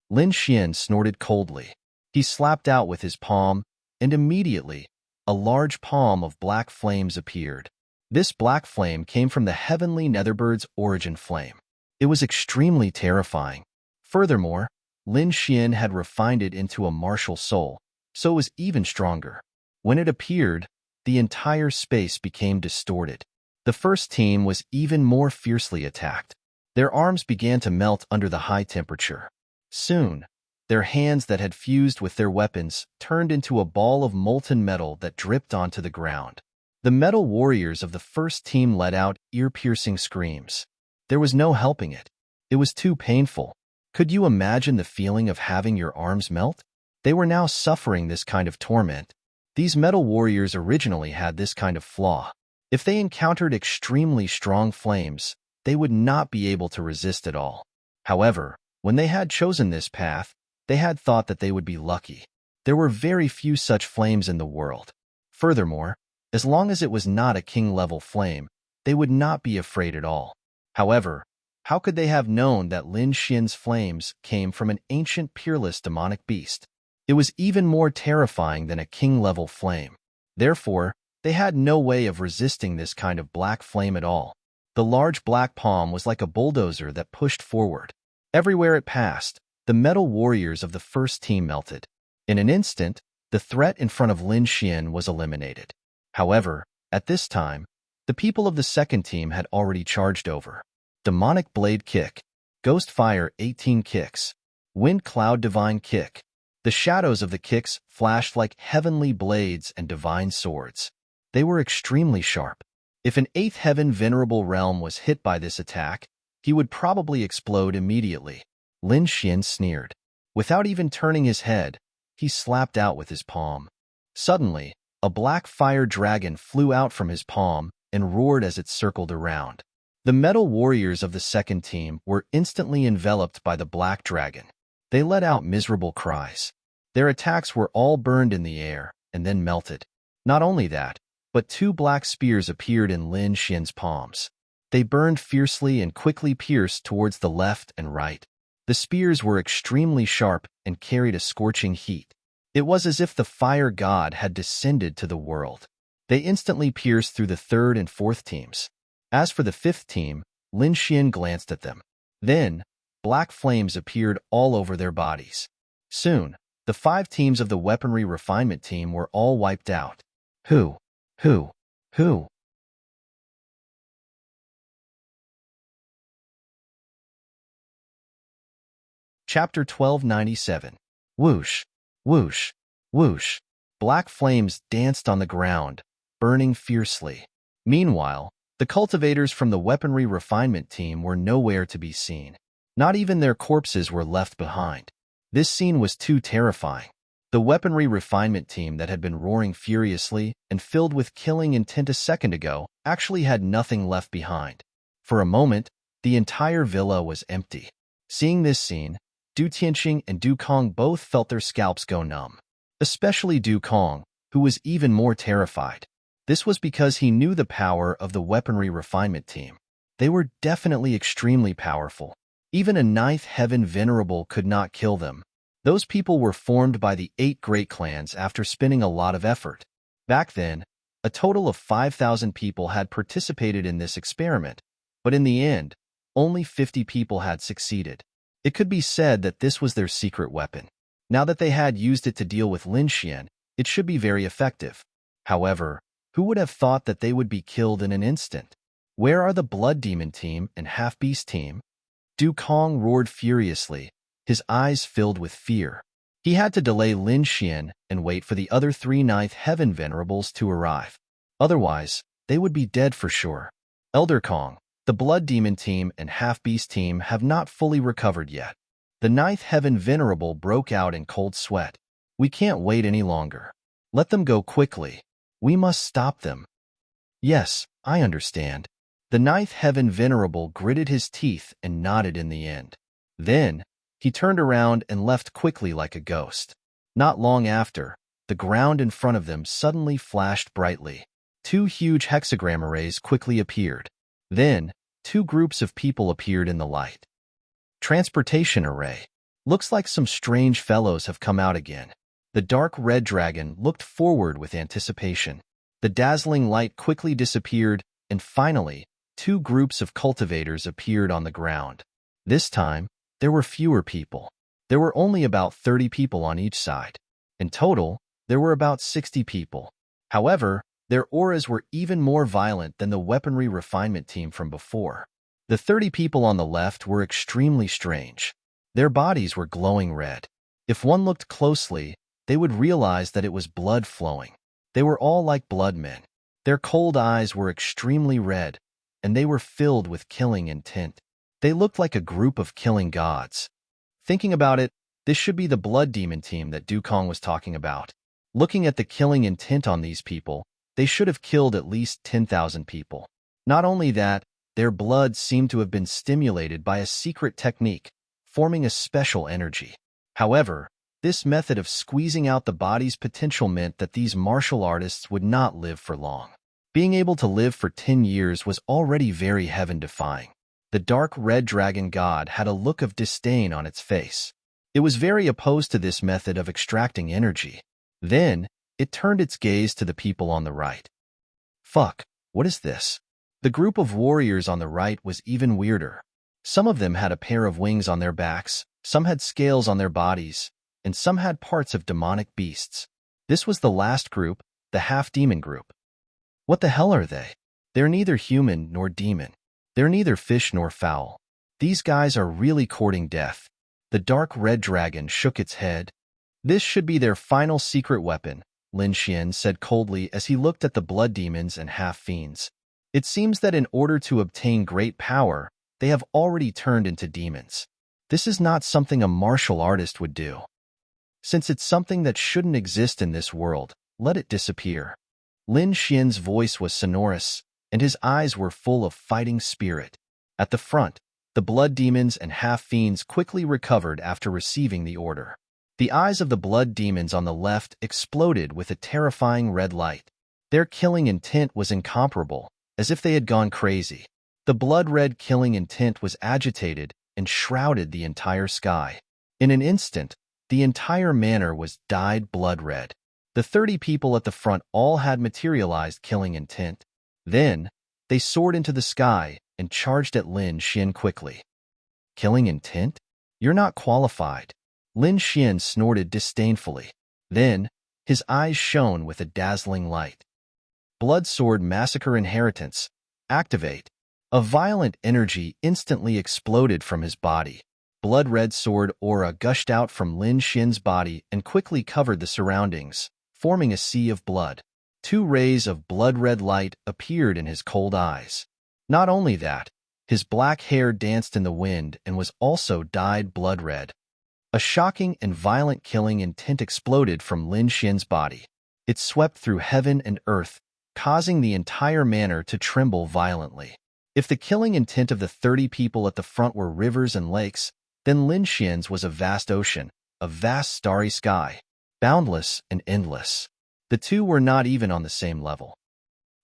Lin Xian snorted coldly. He slapped out with his palm, and immediately, a large palm of black flames appeared. This black flame came from the heavenly Netherbird's origin flame. It was extremely terrifying. Furthermore, Lin Xian had refined it into a martial soul, so it was even stronger. When it appeared, the entire space became distorted. The first team was even more fiercely attacked. Their arms began to melt under the high temperature. Soon, their hands that had fused with their weapons turned into a ball of molten metal that dripped onto the ground. The metal warriors of the first team let out ear-piercing screams. There was no helping it. It was too painful. Could you imagine the feeling of having your arms melt? They were now suffering this kind of torment. These metal warriors originally had this kind of flaw. If they encountered extremely strong flames, they would not be able to resist at all. However, when they had chosen this path, they had thought that they would be lucky. There were very few such flames in the world. Furthermore, as long as it was not a king-level flame, they would not be afraid at all. However, how could they have known that Lin Xian's flames came from an ancient peerless demonic beast? It was even more terrifying than a king-level flame. Therefore, they had no way of resisting this kind of black flame at all. The large black palm was like a bulldozer that pushed forward. Everywhere it passed, the metal warriors of the first team melted. In an instant, the threat in front of Lin Xian was eliminated. However, at this time, the people of the second team had already charged over. Demonic Blade Kick, Ghost Fire 18 kicks, Wind Cloud Divine Kick. The shadows of the kicks flashed like heavenly blades and divine swords. They were extremely sharp. If an 8th heaven venerable realm was hit by this attack, he would probably explode immediately. Lin Xian sneered. Without even turning his head, he slapped out with his palm. Suddenly, a black fire dragon flew out from his palm and roared as it circled around. The metal warriors of the second team were instantly enveloped by the black dragon. They let out miserable cries. Their attacks were all burned in the air and then melted. Not only that, but 2 black spears appeared in Lin Xian's palms. They burned fiercely and quickly pierced towards the left and right. The spears were extremely sharp and carried a scorching heat. It was as if the fire god had descended to the world. They instantly pierced through the third and fourth teams. As for the fifth team, Lin Xian glanced at them. Then, black flames appeared all over their bodies. Soon, the 5 teams of the weaponry refinement team were all wiped out. Who? Chapter 1297. Whoosh, whoosh, whoosh. Black flames danced on the ground, burning fiercely. Meanwhile, the cultivators from the weaponry refinement team were nowhere to be seen. Not even their corpses were left behind. This scene was too terrifying. The weaponry refinement team that had been roaring furiously and filled with killing intent a second ago actually had nothing left behind. For a moment, the entire villa was empty. Seeing this scene, Du Tianqing and Du Kong both felt their scalps go numb. Especially Du Kong, who was even more terrified. This was because he knew the power of the weaponry refinement team. They were definitely extremely powerful. Even a 9th heaven venerable could not kill them. Those people were formed by the 8 great clans after spending a lot of effort. Back then, a total of 5,000 people had participated in this experiment, but in the end, only 50 people had succeeded. It could be said that this was their secret weapon. Now that they had used it to deal with Lin Xian, it should be very effective. However, who would have thought that they would be killed in an instant? Where are the Blood Demon team and Half-Beast team? Du Kong roared furiously, his eyes filled with fear. He had to delay Lin Xian and wait for the other 3 9th heaven venerables to arrive. Otherwise, they would be dead for sure. Elder Kong, the Blood Demon team and Half-Beast team have not fully recovered yet. The 9th heaven venerable broke out in cold sweat. We can't wait any longer. Let them go quickly. We must stop them. Yes, I understand. The 9th heaven venerable gritted his teeth and nodded in the end. Then, he turned around and left quickly like a ghost. Not long after, the ground in front of them suddenly flashed brightly. 2 huge hexagram arrays quickly appeared. Then, 2 groups of people appeared in the light. Transportation array. Looks like some strange fellows have come out again. The dark red dragon looked forward with anticipation. The dazzling light quickly disappeared, and finally, two groups of cultivators appeared on the ground. This time, there were fewer people. There were only about 30 people on each side. In total, there were about 60 people. However, their auras were even more violent than the weaponry refinement team from before. The 30 people on the left were extremely strange. Their bodies were glowing red. If one looked closely, they would realize that it was blood flowing. They were all like blood men. Their cold eyes were extremely red, and they were filled with killing intent. They looked like a group of killing gods. Thinking about it, this should be the blood demon team that Dukong was talking about. Looking at the killing intent on these people, they should have killed at least 10,000 people. Not only that, their blood seemed to have been stimulated by a secret technique, forming a special energy. However, this method of squeezing out the body's potential meant that these martial artists would not live for long. Being able to live for 10 years was already very heaven-defying. The dark red dragon god had a look of disdain on its face. It was very opposed to this method of extracting energy. Then, it turned its gaze to the people on the right. Fuck, what is this? The group of warriors on the right was even weirder. Some of them had a pair of wings on their backs, some had scales on their bodies, and some had parts of demonic beasts. This was the last group, the half-demon group. What the hell are they? They're neither human nor demon. They're neither fish nor fowl. These guys are really courting death. The dark red dragon shook its head. This should be their final secret weapon, Lin Xian said coldly as he looked at the blood demons and half-fiends. It seems that in order to obtain great power, they have already turned into demons. This is not something a martial artist would do. Since it's something that shouldn't exist in this world, let it disappear. Lin Xian's voice was sonorous, and his eyes were full of fighting spirit. At the front, the blood demons and half-fiends quickly recovered after receiving the order. The eyes of the blood demons on the left exploded with a terrifying red light. Their killing intent was incomparable, as if they had gone crazy. The blood-red killing intent was agitated and shrouded the entire sky. In an instant, the entire manor was dyed blood-red. The 30 people at the front all had materialized killing intent. Then, they soared into the sky and charged at Lin Xian quickly. Killing intent? You're not qualified. Lin Xian snorted disdainfully. Then, his eyes shone with a dazzling light. Blood Sword Massacre Inheritance. Activate. A violent energy instantly exploded from his body. Blood Red Sword aura gushed out from Lin Xian's body and quickly covered the surroundings, forming a sea of blood. 2 rays of blood-red light appeared in his cold eyes. Not only that, his black hair danced in the wind and was also dyed blood-red. A shocking and violent killing intent exploded from Lin Xian's body. It swept through heaven and earth, causing the entire manor to tremble violently. If the killing intent of the 30 people at the front were rivers and lakes, then Lin Xian's was a vast ocean, a vast starry sky, boundless and endless. The two were not even on the same level.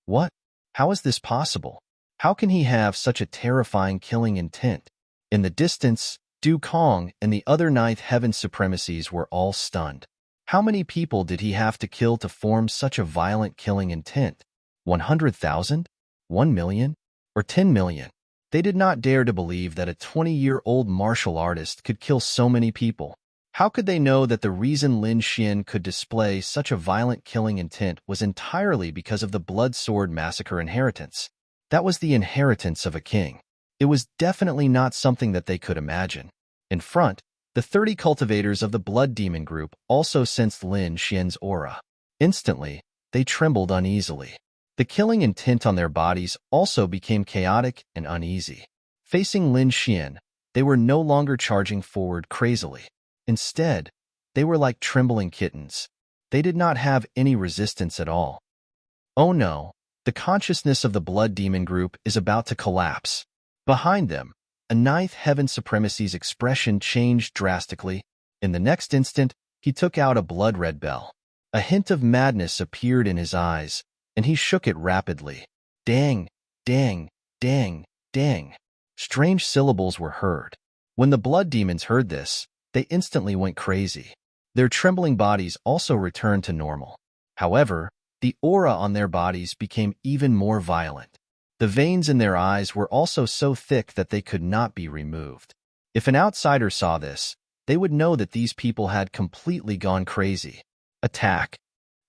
What? How is this possible? How can he have such a terrifying killing intent? In the distance, Dukong and the other Ninth Heaven Supremacies were all stunned. How many people did he have to kill to form such a violent killing intent? 100,000? 1 million? Or 10 million? They did not dare to believe that a 20-year-old martial artist could kill so many people. How could they know that the reason Lin Xian could display such a violent killing intent was entirely because of the Blood Sword Massacre inheritance? That was the inheritance of a king. It was definitely not something that they could imagine. In front, the 30 cultivators of the Blood Demon group also sensed Lin Xian's aura. Instantly, they trembled uneasily. The killing intent on their bodies also became chaotic and uneasy. Facing Lin Xian, they were no longer charging forward crazily. Instead, they were like trembling kittens. They did not have any resistance at all. Oh no, the consciousness of the Blood Demon group is about to collapse. Behind them, a Ninth Heaven Supremacy's expression changed drastically. In the next instant, he took out a blood-red bell. A hint of madness appeared in his eyes, and he shook it rapidly. Dang, dang, dang, dang. Strange syllables were heard. When the blood demons heard this, they instantly went crazy. Their trembling bodies also returned to normal. However, the aura on their bodies became even more violent. The veins in their eyes were also so thick that they could not be removed. If an outsider saw this, they would know that these people had completely gone crazy. Attack.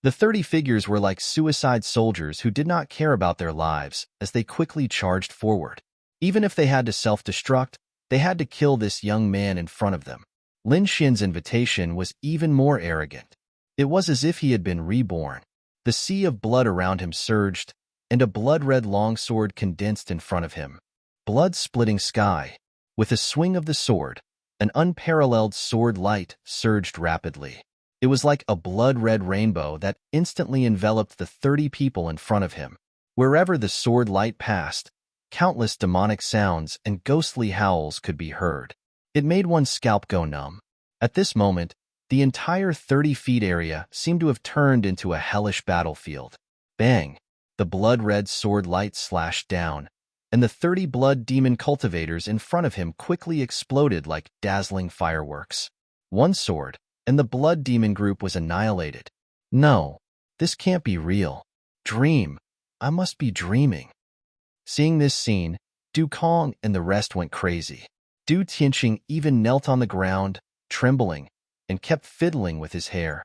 The 30 figures were like suicide soldiers who did not care about their lives as they quickly charged forward. Even if they had to self-destruct, they had to kill this young man in front of them. Lin Xian's invitation was even more arrogant. It was as if he had been reborn. The sea of blood around him surged, and a blood-red longsword condensed in front of him. Blood-splitting sky. With a swing of the sword, an unparalleled sword light surged rapidly. It was like a blood-red rainbow that instantly enveloped the 30 people in front of him. Wherever the sword light passed, countless demonic sounds and ghostly howls could be heard. It made one's scalp go numb. At this moment, the entire 30-feet area seemed to have turned into a hellish battlefield. Bang! The blood-red sword light slashed down, and the 30 blood demon cultivators in front of him quickly exploded like dazzling fireworks. One sword, and the blood demon group was annihilated. No, this can't be real. Dream. I must be dreaming. Seeing this scene, Du Kong and the rest went crazy. Du Tianqing even knelt on the ground, trembling, and kept fiddling with his hair.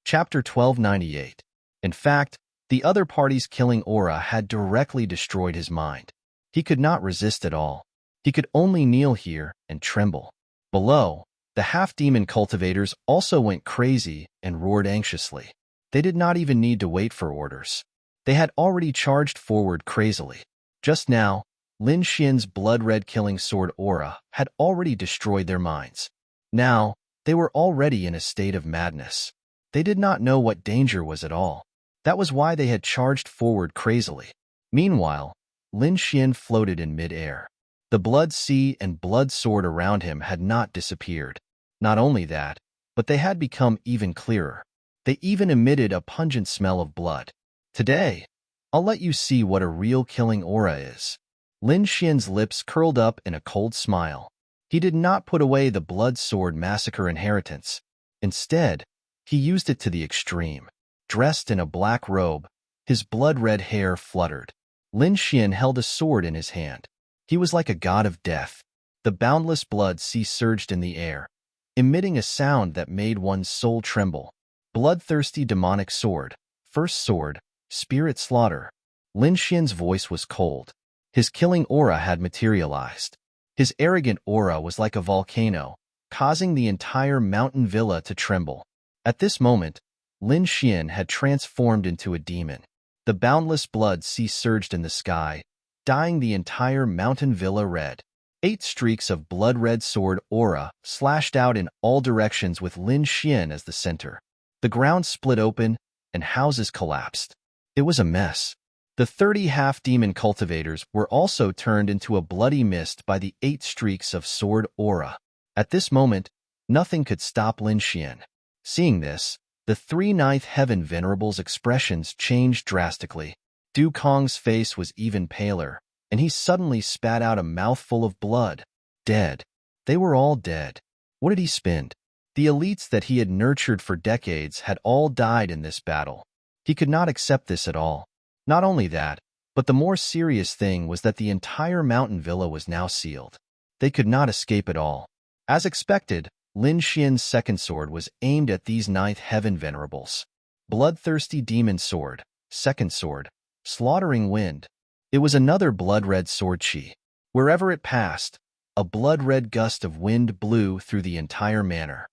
Chapter 1298. In fact, the other party's killing aura had directly destroyed his mind. He could not resist at all. He could only kneel here and tremble. Below, the half-demon cultivators also went crazy and roared anxiously. They did not even need to wait for orders. They had already charged forward crazily. Just now, Lin Xian's blood-red killing sword aura had already destroyed their minds. Now, they were already in a state of madness. They did not know what danger was at all. That was why they had charged forward crazily. Meanwhile, Lin Xian floated in mid-air. The blood sea and blood sword around him had not disappeared. Not only that, but they had become even clearer. They even emitted a pungent smell of blood. Today, I'll let you see what a real killing aura is. Lin Xian's lips curled up in a cold smile. He did not put away the blood sword massacre inheritance. Instead, he used it to the extreme. Dressed in a black robe, his blood-red hair fluttered. Lin Xian held a sword in his hand. He was like a god of death. The boundless blood sea surged in the air, emitting a sound that made one's soul tremble. Bloodthirsty demonic sword. First sword, spirit slaughter. Lin Xian's voice was cold. His killing aura had materialized. His arrogant aura was like a volcano, causing the entire mountain villa to tremble. At this moment, Lin Xian had transformed into a demon. The boundless blood sea surged in the sky, dyeing the entire mountain villa red. 8 streaks of blood-red sword aura slashed out in all directions with Lin Xian as the center. The ground split open, and houses collapsed. It was a mess. The 30 half-demon cultivators were also turned into a bloody mist by the 8 streaks of sword aura. At this moment, nothing could stop Lin Xian. Seeing this, the 3 ninth heaven venerables' expressions changed drastically. Du Kong's face was even paler, and he suddenly spat out a mouthful of blood. Dead. They were all dead. What did he spend? The elites that he had nurtured for decades had all died in this battle. He could not accept this at all. Not only that, but the more serious thing was that the entire mountain villa was now sealed. They could not escape at all. As expected, Lin Xian's second sword was aimed at these ninth heaven venerables. Bloodthirsty demon sword, second sword, slaughtering wind. It was another blood-red sword chi. Wherever it passed, a blood-red gust of wind blew through the entire manor.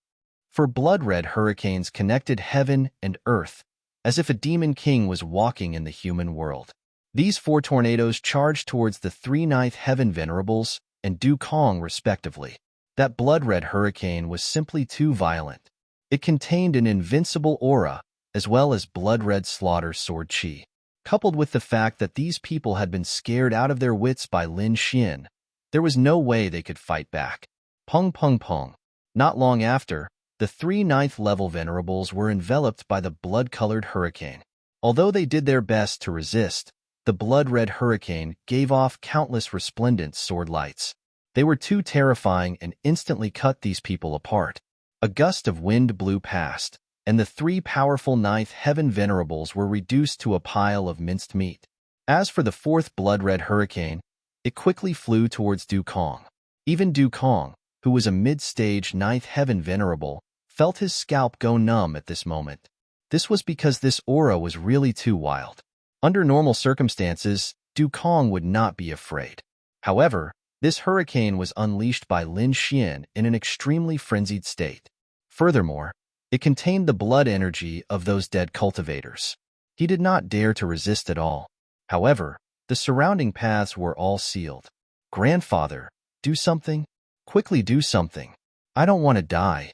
For blood-red hurricanes connected heaven and earth, as if a demon king was walking in the human world. These 4 tornadoes charged towards the 3 ninth heaven venerables and Du Kong respectively. That blood-red hurricane was simply too violent. It contained an invincible aura, as well as blood-red slaughter sword chi. Coupled with the fact that these people had been scared out of their wits by Lin Xian, there was no way they could fight back. Pung pung pung. Not long after, the 3 ninth level venerables were enveloped by the blood-colored hurricane. Although they did their best to resist, the blood-red hurricane gave off countless resplendent sword lights. They were too terrifying and instantly cut these people apart. A gust of wind blew past, and the three powerful ninth heaven venerables were reduced to a pile of minced meat. As for the fourth blood-red hurricane, it quickly flew towards Du Kong. Even Du Kong, who was a mid-stage ninth heaven venerable, felt his scalp go numb at this moment. This was because this aura was really too wild. Under normal circumstances, Du Kong would not be afraid. However, this hurricane was unleashed by Lin Xian in an extremely frenzied state. Furthermore, it contained the blood energy of those dead cultivators. He did not dare to resist at all. However, the surrounding paths were all sealed. "Grandfather, do something. Quickly do something. I don't want to die."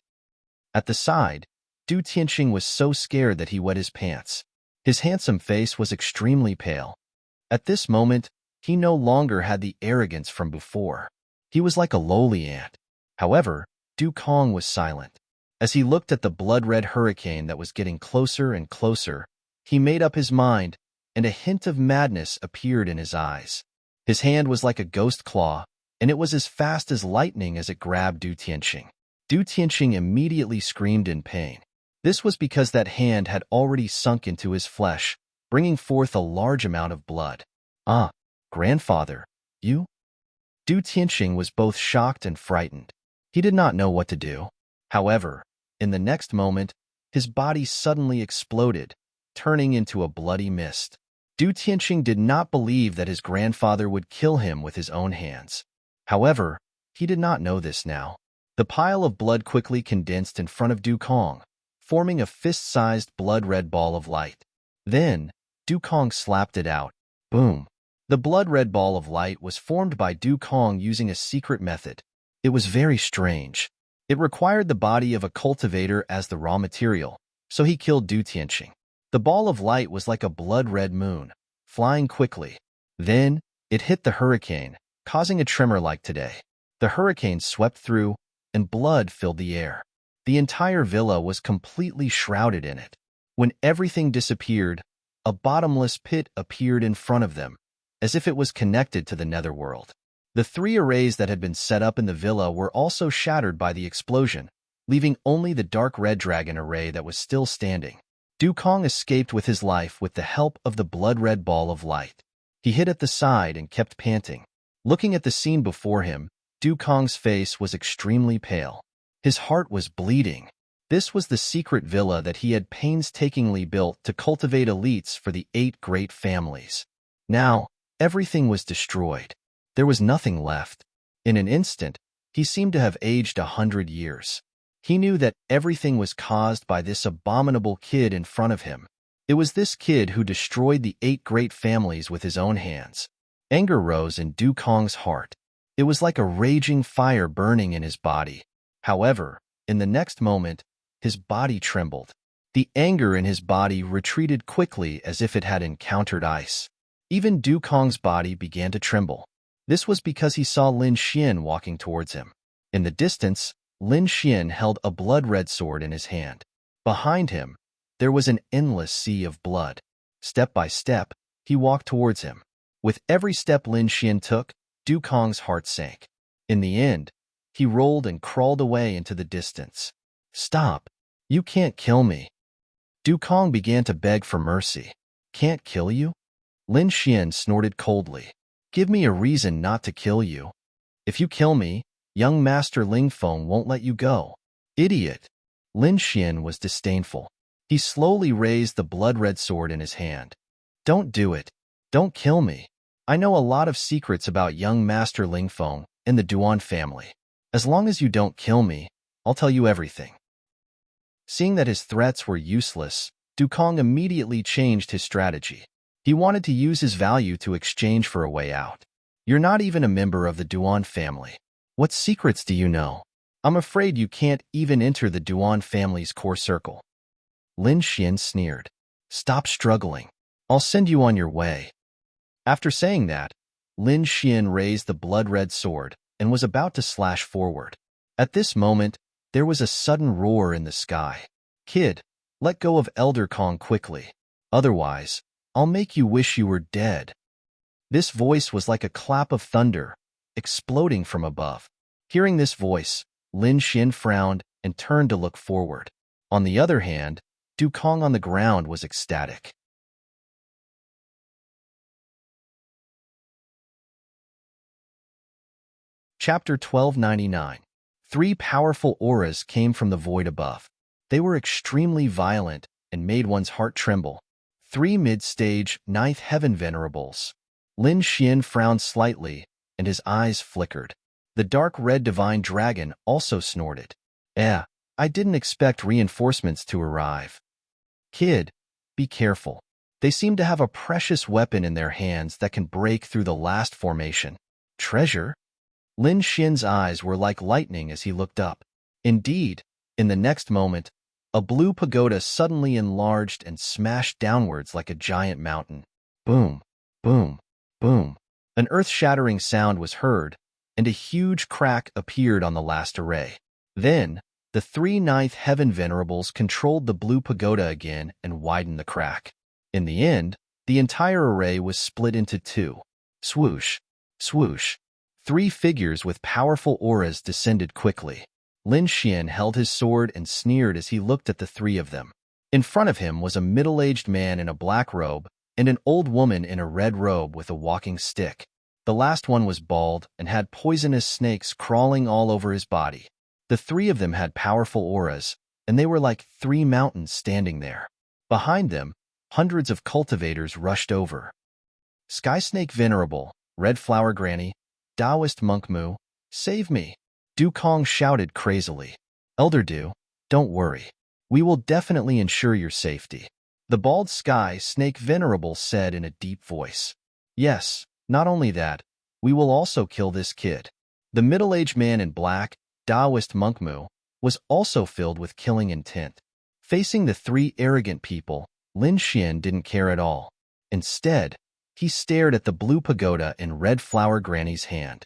At the side, Du Tianqing was so scared that he wet his pants. His handsome face was extremely pale. At this moment, he no longer had the arrogance from before. He was like a lowly ant. However, Du Kong was silent. As he looked at the blood-red hurricane that was getting closer and closer, he made up his mind, and a hint of madness appeared in his eyes. His hand was like a ghost claw, and it was as fast as lightning as it grabbed Du Tianqing. Du Tianqing immediately screamed in pain. This was because that hand had already sunk into his flesh, bringing forth a large amount of blood. "Ah, grandfather, you?" Du Tianqing was both shocked and frightened. He did not know what to do. However, in the next moment, his body suddenly exploded, turning into a bloody mist. Du Tianqing did not believe that his grandfather would kill him with his own hands. However, he did not know this now. The pile of blood quickly condensed in front of Du Kong, forming a fist-sized blood-red ball of light. Then, Du Kong slapped it out. Boom! The blood-red ball of light was formed by Du Kong using a secret method. It was very strange. It required the body of a cultivator as the raw material, so he killed Du Tianqing. The ball of light was like a blood-red moon, flying quickly. Then, it hit the hurricane, causing a tremor like today. The hurricane swept through, and blood filled the air. The entire villa was completely shrouded in it. When everything disappeared, a bottomless pit appeared in front of them, as if it was connected to the netherworld. The three arrays that had been set up in the villa were also shattered by the explosion, leaving only the dark red dragon array that was still standing. Du Kong escaped with his life with the help of the blood-red ball of light. He hid at the side and kept panting. Looking at the scene before him, Du Kong's face was extremely pale. His heart was bleeding. This was the secret villa that he had painstakingly built to cultivate elites for the 8 great families. Now, everything was destroyed. There was nothing left. In an instant, he seemed to have aged 100 years. He knew that everything was caused by this abominable kid in front of him. It was this kid who destroyed the 8 great families with his own hands. Anger rose in Du Kong's heart. It was like a raging fire burning in his body. However, in the next moment, his body trembled. The anger in his body retreated quickly as if it had encountered ice. Even Du Kong's body began to tremble. This was because he saw Lin Xian walking towards him. In the distance, Lin Xian held a blood-red sword in his hand. Behind him, there was an endless sea of blood. Step by step, he walked towards him. With every step Lin Xian took, Du Kong's heart sank. In the end, he rolled and crawled away into the distance. "Stop! You can't kill me." Du Kong began to beg for mercy. "Can't kill you?" Lin Xian snorted coldly. "Give me a reason not to kill you. If you kill me, young Master Ling Feng won't let you go." "Idiot!" Lin Xian was disdainful. He slowly raised the blood-red sword in his hand. "Don't do it. Don't kill me. I know a lot of secrets about young Master Ling Feng and the Duan family. As long as you don't kill me, I'll tell you everything." Seeing that his threats were useless, Du Kong immediately changed his strategy. He wanted to use his value to exchange for a way out. "You're not even a member of the Duan family. What secrets do you know? I'm afraid you can't even enter the Duan family's core circle." Lin Xian sneered. "Stop struggling. I'll send you on your way." After saying that, Lin Xian raised the blood-red sword and was about to slash forward. At this moment, there was a sudden roar in the sky. "Kid, let go of Elder Kong quickly. Otherwise, I'll make you wish you were dead." This voice was like a clap of thunder, exploding from above. Hearing this voice, Lin Xin frowned and turned to look forward. On the other hand, Du Kong on the ground was ecstatic. Chapter 1299. Three powerful auras came from the void above. They were extremely violent and made one's heart tremble. Three mid-stage, ninth heaven venerables. Lin Xian frowned slightly, and his eyes flickered. The dark red divine dragon also snorted. I didn't expect reinforcements to arrive. Kid, be careful. They seem to have a precious weapon in their hands that can break through the last formation. Treasure? Lin Xian's eyes were like lightning as he looked up. Indeed, in the next moment, a blue pagoda suddenly enlarged and smashed downwards like a giant mountain. Boom, boom, boom. An earth-shattering sound was heard, and a huge crack appeared on the last array. Then, the three ninth heaven venerables controlled the blue pagoda again and widened the crack. In the end, the entire array was split into two. Swoosh, swoosh. Three figures with powerful auras descended quickly. Lin Xian held his sword and sneered as he looked at the three of them. In front of him was a middle-aged man in a black robe and an old woman in a red robe with a walking stick. The last one was bald and had poisonous snakes crawling all over his body. The three of them had powerful auras, and they were like three mountains standing there. Behind them, hundreds of cultivators rushed over. Sky Snake Venerable, Red Flower Granny, Taoist Monk Mu, save me! Du Kong shouted crazily. Elder Du, don't worry. We will definitely ensure your safety. The bald Sky Snake Venerable said in a deep voice. Yes, not only that, we will also kill this kid. The middle-aged man in black, Taoist Monk Mu, was also filled with killing intent. Facing the three arrogant people, Lin Xian didn't care at all. Instead, he stared at the blue pagoda in Red Flower Granny's hand.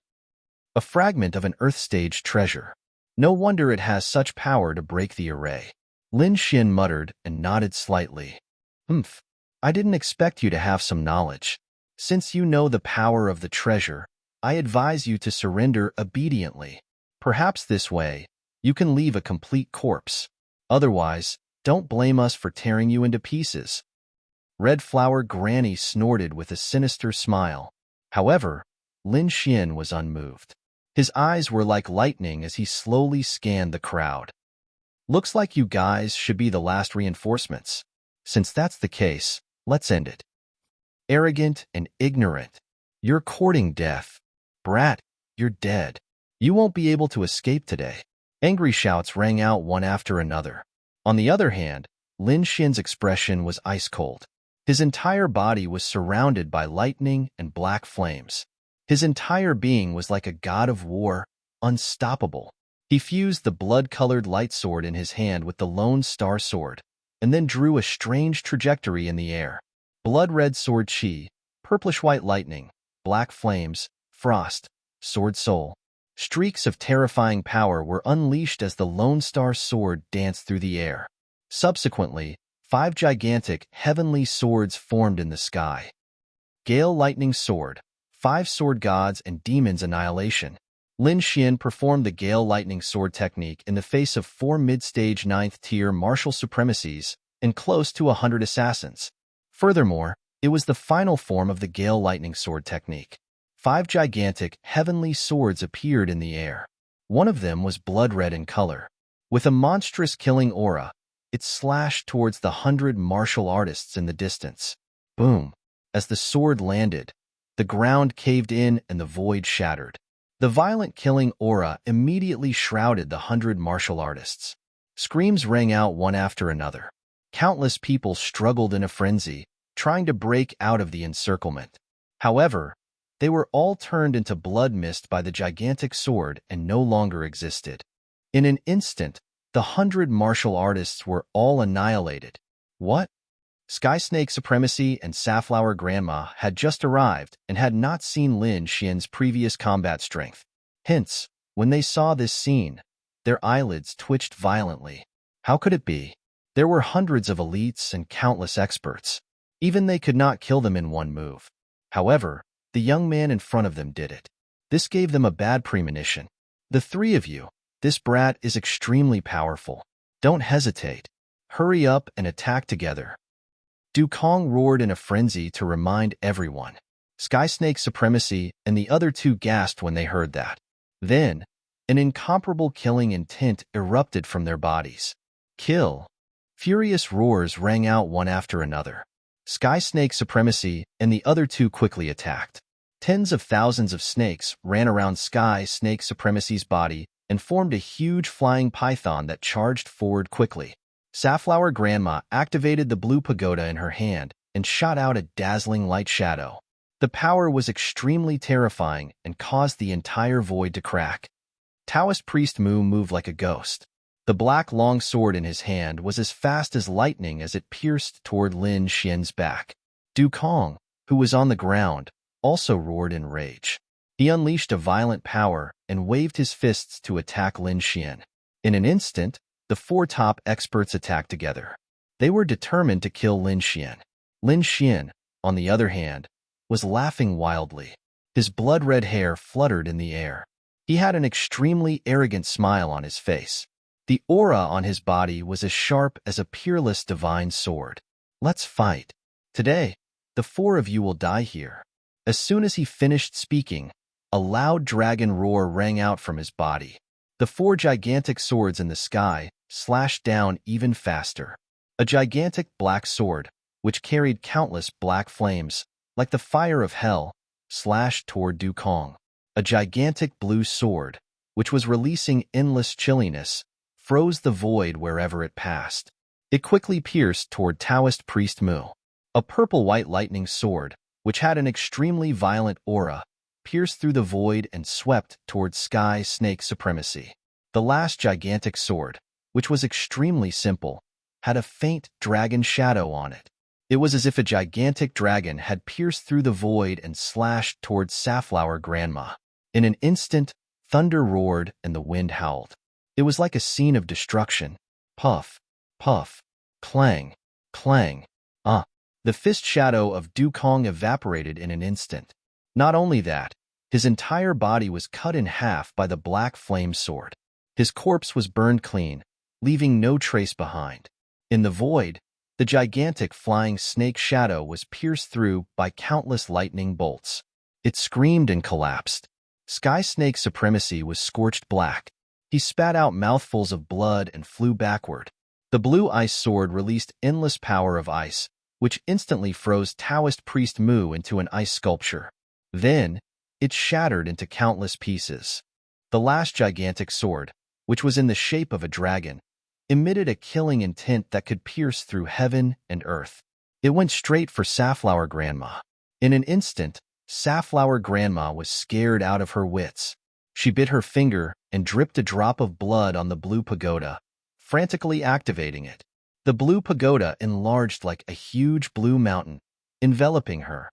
A fragment of an Earth-stage treasure. No wonder it has such power to break the array. Lin Xian muttered and nodded slightly. I didn't expect you to have some knowledge. Since you know the power of the treasure, I advise you to surrender obediently. Perhaps this way, you can leave a complete corpse. Otherwise, don't blame us for tearing you into pieces. Red Flower Granny snorted with a sinister smile. However, Lin Xian was unmoved. His eyes were like lightning as he slowly scanned the crowd. Looks like you guys should be the last reinforcements. Since that's the case, let's end it. Arrogant and ignorant. You're courting death. Brat, you're dead. You won't be able to escape today. Angry shouts rang out one after another. On the other hand, Lin Xian's expression was ice-cold. His entire body was surrounded by lightning and black flames. His entire being was like a god of war, unstoppable. He fused the blood-colored light sword in his hand with the lone star sword, and then drew a strange trajectory in the air. Blood-red sword chi, purplish-white lightning, black flames, frost, sword soul. Streaks of terrifying power were unleashed as the lone star sword danced through the air. Subsequently, 5 gigantic, heavenly swords formed in the sky. Gale Lightning Sword, 5 sword gods and demons annihilation. Lin Xian performed the Gale Lightning Sword technique in the face of 4 mid-stage 9th-tier martial supremacies and close to 100 assassins. Furthermore, it was the final form of the Gale Lightning Sword technique. 5 gigantic, heavenly swords appeared in the air. One of them was blood-red in color. With a monstrous killing aura, it slashed towards the 100 martial artists in the distance. Boom! As the sword landed, the ground caved in and the void shattered. The violent killing aura immediately shrouded the 100 martial artists. Screams rang out one after another. Countless people struggled in a frenzy, trying to break out of the encirclement. However, they were all turned into blood mist by the gigantic sword and no longer existed. In an instant, the 100 martial artists were all annihilated. What? Sky Snake Supremacy and Safflower Grandma had just arrived and had not seen Lin Xian's previous combat strength. Hence, when they saw this scene, their eyelids twitched violently. How could it be? There were hundreds of elites and countless experts. Even they could not kill them in one move. However, The young man in front of them did it. This gave them a bad premonition. The three of you, this brat is extremely powerful. Don't hesitate. Hurry up and attack together. Dukong roared in a frenzy to remind everyone. Sky Snake Supremacy and the other two gasped when they heard that. Then, an incomparable killing intent erupted from their bodies. Kill! Furious roars rang out one after another. Sky Snake Supremacy and the other two quickly attacked. Tens of thousands of snakes ran around Sky Snake Supremacy's body and formed a huge flying python that charged forward quickly. Safflower Grandma activated the blue pagoda in her hand and shot out a dazzling light shadow. The power was extremely terrifying and caused the entire void to crack. Taoist Priest Mu moved like a ghost. The black long sword in his hand was as fast as lightning as it pierced toward Lin Xian's back. Dukong, who was on the ground, also roared in rage. He unleashed a violent power and waved his fists to attack Lin Xian. In an instant, the four top experts attacked together. They were determined to kill Lin Xian. Lin Xian, on the other hand, was laughing wildly. His blood-red hair fluttered in the air. He had an extremely arrogant smile on his face. The aura on his body was as sharp as a peerless divine sword. Let's fight. Today, the four of you will die here. As soon as he finished speaking, a loud dragon roar rang out from his body. The four gigantic swords in the sky slashed down even faster. A gigantic black sword, which carried countless black flames, like the fire of hell, slashed toward Dukong. A gigantic blue sword, which was releasing endless chilliness, froze the void wherever it passed. It quickly pierced toward Taoist Priest Mu. A purple-white lightning sword, which had an extremely violent aura, pierced through the void and swept toward Sky Snake Supremacy. The last gigantic sword, which was extremely simple, had a faint dragon shadow on it. It was as if a gigantic dragon had pierced through the void and slashed toward Safflower Grandma. In an instant, thunder roared and the wind howled. It was like a scene of destruction. Puff, puff, clang, clang. The fist shadow of Dukong evaporated in an instant. Not only that, his entire body was cut in half by the black flame sword. His corpse was burned clean, leaving no trace behind. In the void, the gigantic flying snake shadow was pierced through by countless lightning bolts. It screamed and collapsed. Sky Snake Supremacy was scorched black. He spat out mouthfuls of blood and flew backward. The blue ice sword released endless power of ice, which instantly froze Taoist Priest Mu into an ice sculpture. Then, it shattered into countless pieces. The last gigantic sword, which was in the shape of a dragon, emitted a killing intent that could pierce through heaven and earth. It went straight for Safflower Grandma. In an instant, Safflower Grandma was scared out of her wits. She bit her finger and dripped a drop of blood on the blue pagoda, frantically activating it. The blue pagoda enlarged like a huge blue mountain, enveloping her.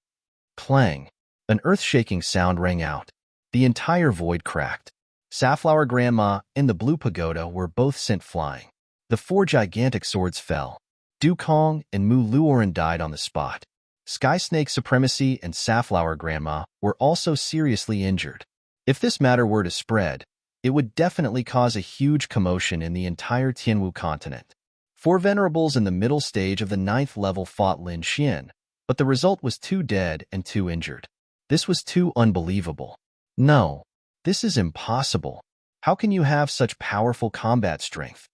Clang! An earth-shaking sound rang out. The entire void cracked. Safflower Grandma and the blue pagoda were both sent flying. The four gigantic swords fell. Dukong and Mu Luoran died on the spot. Sky Snake Supremacy and Safflower Grandma were also seriously injured. If this matter were to spread, it would definitely cause a huge commotion in the entire Tianwu continent. Four venerables in the middle stage of the 9th level fought Lin Xian, but the result was 2 dead and 2 injured. This was too unbelievable. No, this is impossible. How can you have such powerful combat strength?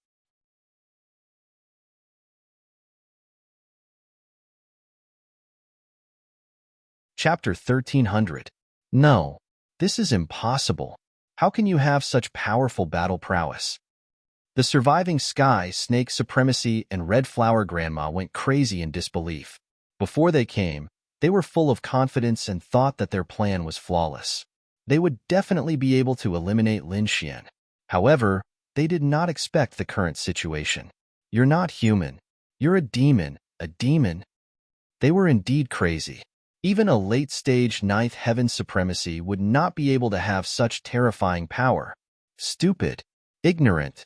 Chapter 1300. No, this is impossible. How can you have such powerful battle prowess? The surviving Sky Snake Supremacy and Red Flower Grandma went crazy in disbelief. Before they came, they were full of confidence and thought that their plan was flawless. They would definitely be able to eliminate Lin Xian. However, they did not expect the current situation. You're not human. You're a demon. A demon? They were indeed crazy. Even a late-stage 9th Heaven Supremacy would not be able to have such terrifying power. Stupid. Ignorant.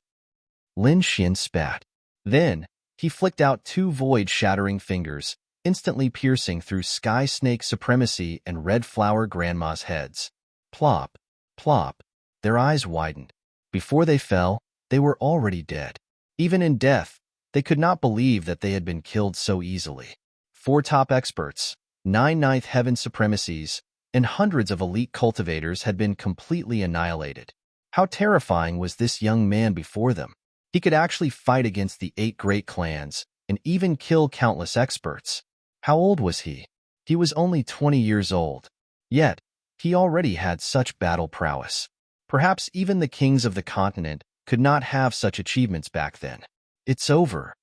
Lin Xian spat. Then, he flicked out 2 void-shattering fingers, instantly piercing through sky snake supremacy and red flower grandma's heads. Plop, plop. Their eyes widened. Before they fell, they were already dead. Even in death, they could not believe that they had been killed so easily. 4 top experts, 9 ninth heaven supremacies, and hundreds of elite cultivators had been completely annihilated. How terrifying was this young man before them? He could actually fight against the 8 great clans and even kill countless experts. How old was he? He was only 20 years old. Yet, he already had such battle prowess. Perhaps even the kings of the continent could not have such achievements back then. It's over.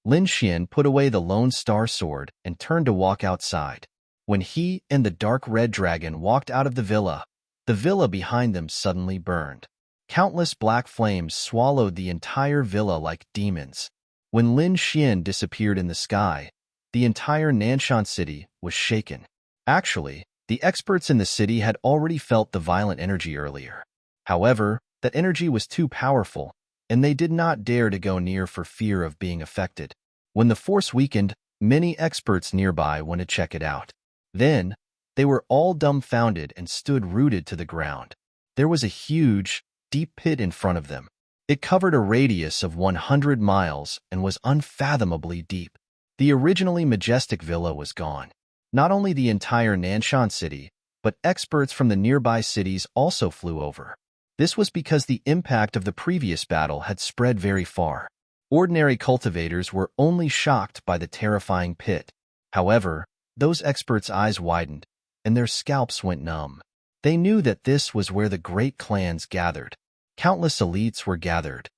Lin Xian put away the Lone Star Sword and turned to walk outside. When he and the dark red dragon walked out of the villa behind them suddenly burned. Countless black flames swallowed the entire villa like demons. When Lin Xian disappeared in the sky, the entire Nanshan city was shaken. Actually, the experts in the city had already felt the violent energy earlier. However, that energy was too powerful, and they did not dare to go near for fear of being affected. When the force weakened, many experts nearby went to check it out. Then, they were all dumbfounded and stood rooted to the ground. There was a huge, deep pit in front of them. It covered a radius of 100 miles and was unfathomably deep. The originally majestic villa was gone. Not only the entire Nanshan city, but experts from the nearby cities also flew over. This was because the impact of the previous battle had spread very far. Ordinary cultivators were only shocked by the terrifying pit. However, those experts' eyes widened, and their scalps went numb. They knew that this was where the great clans gathered. Countless elites were gathered.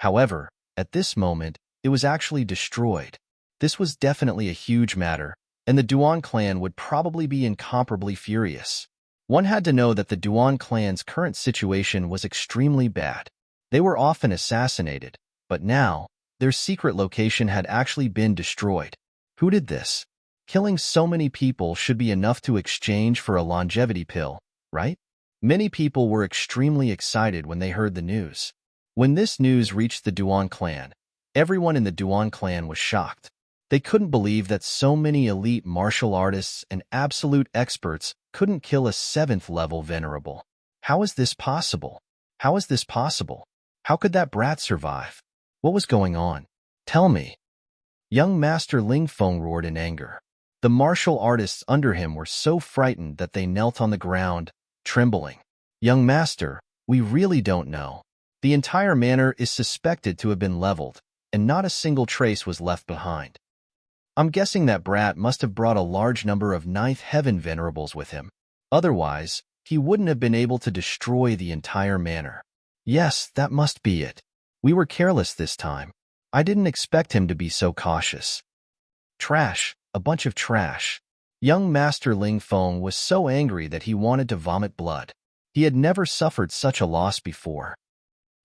However, at this moment, it was actually destroyed. This was definitely a huge matter, and the Duan clan would probably be incomparably furious. One had to know that the Duan clan's current situation was extremely bad. They were often assassinated, but now, their secret location had actually been destroyed. Who did this? Killing so many people should be enough to exchange for a longevity pill, right? Many people were extremely excited when they heard the news. When this news reached the Duan clan, everyone in the Duan clan was shocked. They couldn't believe that so many elite martial artists and absolute experts couldn't kill a 7th-level venerable. How is this possible? How is this possible? How could that brat survive? What was going on? Tell me. Young Master Ling Feng roared in anger. The martial artists under him were so frightened that they knelt on the ground, trembling. Young Master, we really don't know. The entire manor is suspected to have been leveled, and not a single trace was left behind. I'm guessing that brat must have brought a large number of 9th heaven venerables with him. Otherwise, he wouldn't have been able to destroy the entire manor. Yes, that must be it. We were careless this time. I didn't expect him to be so cautious. Trash, a bunch of trash. Young Master Ling Feng was so angry that he wanted to vomit blood. He had never suffered such a loss before.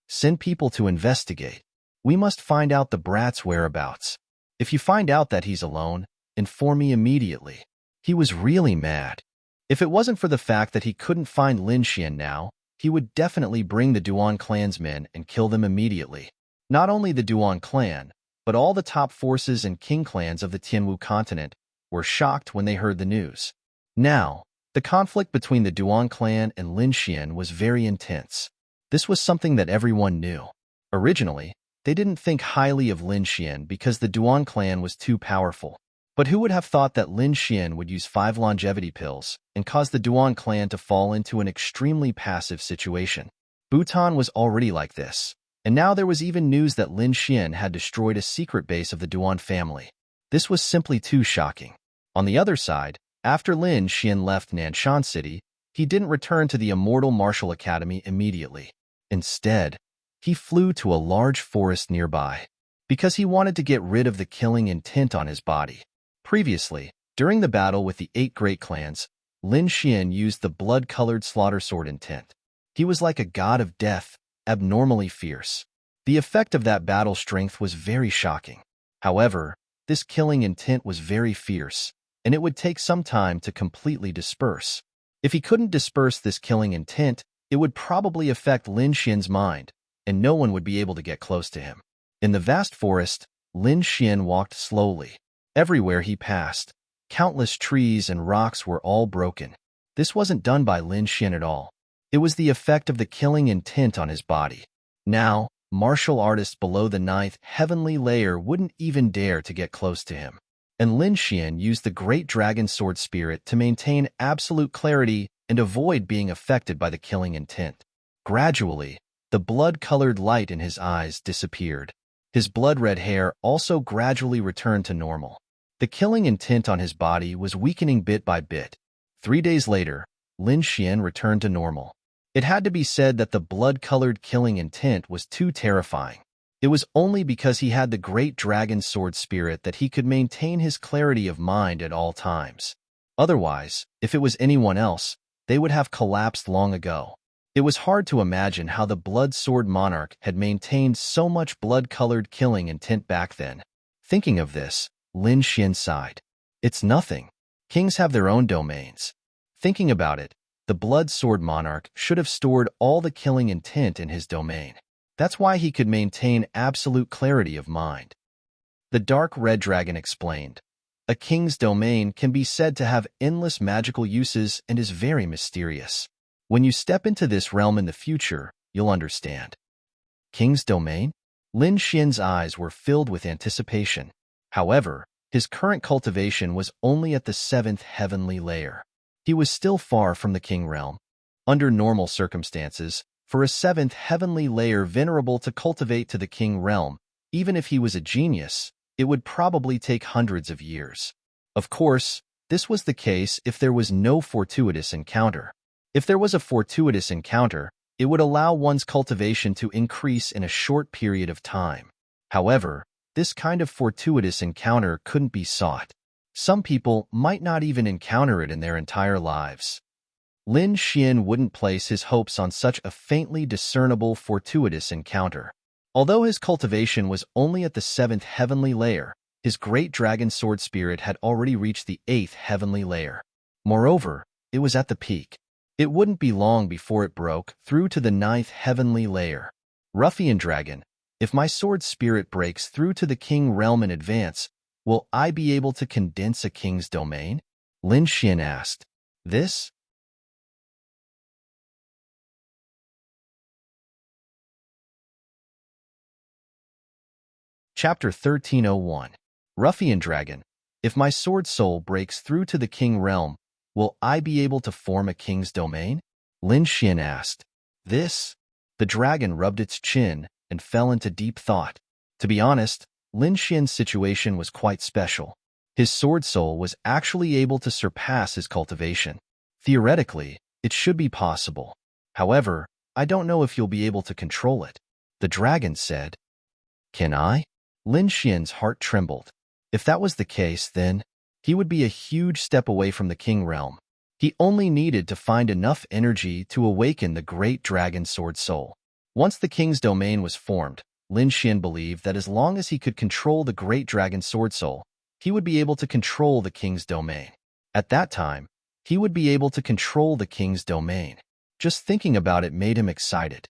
Send people to investigate. We must find out the brat's whereabouts. If you find out that he's alone, inform me immediately. He was really mad. If it wasn't for the fact that he couldn't find Lin Xian now, he would definitely bring the Duan clansmen and kill them immediately. Not only the Duan clan, but all the top forces and king clans of the Tianwu continent were shocked when they heard the news. Now, the conflict between the Duan clan and Lin Xian was very intense. This was something that everyone knew. Originally, they didn't think highly of Lin Xian because the Duan clan was too powerful. But who would have thought that Lin Xian would use 5 longevity pills and cause the Duan clan to fall into an extremely passive situation? Bhutan was already like this, and now there was even news that Lin Xian had destroyed a secret base of the Duan family. This was simply too shocking. On the other side, after Lin Xian left Nanshan City, he didn't return to the Immortal Martial Academy immediately. Instead, he flew to a large forest nearby, because he wanted to get rid of the killing intent on his body. Previously, during the battle with the 8 great clans, Lin Xian used the blood-colored slaughter sword intent. He was like a god of death, abnormally fierce. The effect of that battle strength was very shocking. However, this killing intent was very fierce, and it would take some time to completely disperse. If he couldn't disperse this killing intent, it would probably affect Lin Xian's mind, and no one would be able to get close to him. In the vast forest, Lin Xian walked slowly. Everywhere he passed, Countless trees and rocks were all broken. This wasn't done by Lin Xian at all. It was the effect of the killing intent on his body. Now, martial artists below the ninth heavenly layer wouldn't even dare to get close to him. And Lin Xian used the great dragon sword spirit to maintain absolute clarity and avoid being affected by the killing intent. Gradually, the blood-colored light in his eyes disappeared. His blood-red hair also gradually returned to normal. The killing intent on his body was weakening bit by bit. 3 days later, Lin Xian returned to normal. It had to be said that the blood-colored killing intent was too terrifying. It was only because he had the great dragon sword spirit that he could maintain his clarity of mind at all times. Otherwise, if it was anyone else, they would have collapsed long ago. It was hard to imagine how the blood sword monarch had maintained so much blood-colored killing intent back then. Thinking of this, Lin Xian sighed. It's nothing. Kings have their own domains. Thinking about it, the blood sword monarch should have stored all the killing intent in his domain. That's why he could maintain absolute clarity of mind. The dark red dragon explained. A king's domain can be said to have endless magical uses and is very mysterious. When you step into this realm in the future, you'll understand. King's domain? Lin Xian's eyes were filled with anticipation. However, his current cultivation was only at the 7th heavenly layer. He was still far from the king realm. Under normal circumstances, for a 7th heavenly layer venerable to cultivate to the king realm, even if he was a genius, it would probably take hundreds of years. Of course, this was the case if there was no fortuitous encounter. If there was a fortuitous encounter, it would allow one's cultivation to increase in a short period of time. However, this kind of fortuitous encounter couldn't be sought. Some people might not even encounter it in their entire lives. Lin Xian wouldn't place his hopes on such a faintly discernible fortuitous encounter. Although his cultivation was only at the 7th heavenly layer, his great dragon sword spirit had already reached the 8th heavenly layer. Moreover, it was at the peak. It wouldn't be long before it broke through to the 9th heavenly layer. Ruffian dragon, if my sword spirit breaks through to the king realm in advance, will I be able to condense a king's domain? Lin Xian asked. This? Chapter 1301. Ruffian dragon, if my sword soul breaks through to the king realm, will I be able to form a king's domain? Lin Xian asked. This? The dragon rubbed its chin and fell into deep thought. To be honest, Lin Xian's situation was quite special. His sword soul was actually able to surpass his cultivation. Theoretically, it should be possible. However, I don't know if you'll be able to control it. The dragon said. Can I? Lin Xian's heart trembled. If that was the case, then he would be a huge step away from the king realm. He only needed to find enough energy to awaken the great dragon sword soul. Once the king's domain was formed, Lin Xian believed that as long as he could control the great dragon sword soul, he would be able to control the king's domain. At that time, he would be able to control the king's domain. Just thinking about it made him excited.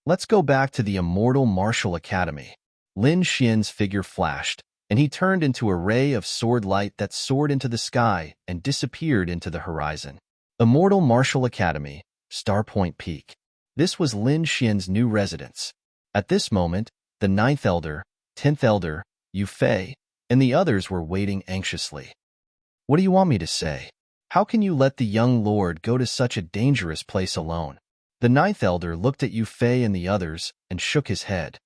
Let's go back to the immortal martial academy. Lin Xian's figure flashed, and he turned into a ray of sword light that soared into the sky and disappeared into the horizon. Immortal Martial Academy, Star Point Peak. This was Lin Xian's new residence. At this moment, the 9th Elder, 10th Elder, Yu Fei, and the others were waiting anxiously. What do you want me to say? How can you let the young lord go to such a dangerous place alone? The 9th Elder looked at Yu Fei and the others and shook his head.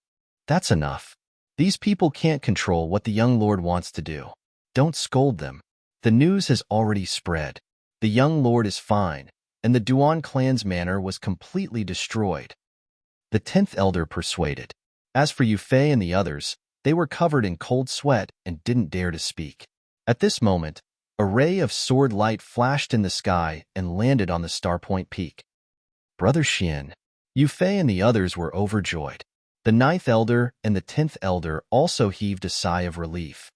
That's enough. These people can't control what the young lord wants to do. Don't scold them. The news has already spread. The young lord is fine, and the Duan clan's manor was completely destroyed. The 10th Elder persuaded. As for Yu Fei and the others, they were covered in cold sweat and didn't dare to speak. At this moment, a ray of sword light flashed in the sky and landed on the Star Point Peak. Brother Xian, Yu Fei and the others were overjoyed. The 9th Elder and the 10th Elder also heaved a sigh of relief.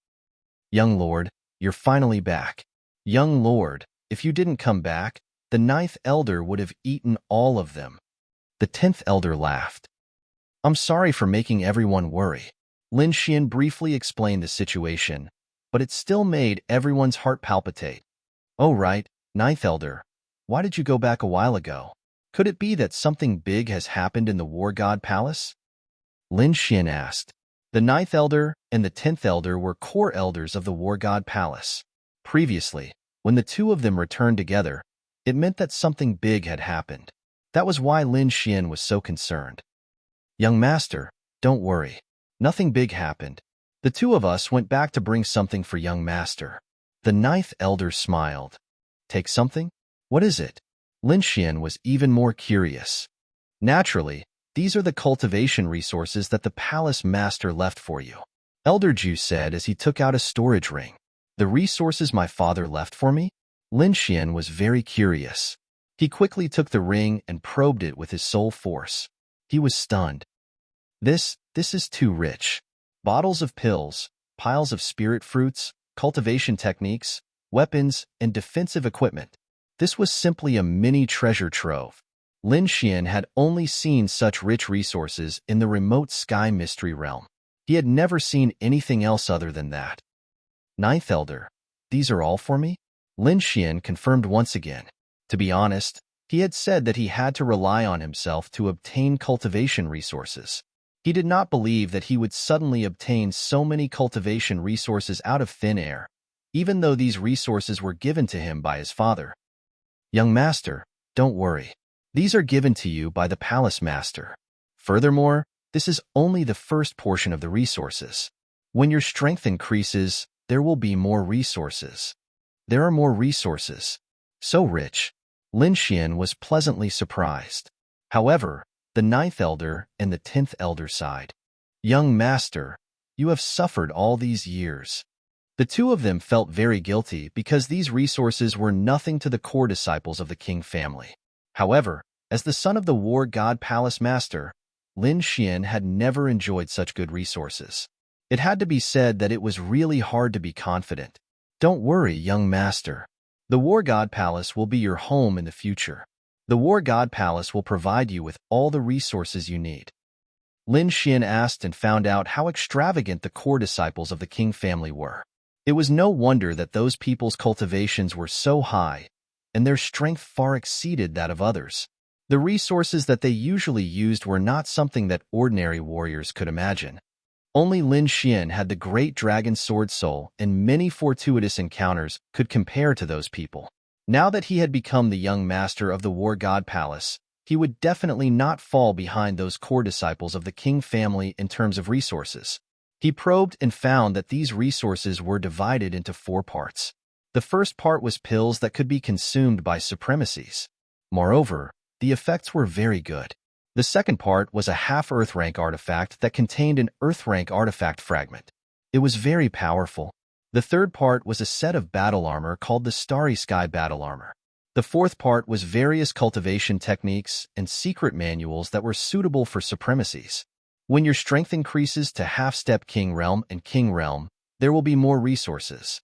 Young Lord, you're finally back. Young Lord, if you didn't come back, the 9th Elder would have eaten all of them. The 10th Elder laughed. I'm sorry for making everyone worry. Lin Xian briefly explained the situation, but it still made everyone's heart palpitate. "Oh right, Ninth Elder. Why did you go back a while ago? Could it be that something big has happened in the War God Palace?" Lin Xian asked. The Ninth Elder and the 10th Elder were core elders of the War God Palace. Previously, when the two of them returned together, it meant that something big had happened. That was why Lin Xian was so concerned. "Young Master, don't worry. Nothing big happened. The two of us went back to bring something for young Master." The Ninth Elder smiled. "Take something? What is it?" Lin Xian was even more curious. "Naturally, these are the cultivation resources that the Palace Master left for you," Elder Ju said as he took out a storage ring. "The resources my father left for me?" Lin Xian was very curious. He quickly took the ring and probed it with his soul force. He was stunned. This is too rich. Bottles of pills, piles of spirit fruits, cultivation techniques, weapons, and defensive equipment. This was simply a mini treasure trove. Lin Xian had only seen such rich resources in the remote sky mystery realm. He had never seen anything else other than that. "Ninth Elder, these are all for me?" Lin Xian confirmed once again. To be honest, he had said that he had to rely on himself to obtain cultivation resources. He did not believe that he would suddenly obtain so many cultivation resources out of thin air, even though these resources were given to him by his father. "Young Master, don't worry. These are given to you by the Palace Master. Furthermore, this is only the first portion of the resources. When your strength increases, there will be more resources." There are more resources. So rich. Lin Xian was pleasantly surprised. However, the Ninth Elder and the 10th Elder sighed. "Young Master, you have suffered all these years." The two of them felt very guilty because these resources were nothing to the core disciples of the King family. However, as the son of the War God Palace Master, Lin Xian had never enjoyed such good resources. It had to be said that it was really hard to be confident. "Don't worry, young Master. The War God Palace will be your home in the future. The War God Palace will provide you with all the resources you need." Lin Xian asked and found out how extravagant the core disciples of the King family were. It was no wonder that those people's cultivations were so high, and their strength far exceeded that of others. The resources that they usually used were not something that ordinary warriors could imagine. Only Lin Xian had the great dragon sword soul, and many fortuitous encounters could compare to those people. Now that he had become the young master of the War God Palace, he would definitely not fall behind those core disciples of the King family in terms of resources. He probed and found that these resources were divided into 4 parts. The first part was pills that could be consumed by supremacies. Moreover, the effects were very good. The second part was a half-Earth rank artifact that contained an Earth rank artifact fragment. It was very powerful. The third part was a set of battle armor called the Starry Sky Battle Armor. The fourth part was various cultivation techniques and secret manuals that were suitable for supremacies. When your strength increases to half-step King Realm and King Realm, there will be more resources.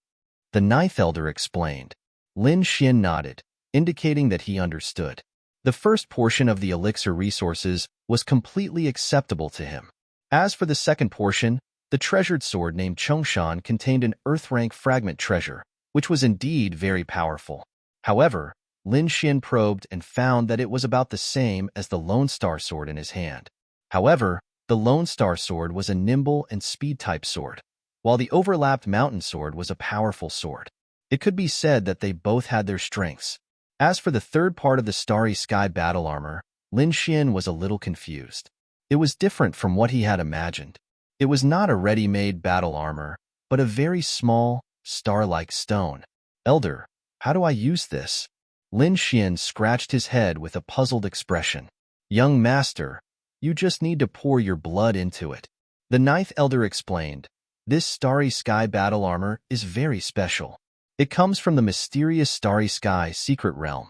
The Ninth Elder explained. Lin Xian nodded, indicating that he understood. The first portion of the elixir resources was completely acceptable to him. As for the second portion, the treasured sword named Chongshan contained an Earth rank fragment treasure, which was indeed very powerful. However, Lin Xian probed and found that it was about the same as the Lone Star sword in his hand. However, the Lone Star sword was a nimble and speed-type sword, while the overlapped mountain sword was a powerful sword. It could be said that they both had their strengths. As for the third part of the Starry Sky battle armor, Lin Xian was a little confused. It was different from what he had imagined. It was not a ready-made battle armor, but a very small, star-like stone. "Elder, how do I use this?" Lin Xian scratched his head with a puzzled expression. "Young Master, you just need to pour your blood into it." The Ninth Elder explained. This Starry Sky battle armor is very special. It comes from the mysterious Starry Sky secret realm.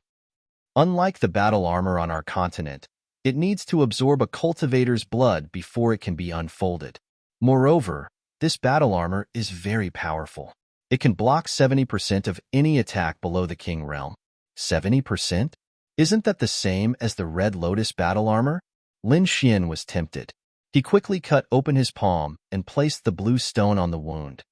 Unlike the battle armor on our continent, it needs to absorb a cultivator's blood before it can be unfolded. Moreover, this battle armor is very powerful. It can block 70% of any attack below the King Realm. 70%? Isn't that the same as the Red Lotus battle armor? Lin Xian was tempted. He quickly cut open his palm and placed the blue stone on the wound.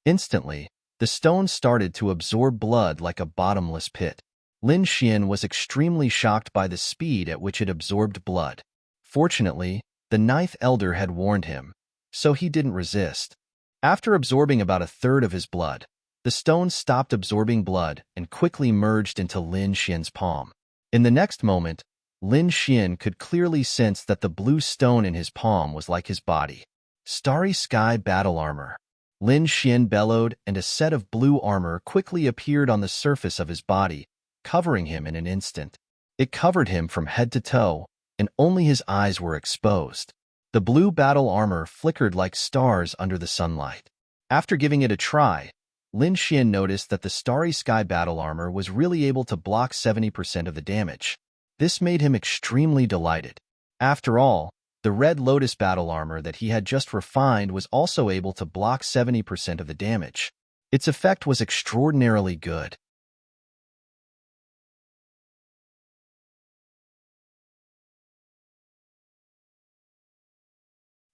Instantly, The stone started to absorb blood like a bottomless pit. Lin Xian was extremely shocked by the speed at which it absorbed blood. Fortunately, the ninth elder had warned him, so he didn't resist. After absorbing about a third of his blood, the stone stopped absorbing blood and quickly merged into Lin Xian's palm. In the next moment, Lin Xian could clearly sense that the blue stone in his palm was like his body. Starry Sky Battle Armor. Lin Xian bellowed, and a set of blue armor quickly appeared on the surface of his body, covering him in an instant. It covered him from head to toe, and only his eyes were exposed. The blue battle armor flickered like stars under the sunlight. After giving it a try, Lin Xian noticed that the Starry Sky battle armor was really able to block 70% of the damage. This made him extremely delighted. After all, the Red Lotus battle armor that he had just refined was also able to block 70% of the damage. Its effect was extraordinarily good.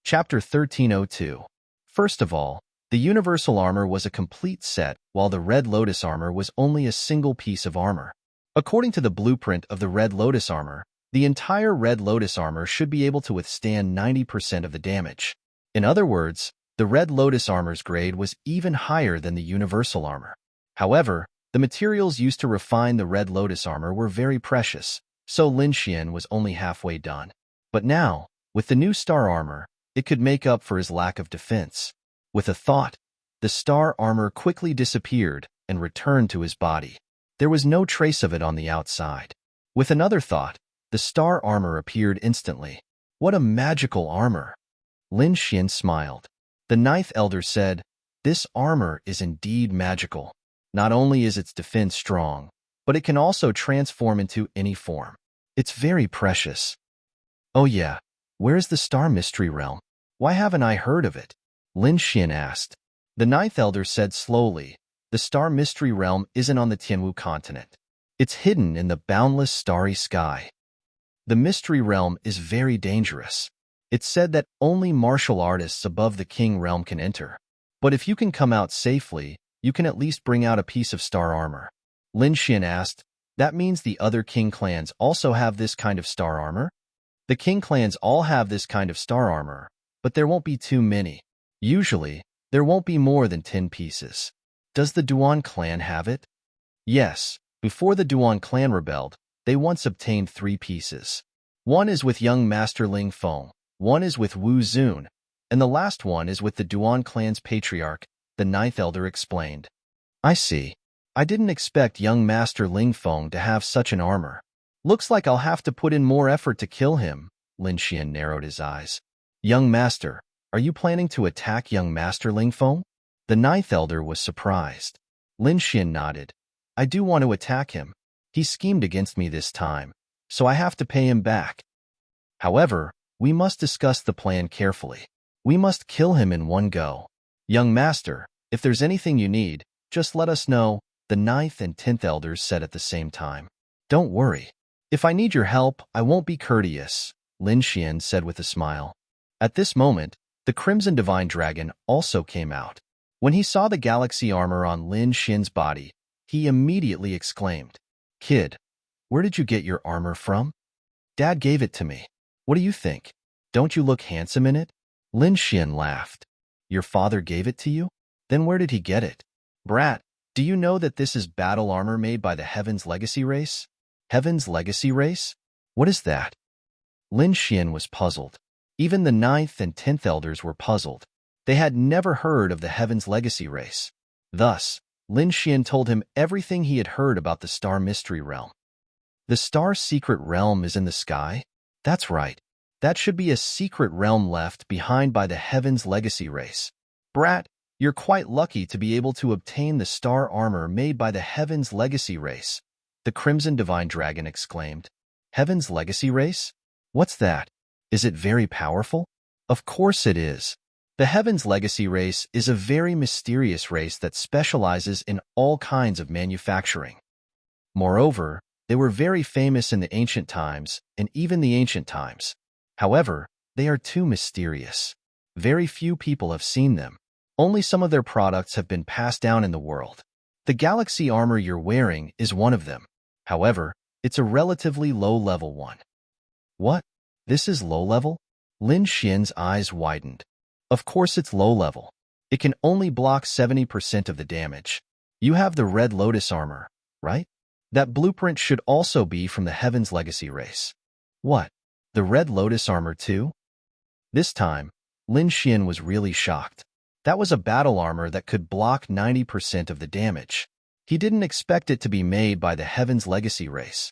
Chapter 1302. First of all, the universal armor was a complete set, while the Red Lotus armor was only a single piece of armor. According to the blueprint of the Red Lotus armor, the entire Red Lotus armor should be able to withstand 90% of the damage. In other words, the Red Lotus armor's grade was even higher than the universal armor. However, the materials used to refine the Red Lotus armor were very precious, so Lin Xian was only halfway done. But now, with the new star armor, it could make up for his lack of defense. With a thought, the star armor quickly disappeared and returned to his body. There was no trace of it on the outside. With another thought, the star armor appeared instantly. What a magical armor! Lin Xian smiled. The ninth elder said, "This armor is indeed magical. Not only is its defense strong, but it can also transform into any form. It's very precious." "Oh yeah, where's the Star Mystery Realm? Why haven't I heard of it?" Lin Xian asked. The ninth elder said slowly, "The Star Mystery Realm isn't on the Tianwu continent. It's hidden in the boundless starry sky. The Mystery Realm is very dangerous. It's said that only martial artists above the King Realm can enter. But if you can come out safely, you can at least bring out a piece of star armor." Lin Xian asked, "That means the other King clans also have this kind of star armor?" "The King clans all have this kind of star armor, but there won't be too many. Usually, there won't be more than 10 pieces." "Does the Duan clan have it?" "Yes, before the Duan clan rebelled, they once obtained 3 pieces. One is with young Master Ling Feng, one is with Wu Zun, and the last one is with the Duan clan's patriarch," the ninth elder explained. "I see. I didn't expect young Master Ling Feng to have such an armor. Looks like I'll have to put in more effort to kill him." Lin Xian narrowed his eyes. "Young Master, are you planning to attack young Master Ling Feng?" The ninth elder was surprised. Lin Xian nodded. "I do want to attack him. He schemed against me this time, so I have to pay him back. However, we must discuss the plan carefully. We must kill him in one go. Young Master, if there's anything you need, just let us know," the ninth and 10th elders said at the same time. "Don't worry. If I need your help, I won't be courteous," Lin Xian said with a smile. At this moment, the Crimson Divine Dragon also came out. When he saw the galaxy armor on Lin Xian's body, he immediately exclaimed, "Kid, where did you get your armor from?" "Dad gave it to me. What do you think? Don't you look handsome in it?" Lin Xian laughed. "Your father gave it to you? Then where did he get it?" "Brat, do you know that this is battle armor made by the Heaven's Legacy race?" "Heaven's Legacy race? What is that?" Lin Xian was puzzled. Even the ninth and 10th elders were puzzled. They had never heard of the Heaven's Legacy race. Thus, Lin Xian told him everything he had heard about the Star Mystery Realm. "The Star Secret Realm is in the sky?" "That's right. That should be a secret realm left behind by the Heaven's Legacy race. Brat, you're quite lucky to be able to obtain the star armor made by the Heaven's Legacy race," the Crimson Divine Dragon exclaimed. "Heaven's Legacy race? What's that? Is it very powerful?" "Of course it is. The Heaven's Legacy race is a very mysterious race that specializes in all kinds of manufacturing. Moreover, they were very famous in the ancient times and even the ancient times. However, they are too mysterious. Very few people have seen them. Only some of their products have been passed down in the world. The galaxy armor you're wearing is one of them. However, it's a relatively low-level one. What? This is low-level? Lin Xian's eyes widened. Of course it's low-level. It can only block 70% of the damage. You have the Red Lotus armor, right? That blueprint should also be from the Heaven's Legacy race. What? The Red Lotus armor too? This time, Lin Xian was really shocked. That was a battle armor that could block 90% of the damage. He didn't expect it to be made by the Heaven's Legacy race.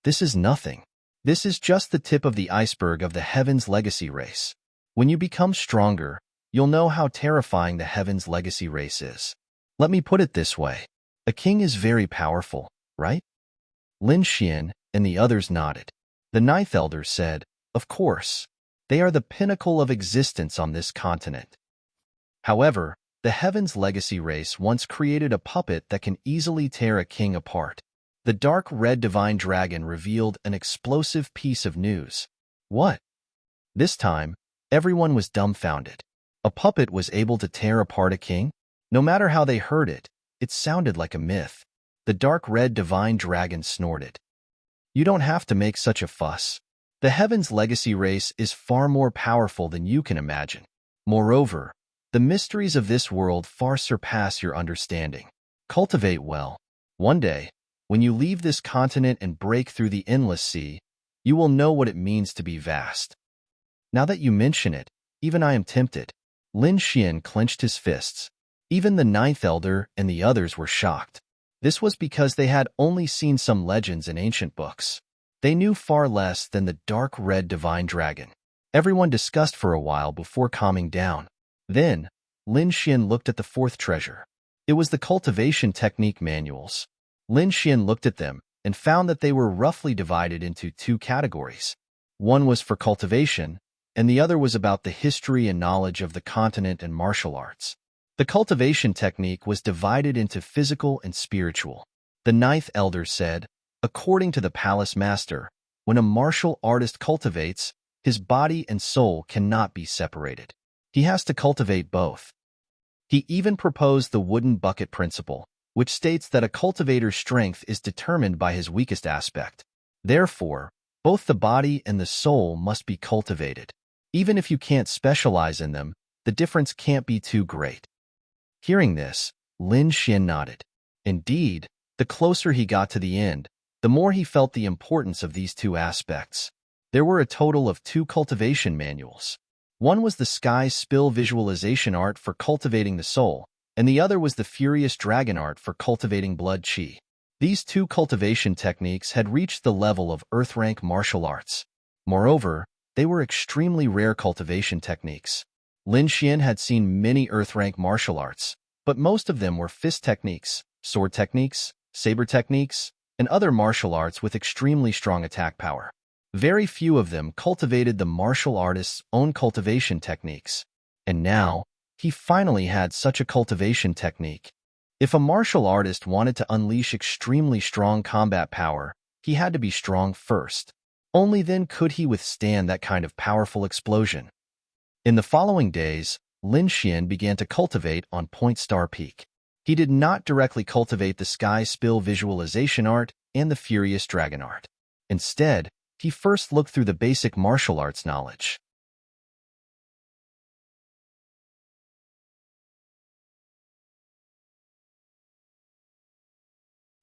This is nothing. This is just the tip of the iceberg of the Heaven's Legacy race. When you become stronger, you'll know how terrifying the Heaven's Legacy race is. Let me put it this way. A king is very powerful, right? Lin Xian and the others nodded. The Ninth Elder said, "Of course. They are the pinnacle of existence on this continent." However, the Heaven's Legacy race once created a puppet that can easily tear a king apart. The dark red divine dragon revealed an explosive piece of news. What? This time, everyone was dumbfounded. A puppet was able to tear apart a king? No matter how they heard it, it sounded like a myth. The dark red divine dragon snorted. You don't have to make such a fuss. The Heaven's Legacy race is far more powerful than you can imagine. Moreover, the mysteries of this world far surpass your understanding. Cultivate well. One day, when you leave this continent and break through the endless sea, you will know what it means to be vast. Now that you mention it, even I am tempted. Lin Xian clenched his fists. Even the Ninth Elder and the others were shocked. This was because they had only seen some legends in ancient books. They knew far less than the dark red divine dragon. Everyone discussed for a while before calming down. Then, Lin Xian looked at the fourth treasure. It was the cultivation technique manuals. Lin Xian looked at them and found that they were roughly divided into two categories. One was for cultivation, and the other was about the history and knowledge of the continent and martial arts. The cultivation technique was divided into physical and spiritual. The Ninth Elder said, according to the Palace Master, when a martial artist cultivates, his body and soul cannot be separated. He has to cultivate both. He even proposed the wooden bucket principle, which states that a cultivator's strength is determined by his weakest aspect. Therefore, both the body and the soul must be cultivated. Even if you can't specialize in them, the difference can't be too great. Hearing this, Lin Xian nodded. Indeed, the closer he got to the end, the more he felt the importance of these two aspects. There were a total of 2 cultivation manuals. One was the Sky Spill visualization art for cultivating the soul, and the other was the Furious Dragon art for cultivating blood chi. These 2 cultivation techniques had reached the level of Earth-rank martial arts. Moreover, they were extremely rare cultivation techniques. Lin Xian had seen many Earth-rank martial arts, but most of them were fist techniques, sword techniques, saber techniques, and other martial arts with extremely strong attack power. Very few of them cultivated the martial artist's own cultivation techniques. And now, he finally had such a cultivation technique. If a martial artist wanted to unleash extremely strong combat power, he had to be strong first. Only then could he withstand that kind of powerful explosion. In the following days, Lin Xian began to cultivate on Point Star Peak. He did not directly cultivate the Sky Spill visualization art and the Furious Dragon art. Instead, he first looked through the basic martial arts knowledge.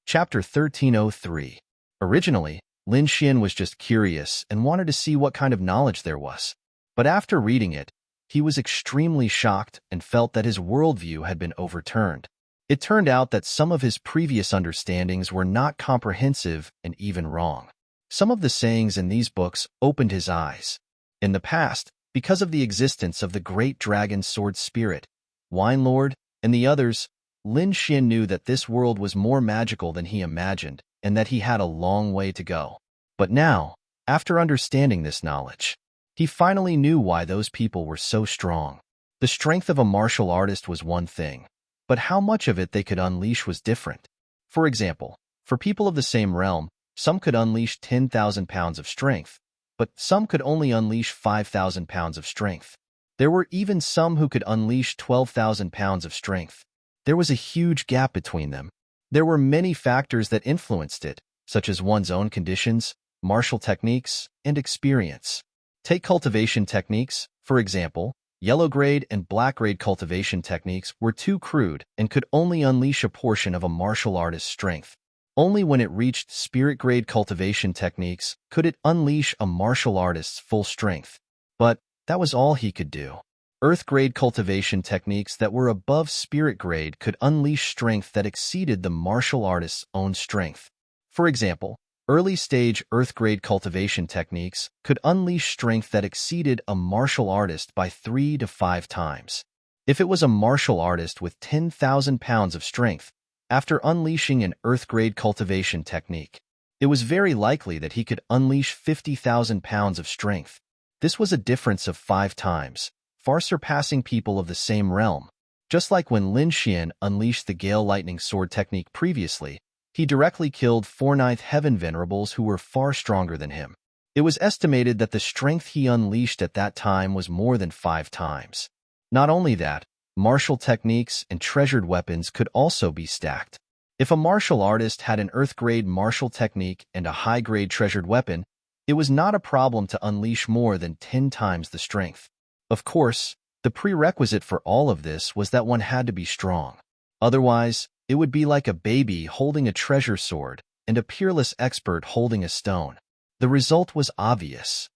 Chapter 1303. Originally, Lin Xian was just curious and wanted to see what kind of knowledge there was. But after reading it, he was extremely shocked and felt that his worldview had been overturned. It turned out that some of his previous understandings were not comprehensive and even wrong. Some of the sayings in these books opened his eyes. In the past, because of the existence of the great dragon sword spirit, Wine Lord, and the others, Lin Xian knew that this world was more magical than he imagined and that he had a long way to go. But now, after understanding this knowledge, he finally knew why those people were so strong. The strength of a martial artist was one thing, but how much of it they could unleash was different. For example, for people of the same realm, some could unleash 10,000 pounds of strength, but some could only unleash 5,000 pounds of strength. There were even some who could unleash 12,000 pounds of strength. There was a huge gap between them. There were many factors that influenced it, such as one's own conditions, martial techniques, and experience. Take cultivation techniques, for example. Yellow grade and black grade cultivation techniques were too crude and could only unleash a portion of a martial artist's strength. Only when it reached spirit grade cultivation techniques could it unleash a martial artist's full strength. But that was all he could do. Earth grade cultivation techniques that were above spirit grade could unleash strength that exceeded the martial artist's own strength. For example, early stage earth grade cultivation techniques could unleash strength that exceeded a martial artist by 3 to 5 times. If it was a martial artist with 10,000 pounds of strength, after unleashing an earth grade cultivation technique, it was very likely that he could unleash 50,000 pounds of strength. This was a difference of 5 times, far surpassing people of the same realm. Just like when Lin Xian unleashed the Gale Lightning Sword technique previously, he directly killed 4 Ninth Heaven Venerables who were far stronger than him. It was estimated that the strength he unleashed at that time was more than 5 times. Not only that, martial techniques and treasured weapons could also be stacked. If a martial artist had an earth-grade martial technique and a high-grade treasured weapon, it was not a problem to unleash more than 10 times the strength. Of course, the prerequisite for all of this was that one had to be strong. Otherwise, it would be like a baby holding a treasure sword and a peerless expert holding a stone. The result was obvious.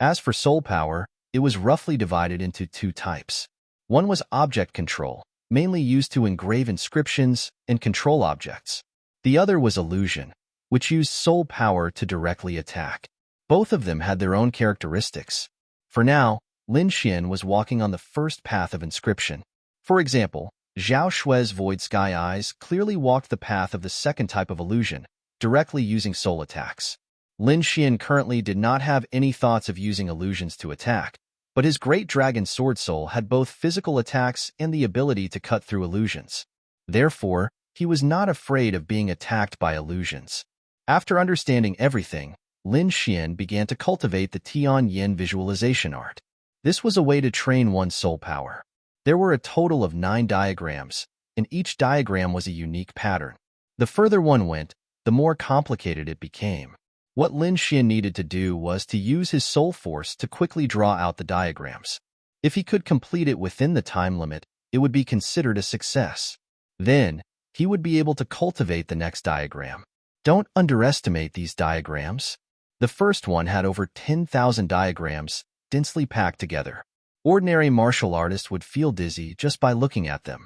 As for soul power, it was roughly divided into 2 types. One was object control, mainly used to engrave inscriptions and control objects. The other was illusion, which used soul power to directly attack. Both of them had their own characteristics. For now, Lin Xian was walking on the first path of inscription. For example, Zhao Shui's Void Sky Eyes clearly walked the path of the second type of illusion, directly using soul attacks. Lin Xian currently did not have any thoughts of using illusions to attack, but his Great Dragon Sword Soul had both physical attacks and the ability to cut through illusions. Therefore, he was not afraid of being attacked by illusions. After understanding everything, Lin Xian began to cultivate the Tian Yin visualization art. This was a way to train one's soul power. There were a total of 9 diagrams, and each diagram was a unique pattern. The further one went, the more complicated it became. What Lin Xian needed to do was to use his soul force to quickly draw out the diagrams. If he could complete it within the time limit, it would be considered a success. Then, he would be able to cultivate the next diagram. Don't underestimate these diagrams. The first one had over 10,000 diagrams, densely packed together. Ordinary martial artists would feel dizzy just by looking at them.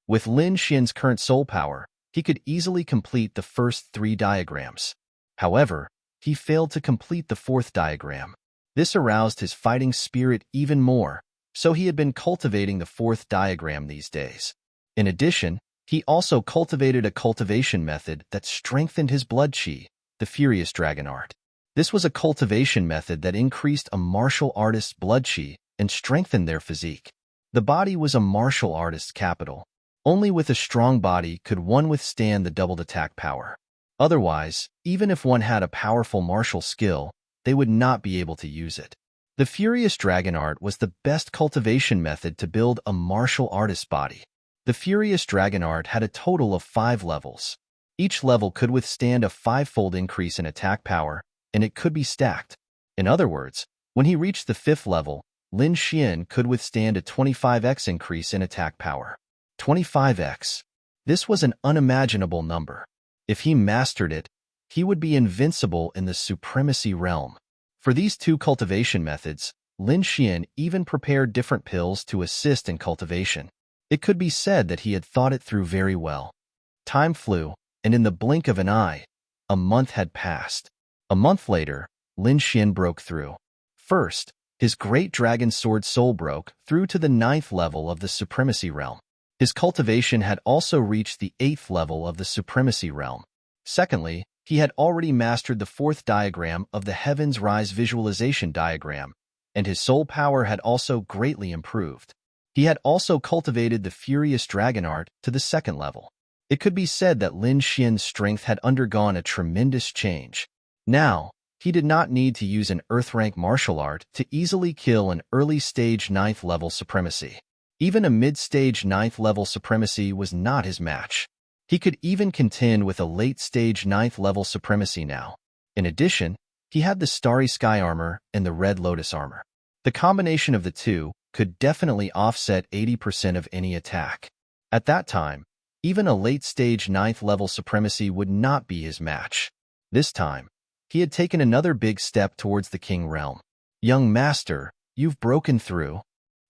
With Lin Xian's current soul power, he could easily complete the first 3 diagrams. However, he failed to complete the 4th diagram. This aroused his fighting spirit even more, so he had been cultivating the 4th diagram these days. In addition, he also cultivated a cultivation method that strengthened his blood qi, the Furious Dragon Art. This was a cultivation method that increased a martial artist's blood qi and strengthened their physique. The body was a martial artist's capital. Only with a strong body could one withstand the doubled attack power. Otherwise, even if one had a powerful martial skill, they would not be able to use it. The Furious Dragon Art was the best cultivation method to build a martial artist's body. The Furious Dragon Art had a total of 5 levels. Each level could withstand a 5-fold increase in attack power, and it could be stacked. In other words, when he reached the 5th level, Lin Xian could withstand a 25x increase in attack power. 25x. This was an unimaginable number. If he mastered it, he would be invincible in the supremacy realm. For these 2 cultivation methods, Lin Xian even prepared different pills to assist in cultivation. It could be said that he had thought it through very well. Time flew, and in the blink of an eye, a month had passed. A month later, Lin Xian broke through. First, his Great Dragon Sword Soul broke through to the 9th level of the Supremacy Realm. His cultivation had also reached the 8th level of the Supremacy Realm. Secondly, he had already mastered the 4th diagram of the Heavens Rise visualization diagram, and his soul power had also greatly improved. He had also cultivated the Furious Dragon Art to the 2nd level. It could be said that Lin Xian's strength had undergone a tremendous change. Now, He did not need to use an Earth-rank martial art to easily kill an early-stage 9th level supremacy. Even a mid-stage 9th level supremacy was not his match. He could even contend with a late-stage 9th level supremacy now. In addition, he had the Starry Sky armor and the Red Lotus armor. The combination of the two could definitely offset 80% of any attack. At that time, even a late-stage 9th level supremacy would not be his match. This time, he had taken another big step towards the King realm. Young Master, you've broken through.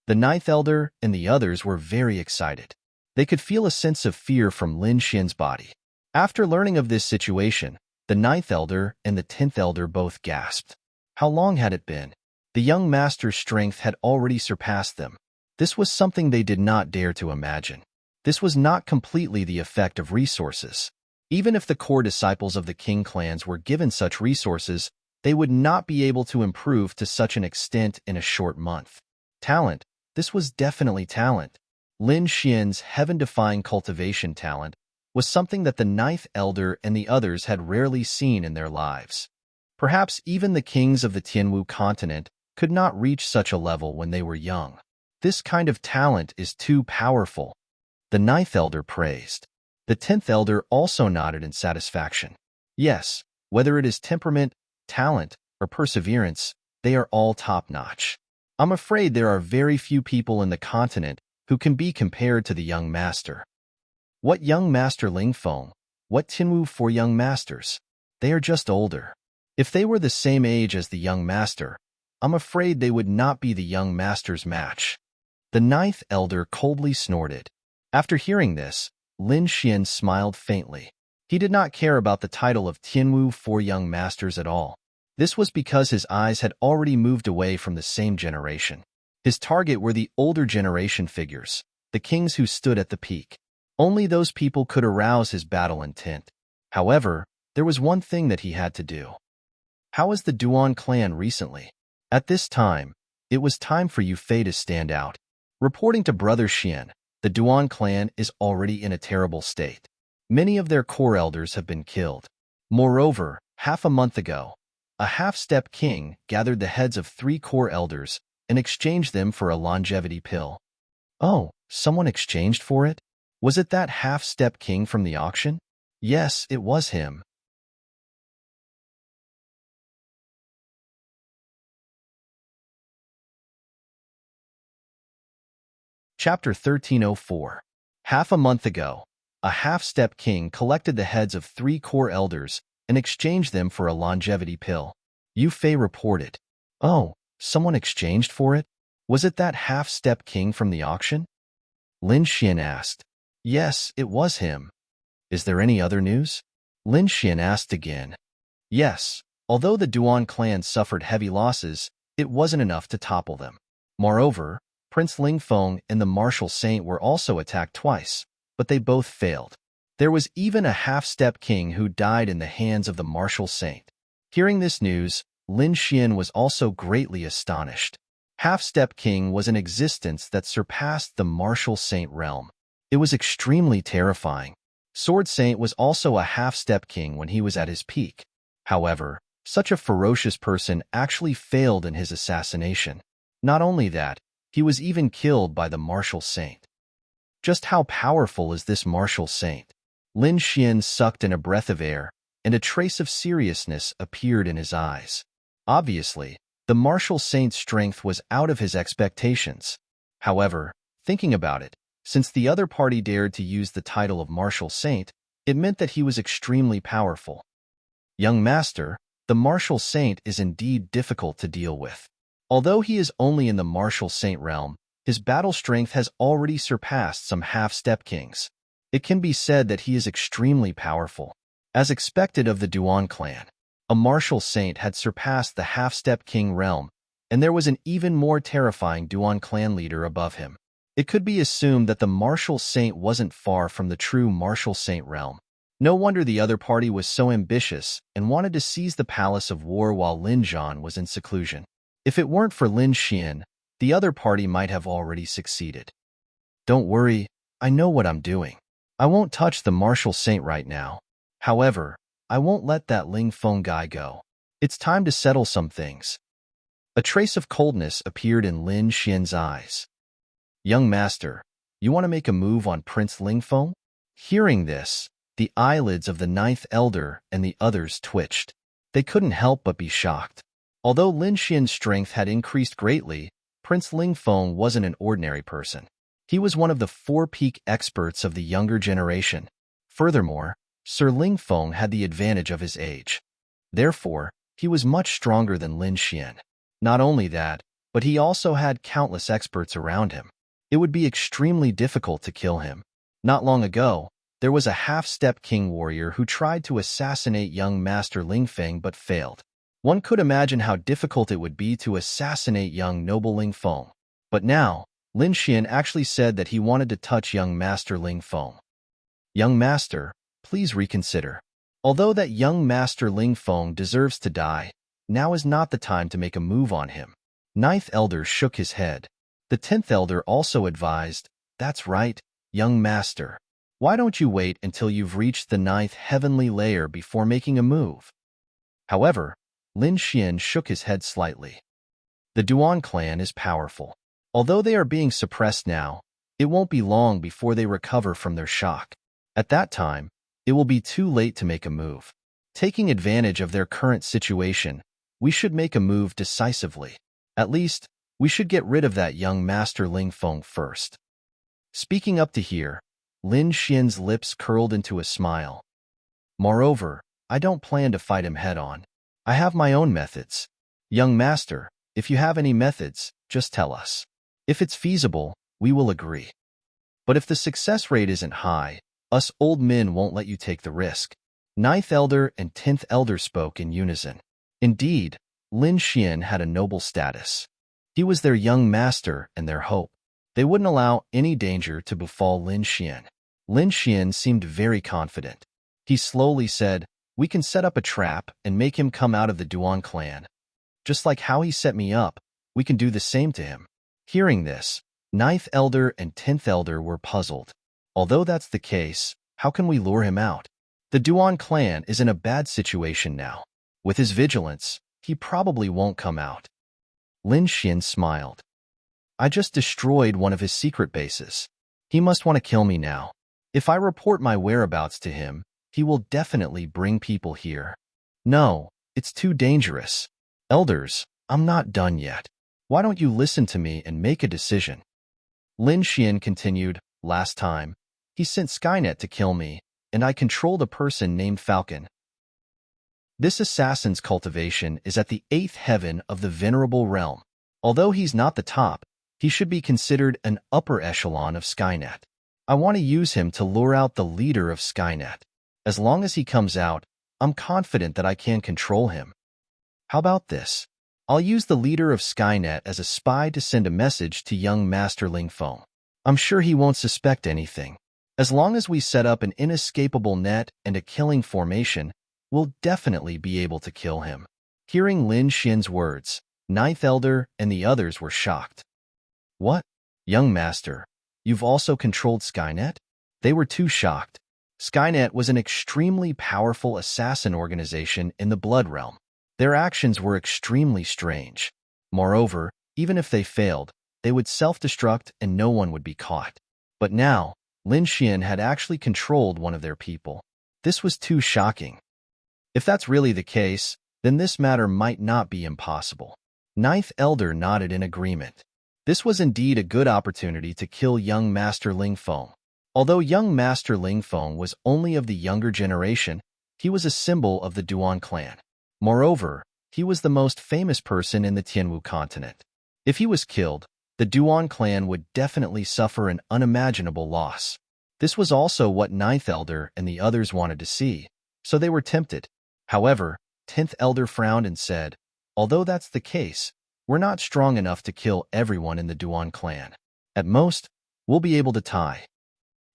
The 9th Elder and the others were very excited. They could feel a sense of fear from Lin Xian's body. After learning of this situation, the 9th Elder and the 10th Elder both gasped. How long had it been? The young master's strength had already surpassed them. This was something they did not dare to imagine. This was not completely the effect of resources. Even if the core disciples of the King clans were given such resources, they would not be able to improve to such an extent in a short month. Talent. This was definitely talent. Lin Xian's heaven-defying cultivation talent was something that the 9th Elder and the others had rarely seen in their lives. Perhaps even the kings of the Tianwu continent could not reach such a level when they were young. This kind of talent is too powerful. The 9th Elder praised. The 10th Elder also nodded in satisfaction. Yes, whether it is temperament, talent, or perseverance, they are all top-notch. I'm afraid there are very few people in the continent who can be compared to the young master. What young master Ling Feng? What Tianwu for young masters? They are just older. If they were the same age as the young master, I'm afraid they would not be the young master's match. The 9th Elder coldly snorted. After hearing this, Lin Xian smiled faintly. He did not care about the title of Tianwu for young masters at all. This was because his eyes had already moved away from the same generation. His target were the older generation figures, the kings who stood at the peak. Only those people could arouse his battle intent. However, there was one thing that he had to do. How is the Duan clan recently? At this time, it was time for Yufei to stand out. Reporting to Brother Xian, the Duan clan is already in a terrible state. Many of their core elders have been killed. Moreover, half a month ago, a half-step king gathered the heads of 3 core elders and exchanged them for a longevity pill. Oh, someone exchanged for it? Was it that half-step king from the auction? Yes, it was him. Chapter 1304. Half a month ago, a half-step king collected the heads of 3 core elders and exchanged them for a longevity pill. Yufei reported. Oh, someone exchanged for it? Was it that half-step king from the auction? Lin Xian asked. Yes, it was him. Is there any other news? Lin Xian asked again. Yes, although the Duan clan suffered heavy losses, it wasn't enough to topple them. Moreover, Prince Ling Feng and the Martial Saint were also attacked twice, but they both failed. There was even a half-step king who died in the hands of the Martial Saint. Hearing this news, Lin Xian was also greatly astonished. Half-step king was an existence that surpassed the Martial Saint realm. It was extremely terrifying. Sword Saint was also a half-step king when he was at his peak. However, such a ferocious person actually failed in his assassination. Not only that, he was even killed by the Martial Saint. Just how powerful is this Martial Saint? Lin Xian sucked in a breath of air, and a trace of seriousness appeared in his eyes. Obviously, the Martial Saint's strength was out of his expectations. However, thinking about it, since the other party dared to use the title of Martial Saint, it meant that he was extremely powerful. Young Master, the Martial Saint is indeed difficult to deal with. Although he is only in the Martial Saint realm, his battle strength has already surpassed some half-step kings. It can be said that he is extremely powerful. As expected of the Duan clan, a Martial Saint had surpassed the half-step king realm, and there was an even more terrifying Duan clan leader above him. It could be assumed that the Martial Saint wasn't far from the true Martial Saint realm. No wonder the other party was so ambitious and wanted to seize the Palace of War while Lin Zhan was in seclusion. If it weren't for Lin Xian, the other party might have already succeeded. Don't worry, I know what I'm doing. I won't touch the Martial Saint right now. However, I won't let that Ling Feng guy go. It's time to settle some things. A trace of coldness appeared in Lin Xian's eyes. Young master, you want to make a move on Prince Lingfeng? Hearing this, the eyelids of the ninth elder and the others twitched. They couldn't help but be shocked. Although Lin Xian's strength had increased greatly, Prince Lingfeng wasn't an ordinary person. He was one of the four peak experts of the younger generation. Furthermore, Sir Lingfeng had the advantage of his age. Therefore, he was much stronger than Lin Xian. Not only that, but he also had countless experts around him. It would be extremely difficult to kill him. Not long ago, there was a half-step king warrior who tried to assassinate young Master Lingfeng but failed. One could imagine how difficult it would be to assassinate young noble Lingfeng. But now, Lin Xian actually said that he wanted to touch young Master Lingfeng. Young Master, please reconsider. Although that young Master Lingfeng deserves to die, now is not the time to make a move on him. Ninth Elder shook his head. The 10th Elder also advised, that's right, young Master. Why don't you wait until you've reached the 9th heavenly layer before making a move? However, Lin Xian shook his head slightly. The Duan clan is powerful. Although they are being suppressed now, it won't be long before they recover from their shock. At that time, it will be too late to make a move. Taking advantage of their current situation, we should make a move decisively. At least, we should get rid of that young Master Lingfeng first. Speaking up to here, Lin Xian's lips curled into a smile. Moreover, I don't plan to fight him head-on. I have my own methods. Young Master, if you have any methods, just tell us. If it's feasible, we will agree. But if the success rate isn't high, us old men won't let you take the risk. 9th Elder and 10th Elder spoke in unison. Indeed, Lin Xian had a noble status. He was their young master and their hope. They wouldn't allow any danger to befall Lin Xian. Lin Xian seemed very confident. He slowly said, we can set up a trap and make him come out of the Duan clan. Just like how he set me up, we can do the same to him. Hearing this, 9th Elder and 10th Elder were puzzled. Although that's the case, how can we lure him out? The Duan clan is in a bad situation now. With his vigilance, he probably won't come out. Lin Xian smiled. I just destroyed one of his secret bases. He must want to kill me now. If I report my whereabouts to him, he will definitely bring people here. No, it's too dangerous. Elders, I'm not done yet. Why don't you listen to me and make a decision? Lin Xian continued, last time, he sent Skynet to kill me, and I controlled a person named Falcon. This assassin's cultivation is at the 8th heaven of the venerable realm. Although he's not the top, he should be considered an upper echelon of Skynet. I want to use him to lure out the leader of Skynet. As long as he comes out, I'm confident that I can control him. How about this? I'll use the leader of Skynet as a spy to send a message to young Master Lingfeng. I'm sure he won't suspect anything. As long as we set up an inescapable net and a killing formation, we'll definitely be able to kill him. Hearing Lin Xian's words, 9th Elder and the others were shocked. What? Young Master, you've also controlled Skynet? They were too shocked. Skynet was an extremely powerful assassin organization in the Blood Realm. Their actions were extremely strange. Moreover, even if they failed, they would self-destruct and no one would be caught. But now, Lin Xian had actually controlled one of their people. This was too shocking. If that's really the case, then this matter might not be impossible. 9th Elder nodded in agreement. This was indeed a good opportunity to kill young Master Lingfeng. Although young Master Lingfeng was only of the younger generation, he was a symbol of the Duan clan. Moreover, he was the most famous person in the Tianwu continent. If he was killed, the Duan clan would definitely suffer an unimaginable loss. This was also what 9th Elder and the others wanted to see, so they were tempted. However, 10th Elder frowned and said, although that's the case, we're not strong enough to kill everyone in the Duan clan. At most, we'll be able to tie.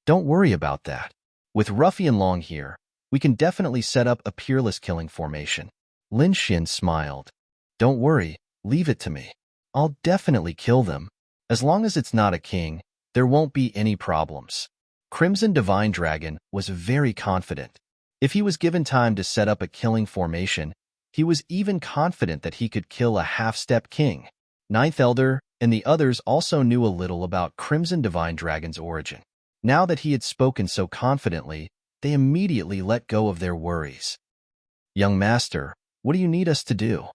Don't worry about that. With Ruffian Long here, we can definitely set up a peerless killing formation. Lin Xian smiled. Don't worry, leave it to me. I'll definitely kill them. As long as it's not a king, there won't be any problems. Crimson Divine Dragon was very confident. If he was given time to set up a killing formation, He was even confident that he could kill a half-step king. Ninth Elder and the others also knew a little about Crimson Divine Dragon's origin. Now that he had spoken so confidently, they immediately let go of their worries. "Young Master, what do you need us to do?"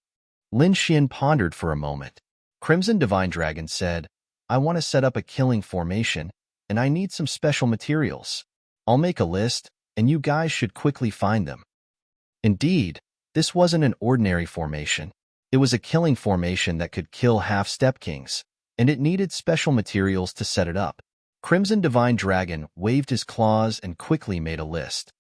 Lin Xian pondered for a moment. Crimson Divine Dragon said, "I want to set up a killing formation, and I need some special materials. I'll make a list, and you guys should quickly find them." Indeed, this wasn't an ordinary formation. It was a killing formation that could kill half-step kings, and it needed special materials to set it up. Crimson Divine Dragon waved his claws and quickly made a list.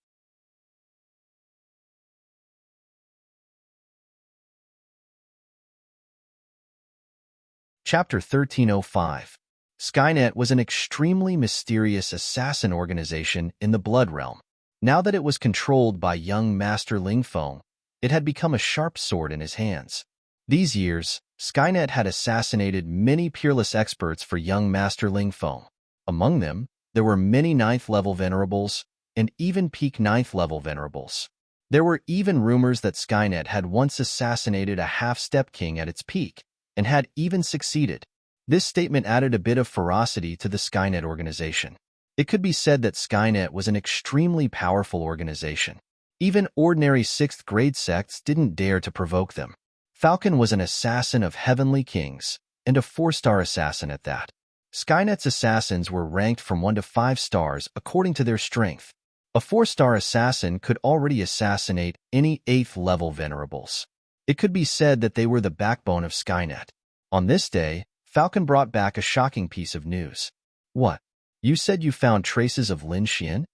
Chapter 1305. Skynet was an extremely mysterious assassin organization in the Blood Realm. Now that it was controlled by young Master Ling Feng, it had become a sharp sword in his hands. These years, Skynet had assassinated many peerless experts for young Master Ling Feng. Among them, there were many 9th-level venerables and even peak 9th-level venerables. There were even rumors that Skynet had once assassinated a half-step king at its peak, and had even succeeded. This statement added a bit of ferocity to the Skynet organization. It could be said that Skynet was an extremely powerful organization. Even ordinary 6th-grade sects didn't dare to provoke them. Falcon was an assassin of heavenly kings, and a 4-star assassin at that. Skynet's assassins were ranked from 1 to 5 stars according to their strength. A 4-star assassin could already assassinate any 8th-level venerables. It could be said that they were the backbone of Skynet. On this day, Falcon brought back a shocking piece of news. "What? You said you found traces of Lin Xian?"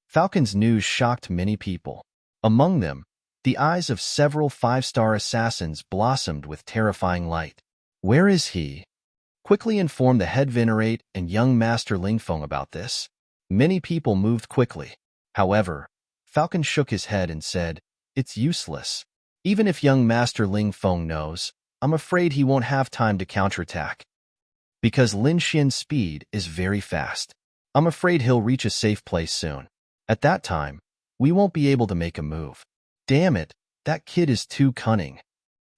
Falcon's news shocked many people. Among them, the eyes of several 5-star assassins blossomed with terrifying light. "Where is he?" Quickly inform the head venerate and young Master Ling Feng about this. Many people moved quickly. However, Falcon shook his head and said, "It's useless. Even if young Master Ling Feng knows, I'm afraid he won't have time to counterattack. Because Lin Xian's speed is very fast. I'm afraid he'll reach a safe place soon. At that time, we won't be able to make a move. Damn it, that kid is too cunning.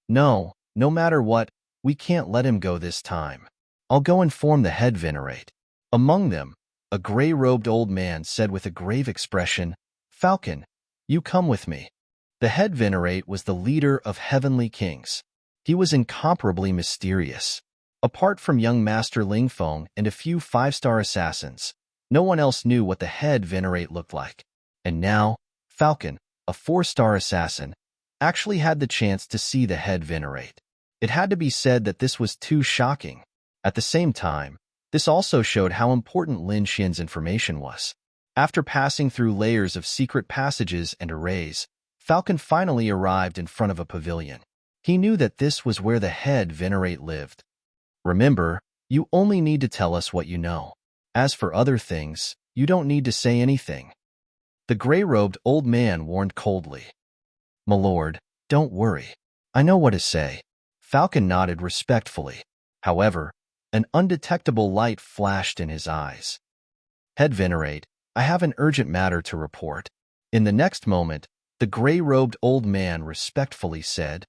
No matter what, we can't let him go this time. I'll go inform the head venerate." Among them, a gray-robed old man said with a grave expression, "Falcon, you come with me." The head venerate was the leader of heavenly kings. He was incomparably mysterious. Apart from young Master Ling Feng and a few 5-star assassins, no one else knew what the head venerate looked like. And now, Falcon, a 4-star assassin, actually had the chance to see the head venerate. It had to be said that this was too shocking. At the same time, this also showed how important Lin Xian's information was. After passing through layers of secret passages and arrays, Falcon finally arrived in front of a pavilion. He knew that this was where the head venerate lived. "Remember, you only need to tell us what you know. As for other things, you don't need to say anything," the gray-robed old man warned coldly. "My lord, don't worry. I know what to say." Falcon nodded respectfully. However, an undetectable light flashed in his eyes. "Head venerate, I have an urgent matter to report." In the next moment, the gray-robed old man respectfully said,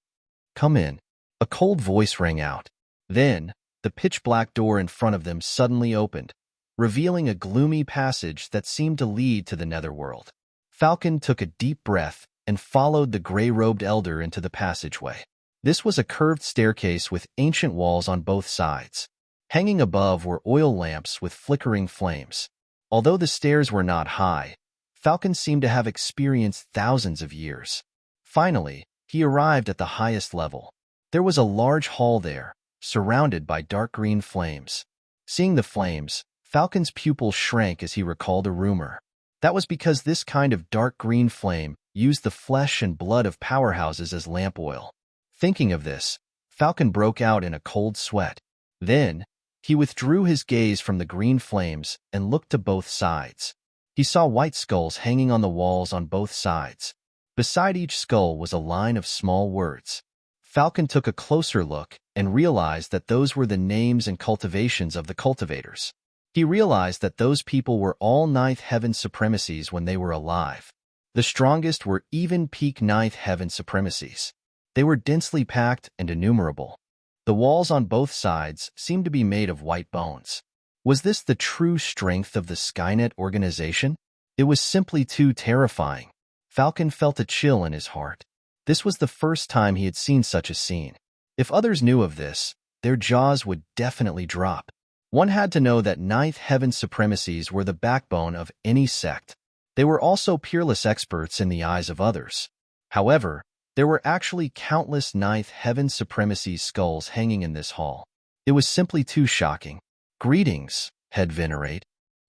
"Come in." A cold voice rang out. Then, the pitch-black door in front of them suddenly opened, revealing a gloomy passage that seemed to lead to the netherworld. Falcon took a deep breath and followed the gray-robed elder into the passageway. This was a curved staircase with ancient walls on both sides. Hanging above were oil lamps with flickering flames. Although the stairs were not high, Falcon seemed to have experienced thousands of years. Finally, he arrived at the highest level. There was a large hall there, surrounded by dark green flames. Seeing the flames, Falcon's pupils shrank as he recalled a rumor. That was because this kind of dark green flame used the flesh and blood of powerhouses as lamp oil. Thinking of this, Falcon broke out in a cold sweat. Then, he withdrew his gaze from the green flames and looked to both sides. He saw white skulls hanging on the walls on both sides. Beside each skull was a line of small words. Falcon took a closer look and realized that those were the names and cultivations of the cultivators. He realized that those people were all ninth heaven supremacies when they were alive. The strongest were even peak ninth heaven supremacies. They were densely packed and innumerable. The walls on both sides seemed to be made of white bones. Was this the true strength of the Skynet organization? It was simply too terrifying. Falcon felt a chill in his heart. This was the first time he had seen such a scene. If others knew of this, their jaws would definitely drop. One had to know that Ninth Heaven supremacies were the backbone of any sect. They were also peerless experts in the eyes of others. However, there were actually countless Ninth Heaven supremacy skulls hanging in this hall. It was simply too shocking. "Greetings, Head Venerate."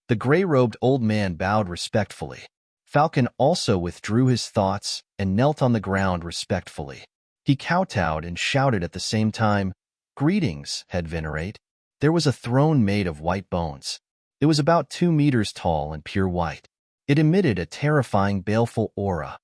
The gray-robed old man bowed respectfully. Falcon also withdrew his thoughts and knelt on the ground respectfully. He kowtowed and shouted at the same time, "Greetings, Head Venerate." There was a throne made of white bones. It was about 2 meters tall and pure white. It emitted a terrifying, baleful aura.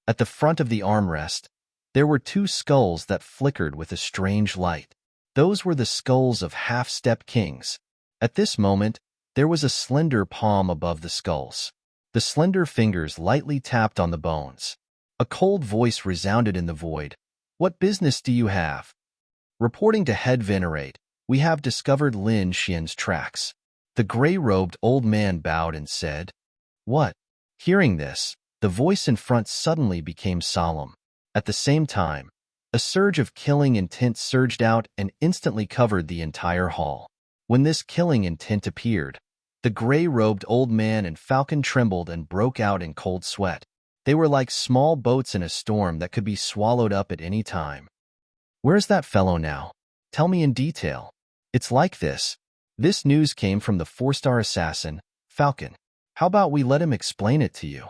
At the front of the armrest, there were 2 skulls that flickered with a strange light. Those were the skulls of half-step kings. At this moment, there was a slender palm above the skulls. The slender fingers lightly tapped on the bones. A cold voice resounded in the void. "What business do you have?" "Reporting to Head Venerate, we have discovered Lin Xian's tracks." The gray-robed old man bowed and said, "What?" Hearing this, the voice in front suddenly became solemn. At the same time, a surge of killing intent surged out and instantly covered the entire hall. When this killing intent appeared, the gray-robed old man and Falcon trembled and broke out in cold sweat. They were like small boats in a storm that could be swallowed up at any time. "Where's that fellow now? Tell me in detail." "It's like this. This news came from the 4-star assassin, Falcon. How about we let him explain it to you?"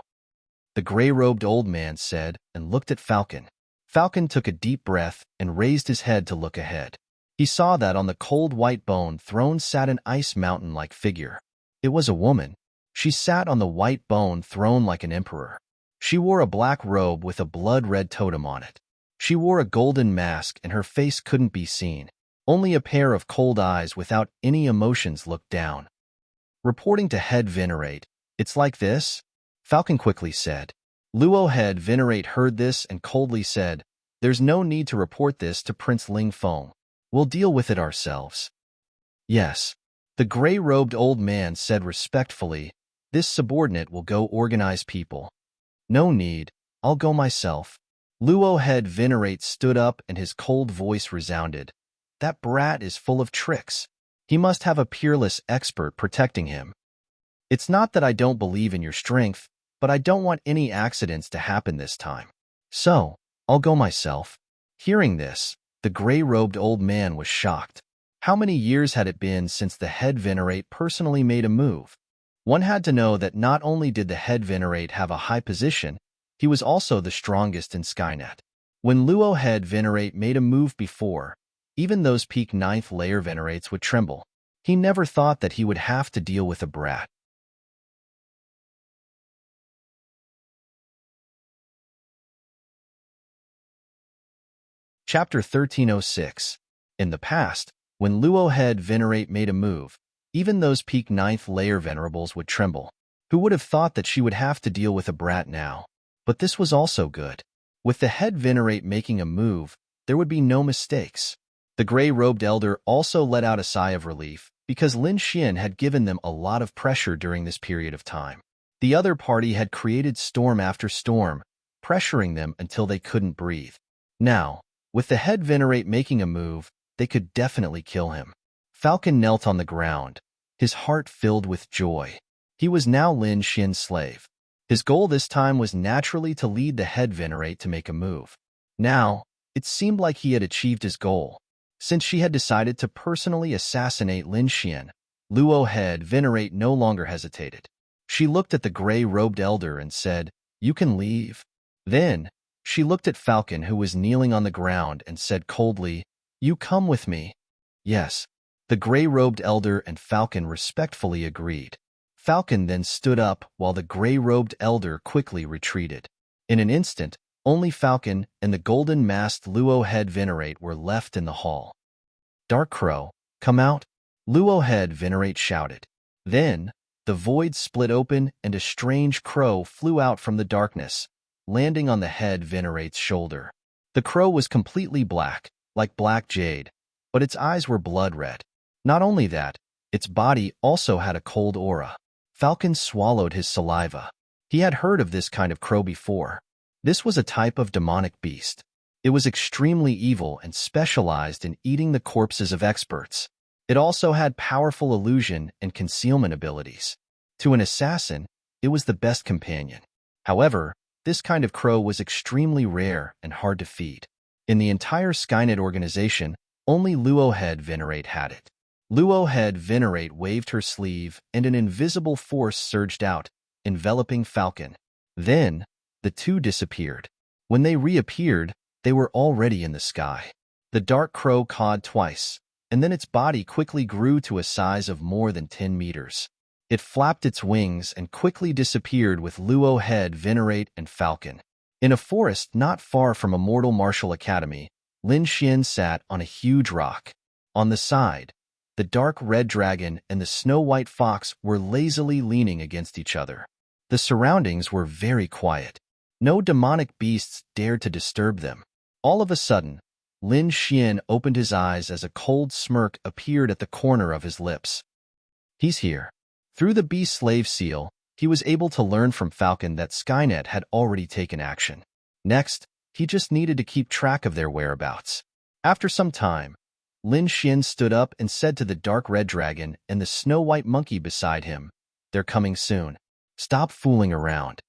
The gray-robed old man said and looked at Falcon. Falcon took a deep breath and raised his head to look ahead. He saw that on the cold white bone throne sat an ice mountain-like figure. It was a woman. She sat on the white bone throne like an emperor. She wore a black robe with a blood-red totem on it. She wore a golden mask and her face couldn't be seen. Only a pair of cold eyes without any emotions looked down. "Reporting to Head Venerate, it's like this?" Falcon quickly said. Luo Head Venerate heard this and coldly said, "There's no need to report this to Prince Ling Feng. We'll deal with it ourselves." "Yes." The gray-robed old man said respectfully, "This subordinate will go organize people." "No need, I'll go myself." Luo Head Venerate stood up and his cold voice resounded. "That brat is full of tricks. He must have a peerless expert protecting him. It's not that I don't believe in your strength, but I don't want any accidents to happen this time. So, I'll go myself." Hearing this, the gray-robed old man was shocked. How many years had it been since the Head Venerate personally made a move? One had to know that not only did the Head Venerate have a high position, he was also the strongest in Skynet. When Luo Head Venerate made a move before, even those peak 9th layer Venerates would tremble. He never thought that he would have to deal with a brat. Chapter 1306. In the past, when Luo Head Venerate made a move, even those peak 9th layer venerables would tremble. Who would have thought that she would have to deal with a brat now? But this was also good. With the Head Venerate making a move, there would be no mistakes. The gray-robed elder also let out a sigh of relief, because Lin Xian had given them a lot of pressure during this period of time. The other party had created storm after storm, pressuring them until they couldn't breathe. Now, with the Head Venerate making a move, they could definitely kill him. Falcon knelt on the ground, his heart filled with joy. He was now Lin Xian's slave. His goal this time was naturally to lead the Head Venerate to make a move. Now, it seemed like he had achieved his goal. Since she had decided to personally assassinate Lin Xian, Luo Head Venerate no longer hesitated. She looked at the gray-robed elder and said, "You can leave." Then, she looked at Falcon, who was kneeling on the ground, and said coldly, "You come with me." "Yes." The gray-robed elder and Falcon respectfully agreed. Falcon then stood up while the gray-robed elder quickly retreated. In an instant, only Falcon and the golden-masked Luo Head Venerate were left in the hall. "Dark Crow, come out!" Luo Head Venerate shouted. Then, the void split open and a strange crow flew out from the darkness, landing on the Head Venerate's shoulder. The crow was completely black, like black jade, but its eyes were blood red. Not only that, its body also had a cold aura. Falcon swallowed his saliva. He had heard of this kind of crow before. This was a type of demonic beast. It was extremely evil and specialized in eating the corpses of experts. It also had powerful illusion and concealment abilities. To an assassin, it was the best companion. However, this kind of crow was extremely rare and hard to feed. In the entire Skynet organization, only Luo Head Venerate had it. Luo Head Venerate waved her sleeve, and an invisible force surged out, enveloping Falcon. Then, the two disappeared. When they reappeared, they were already in the sky. The dark crow cawed twice, and then its body quickly grew to a size of more than 10 meters. It flapped its wings and quickly disappeared with Luo Head Venerate and Falcon. In a forest not far from Immortal Martial Academy, Lin Xian sat on a huge rock. On the side, the dark red dragon and the snow-white fox were lazily leaning against each other. The surroundings were very quiet. No demonic beasts dared to disturb them. All of a sudden, Lin Xian opened his eyes as a cold smirk appeared at the corner of his lips. He's here. Through the beast slave seal, he was able to learn from Falcon that Skynet had already taken action. Next, he just needed to keep track of their whereabouts. After some time, Lin Xian stood up and said to the dark red dragon and the snow-white monkey beside him, "They're coming soon. Stop fooling around."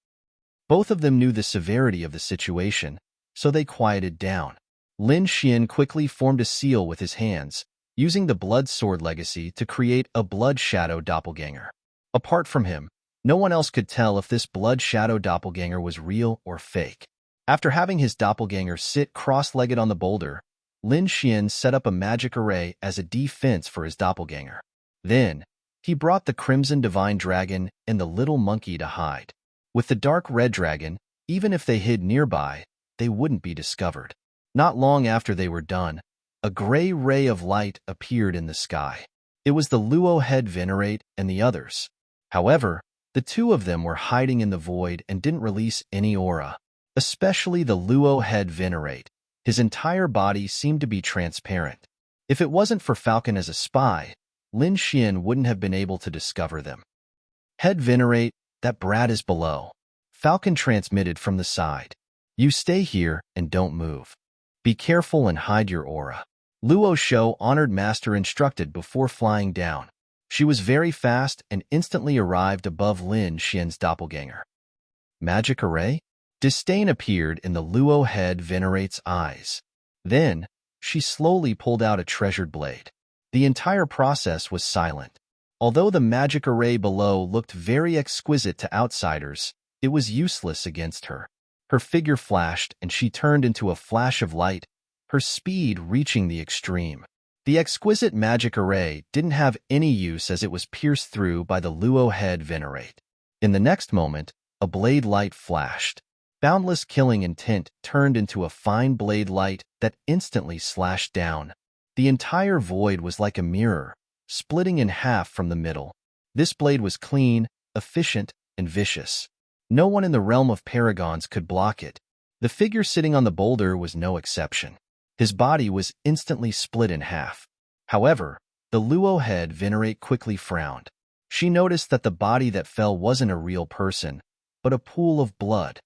Both of them knew the severity of the situation, so they quieted down. Lin Xian quickly formed a seal with his hands, using the Blood Sword legacy to create a Blood Shadow doppelganger. Apart from him, no one else could tell if this Blood Shadow doppelganger was real or fake. After having his doppelganger sit cross-legged on the boulder, Lin Xian set up a magic array as a defense for his doppelganger. Then, he brought the Crimson Divine Dragon and the little monkey to hide. With the dark red dragon, even if they hid nearby, they wouldn't be discovered. Not long after they were done, a gray ray of light appeared in the sky. It was the Luo Head Venerate and the others. However, the two of them were hiding in the void and didn't release any aura. Especially the Luo Head Venerate. His entire body seemed to be transparent. If it wasn't for Falcon as a spy, Lin Xian wouldn't have been able to discover them. "Head Venerate, that brat is below." Falcon transmitted from the side. "You stay here and don't move. Be careful and hide your aura." Luo Shou Honored Master instructed before flying down. She was very fast and instantly arrived above Lin Xian's doppelganger. Magic array? Disdain appeared in the Luo Head Venerate's eyes. Then, she slowly pulled out a treasured blade. The entire process was silent. Although the magic array below looked very exquisite to outsiders, it was useless against her. Her figure flashed and she turned into a flash of light, her speed reaching the extreme. The exquisite magic array didn't have any use as it was pierced through by the Luo Head Venerate. In the next moment, a blade light flashed. Boundless killing intent turned into a fine blade light that instantly slashed down. The entire void was like a mirror, splitting in half from the middle. This blade was clean, efficient, and vicious. No one in the realm of paragons could block it. The figure sitting on the boulder was no exception. His body was instantly split in half. However, the Luo Head Venerate quickly frowned. She noticed that the body that fell wasn't a real person, but a pool of blood.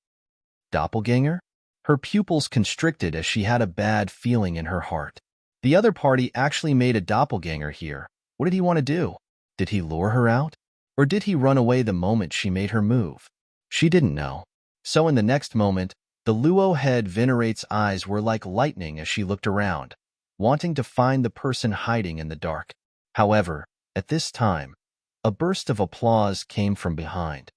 Doppelganger? Her pupils constricted as she had a bad feeling in her heart. The other party actually made a doppelganger here. What did he want to do? Did he lure her out? Or did he run away the moment she made her move? She didn't know. So in the next moment, the Luo Head Venerate's eyes were like lightning as she looked around, wanting to find the person hiding in the dark. However, at this time, a burst of applause came from behind.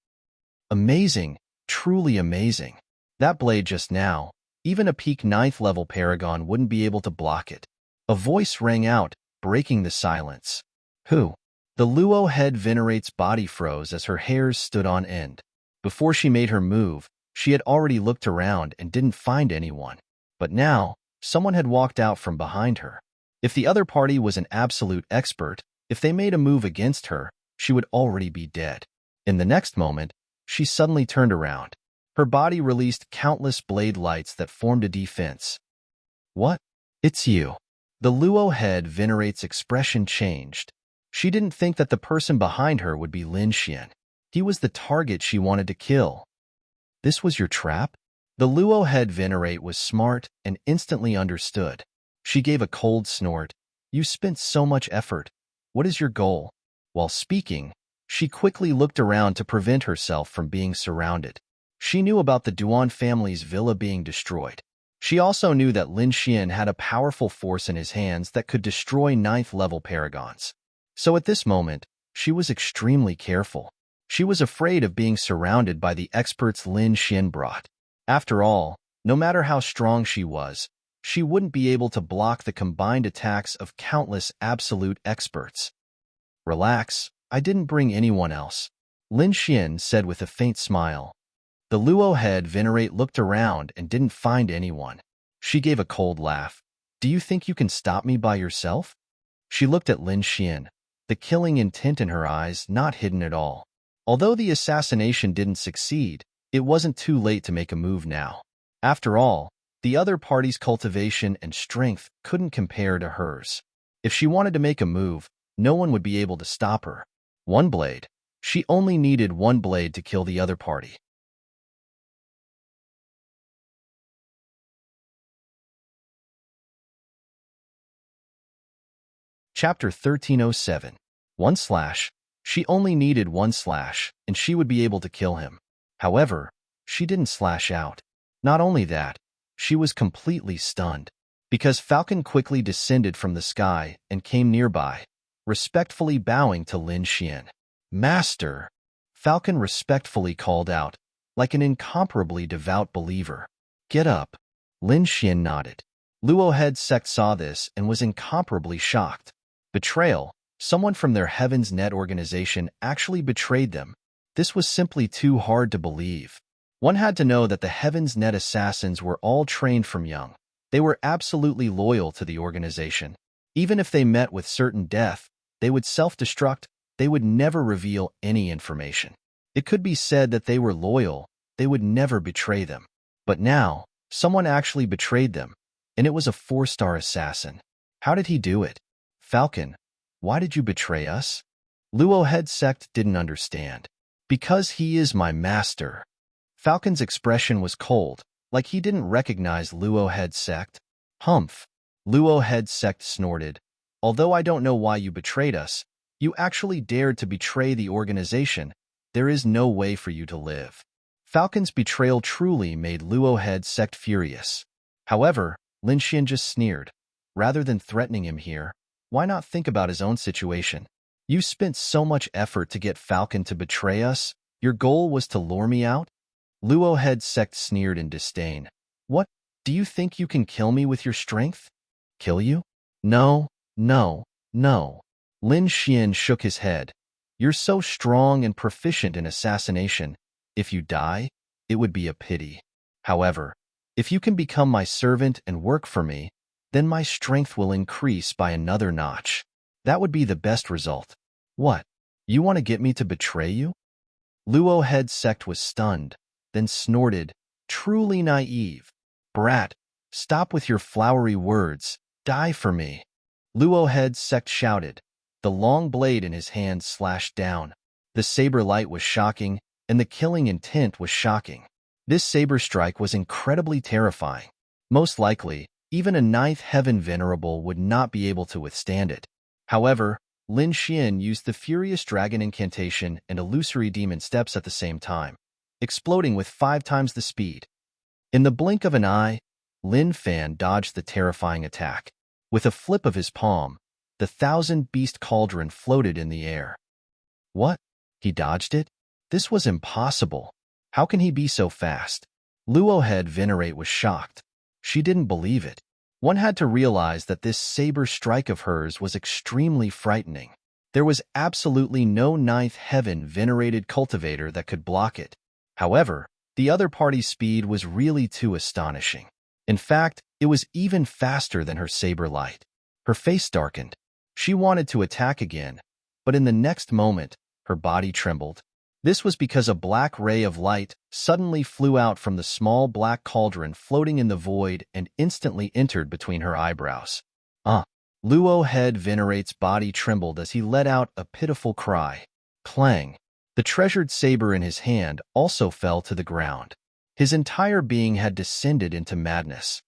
Amazing, truly amazing. That blade just now, even a peak 9th level paragon wouldn't be able to block it. A voice rang out, breaking the silence. Who? The Luo Head Venerate's body froze as her hairs stood on end. Before she made her move, she had already looked around and didn't find anyone. But now, someone had walked out from behind her. If the other party was an absolute expert, if they made a move against her, she would already be dead. In the next moment, she suddenly turned around. Her body released countless blade lights that formed a defense. What? It's you. The Luo head venerate's expression changed. She didn't think that the person behind her would be Lin Xian. He was the target she wanted to kill. This was your trap? The Luo head venerate was smart and instantly understood. She gave a cold snort. You spent so much effort. What is your goal? While speaking, she quickly looked around to prevent herself from being surrounded. She knew about the Duan family's villa being destroyed. She also knew that Lin Xian had a powerful force in his hands that could destroy ninth-level paragons. So at this moment, she was extremely careful. She was afraid of being surrounded by the experts Lin Xian brought. After all, no matter how strong she was, she wouldn't be able to block the combined attacks of countless absolute experts. Relax, I didn't bring anyone else, Lin Xian said with a faint smile. The Luo head venerate looked around and didn't find anyone. She gave a cold laugh. Do you think you can stop me by yourself? She looked at Lin Xian, the killing intent in her eyes not hidden at all. Although the assassination didn't succeed, it wasn't too late to make a move now. After all, the other party's cultivation and strength couldn't compare to hers. If she wanted to make a move, no one would be able to stop her. One blade. She only needed one blade to kill the other party. Chapter 1307. One slash. She only needed one slash, and she would be able to kill him. However, she didn't slash out. Not only that, she was completely stunned, because Falcon quickly descended from the sky and came nearby, respectfully bowing to Lin Xian. Master! Falcon respectfully called out, like an incomparably devout believer. Get up. Lin Xian nodded. Luo head sect saw this and was incomparably shocked. Betrayal. Someone from their Heaven's Net organization actually betrayed them. This was simply too hard to believe. One had to know that the Heaven's Net assassins were all trained from young. They were absolutely loyal to the organization. Even if they met with certain death, they would self-destruct. They would never reveal any information. It could be said that they were loyal. They would never betray them. But now, someone actually betrayed them, and it was a 4-star assassin. How did he do it? Falcon, why did you betray us? Luo head sect didn't understand. Because he is my master. Falcon's expression was cold, like he didn't recognize Luo head sect. Humph. Luo head sect snorted. Although I don't know why you betrayed us, you actually dared to betray the organization. There is no way for you to live. Falcon's betrayal truly made Luo head sect furious. However, Lin Xian just sneered. Rather than threatening him here, why not think about his own situation? You spent so much effort to get Falcon to betray us. Your goal was to lure me out? Luo head sect sneered in disdain. What? Do you think you can kill me with your strength? Kill you? No, no, no. Lin Xian shook his head. You're so strong and proficient in assassination. If you die, it would be a pity. However, if you can become my servant and work for me, then my strength will increase by another notch. That would be the best result. What? You want to get me to betray you? Luo head sect was stunned, then snorted, truly naive. Brat, stop with your flowery words. Die for me. Luo head sect shouted. The long blade in his hand slashed down. The saber light was shocking, and the killing intent was shocking. This saber strike was incredibly terrifying. Most likely, even a 9th heaven venerable would not be able to withstand it. However, Lin Xian used the Furious Dragon incantation and Illusory Demon Steps at the same time, exploding with 5 times the speed. In the blink of an eye, Lin Fan dodged the terrifying attack. With a flip of his palm, the 1,000-beast cauldron floated in the air. What? He dodged it? This was impossible. How can he be so fast? Luo head venerate was shocked. She didn't believe it. One had to realize that this saber strike of hers was extremely frightening. There was absolutely no 9th heaven venerated cultivator that could block it. However, the other party's speed was really too astonishing. In fact, it was even faster than her saber light. Her face darkened. She wanted to attack again, but in the next moment, her body trembled. This was because a black ray of light suddenly flew out from the small black cauldron floating in the void and instantly entered between her eyebrows. Luo head Venerate's body trembled as he let out a pitiful cry. Clang! The treasured saber in his hand also fell to the ground. His entire being had descended into madness.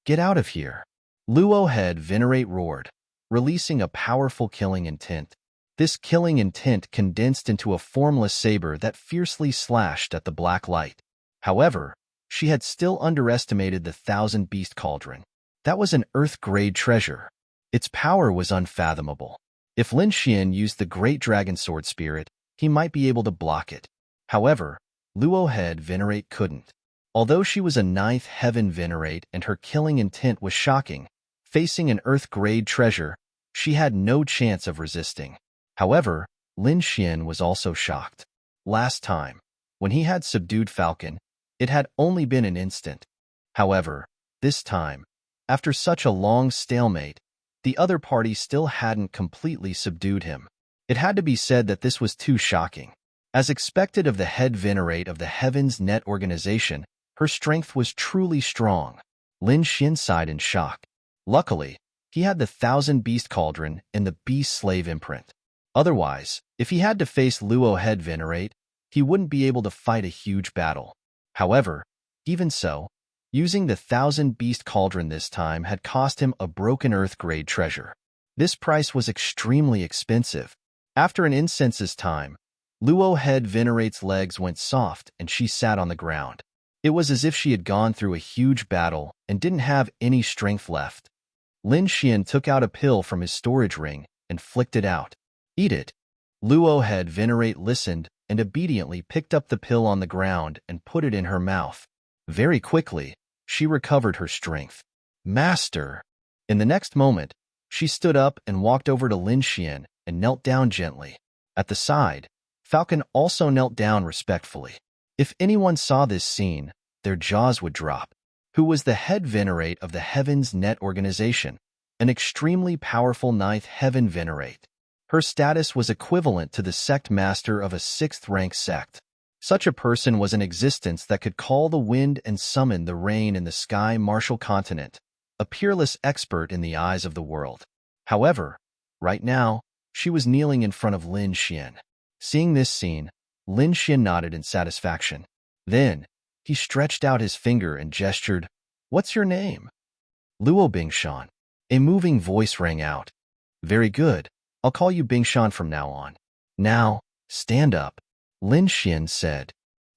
Get out of here! Luo head Venerate roared, releasing a powerful killing intent. This killing intent condensed into a formless saber that fiercely slashed at the black light. However, she had still underestimated the Thousand Beast Cauldron. That was an Earth-grade treasure. Its power was unfathomable. If Lin Xian used the Great Dragon Sword Spirit, he might be able to block it. However, Luo head Venerate couldn't. Although she was a ninth heaven Venerate and her killing intent was shocking, facing an Earth-grade treasure, she had no chance of resisting. However, Lin Xian was also shocked. Last time, when he had subdued Falcon, it had only been an instant. However, this time, after such a long stalemate, the other party still hadn't completely subdued him. It had to be said that this was too shocking. As expected of the head Venerate of the Heaven's Net organization, her strength was truly strong. Lin Xian sighed in shock. Luckily, he had the Thousand Beast Cauldron and the Beast Slave imprint. Otherwise, if he had to face Luo head Venerate, he wouldn't be able to fight a huge battle. However, even so, using the Thousand Beast Cauldron this time had cost him a broken Earth-grade treasure. This price was extremely expensive. After an incense's time, Luo head Venerate's legs went soft and she sat on the ground. It was as if she had gone through a huge battle and didn't have any strength left. Lin Xian took out a pill from his storage ring and flicked it out. Eat it. Luo head Venerate listened and obediently picked up the pill on the ground and put it in her mouth. Very quickly, she recovered her strength. Master! In the next moment, she stood up and walked over to Lin Xian and knelt down gently. At the side, Falcon also knelt down respectfully. If anyone saw this scene, their jaws would drop. Who was the head Venerate of the Heaven's Net organization? An extremely powerful ninth heaven Venerate. Her status was equivalent to the sect master of a 6th-rank sect. Such a person was in existence that could call the wind and summon the rain in the sky martial continent, a peerless expert in the eyes of the world. However, right now, she was kneeling in front of Lin Xian. Seeing this scene, Lin Xian nodded in satisfaction. Then, he stretched out his finger and gestured, "What's your name?" Luo Bingshan. A moving voice rang out. "Very good. I'll call you Bingshan from now on. Now, stand up," Lin Xian said.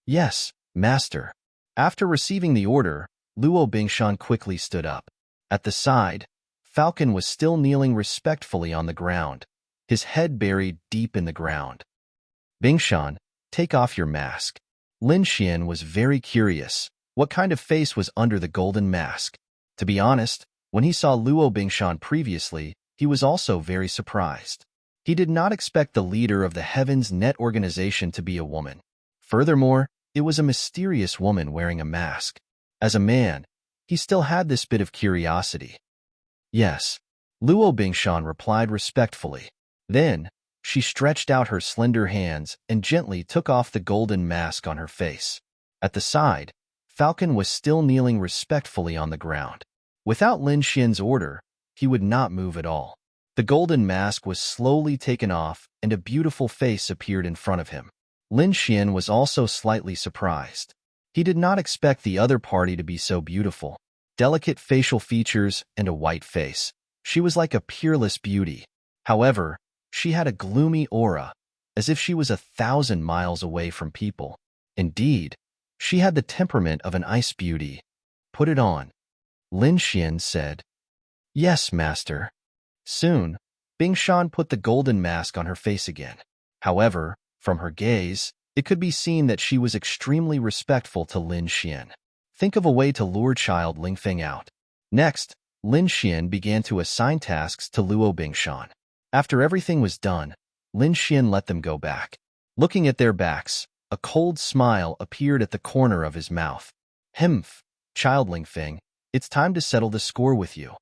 "Yes, master." After receiving the order, Luo Bingshan quickly stood up. At the side, Falcon was still kneeling respectfully on the ground, his head buried deep in the ground. "Bingshan, take off your mask." Lin Xian was very curious. What kind of face was under the golden mask? To be honest, when he saw Luo Bingshan previously, he was also very surprised. He did not expect the leader of the Heaven's Net organization to be a woman. Furthermore, it was a mysterious woman wearing a mask. As a man, he still had this bit of curiosity. "Yes," Luo Bingshan replied respectfully. Then, she stretched out her slender hands and gently took off the golden mask on her face. At the side, Falcon was still kneeling respectfully on the ground. Without Lin Xian's order, he would not move at all. The golden mask was slowly taken off and a beautiful face appeared in front of him. Lin Xian was also slightly surprised. He did not expect the other party to be so beautiful. Delicate facial features and a white face. She was like a peerless beauty. However, she had a gloomy aura, as if she was 1,000 miles away from people. Indeed, she had the temperament of an ice beauty. "Put it on," Lin Xian said. "Yes, master." Soon, Bingshan put the golden mask on her face again. However, from her gaze, it could be seen that she was extremely respectful to Lin Xian. Think of a way to lure child Lingfeng out. Next, Lin Xian began to assign tasks to Luo Bingshan. After everything was done, Lin Xian let them go back. Looking at their backs, a cold smile appeared at the corner of his mouth. "Humph, child Lingfeng, it's time to settle the score with you."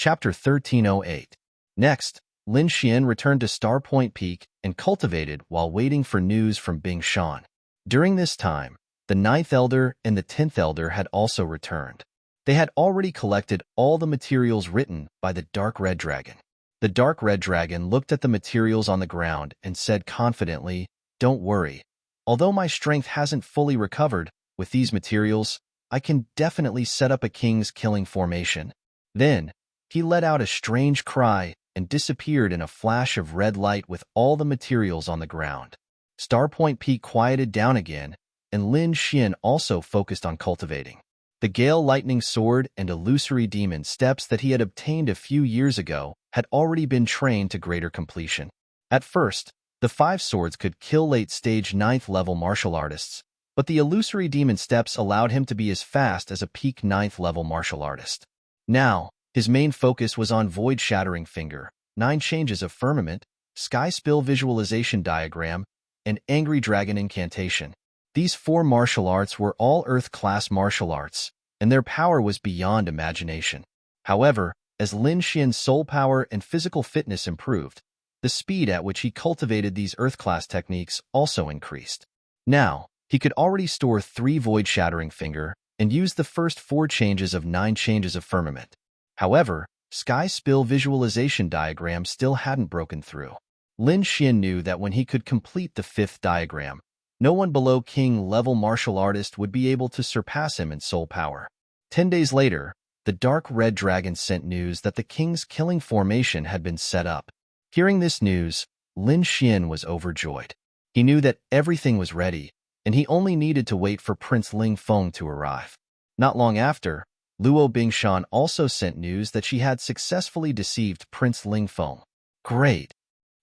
Chapter 1308. Next, Lin Xian returned to Star Point Peak and cultivated while waiting for news from Bing Shan. During this time, the 9th Elder and the 10th Elder had also returned. They had already collected all the materials written by the Dark Red Dragon. The Dark Red Dragon looked at the materials on the ground and said confidently, "Don't worry. Although my strength hasn't fully recovered, with these materials, I can definitely set up a king's killing formation." Then, he let out a strange cry and disappeared in a flash of red light with all the materials on the ground. Star Point Peak quieted down again, and Lin Xian also focused on cultivating. The Gale Lightning Sword and Illusory Demon Steps that he had obtained a few years ago had already been trained to greater completion. At first, the 5 swords could kill late-stage 9th level martial artists, but the Illusory Demon Steps allowed him to be as fast as a peak 9th level martial artist. Now, his main focus was on Void Shattering Finger, 9 Changes of Firmament, Sky Spill Visualization Diagram, and Angry Dragon Incantation. These 4 martial arts were all Earth-class martial arts, and their power was beyond imagination. However, as Lin Xian's soul power and physical fitness improved, the speed at which he cultivated these Earth-class techniques also increased. Now, he could already store 3 Void Shattering Finger and use the first 4 changes of 9 Changes of Firmament. However, Sky Spill Visualization Diagram still hadn't broken through. Lin Xian knew that when he could complete the 5th diagram, no one below king-level martial artist would be able to surpass him in soul power. 10 days later, the Dark Red Dragon sent news that the king's killing formation had been set up. Hearing this news, Lin Xian was overjoyed. He knew that everything was ready, and he only needed to wait for Prince Ling Feng to arrive. Not long after, Luo Bingshan also sent news that she had successfully deceived Prince Ling Feng. Great!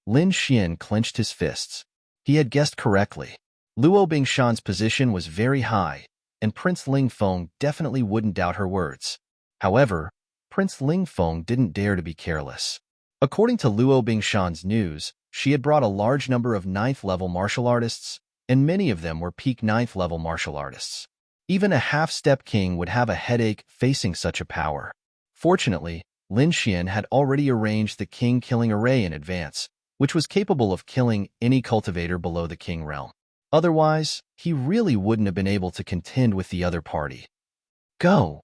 Lin Xian clenched his fists. He had guessed correctly. Luo Bingshan's position was very high, and Prince Ling Feng definitely wouldn't doubt her words. However, Prince Ling Feng didn't dare to be careless. According to Luo Bingshan's news, she had brought a large number of 9th level martial artists, and many of them were peak 9th level martial artists. Even a half-step king would have a headache facing such a power. Fortunately, Lin Xian had already arranged the king killing array in advance, which was capable of killing any cultivator below the king realm. Otherwise, he really wouldn't have been able to contend with the other party. Go!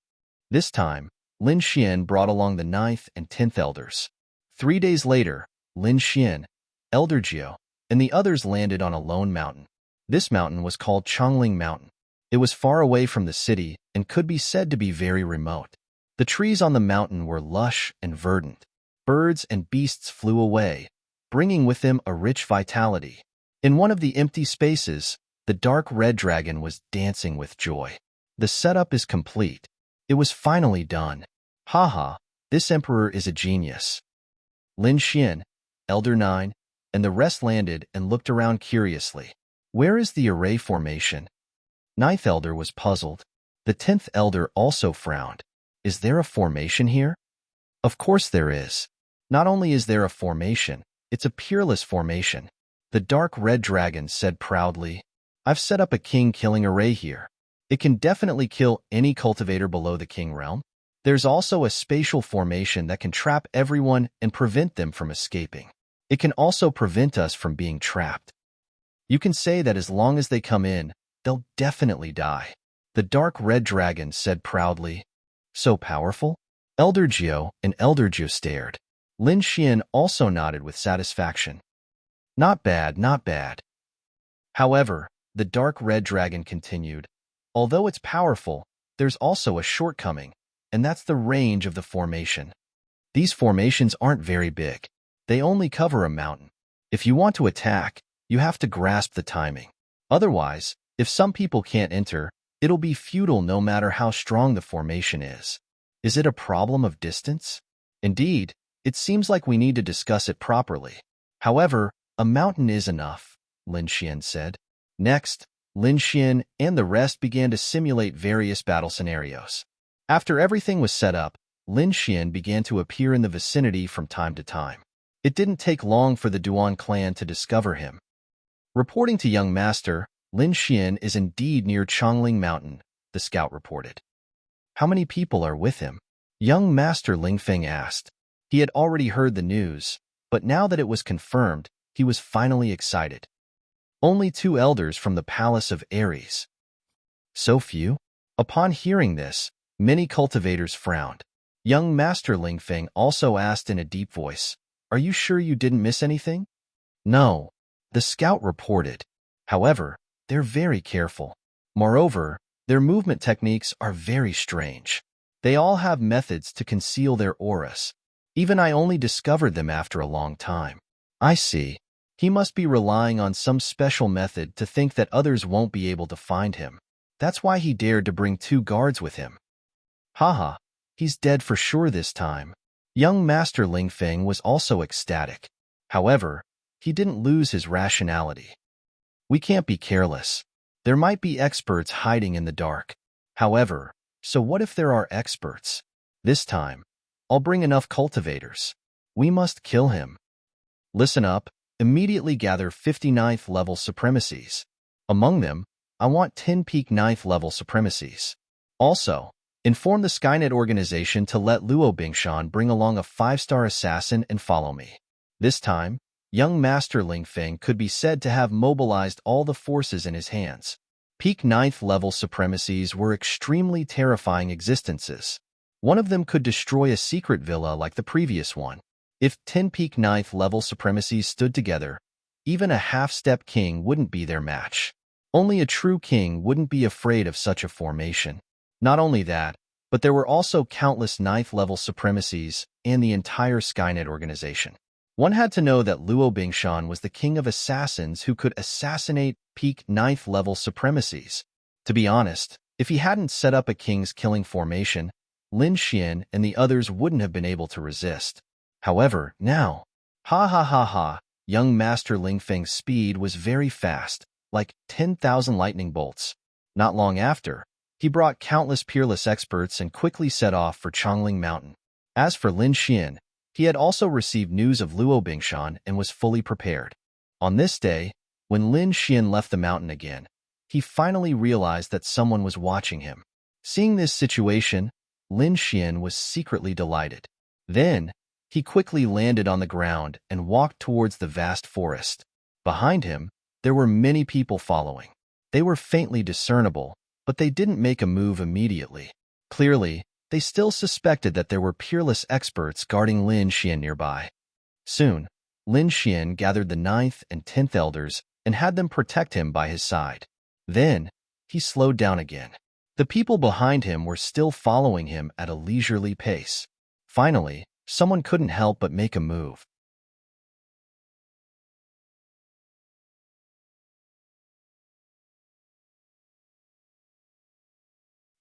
This time, Lin Xian brought along the 9th and 10th elders. 3 days later, Lin Xian, Elder Jiao, and the others landed on a lone mountain. This mountain was called Chongling Mountain. It was far away from the city and could be said to be very remote. The trees on the mountain were lush and verdant. Birds and beasts flew away, bringing with them a rich vitality. In one of the empty spaces, the Dark Red Dragon was dancing with joy. The setup is complete. It was finally done. Haha, this emperor is a genius. Lin Xian, Elder 9, and the rest landed and looked around curiously. Where is the array formation? 9th Elder was puzzled. The 10th Elder also frowned. Is there a formation here? Of course there is. Not only is there a formation, it's a peerless formation. The Dark Red Dragon said proudly, "I've set up a king-killing array here. It can definitely kill any cultivator below the king realm. There's also a spatial formation that can trap everyone and prevent them from escaping. It can also prevent us from being trapped. You can say that as long as they come in, they'll definitely die." The Dark Red Dragon said proudly. So powerful? Elder Jiao and Elder Jiao stared. Lin Xian also nodded with satisfaction. Not bad, not bad. However, the Dark Red Dragon continued, although it's powerful, there's also a shortcoming, and that's the range of the formation. These formations aren't very big. They only cover a mountain. If you want to attack, you have to grasp the timing. Otherwise, if some people can't enter, it'll be futile no matter how strong the formation is. Is it a problem of distance? Indeed, it seems like we need to discuss it properly. However, a mountain is enough, Lin Xian said. Next, Lin Xian and the rest began to simulate various battle scenarios. After everything was set up, Lin Xian began to appear in the vicinity from time to time. It didn't take long for the Duan clan to discover him. Reporting to young master, Lin Xian is indeed near Chongling Mountain, the scout reported. How many people are with him? Young Master Lingfeng asked. He had already heard the news, but now that it was confirmed, he was finally excited. Only 2 elders from the palace of Ares. So few? Upon hearing this, many cultivators frowned. Young Master Lingfeng also asked in a deep voice, "Are you sure you didn't miss anything?" "No," the scout reported. "However, they're very careful. Moreover, their movement techniques are very strange. They all have methods to conceal their auras. Even I only discovered them after a long time." "I see. He must be relying on some special method to think that others won't be able to find him. That's why he dared to bring 2 guards with him." "Haha, he's dead for sure this time." Young Master Lingfeng was also ecstatic. However, he didn't lose his rationality. "We can't be careless. There might be experts hiding in the dark. However, so what if there are experts? This time, I'll bring enough cultivators. We must kill him. Listen up, immediately gather 59th level supremacies. Among them, I want 10 peak 9th level supremacies. Also, inform the Skynet organization to let Luo Bingshan bring along a 5-star assassin and follow me." This time, young Master Lingfeng could be said to have mobilized all the forces in his hands. Peak 9th level supremacies were extremely terrifying existences. One of them could destroy a secret villa like the previous one. If 10 peak 9th level supremacies stood together, even a half-step king wouldn't be their match. Only a true king wouldn't be afraid of such a formation. Not only that, but there were also countless 9th level supremacies and the entire Skynet organization. One had to know that Luo Bingshan was the king of assassins who could assassinate peak 9th level supremacies. To be honest, if he hadn't set up a king's killing formation, Lin Xian and the others wouldn't have been able to resist. However, now, young Master Lingfeng's speed was very fast, like 10,000 lightning bolts. Not long after, he brought countless peerless experts and quickly set off for Chongling Mountain. As for Lin Xian, he had also received news of Luo Bingshan and was fully prepared. On this day, when Lin Xian left the mountain again, he finally realized that someone was watching him. Seeing this situation, Lin Xian was secretly delighted. Then, he quickly landed on the ground and walked towards the vast forest. Behind him, there were many people following. They were faintly discernible, but they didn't make a move immediately. Clearly, they still suspected that there were peerless experts guarding Lin Xian nearby. Soon, Lin Xian gathered the 9th and 10th elders and had them protect him by his side. Then, he slowed down again. The people behind him were still following him at a leisurely pace. Finally, someone couldn't help but make a move.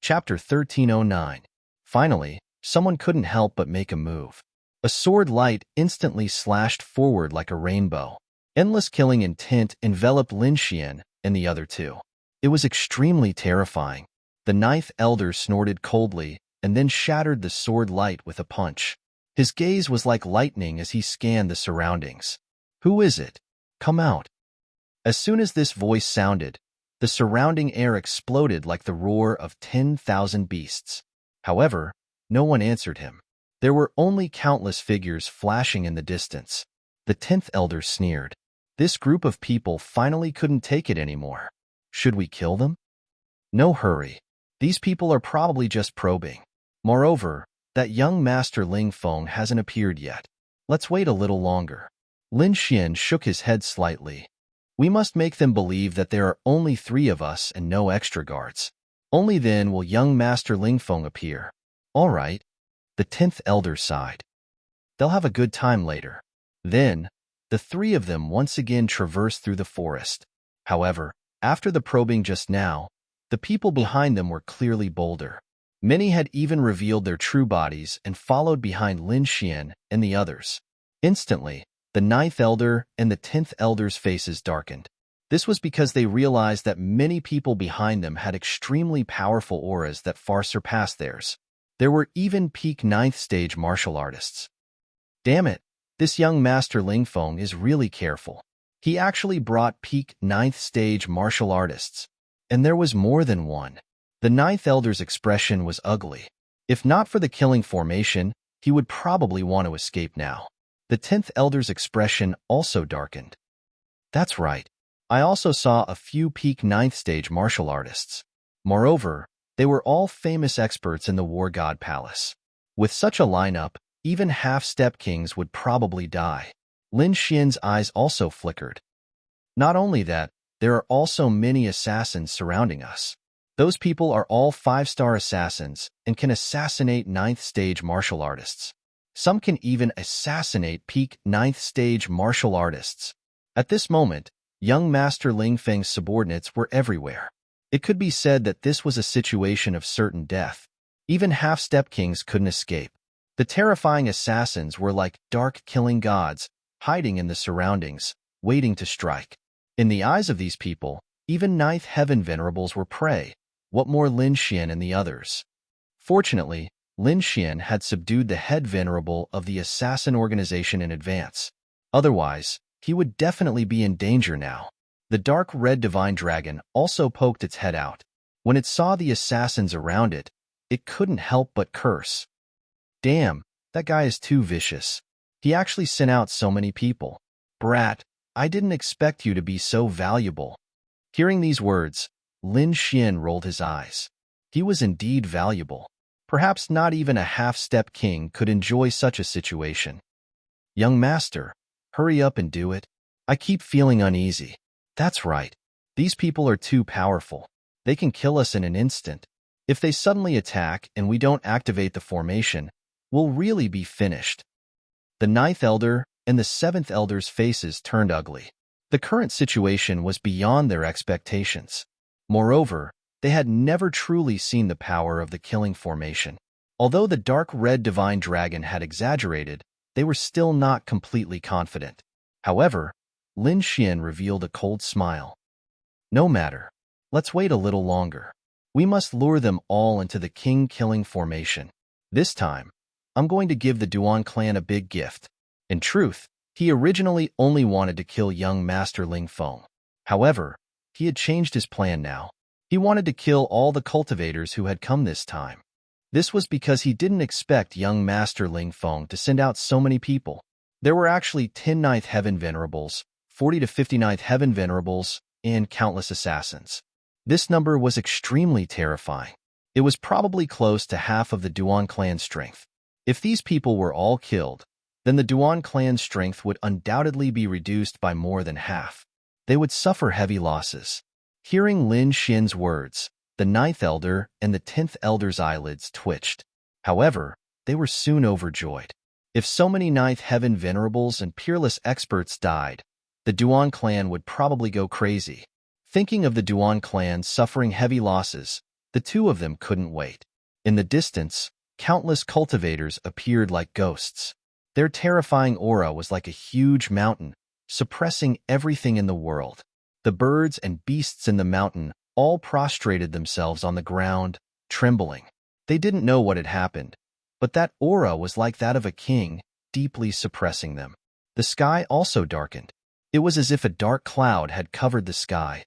Chapter 1309. Finally, someone couldn't help but make a move. A sword light instantly slashed forward like a rainbow. Endless killing intent enveloped Lin Xian and the other 2. It was extremely terrifying. The 9th elder snorted coldly and then shattered the sword light with a punch. His gaze was like lightning as he scanned the surroundings. "Who is it? Come out." As soon as this voice sounded, the surrounding air exploded like the roar of 10,000 beasts. However, no one answered him. There were only countless figures flashing in the distance. The 10th elder sneered. This group of people finally couldn't take it anymore. "Should we kill them?" "No hurry. These people are probably just probing. Moreover, that young Master Lingfeng hasn't appeared yet. Let's wait a little longer." Lin Xian shook his head slightly. "We must make them believe that there are only 3 of us and no extra guards. Only then will young Master Lingfeng appear." "All right." The 10th elder sighed. "They'll have a good time later." Then, the 3 of them once again traversed through the forest. However, after the probing just now, the people behind them were clearly bolder. Many had even revealed their true bodies and followed behind Lin Xian and the others. Instantly, the 9th elder and the 10th elder's faces darkened. This was because they realized that many people behind them had extremely powerful auras that far surpassed theirs. There were even peak 9th stage martial artists. Damn it, this young Master Lingfeng is really careful. He actually brought peak 9th stage martial artists. And there was more than one. The 9th elder's expression was ugly. If not for the killing formation, he would probably want to escape now. The 10th Elder's expression also darkened. That's right. I also saw a few peak 9th stage martial artists. Moreover, they were all famous experts in the War God Palace. With such a lineup, even half-step kings would probably die. Lin Xian's eyes also flickered. Not only that, there are also many assassins surrounding us. Those people are all 5-star assassins and can assassinate 9th stage martial artists. Some can even assassinate peak 9th stage martial artists. At this moment, young Master Ling Feng's subordinates were everywhere. It could be said that this was a situation of certain death. Even half-step kings couldn't escape. The terrifying assassins were like dark killing gods, hiding in the surroundings, waiting to strike. In the eyes of these people, even 9th Heaven Venerables were prey. What more Lin Xian and the others? Fortunately, Lin Xian had subdued the head venerable of the assassin organization in advance. Otherwise, he would definitely be in danger now. The dark red divine dragon also poked its head out. When it saw the assassins around it, it couldn't help but curse. Damn, that guy is too vicious. He actually sent out so many people. Brat, I didn't expect you to be so valuable. Hearing these words, Lin Xian rolled his eyes. He was indeed valuable. Perhaps not even a half-step king could enjoy such a situation. Young master, hurry up and do it. I keep feeling uneasy. That's right. These people are too powerful. They can kill us in an instant. If they suddenly attack and we don't activate the formation, we'll really be finished. The 9th Elder and the 7th Elder's faces turned ugly. The current situation was beyond their expectations. Moreover, they had never truly seen the power of the killing formation. Although the dark red divine dragon had exaggerated, they were still not completely confident. However, Lin Xian revealed a cold smile. No matter. Let's wait a little longer. We must lure them all into the king-killing formation. This time, I'm going to give the Duan clan a big gift. In truth, he originally only wanted to kill young Master Ling Feng. However, he had changed his plan now. He wanted to kill all the cultivators who had come this time. This was because he didn't expect young Master Ling Feng to send out so many people. There were actually 10 9th Heaven Venerables, 40 to 59th Heaven Venerables, and countless assassins. This number was extremely terrifying. It was probably close to half of the Duan clan strength. If these people were all killed, then the Duan clan strength would undoubtedly be reduced by more than half. They would suffer heavy losses. Hearing Lin Xian's words, the 9th Elder and the 10th Elder's eyelids twitched. However, they were soon overjoyed. If so many 9th Heaven Venerables and peerless experts died, the Duan clan would probably go crazy. Thinking of the Duan clan suffering heavy losses, the two of them couldn't wait. In the distance, countless cultivators appeared like ghosts. Their terrifying aura was like a huge mountain, suppressing everything in the world. The birds and beasts in the mountain all prostrated themselves on the ground, trembling. They didn't know what had happened, but that aura was like that of a king, deeply suppressing them. The sky also darkened. It was as if a dark cloud had covered the sky.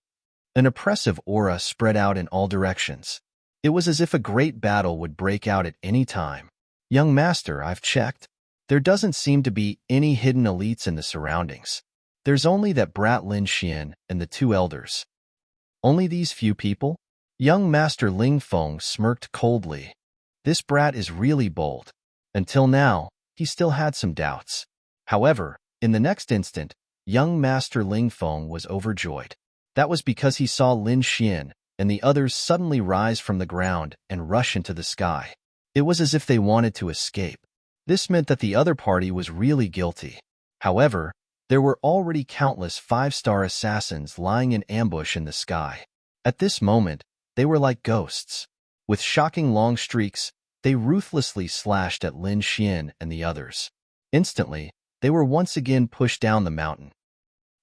An oppressive aura spread out in all directions. It was as if a great battle would break out at any time. Young master, I've checked. There doesn't seem to be any hidden elites in the surroundings. There's only that brat Lin Xian and the 2 elders. Only these few people? Young Master Ling Feng smirked coldly. This brat is really bold. Until now, he still had some doubts. However, in the next instant, young Master Ling Feng was overjoyed. That was because he saw Lin Xian and the others suddenly rise from the ground and rush into the sky. It was as if they wanted to escape. This meant that the other party was really guilty. However, there were already countless 5-star assassins lying in ambush in the sky. At this moment, they were like ghosts. With shocking long streaks, they ruthlessly slashed at Lin Xian and the others. Instantly, they were once again pushed down the mountain.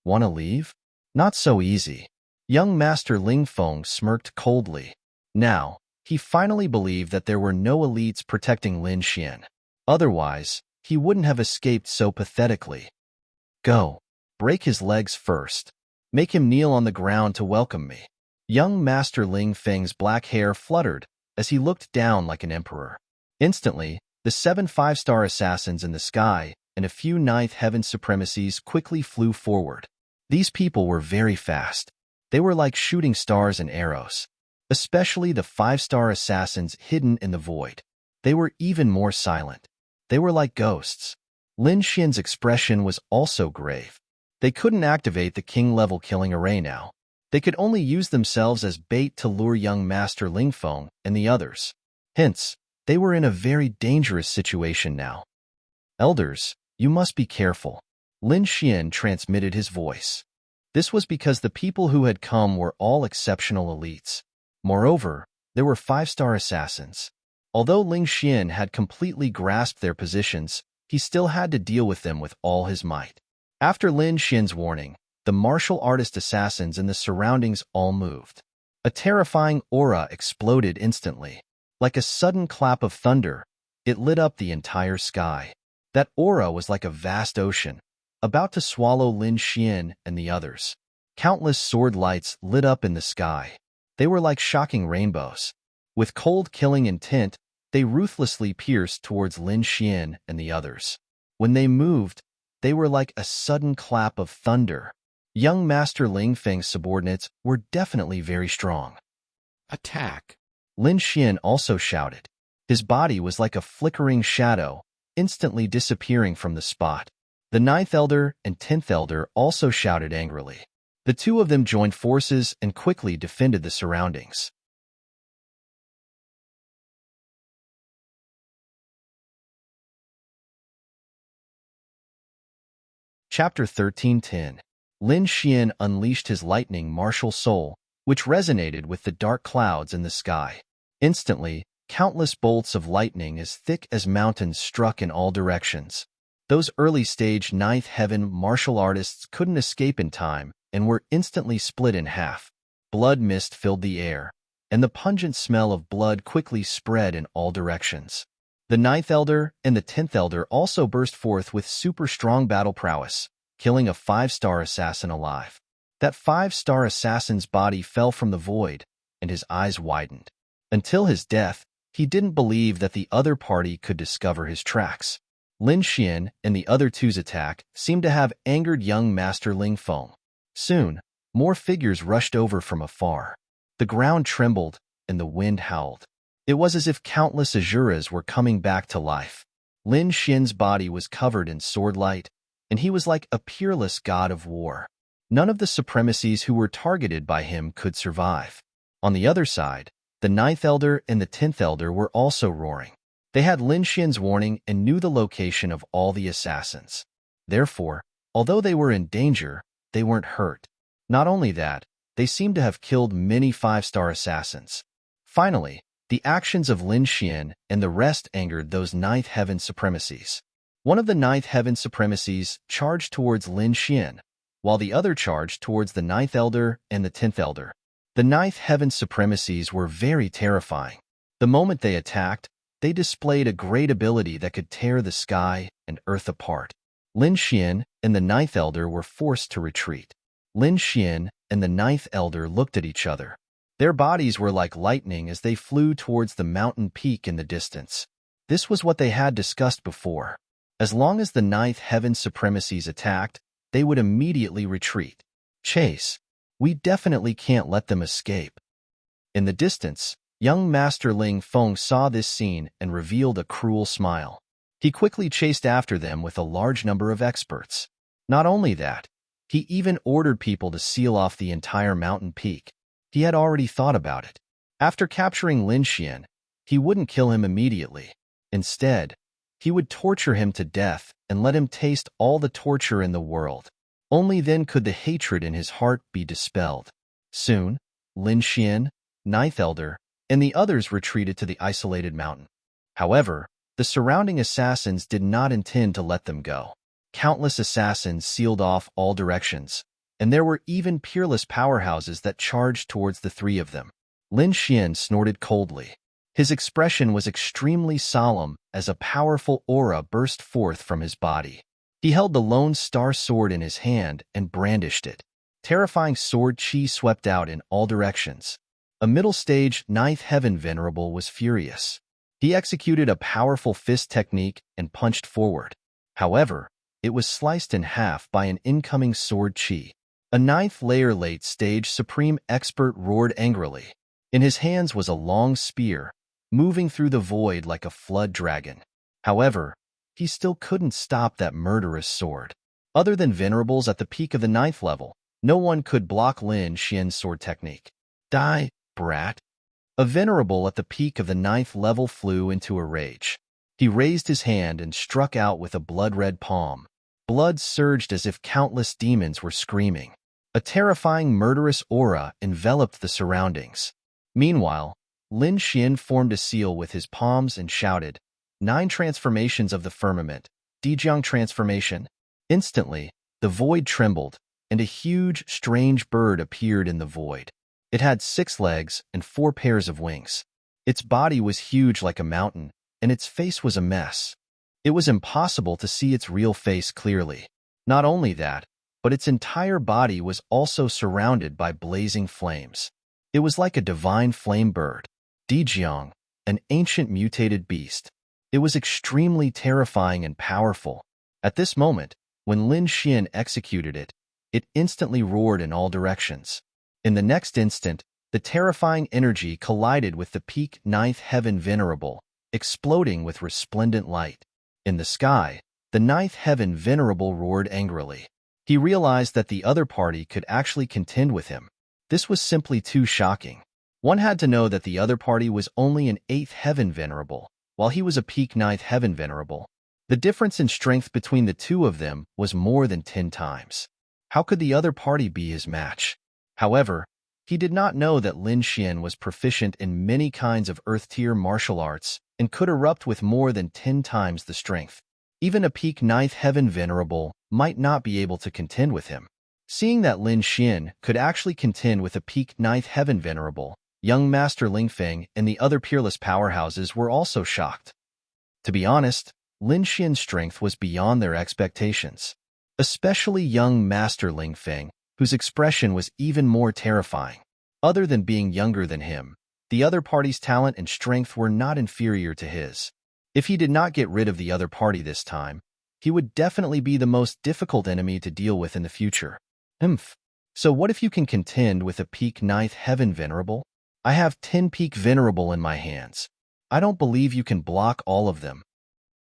Want to leave? Not so easy. Young Master Ling Feng smirked coldly. Now, he finally believed that there were no elites protecting Lin Xian. Otherwise, he wouldn't have escaped so pathetically. Go. Break his legs first. Make him kneel on the ground to welcome me. Young Master Ling Feng's black hair fluttered as he looked down like an emperor. Instantly, the 7 5-star assassins in the sky and a few ninth heaven supremacies quickly flew forward. These people were very fast. They were like shooting stars and arrows. Especially the 5-star assassins hidden in the void. They were even more silent. They were like ghosts. Lin Xian's expression was also grave. They couldn't activate the king-level killing array now. They could only use themselves as bait to lure young Master Ling Feng and the others. Hence, they were in a very dangerous situation now. Elders, you must be careful. Lin Xian transmitted his voice. This was because the people who had come were all exceptional elites. Moreover, there were 5-star assassins. Although Ling Xian had completely grasped their positions, he still had to deal with them with all his might. After Lin Xian's warning, the martial artist assassins in the surroundings all moved. A terrifying aura exploded instantly. Like a sudden clap of thunder, it lit up the entire sky. That aura was like a vast ocean, about to swallow Lin Xian and the others. Countless sword lights lit up in the sky. They were like shocking rainbows. With cold killing intent, they ruthlessly pierced towards Lin Xian and the others. When they moved, they were like a sudden clap of thunder. Young Master Ling Feng's subordinates were definitely very strong. Attack! Lin Xian also shouted. His body was like a flickering shadow, instantly disappearing from the spot. The 9th Elder and 10th Elder also shouted angrily. The two of them joined forces and quickly defended the surroundings. Chapter 13:10. Lin Xian unleashed his lightning martial soul, which resonated with the dark clouds in the sky. Instantly, countless bolts of lightning as thick as mountains struck in all directions. Those early-stage 9th heaven martial artists couldn't escape in time and were instantly split in half. Blood mist filled the air, and the pungent smell of blood quickly spread in all directions. The 9th Elder and the 10th Elder also burst forth with super strong battle prowess, killing a 5-star assassin alive. That 5-star assassin's body fell from the void, and his eyes widened. Until his death, he didn't believe that the other party could discover his tracks. Lin Xian and the other two's attack seemed to have angered young Master Ling Feng. Soon, more figures rushed over from afar. The ground trembled, and the wind howled. It was as if countless Azuras were coming back to life. Lin Xian's body was covered in sword light, and he was like a peerless god of war. None of the supremacies who were targeted by him could survive. On the other side, the 9th Elder and the 10th Elder were also roaring. They had Lin Xian's warning and knew the location of all the assassins. Therefore, although they were in danger, they weren't hurt. Not only that, they seemed to have killed many 5-star assassins. Finally, the actions of Lin Xian and the rest angered those 9th heaven supremacies. One of the 9th heaven supremacies charged towards Lin Xian, while the other charged towards the 9th Elder and the 10th Elder. The 9th heaven supremacies were very terrifying. The moment they attacked, they displayed a great ability that could tear the sky and earth apart. Lin Xian and the 9th Elder were forced to retreat. Lin Xian and the 9th Elder looked at each other. Their bodies were like lightning as they flew towards the mountain peak in the distance. This was what they had discussed before. As long as the 9th heaven supremacies attacked, they would immediately retreat. Chase. We definitely can't let them escape. In the distance, young Master Ling Feng saw this scene and revealed a cruel smile. He quickly chased after them with a large number of experts. Not only that, he even ordered people to seal off the entire mountain peak. He had already thought about it. After capturing Lin Xian, he wouldn't kill him immediately. Instead, he would torture him to death and let him taste all the torture in the world. Only then could the hatred in his heart be dispelled. Soon, Lin Xian, 9th Elder, and the others retreated to the isolated mountain. However, the surrounding assassins did not intend to let them go. Countless assassins sealed off all directions, and there were even peerless powerhouses that charged towards the three of them. Lin Xian snorted coldly. His expression was extremely solemn as a powerful aura burst forth from his body. He held the Lone Star sword in his hand and brandished it. Terrifying sword chi swept out in all directions. A middle-stage 9th Heaven Venerable was furious. He executed a powerful fist technique and punched forward. However, it was sliced in half by an incoming sword chi. A ninth layer late-stage supreme expert roared angrily. In his hands was a long spear, moving through the void like a flood dragon. However, he still couldn't stop that murderous sword. Other than venerables at the peak of the ninth level, no one could block Lin Xian's sword technique. Die, brat. A venerable at the peak of the ninth level flew into a rage. He raised his hand and struck out with a blood-red palm. Blood surged as if countless demons were screaming. A terrifying murderous aura enveloped the surroundings. Meanwhile, Lin Xian formed a seal with his palms and shouted, 9 transformations of the firmament, Dijiang transformation. Instantly, the void trembled, and a huge, strange bird appeared in the void. It had 6 legs and 4 pairs of wings. Its body was huge like a mountain, and its face was a mess. It was impossible to see its real face clearly. Not only that, but its entire body was also surrounded by blazing flames. It was like a divine flame bird, Dijiang, an ancient mutated beast. It was extremely terrifying and powerful. At this moment, when Lin Xian executed it, it instantly roared in all directions. In the next instant, the terrifying energy collided with the peak ninth heaven venerable, exploding with resplendent light. In the sky, the ninth heaven venerable roared angrily. He realized that the other party could actually contend with him. This was simply too shocking. One had to know that the other party was only an 8th heaven venerable, while he was a peak 9th heaven venerable. The difference in strength between the two of them was more than 10 times. How could the other party be his match? However, he did not know that Lin Xian was proficient in many kinds of earth-tier martial arts and could erupt with more than 10 times the strength. Even a peak 9th heaven venerable might not be able to contend with him. Seeing that Lin Xian could actually contend with a peak 9th heaven venerable, young Master Lingfeng and the other peerless powerhouses were also shocked. To be honest, Lin Xian's strength was beyond their expectations. Especially young Master Lingfeng, whose expression was even more terrifying. Other than being younger than him, the other party's talent and strength were not inferior to his. If he did not get rid of the other party this time, he would definitely be the most difficult enemy to deal with in the future. So what if you can contend with a peak 9th heaven venerable? I have 10 peak venerable in my hands. I don't believe you can block all of them.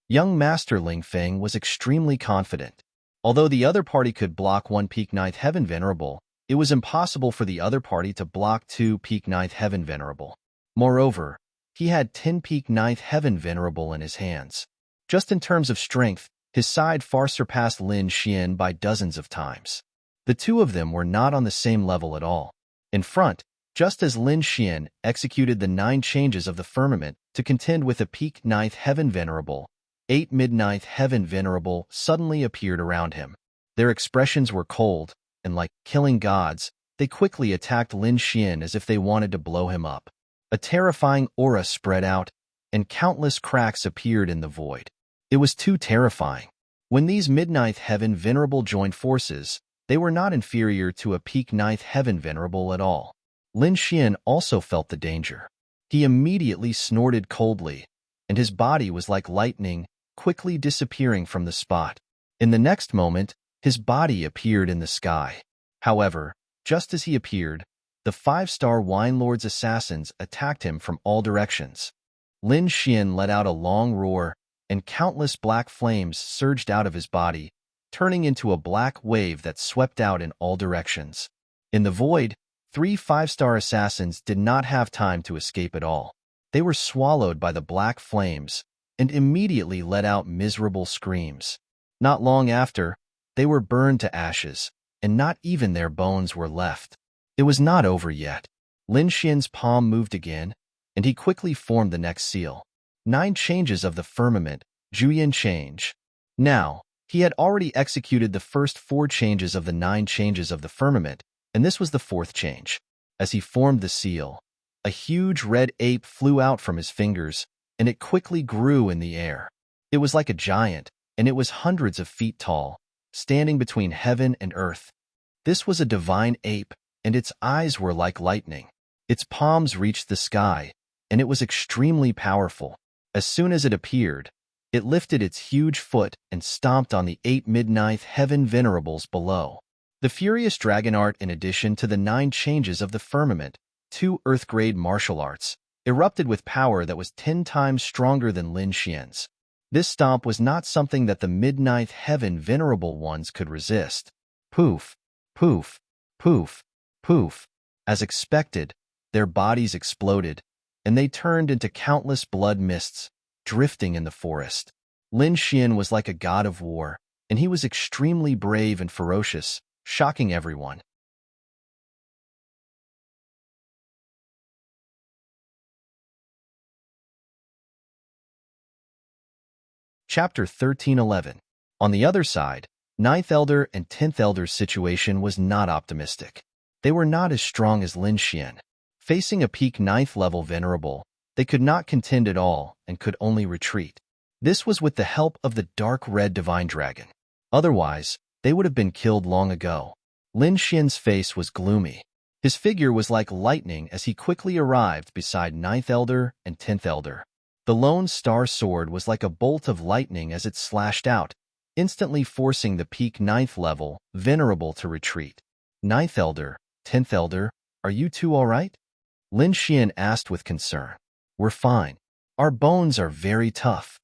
Young Master Lingfeng was extremely confident. Although the other party could block 1 peak 9th heaven venerable, it was impossible for the other party to block 2 peak 9th heaven venerable. Moreover, he had 10 peak 9th heaven venerable in his hands. Just in terms of strength, his side far surpassed Lin Xian by dozens of times. The two of them were not on the same level at all. In front, just as Lin Xian executed the 9 changes of the firmament to contend with a peak 9th heaven venerable, 8 mid-9th heaven venerable suddenly appeared around him. Their expressions were cold, and like killing gods, they quickly attacked Lin Xian as if they wanted to blow him up. A terrifying aura spread out, and countless cracks appeared in the void. It was too terrifying. When these mid-9th heaven venerable joined forces, they were not inferior to a peak 9th heaven venerable at all. Lin Xian also felt the danger. He immediately snorted coldly, and his body was like lightning, quickly disappearing from the spot. In the next moment, his body appeared in the sky. However, just as he appeared, the 5-star Wine Lord's assassins attacked him from all directions. Lin Xian let out a long roar, and countless black flames surged out of his body, turning into a black wave that swept out in all directions. In the void, 3 5-star assassins did not have time to escape at all. They were swallowed by the black flames and immediately let out miserable screams. Not long after, they were burned to ashes, and not even their bones were left. It was not over yet. Lin Xian's palm moved again, and he quickly formed the next seal. 9 changes of the firmament, Juyin change. Now, he had already executed the first 4 changes of the 9 changes of the firmament, and this was the 4th change. As he formed the seal, a huge red ape flew out from his fingers, and it quickly grew in the air. It was like a giant, and it was hundreds of feet tall, standing between heaven and earth. This was a divine ape, and its eyes were like lightning. Its palms reached the sky, and it was extremely powerful. As soon as it appeared, it lifted its huge foot and stomped on the 8 midnight heaven venerables below. The furious dragon art, in addition to the 9 changes of the firmament, 2 earth-grade martial arts, erupted with power that was 10 times stronger than Lin Xian's. This stomp was not something that the midnight heaven venerable ones could resist. Poof, poof, poof, poof. As expected, their bodies exploded, and they turned into countless blood mists, drifting in the forest. Lin Xian was like a god of war, and he was extremely brave and ferocious, shocking everyone. Chapter 1311. On the other side, Ninth Elder and 10th Elder's situation was not optimistic. They were not as strong as Lin Xian. Facing a peak 9th level venerable, they could not contend at all and could only retreat. This was with the help of the dark red divine dragon. Otherwise, they would have been killed long ago. Lin Xian's face was gloomy. His figure was like lightning as he quickly arrived beside 9th Elder and 10th Elder. The lone star sword was like a bolt of lightning as it slashed out, instantly forcing the peak 9th level venerable to retreat. 9th Elder, 10th Elder, are you two all right? Lin Xian asked with concern. We're fine. Our bones are very tough.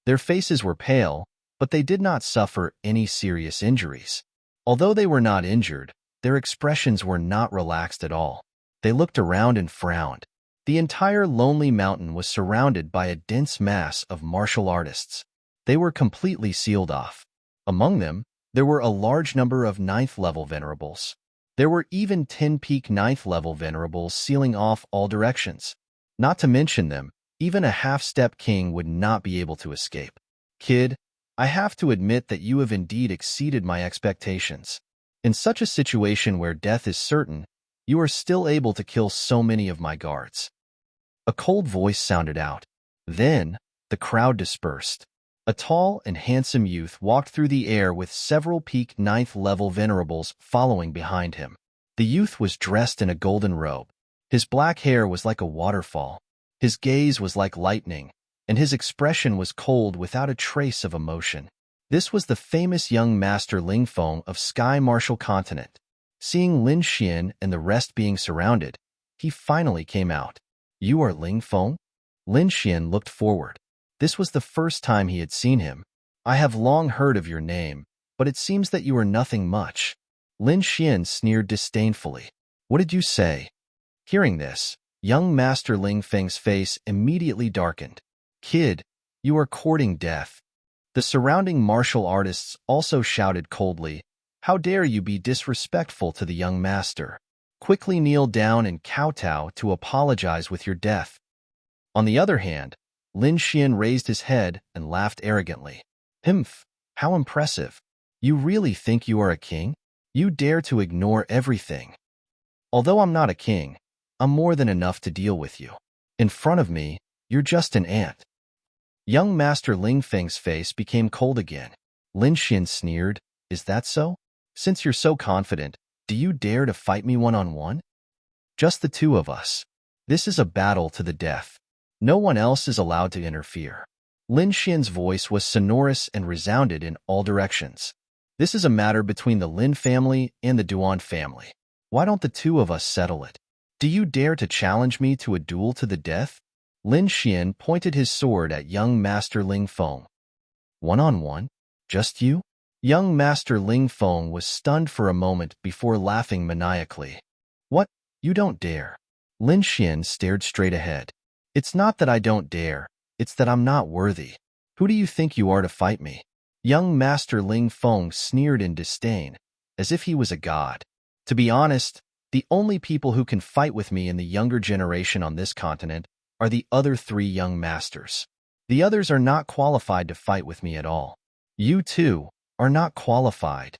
Their faces were pale, but they did not suffer any serious injuries. Although they were not injured, their expressions were not relaxed at all. They looked around and frowned. The entire lonely mountain was surrounded by a dense mass of martial artists. They were completely sealed off. Among them, there were a large number of 9th level venerables. There were even 10 peak 9th level venerables sealing off all directions. Not to mention them, even a half-step king would not be able to escape. Kid, I have to admit that you have indeed exceeded my expectations. In such a situation where death is certain, you are still able to kill so many of my guards. A cold voice sounded out. Then, the crowd dispersed. A tall and handsome youth walked through the air with several peak 9th level venerables following behind him. The youth was dressed in a golden robe. His black hair was like a waterfall. His gaze was like lightning, and his expression was cold without a trace of emotion. This was the famous young master Ling Feng of Sky Martial Continent. Seeing Lin Xian and the rest being surrounded, he finally came out. You are Ling Feng? Lin Xian looked forward. This was the first time he had seen him. I have long heard of your name, but it seems that you are nothing much. Lin Xian sneered disdainfully. What did you say? Hearing this, young Master Ling Feng's face immediately darkened. Kid, you are courting death. The surrounding martial artists also shouted coldly, How dare you be disrespectful to the young master? Quickly kneel down and kowtow to apologize with your death. On the other hand, Lin Xian raised his head and laughed arrogantly. Humph, how impressive. You really think you are a king? You dare to ignore everything. Although I'm not a king, I'm more than enough to deal with you. In front of me, you're just an ant. Young Master Ling Feng's face became cold again. Lin Xian sneered, Is that so? Since you're so confident, do you dare to fight me one-on-one? Just the two of us. This is a battle to the death. No one else is allowed to interfere. Lin Xian's voice was sonorous and resounded in all directions. This is a matter between the Lin family and the Duan family. Why don't the two of us settle it? Do you dare to challenge me to a duel to the death? Lin Xian pointed his sword at young Master Ling Feng. One-on-one? Just you? Young Master Ling Feng was stunned for a moment before laughing maniacally. What? You don't dare? Lin Xian stared straight ahead. It's not that I don't dare, it's that I'm not worthy. Who do you think you are to fight me? Young Master Ling Feng sneered in disdain, as if he was a god. To be honest, the only people who can fight with me in the younger generation on this continent are the other 3 young masters. The others are not qualified to fight with me at all. You, too, are not qualified.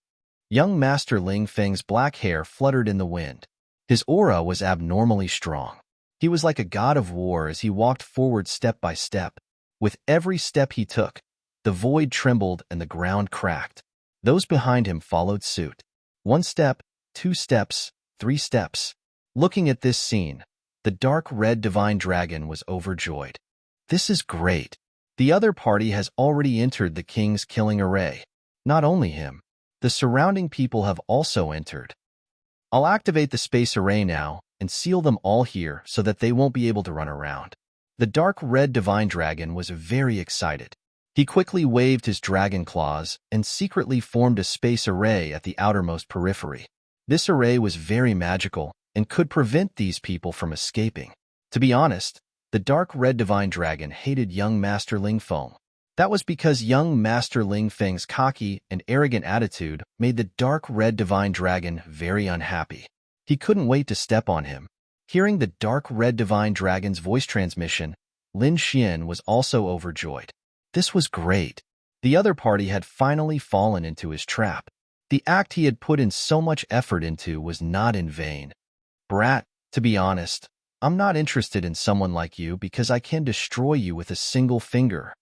Young Master Ling Feng's black hair fluttered in the wind. His aura was abnormally strong. He was like a god of war as he walked forward step by step. With every step he took, the void trembled and the ground cracked. Those behind him followed suit. 1 step, 2 steps, 3 steps. Looking at this scene, the dark red divine dragon was overjoyed. This is great. The other party has already entered the king's killing array. Not only him, the surrounding people have also entered. I'll activate the space array now and seal them all here so that they won't be able to run around. The dark red divine dragon was very excited. He quickly waved his dragon claws and secretly formed a space array at the outermost periphery. This array was very magical and could prevent these people from escaping. To be honest, the dark red divine dragon hated young Master Ling Feng. That was because young Master Ling Feng's cocky and arrogant attitude made the dark red divine dragon very unhappy. He couldn't wait to step on him. Hearing the dark red divine dragon's voice transmission, Lin Xian was also overjoyed. This was great. The other party had finally fallen into his trap. The act he had put in so much effort into was not in vain. Brat, to be honest, I'm not interested in someone like you because I can destroy you with a single finger.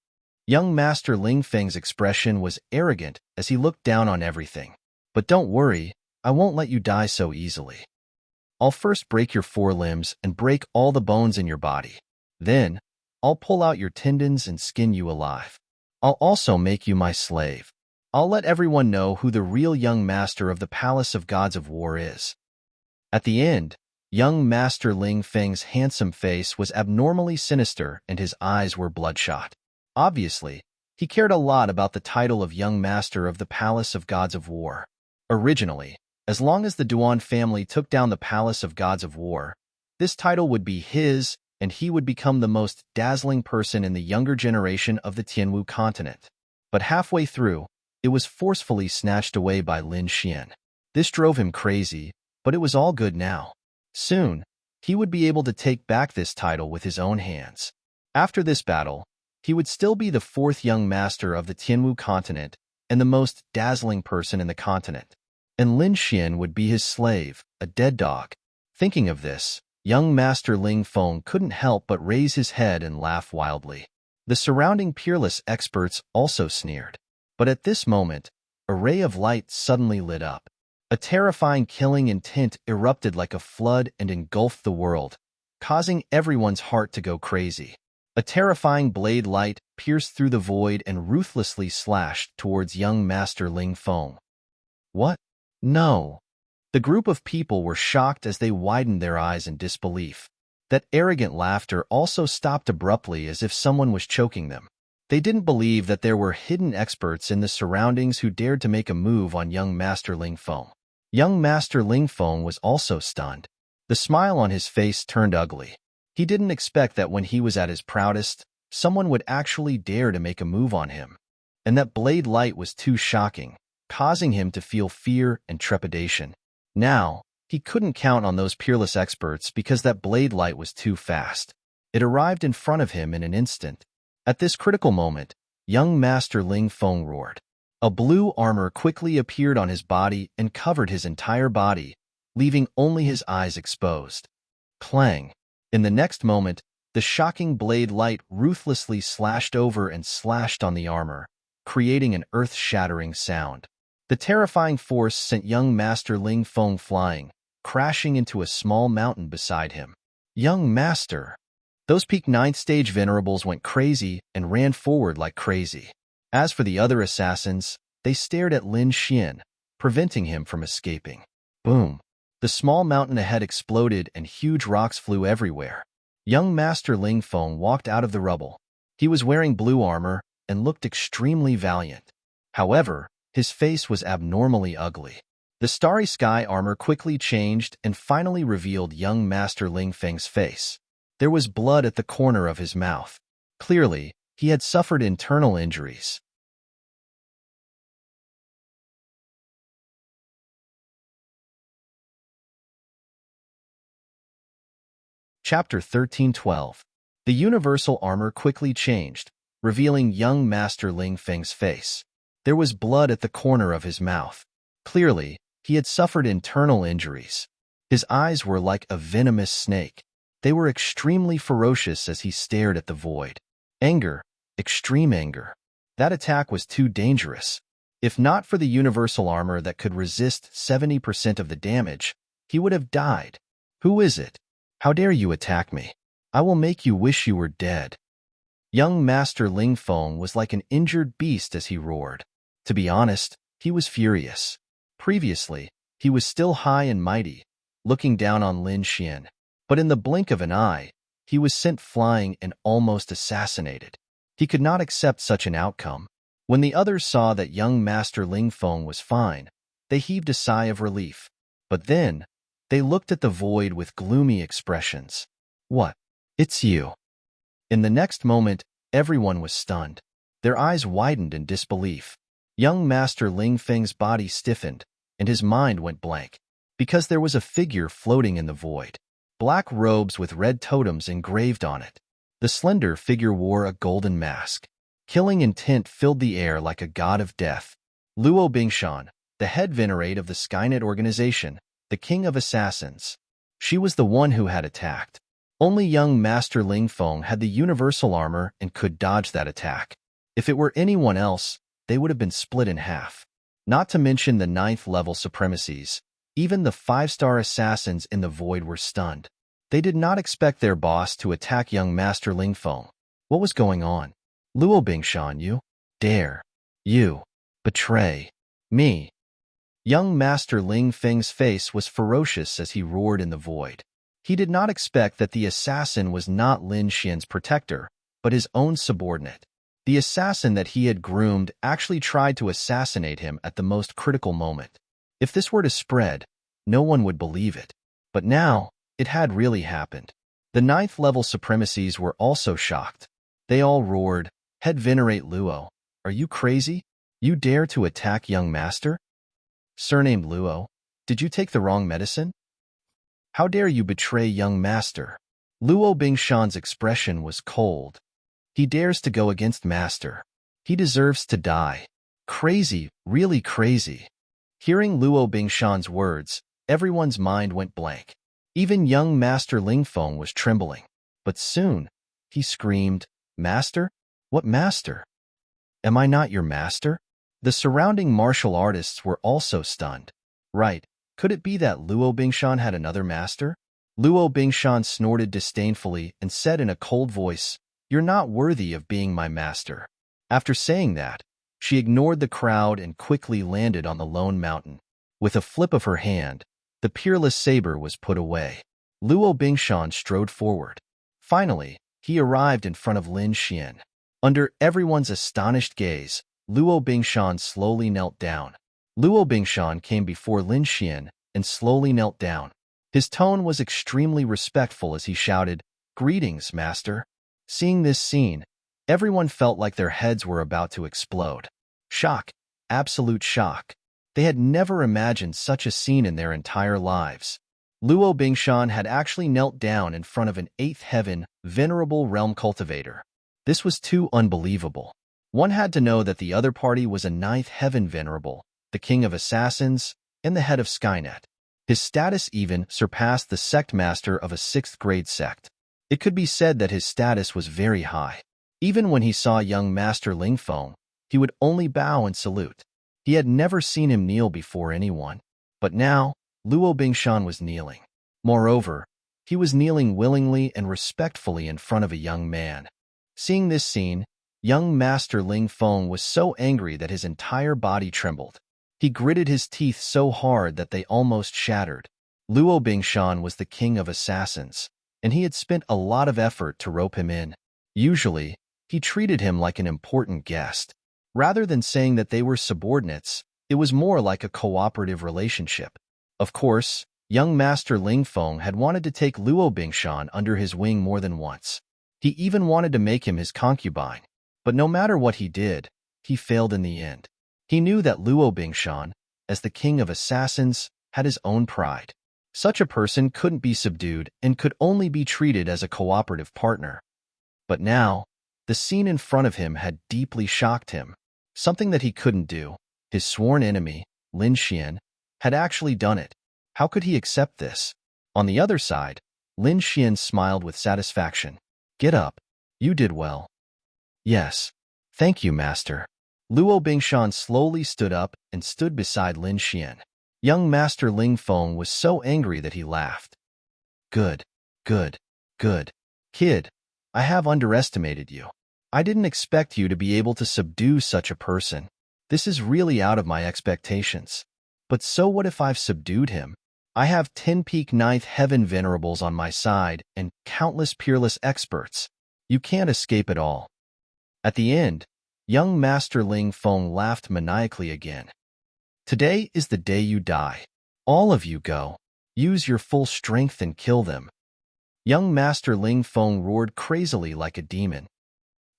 Young Master Ling Feng's expression was arrogant as he looked down on everything. But don't worry, I won't let you die so easily. I'll first break your forelimbs and break all the bones in your body. Then, I'll pull out your tendons and skin you alive. I'll also make you my slave. I'll let everyone know who the real young master of the Palace of Gods of War is. At the end, young Master Ling Feng's handsome face was abnormally sinister and his eyes were bloodshot. Obviously, he cared a lot about the title of young master of the Palace of Gods of War. Originally, as long as the Duan family took down the Palace of Gods of War, this title would be his, and he would become the most dazzling person in the younger generation of the Tianwu continent. But halfway through, it was forcefully snatched away by Lin Xian. This drove him crazy, but it was all good now. Soon, he would be able to take back this title with his own hands. After this battle, he would still be the fourth young master of the Tianwu continent and the most dazzling person in the continent. And Lin Xian would be his slave, a dead dog. Thinking of this, young Master Ling Feng couldn't help but raise his head and laugh wildly. The surrounding peerless experts also sneered. But at this moment, a ray of light suddenly lit up. A terrifying killing intent erupted like a flood and engulfed the world, causing everyone's heart to go crazy. A terrifying blade light pierced through the void and ruthlessly slashed towards young Master Ling Feng. What? No. The group of people were shocked as they widened their eyes in disbelief. That arrogant laughter also stopped abruptly as if someone was choking them. They didn't believe that there were hidden experts in the surroundings who dared to make a move on young Master Ling Feng. Young Master Ling Feng was also stunned. The smile on his face turned ugly. He didn't expect that when he was at his proudest, someone would actually dare to make a move on him. And that blade light was too shocking, causing him to feel fear and trepidation. Now, he couldn't count on those peerless experts because that blade light was too fast. It arrived in front of him in an instant. At this critical moment, young Master Ling Feng roared. A blue armor quickly appeared on his body and covered his entire body, leaving only his eyes exposed. Clang! In the next moment, the shocking blade light ruthlessly slashed over and slashed on the armor, creating an earth-shattering sound. The terrifying force sent young Master Ling Feng flying, crashing into a small mountain beside him. Young Master! Those peak 9th stage venerables went crazy and ran forward like crazy. As for the other assassins, they stared at Lin Xian, preventing him from escaping. Boom! The small mountain ahead exploded and huge rocks flew everywhere. Young Master Ling Feng walked out of the rubble. He was wearing blue armor and looked extremely valiant. However, his face was abnormally ugly. The starry sky armor quickly changed and finally revealed young Master Ling Feng's face. There was blood at the corner of his mouth. Clearly, he had suffered internal injuries. Chapter 13:12. The universal armor quickly changed, revealing young Master Ling Feng's face. There was blood at the corner of his mouth. Clearly, he had suffered internal injuries. His eyes were like a venomous snake. They were extremely ferocious as he stared at the void. Anger, extreme anger. That attack was too dangerous. If not for the universal armor that could resist 70% of the damage, he would have died. Who is it? How dare you attack me? I will make you wish you were dead. Young Master Ling Feng was like an injured beast as he roared. To be honest, he was furious. Previously, he was still high and mighty, looking down on Lin Xian. But in the blink of an eye, he was sent flying and almost assassinated. He could not accept such an outcome. When the others saw that young Master Ling Feng was fine, they heaved a sigh of relief. But then, they looked at the void with gloomy expressions. What? It's you. In the next moment, everyone was stunned. Their eyes widened in disbelief. Young Master Ling Feng's body stiffened, and his mind went blank, because there was a figure floating in the void. Black robes with red totems engraved on it. The slender figure wore a golden mask. Killing intent filled the air like a god of death. Luo Bingshan, the head venerate of the Skynet organization, the king of assassins. She was the one who had attacked. Only young Master Ling Feng had the universal armor and could dodge that attack. If it were anyone else, they would have been split in half. Not to mention the 9th level supremacies. Even the 5-star assassins in the void were stunned. They did not expect their boss to attack young Master Ling Feng. What was going on? Luo Bingshan, you dare. You betray me. Young Master Ling Feng's face was ferocious as he roared in the void. He did not expect that the assassin was not Lin Xian's protector, but his own subordinate. The assassin that he had groomed actually tried to assassinate him at the most critical moment. If this were to spread, no one would believe it. But now, it had really happened. The 9th level supremacies were also shocked. They all roared, "Head Venerate Luo, are you crazy? You dare to attack young master? Surnamed Luo, did you take the wrong medicine? How dare you betray young master?" Luo Bingshan's expression was cold. He dares to go against master. He deserves to die. Crazy, really crazy. Hearing Luo Bingshan's words, everyone's mind went blank. Even young Master Ling Feng was trembling. But soon, he screamed, "Master? What master? Am I not your master?" The surrounding martial artists were also stunned. Right, could it be that Luo Bingshan had another master? Luo Bingshan snorted disdainfully and said in a cold voice, "You're not worthy of being my master." After saying that, she ignored the crowd and quickly landed on the lone mountain. With a flip of her hand, the peerless saber was put away. Luo Bingshan strode forward. Finally, he arrived in front of Lin Xian. Under everyone's astonished gaze, Luo Bingshan slowly knelt down. Luo Bingshan came before Lin Xian and slowly knelt down. His tone was extremely respectful as he shouted, "Greetings, master." Seeing this scene, everyone felt like their heads were about to explode. Shock, absolute shock. They had never imagined such a scene in their entire lives. Luo Bingshan had actually knelt down in front of an 8th heaven, venerable realm cultivator. This was too unbelievable. One had to know that the other party was a 9th heaven venerable, the king of assassins, and the head of Skynet. His status even surpassed the sect master of a 6th grade sect. It could be said that his status was very high. Even when he saw young Master Ling Feng, he would only bow and salute. He had never seen him kneel before anyone. But now, Luo Bingshan was kneeling. Moreover, he was kneeling willingly and respectfully in front of a young man. Seeing this scene, young Master Ling Feng was so angry that his entire body trembled. He gritted his teeth so hard that they almost shattered. Luo Bingshan was the king of assassins, and he had spent a lot of effort to rope him in. Usually, he treated him like an important guest. Rather than saying that they were subordinates, it was more like a cooperative relationship. Of course, young Master Ling Feng had wanted to take Luo Bingshan under his wing more than once. He even wanted to make him his concubine. But no matter what he did, he failed in the end. He knew that Luo Bingshan, as the king of assassins, had his own pride. Such a person couldn't be subdued and could only be treated as a cooperative partner. But now, the scene in front of him had deeply shocked him. Something that he couldn't do. His sworn enemy, Lin Xian, had actually done it. How could he accept this? On the other side, Lin Xian smiled with satisfaction. "Get up. You did well." "Yes. Thank you, master." Luo Bingshan slowly stood up and stood beside Lin Xian. Young Master Ling Feng was so angry that he laughed. Good, good, good. Kid, I have underestimated you. I didn't expect you to be able to subdue such a person. This is really out of my expectations. But so what if I've subdued him? I have 10 peak ninth heaven venerables on my side and countless peerless experts. You can't escape it all. At the end, young Master Ling Feng laughed maniacally again. Today is the day you die. All of you go. Use your full strength and kill them. Young Master Ling Feng roared crazily like a demon.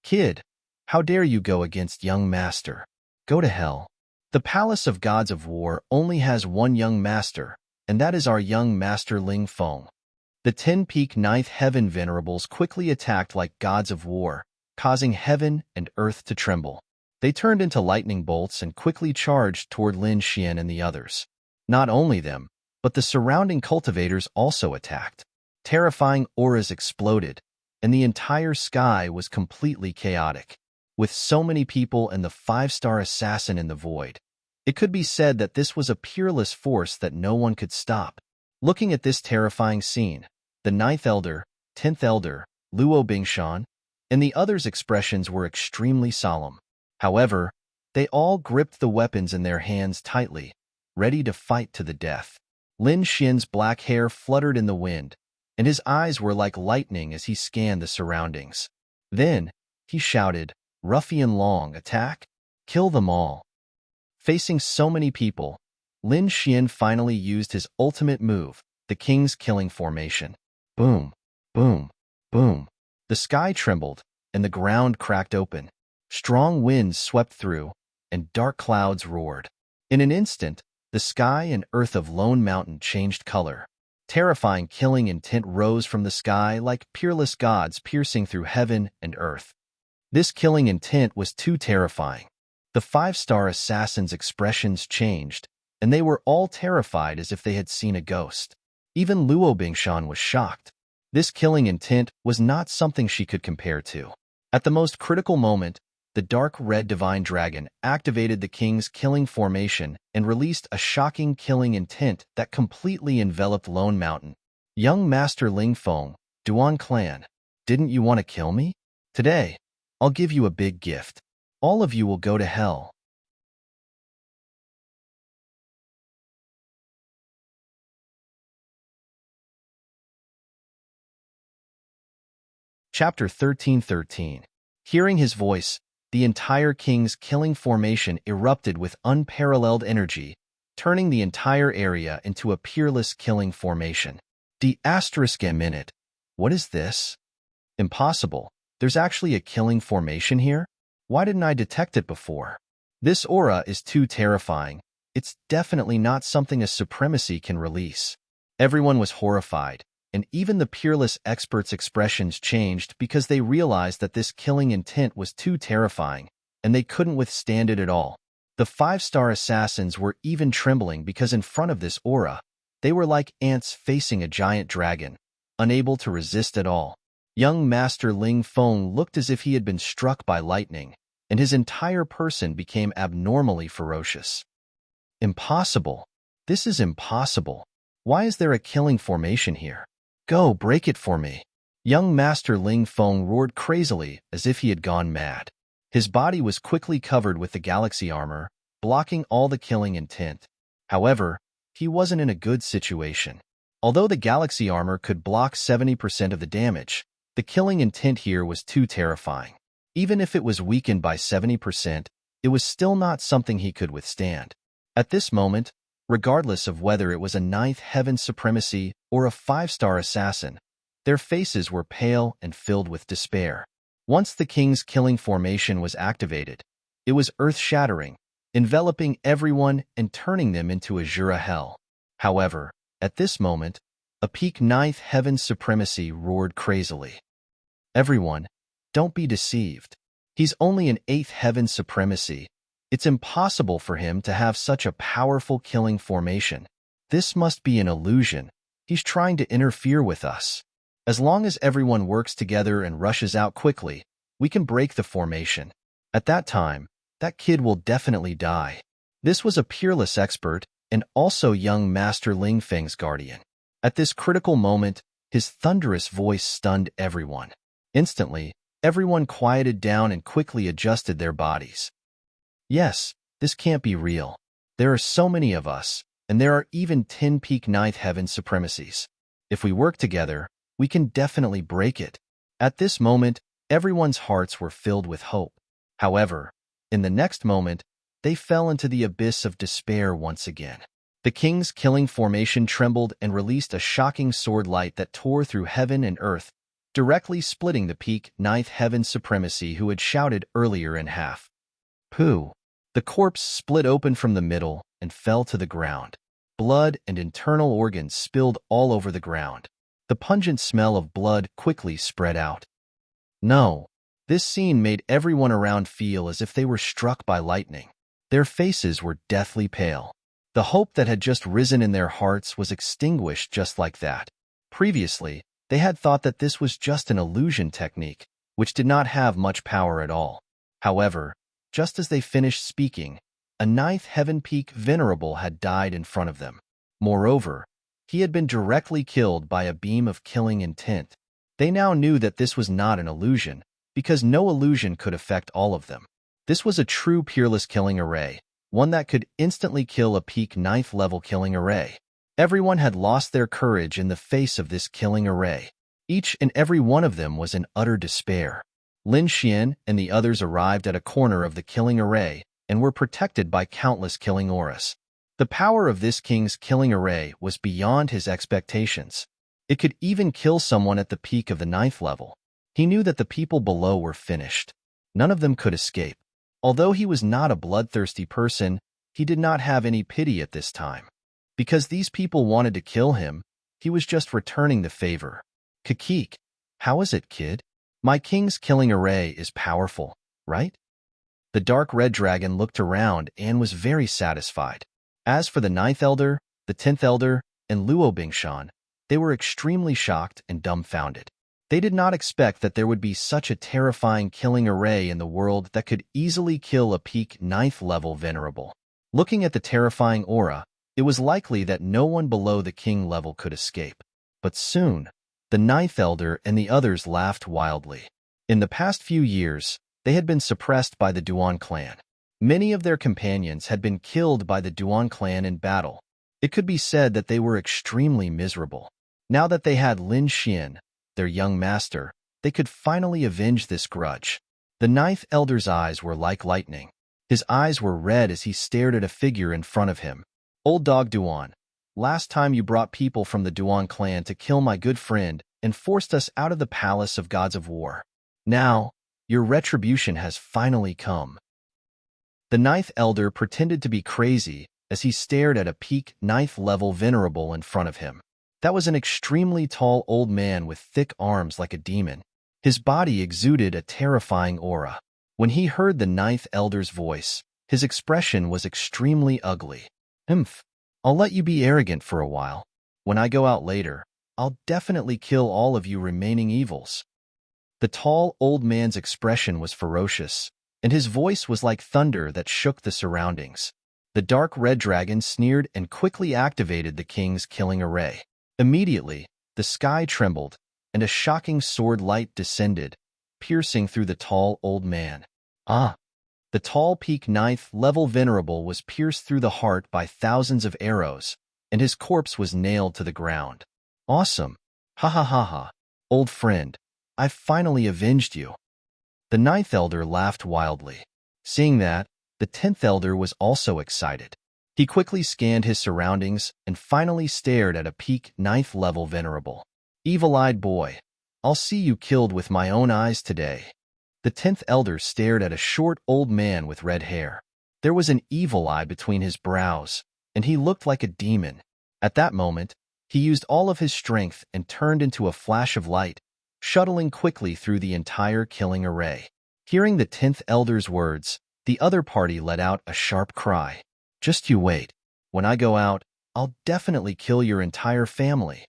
Kid, how dare you go against young master? Go to hell. The Palace of Gods of War only has one young master, and that is our young Master Ling Feng. The 10 peak ninth heaven venerables quickly attacked like gods of war, causing heaven and earth to tremble. They turned into lightning bolts and quickly charged toward Lin Xian and the others. Not only them, but the surrounding cultivators also attacked. Terrifying auras exploded, and the entire sky was completely chaotic. With so many people and the 5-star assassin in the void, it could be said that this was a peerless force that no one could stop. Looking at this terrifying scene, the 9th Elder, 10th Elder, Luo Bingshan, and the others' expressions were extremely solemn. However, they all gripped the weapons in their hands tightly, ready to fight to the death. Lin Xian's black hair fluttered in the wind, and his eyes were like lightning as he scanned the surroundings. Then, he shouted, "Ruffian Long, attack! Kill them all!" Facing so many people, Lin Xian finally used his ultimate move, the King's Killing Formation. Boom, boom, boom. The sky trembled, and the ground cracked open. Strong winds swept through, and dark clouds roared. In an instant, the sky and earth of Lone Mountain changed color. Terrifying killing intent rose from the sky like peerless gods piercing through heaven and earth. This killing intent was too terrifying. The 5-star assassins' expressions changed, and they were all terrified as if they had seen a ghost. Even Luo Bingshan was shocked. This killing intent was not something she could compare to. At the most critical moment, the dark red divine dragon activated the King's Killing Formation and released a shocking killing intent that completely enveloped Lone Mountain. Young Master Ling Feng, Duan Clan, didn't you want to kill me? Today, I'll give you a big gift. All of you will go to hell. Chapter 13:13. Hearing his voice, the entire King's Killing Formation erupted with unparalleled energy, turning the entire area into a peerless killing formation. ***, what is this? Impossible. There's actually a killing formation here? Why didn't I detect it before? This aura is too terrifying. It's definitely not something a supremacy can release. Everyone was horrified, and even the peerless experts' expressions changed because they realized that this killing intent was too terrifying, and they couldn't withstand it at all. The 5-star assassins were even trembling because in front of this aura, they were like ants facing a giant dragon, unable to resist at all. Young Master Ling Feng looked as if he had been struck by lightning, and his entire person became abnormally ferocious. Impossible. This is impossible. Why is there a killing formation here? Go, break it for me. Young Master Ling Feng roared crazily as if he had gone mad. His body was quickly covered with the galaxy armor, blocking all the killing intent. However, he wasn't in a good situation. Although the galaxy armor could block 70% of the damage, the killing intent here was too terrifying. Even if it was weakened by 70%, it was still not something he could withstand. At this moment, regardless of whether it was a 9th heaven supremacy or a 5-star assassin, their faces were pale and filled with despair. Once the King's Killing Formation was activated, it was earth-shattering, enveloping everyone and turning them into azura hell. However, at this moment, a peak 9th heaven supremacy roared crazily. Everyone, don't be deceived. He's only an 8th heaven supremacy. It's impossible for him to have such a powerful killing formation. This must be an illusion. He's trying to interfere with us. As long as everyone works together and rushes out quickly, we can break the formation. At that time, that kid will definitely die. This was a peerless expert and also young Master Ling Feng's guardian. At this critical moment, his thunderous voice stunned everyone. Instantly, Everyone quieted down and quickly adjusted their bodies. Yes, this can't be real. There are so many of us, and there are even 10 peak ninth heaven supremacies. If we work together, we can definitely break it. At this moment, everyone's hearts were filled with hope. However, in the next moment, they fell into the abyss of despair once again. The king's killing formation trembled and released a shocking sword light that tore through heaven and earth, directly splitting the peak ninth heaven supremacy who had shouted earlier in half. Pooh! The corpse split open from the middle and fell to the ground. Blood and internal organs spilled all over the ground. The pungent smell of blood quickly spread out. No! This scene made everyone around feel as if they were struck by lightning. Their faces were deathly pale. The hope that had just risen in their hearts was extinguished just like that. Previously, they had thought that this was just an illusion technique, which did not have much power at all. However, just as they finished speaking, a ninth heaven peak venerable had died in front of them. Moreover, he had been directly killed by a beam of killing intent. They now knew that this was not an illusion, because no illusion could affect all of them. This was a true peerless killing array, one that could instantly kill a peak ninth level killing array. Everyone had lost their courage in the face of this killing array. Each and every one of them was in utter despair. Lin Xian and the others arrived at a corner of the killing array and were protected by countless killing auras. The power of this king's killing array was beyond his expectations. It could even kill someone at the peak of the ninth level. He knew that the people below were finished. None of them could escape. Although he was not a bloodthirsty person, he did not have any pity at this time. Because these people wanted to kill him, he was just returning the favor. Kakik, how is it, kid? My king's killing array is powerful, right? The dark red dragon looked around and was very satisfied. As for the ninth elder, the 10th elder, and Luo Bingshan, they were extremely shocked and dumbfounded. They did not expect that there would be such a terrifying killing array in the world that could easily kill a peak ninth level venerable. Looking at the terrifying aura, it was likely that no one below the king level could escape. But soon, the ninth elder and the others laughed wildly. In the past few years, they had been suppressed by the Duan clan. Many of their companions had been killed by the Duan clan in battle. It could be said that they were extremely miserable. Now that they had Lin Xian, their young master, they could finally avenge this grudge. The ninth elder's eyes were like lightning. His eyes were red as he stared at a figure in front of him. Old dog Duan, last time you brought people from the Duan clan to kill my good friend and forced us out of the palace of gods of war. Now, your retribution has finally come. The ninth elder pretended to be crazy as he stared at a peak ninth level venerable in front of him. That was an extremely tall old man with thick arms like a demon. His body exuded a terrifying aura. When he heard the ninth elder's voice, his expression was extremely ugly. I'll let you be arrogant for a while. When I go out later, I'll definitely kill all of you remaining evils. The tall old man's expression was ferocious, and his voice was like thunder that shook the surroundings. The dark red dragon sneered and quickly activated the king's killing array. Immediately, the sky trembled, and a shocking sword light descended, piercing through the tall old man. The tall peak ninth level venerable was pierced through the heart by thousands of arrows, and his corpse was nailed to the ground. Awesome! Ha ha ha ha! Old friend, I've finally avenged you. The ninth elder laughed wildly. Seeing that, the 10th elder was also excited. He quickly scanned his surroundings and finally stared at a peak ninth level venerable. Evil-eyed boy, I'll see you killed with my own eyes today. The 10th elder stared at a short old man with red hair. There was an evil eye between his brows, and he looked like a demon. At that moment, he used all of his strength and turned into a flash of light, shuttling quickly through the entire killing array. Hearing the 10th elder's words, the other party let out a sharp cry. Just you wait. When I go out, I'll definitely kill your entire family.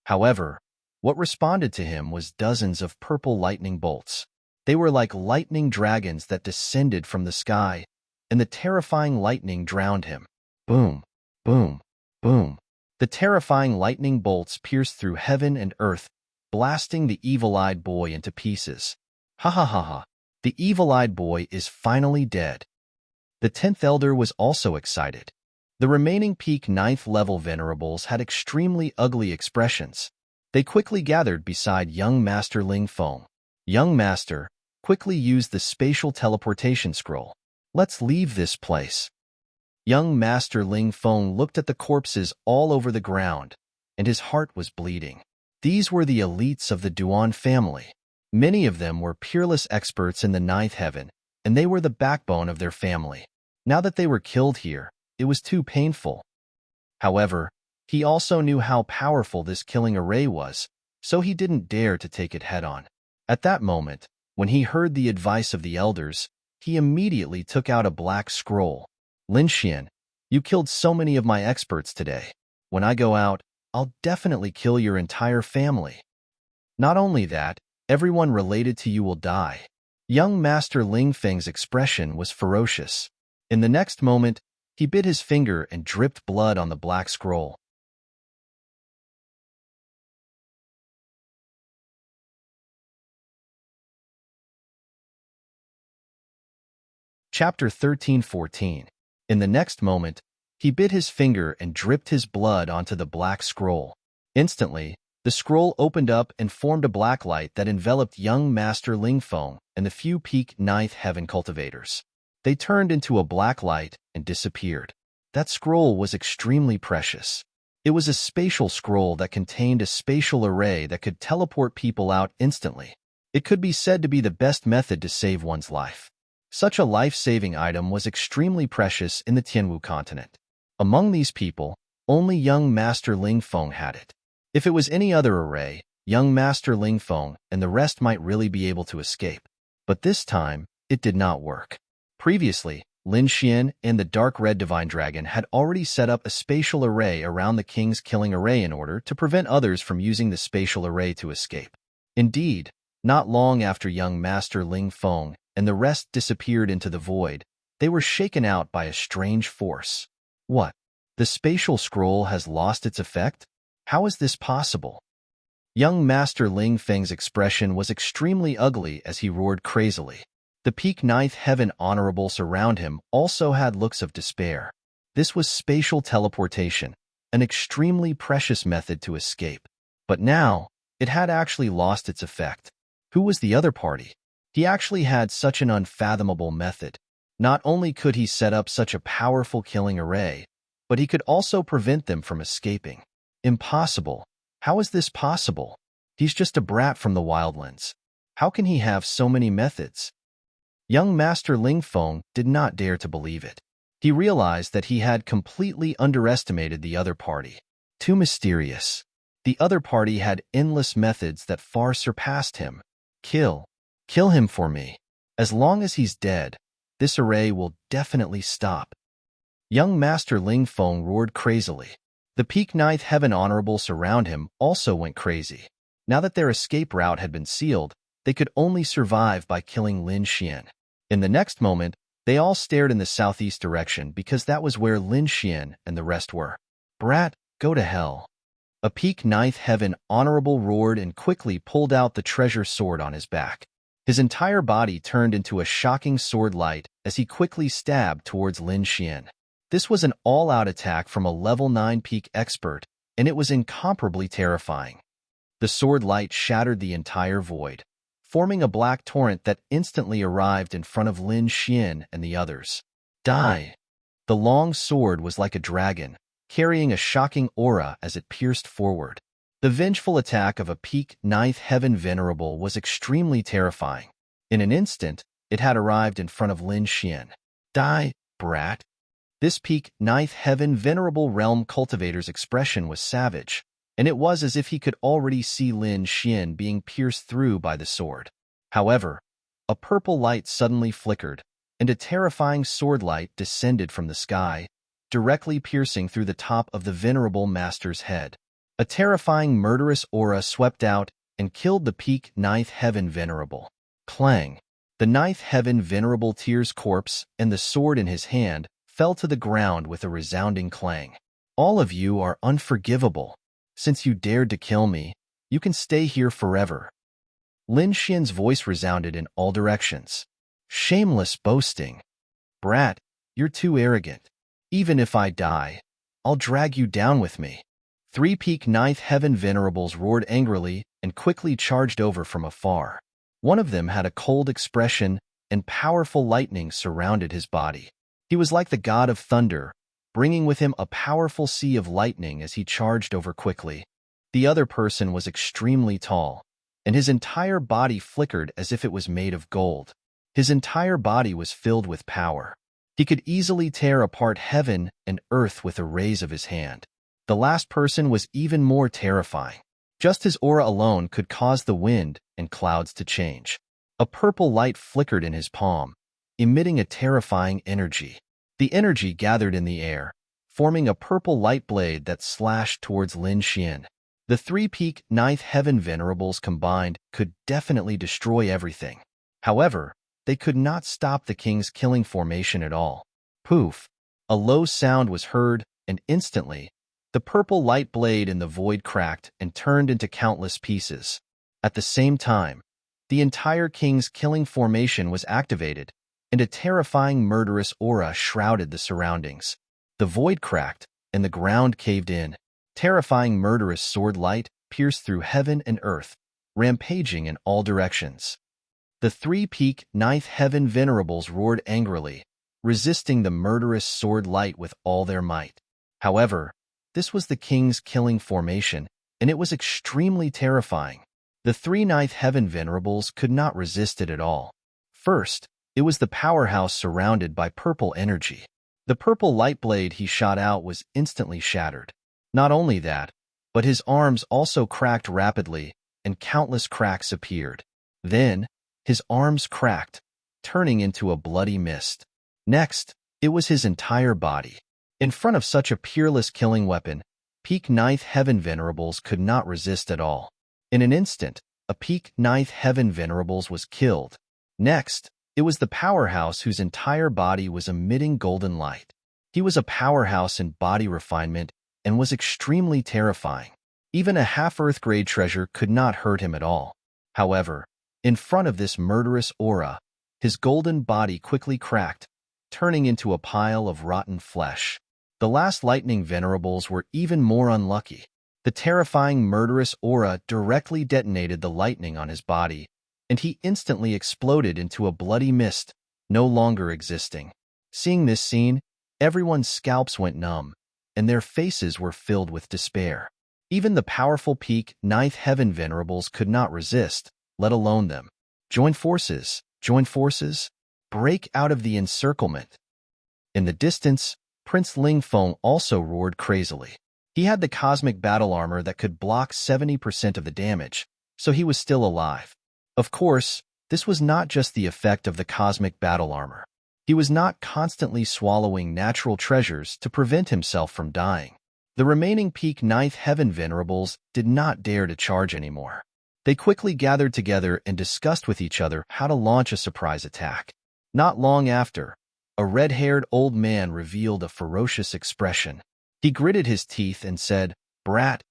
However, what responded to him was dozens of purple lightning bolts. They were like lightning dragons that descended from the sky, and the terrifying lightning drowned him. Boom, boom, boom. The terrifying lightning bolts pierced through heaven and earth, blasting the evil-eyed boy into pieces. Ha ha ha ha. The evil-eyed boy is finally dead. The 10th elder was also excited. The remaining peak 9th level venerables had extremely ugly expressions. They quickly gathered beside young Master Ling Feng. Young Master, quickly use the spatial teleportation scroll. Let's leave this place. Young Master Ling Feng looked at the corpses all over the ground, and his heart was bleeding. These were the elites of the Duan family. Many of them were peerless experts in the 9th heaven, and they were the backbone of their family. Now that they were killed here, it was too painful. However, he also knew how powerful this killing array was, so he didn't dare to take it head-on. At that moment, when he heard the advice of the elders, he immediately took out a black scroll. Lin Xian, you killed so many of my experts today. When I go out, I'll definitely kill your entire family. Not only that, everyone related to you will die. Young Master Ling Feng's expression was ferocious. In the next moment, he bit his finger and dripped blood on the black scroll. Chapter 13:14. In the next moment, he bit his finger and dripped his blood onto the black scroll. Instantly, the scroll opened up and formed a black light that enveloped young Master Ling Feng and the few peak 9th heaven cultivators. They turned into a black light and disappeared. That scroll was extremely precious. It was a spatial scroll that contained a spatial array that could teleport people out instantly. It could be said to be the best method to save one's life. Such a life-saving item was extremely precious in the Tianwu continent. Among these people, only young Master Ling Feng had it. If it was any other array, young Master Ling Feng and the rest might really be able to escape. But this time, it did not work. Previously, Lin Xian and the Dark Red Divine Dragon had already set up a spatial array around the king's killing array in order to prevent others from using the spatial array to escape. Indeed, not long after young Master Ling Feng and the rest disappeared into the void, they were shaken out by a strange force. What? The spatial scroll has lost its effect? How is this possible? Young Master Ling Feng's expression was extremely ugly as he roared crazily. The peak 9th heaven honorables around him also had looks of despair. This was spatial teleportation, an extremely precious method to escape. But now, it had actually lost its effect. Who was the other party? He actually had such an unfathomable method. Not only could he set up such a powerful killing array, but he could also prevent them from escaping. Impossible. How is this possible? He's just a brat from the wildlands. How can he have so many methods? Young Master Ling Feng did not dare to believe it. He realized that he had completely underestimated the other party. Too mysterious. The other party had endless methods that far surpassed him. Kill him for me. As long as he's dead, this array will definitely stop. Young Master Ling Feng roared crazily. The peak 9th heaven honorables around him also went crazy. Now that their escape route had been sealed, they could only survive by killing Lin Xian. In the next moment, they all stared in the southeast direction because that was where Lin Xian and the rest were. Brat, go to hell. A peak 9th heaven honorable roared and quickly pulled out the treasure sword on his back. His entire body turned into a shocking sword light as he quickly stabbed towards Lin Xian. This was an all-out attack from a level 9 peak expert, and it was incomparably terrifying. The sword light shattered the entire void, forming a black torrent that instantly arrived in front of Lin Xian and the others. Die! The long sword was like a dragon, carrying a shocking aura as it pierced forward. The vengeful attack of a peak 9th heaven venerable was extremely terrifying. In an instant, it had arrived in front of Lin Xian. Die, brat! This peak 9th heaven venerable realm cultivator's expression was savage, and it was as if he could already see Lin Xian being pierced through by the sword. However, a purple light suddenly flickered, and a terrifying sword light descended from the sky, directly piercing through the top of the venerable master's head. A terrifying murderous aura swept out and killed the peak 9th heaven venerable. Clang! The 9th heaven venerable Tier's corpse and the sword in his hand fell to the ground with a resounding clang. All of you are unforgivable. Since you dared to kill me, you can stay here forever. Lin Xian's voice resounded in all directions. Shameless boasting. Brat, you're too arrogant. Even if I die, I'll drag you down with me. Three-peak Ninth Heaven Venerables roared angrily and quickly charged over from afar. One of them had a cold expression, and powerful lightning surrounded his body. He was like the god of thunder, bringing with him a powerful sea of lightning as he charged over quickly. The other person was extremely tall, and his entire body flickered as if it was made of gold. His entire body was filled with power. He could easily tear apart heaven and earth with a raise of his hand. The last person was even more terrifying. Just his aura alone could cause the wind and clouds to change. A purple light flickered in his palm, emitting a terrifying energy. The energy gathered in the air, forming a purple light blade that slashed towards Lin Xian. The three-peak Ninth Heaven Venerables combined could definitely destroy everything. However, they could not stop the king's killing formation at all. Poof! A low sound was heard, and instantly, the purple light blade in the void cracked and turned into countless pieces. At the same time, the entire king's killing formation was activated, and a terrifying murderous aura shrouded the surroundings. The void cracked, and the ground caved in. Terrifying murderous sword light pierced through heaven and earth, rampaging in all directions. The three-peak Ninth Heaven Venerables roared angrily, resisting the murderous sword light with all their might. However, this was the king's killing formation, and it was extremely terrifying. The three Ninth Heaven Venerables could not resist it at all. First, it was the powerhouse surrounded by purple energy. The purple light blade he shot out was instantly shattered. Not only that, but his arms also cracked rapidly, and countless cracks appeared. Then, his arms cracked, turning into a bloody mist. Next, it was his entire body. In front of such a peerless killing weapon, peak Ninth Heaven Venerables could not resist at all. In an instant, a peak Ninth Heaven Venerables was killed. Next, it was the powerhouse whose entire body was emitting golden light. He was a powerhouse in body refinement and was extremely terrifying. Even a half-Earth grade treasure could not hurt him at all. However, in front of this murderous aura, his golden body quickly cracked, turning into a pile of rotten flesh. The last lightning venerables were even more unlucky. The terrifying murderous aura directly detonated the lightning on his body, and he instantly exploded into a bloody mist, no longer existing. Seeing this scene, everyone's scalps went numb, and their faces were filled with despair. Even the powerful peak Ninth Heaven Venerables could not resist, let alone them. Join forces, break out of the encirclement. In the distance, Prince Ling Feng also roared crazily. He had the cosmic battle armor that could block 70% of the damage, so he was still alive. Of course, this was not just the effect of the cosmic battle armor. He was not constantly swallowing natural treasures to prevent himself from dying. The remaining peak Ninth Heaven Venerables did not dare to charge anymore. They quickly gathered together and discussed with each other how to launch a surprise attack. Not long after, a red-haired old man revealed a ferocious expression. He gritted his teeth and said, "Brat,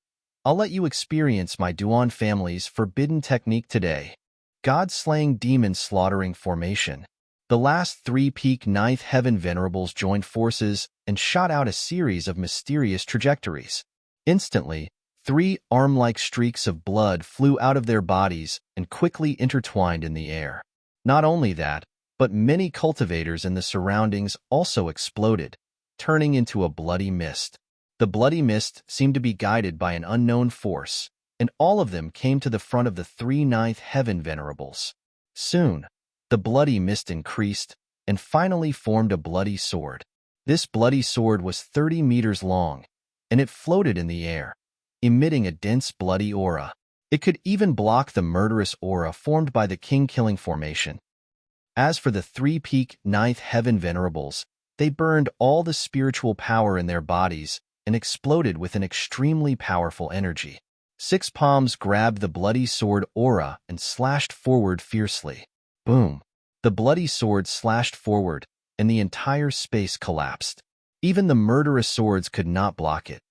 I'll let you experience my Duan family's forbidden technique today. God-slaying demon-slaughtering formation." The last three peak Ninth Heaven Venerables joined forces and shot out a series of mysterious trajectories. Instantly, three arm-like streaks of blood flew out of their bodies and quickly intertwined in the air. Not only that, but many cultivators in the surroundings also exploded, turning into a bloody mist. The bloody mist seemed to be guided by an unknown force, and all of them came to the front of the three Ninth Heaven Venerables. Soon, the bloody mist increased and finally formed a bloody sword. This bloody sword was 30 meters long, and it floated in the air, emitting a dense bloody aura. It could even block the murderous aura formed by the king-killing formation. As for the three-peak Ninth Heaven Venerables, they burned all the spiritual power in their bodies and exploded with an extremely powerful energy. Six palms grabbed the bloody sword aura and slashed forward fiercely. Boom! The bloody sword slashed forward, and the entire space collapsed. Even the murderous swords could not block it.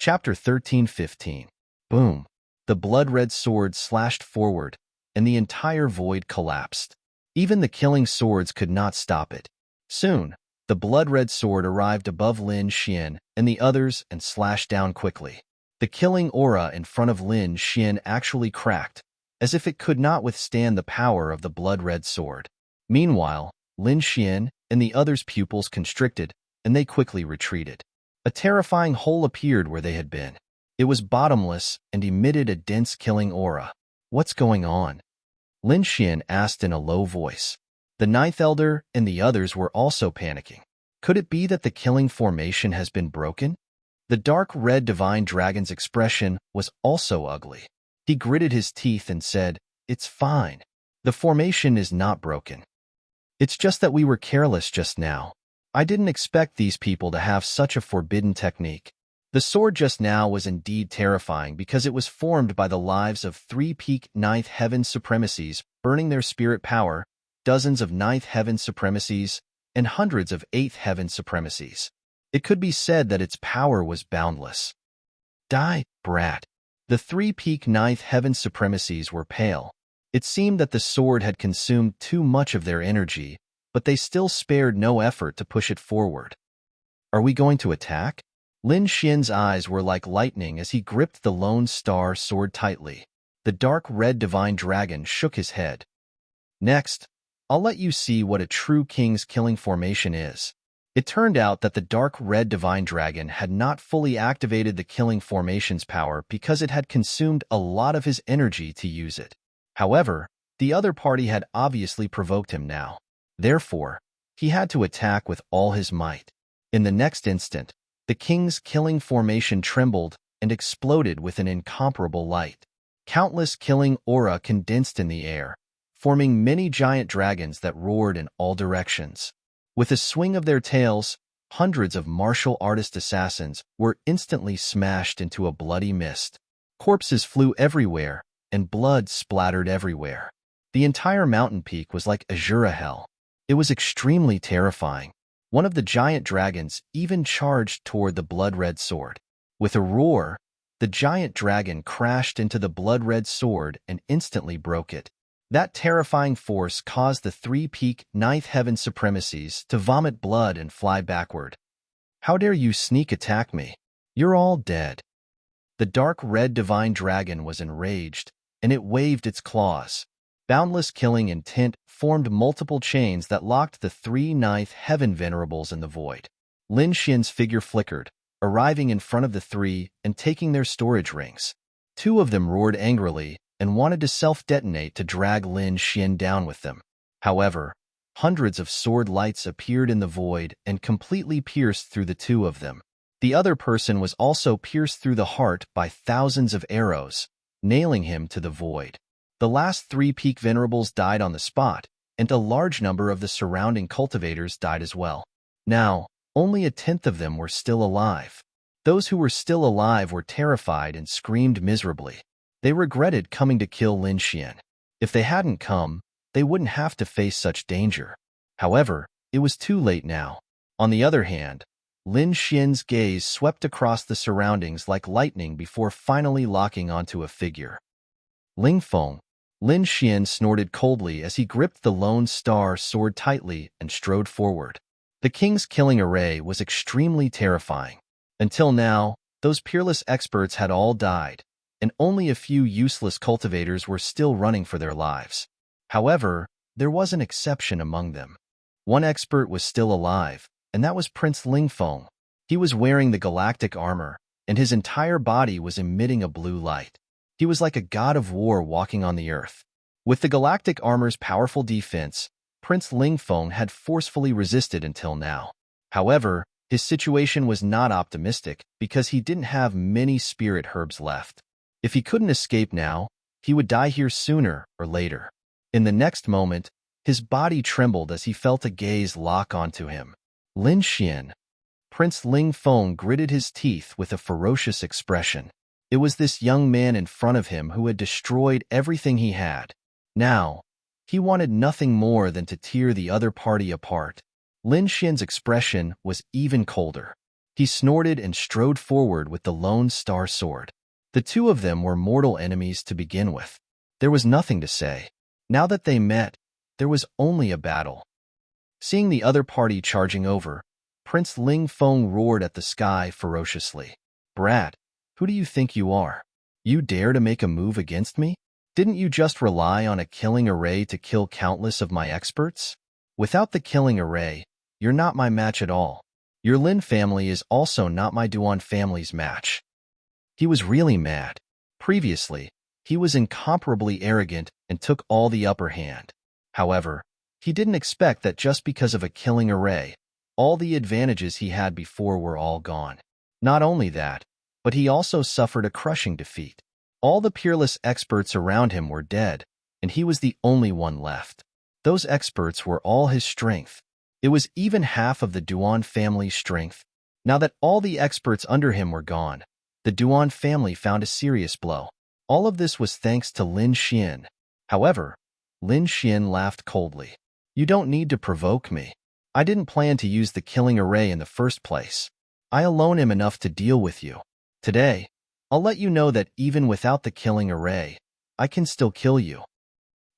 Chapter 13:15. Boom. The blood-red sword slashed forward, and the entire void collapsed. Even the killing swords could not stop it. Soon, the blood-red sword arrived above Lin Xian and the others and slashed down quickly. The killing aura in front of Lin Xian actually cracked, as if it could not withstand the power of the blood-red sword. Meanwhile, Lin Xian and the others' pupils constricted, and they quickly retreated. A terrifying hole appeared where they had been. It was bottomless and emitted a dense killing aura. What's going on? Lin Xian asked in a low voice. The ninth elder and the others were also panicking. Could it be that the killing formation has been broken? The dark red divine dragon's expression was also ugly. He gritted his teeth and said, "It's fine. The formation is not broken. It's just that we were careless just now. I didn't expect these people to have such a forbidden technique." The sword just now was indeed terrifying because it was formed by the lives of 3 peak ninth heaven supremacies burning their spirit power, dozens of ninth heaven supremacies, and hundreds of eighth heaven supremacies. It could be said that its power was boundless. Die, brat. The 3 peak ninth heaven supremacies were pale. It seemed that the sword had consumed too much of their energy, but they still spared no effort to push it forward. Are we going to attack? Lin Xian's eyes were like lightning as he gripped the Lone Star sword tightly. The dark red divine dragon shook his head. Next, I'll let you see what a true king's killing formation is. It turned out that the dark red divine dragon had not fully activated the killing formation's power because it had consumed a lot of his energy to use it. However, the other party had obviously provoked him now. Therefore, he had to attack with all his might. In the next instant, the king's killing formation trembled and exploded with an incomparable light. Countless killing aura condensed in the air, forming many giant dragons that roared in all directions. With a swing of their tails, hundreds of martial artist assassins were instantly smashed into a bloody mist. Corpses flew everywhere, and blood splattered everywhere. The entire mountain peak was like azure hell. It was extremely terrifying. One of the giant dragons even charged toward the blood-red sword. With a roar, the giant dragon crashed into the blood-red sword and instantly broke it. That terrifying force caused the 3 peak ninth heaven supremacies to vomit blood and fly backward. How dare you sneak attack me? You're all dead. The dark red divine dragon was enraged, and it waved its claws. Boundless killing intent formed multiple chains that locked the 3 ninth heaven venerables in the void. Lin Xian's figure flickered, arriving in front of the 3 and taking their storage rings. 2 of them roared angrily and wanted to self-detonate to drag Lin Xian down with them. However, hundreds of sword lights appeared in the void and completely pierced through the 2 of them. The other person was also pierced through the heart by thousands of arrows, nailing him to the void. The last 3 peak venerables died on the spot, and a large number of the surrounding cultivators died as well. Now, only a tenth of them were still alive. Those who were still alive were terrified and screamed miserably. They regretted coming to kill Lin Xian. If they hadn't come, they wouldn't have to face such danger. However, it was too late now. On the other hand, Lin Xian's gaze swept across the surroundings like lightning before finally locking onto a figure. Ling Feng. Lin Xian snorted coldly as he gripped the Lone Star sword tightly and strode forward. The king's killing array was extremely terrifying. Until now, those peerless experts had all died, and only a few useless cultivators were still running for their lives. However, there was an exception among them. One expert was still alive, and that was Prince Ling Feng. He was wearing the galactic armor, and his entire body was emitting a blue light. He was like a god of war walking on the earth. With the galactic armor's powerful defense, Prince Ling Feng had forcefully resisted until now. However, his situation was not optimistic because he didn't have many spirit herbs left. If he couldn't escape now, he would die here sooner or later. In the next moment, his body trembled as he felt a gaze lock onto him. Lin Xian. Prince Ling Feng gritted his teeth with a ferocious expression. It was this young man in front of him who had destroyed everything he had. Now, he wanted nothing more than to tear the other party apart. Lin Xian's expression was even colder. He snorted and strode forward with the Lone Star Sword. The two of them were mortal enemies to begin with. There was nothing to say. Now that they met, there was only a battle. Seeing the other party charging over, Prince Ling Feng roared at the sky ferociously. "Brat, who do you think you are? You dare to make a move against me? Didn't you just rely on a killing array to kill countless of my experts? Without the killing array, you're not my match at all. Your Lin family is also not my Duan family's match." He was really mad. Previously, he was incomparably arrogant and took all the upper hand. However, he didn't expect that just because of a killing array, all the advantages he had before were all gone. Not only that, but he also suffered a crushing defeat. All the peerless experts around him were dead, and he was the only one left. Those experts were all his strength. It was even half of the Duan family's strength. Now that all the experts under him were gone, the Duan family found a serious blow. All of this was thanks to Lin Xian. However, Lin Xian laughed coldly. "You don't need to provoke me. I didn't plan to use the killing array in the first place. I alone am enough to deal with you. Today, I'll let you know that even without the killing array, I can still kill you."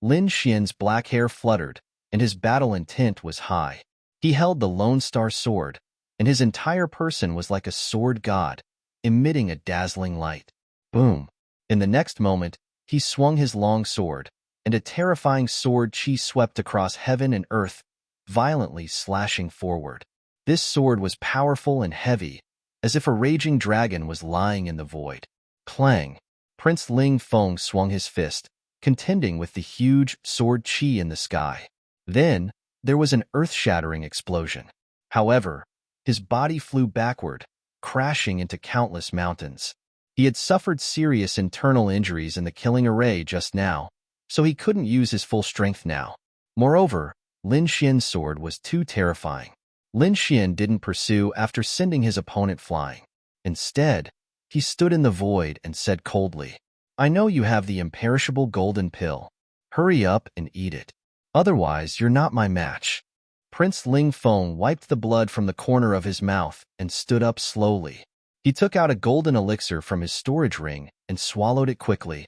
Lin Xian's black hair fluttered, and his battle intent was high. He held the Lone Star Sword, and his entire person was like a sword god, emitting a dazzling light. Boom! In the next moment, he swung his long sword, and a terrifying sword chi swept across heaven and earth, violently slashing forward. This sword was powerful and heavy, as if a raging dragon was lying in the void. Clang! Prince Ling Feng swung his fist, contending with the huge sword chi in the sky. Then, there was an earth-shattering explosion. However, his body flew backward, crashing into countless mountains. He had suffered serious internal injuries in the killing array just now, so he couldn't use his full strength now. Moreover, Lin Xian's sword was too terrifying. Lin Xian didn't pursue after sending his opponent flying. Instead, he stood in the void and said coldly, "I know you have the imperishable golden pill. Hurry up and eat it. Otherwise, you're not my match." Prince Ling Feng wiped the blood from the corner of his mouth and stood up slowly. He took out a golden elixir from his storage ring and swallowed it quickly.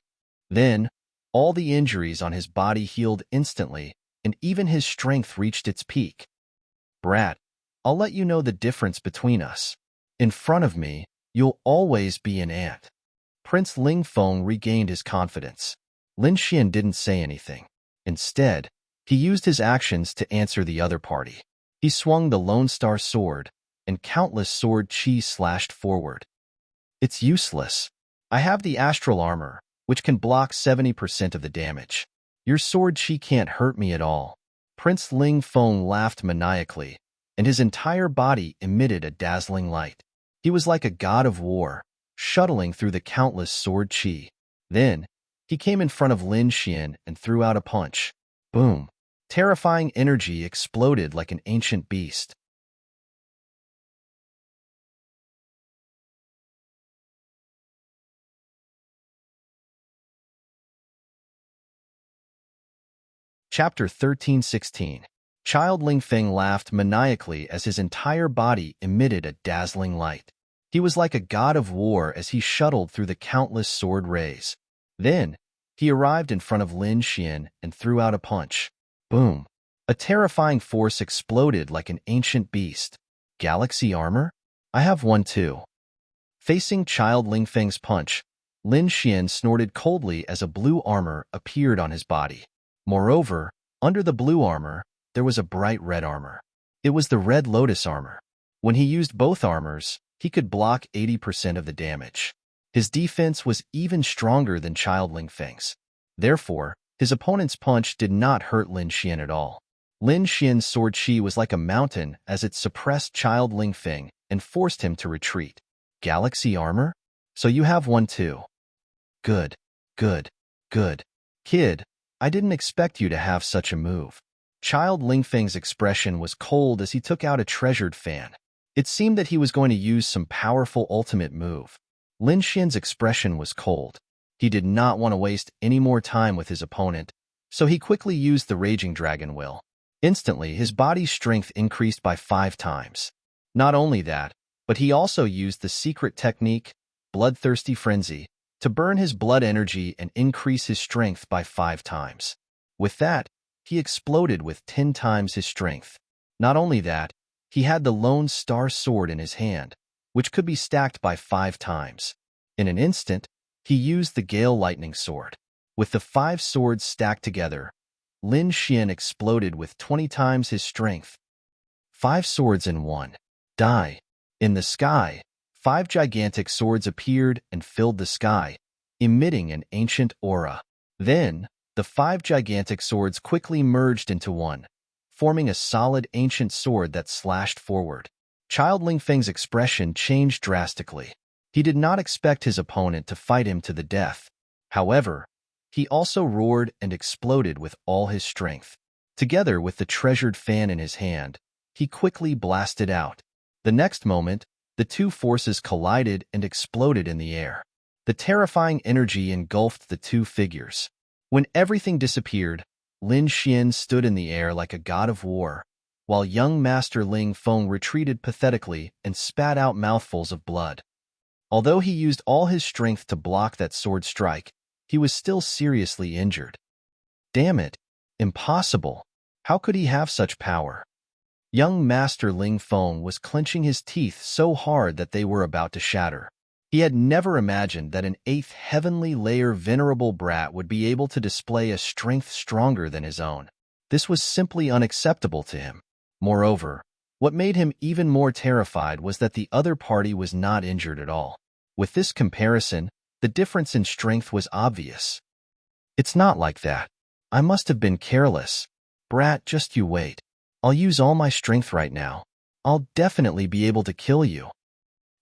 Then, all the injuries on his body healed instantly, and even his strength reached its peak. "Brat, I'll let you know the difference between us. In front of me, you'll always be an ant." Prince Ling Feng regained his confidence. Lin Xian didn't say anything. Instead, he used his actions to answer the other party. He swung the Lone Star Sword, and countless sword chi slashed forward. "It's useless. I have the astral armor, which can block 70% of the damage. Your sword chi can't hurt me at all." Prince Ling Feng laughed maniacally, and his entire body emitted a dazzling light. He was like a god of war, shuttling through the countless sword chi. Then, he came in front of Lin Xian and threw out a punch. Boom! Terrifying energy exploded like an ancient beast. Chapter 13:16. Child Ling Feng laughed maniacally as his entire body emitted a dazzling light. He was like a god of war as he shuttled through the countless sword rays. Then, he arrived in front of Lin Xian and threw out a punch. Boom! A terrifying force exploded like an ancient beast. "Galaxy armor? I have one too." Facing Child Ling Feng's punch, Lin Xian snorted coldly as a blue armor appeared on his body. Moreover, under the blue armor, there was a bright red armor. It was the Red Lotus armor. When he used both armors, he could block 80% of the damage. His defense was even stronger than Child Ling Feng's. Therefore, his opponent's punch did not hurt Lin Xian at all. Lin Xian's sword chi was like a mountain as it suppressed Child Ling Feng and forced him to retreat. "Galaxy armor? So you have one too. Good, good, good. Kid, I didn't expect you to have such a move." Child Ling Feng's expression was cold as he took out a treasured fan. It seemed that he was going to use some powerful ultimate move. Lin Xian's expression was cold. He did not want to waste any more time with his opponent, so he quickly used the Raging Dragon Will. Instantly, his body's strength increased by 5 times. Not only that, But he also used the secret technique, bloodthirsty frenzy, to burn his blood energy and increase his strength by 5 times. With that, he exploded with 10 times his strength. Not only that, he had the Lone Star Sword in his hand, which could be stacked by 5 times. In an instant, he used the Gale Lightning Sword. With the 5 swords stacked together, Lin Xian exploded with 20 times his strength. 5 swords in one. Die. In the sky, 5 gigantic swords appeared and filled the sky, emitting an ancient aura. Then, the 5 gigantic swords quickly merged into one, forming a solid ancient sword that slashed forward. Child Ling Feng's expression changed drastically. He did not expect his opponent to fight him to the death. However, he also roared and exploded with all his strength. Together with the treasured fan in his hand, he quickly blasted out. The next moment, the two forces collided and exploded in the air. The terrifying energy engulfed the two figures. When everything disappeared, Lin Xian stood in the air like a god of war, while young Master Ling Feng retreated pathetically and spat out mouthfuls of blood. Although he used all his strength to block that sword strike, he was still seriously injured. Damn it! Impossible! How could he have such power? Young Master Ling Feng was clenching his teeth so hard that they were about to shatter. He had never imagined that an 8th heavenly layer venerable brat would be able to display a strength stronger than his own. This was simply unacceptable to him. Moreover, what made him even more terrified was that the other party was not injured at all. With this comparison, the difference in strength was obvious. It's not like that. I must have been careless. Brat, just you wait. I'll use all my strength right now. I'll definitely be able to kill you.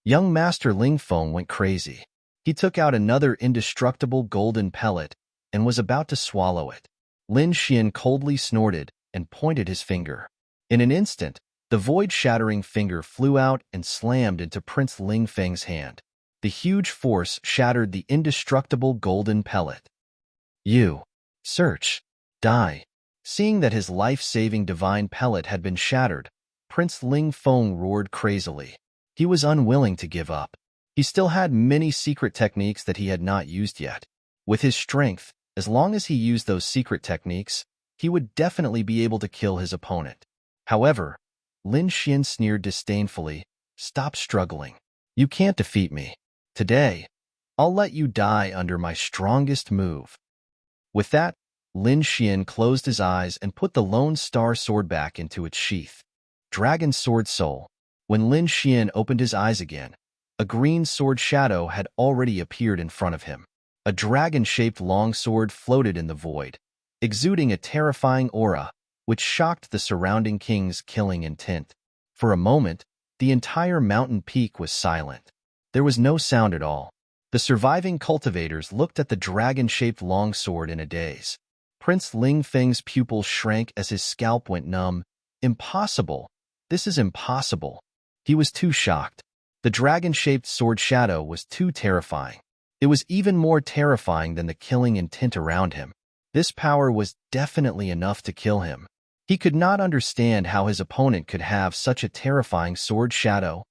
Young Master Ling Feng went crazy. He took out another indestructible golden pellet and was about to swallow it. Lin Xian coldly snorted and pointed his finger. In an instant, the void-shattering finger flew out and slammed into Prince Ling Feng's hand. The huge force shattered the indestructible golden pellet. You. Search. Die. Seeing that his life-saving divine pellet had been shattered, Prince Ling Feng roared crazily. He was unwilling to give up. He still had many secret techniques that he had not used yet. With his strength, as long as he used those secret techniques, he would definitely be able to kill his opponent. However, Lin Xian sneered disdainfully, "Stop struggling. You can't defeat me. Today, I'll let you die under my strongest move." With that, Lin Xian closed his eyes and put the Lone Star Sword back into its sheath. Dragon Sword Soul. When Lin Xian opened his eyes again, a green sword shadow had already appeared in front of him. A dragon-shaped longsword floated in the void, exuding a terrifying aura, which shocked the surrounding king's killing intent. For a moment, the entire mountain peak was silent. There was no sound at all. The surviving cultivators looked at the dragon-shaped longsword in a daze. Prince Ling Feng's pupils shrank as his scalp went numb. Impossible! This is impossible! He was too shocked. The dragon-shaped sword shadow was too terrifying. It was even more terrifying than the killing intent around him. This power was definitely enough to kill him. He could not understand how his opponent could have such a terrifying sword shadow.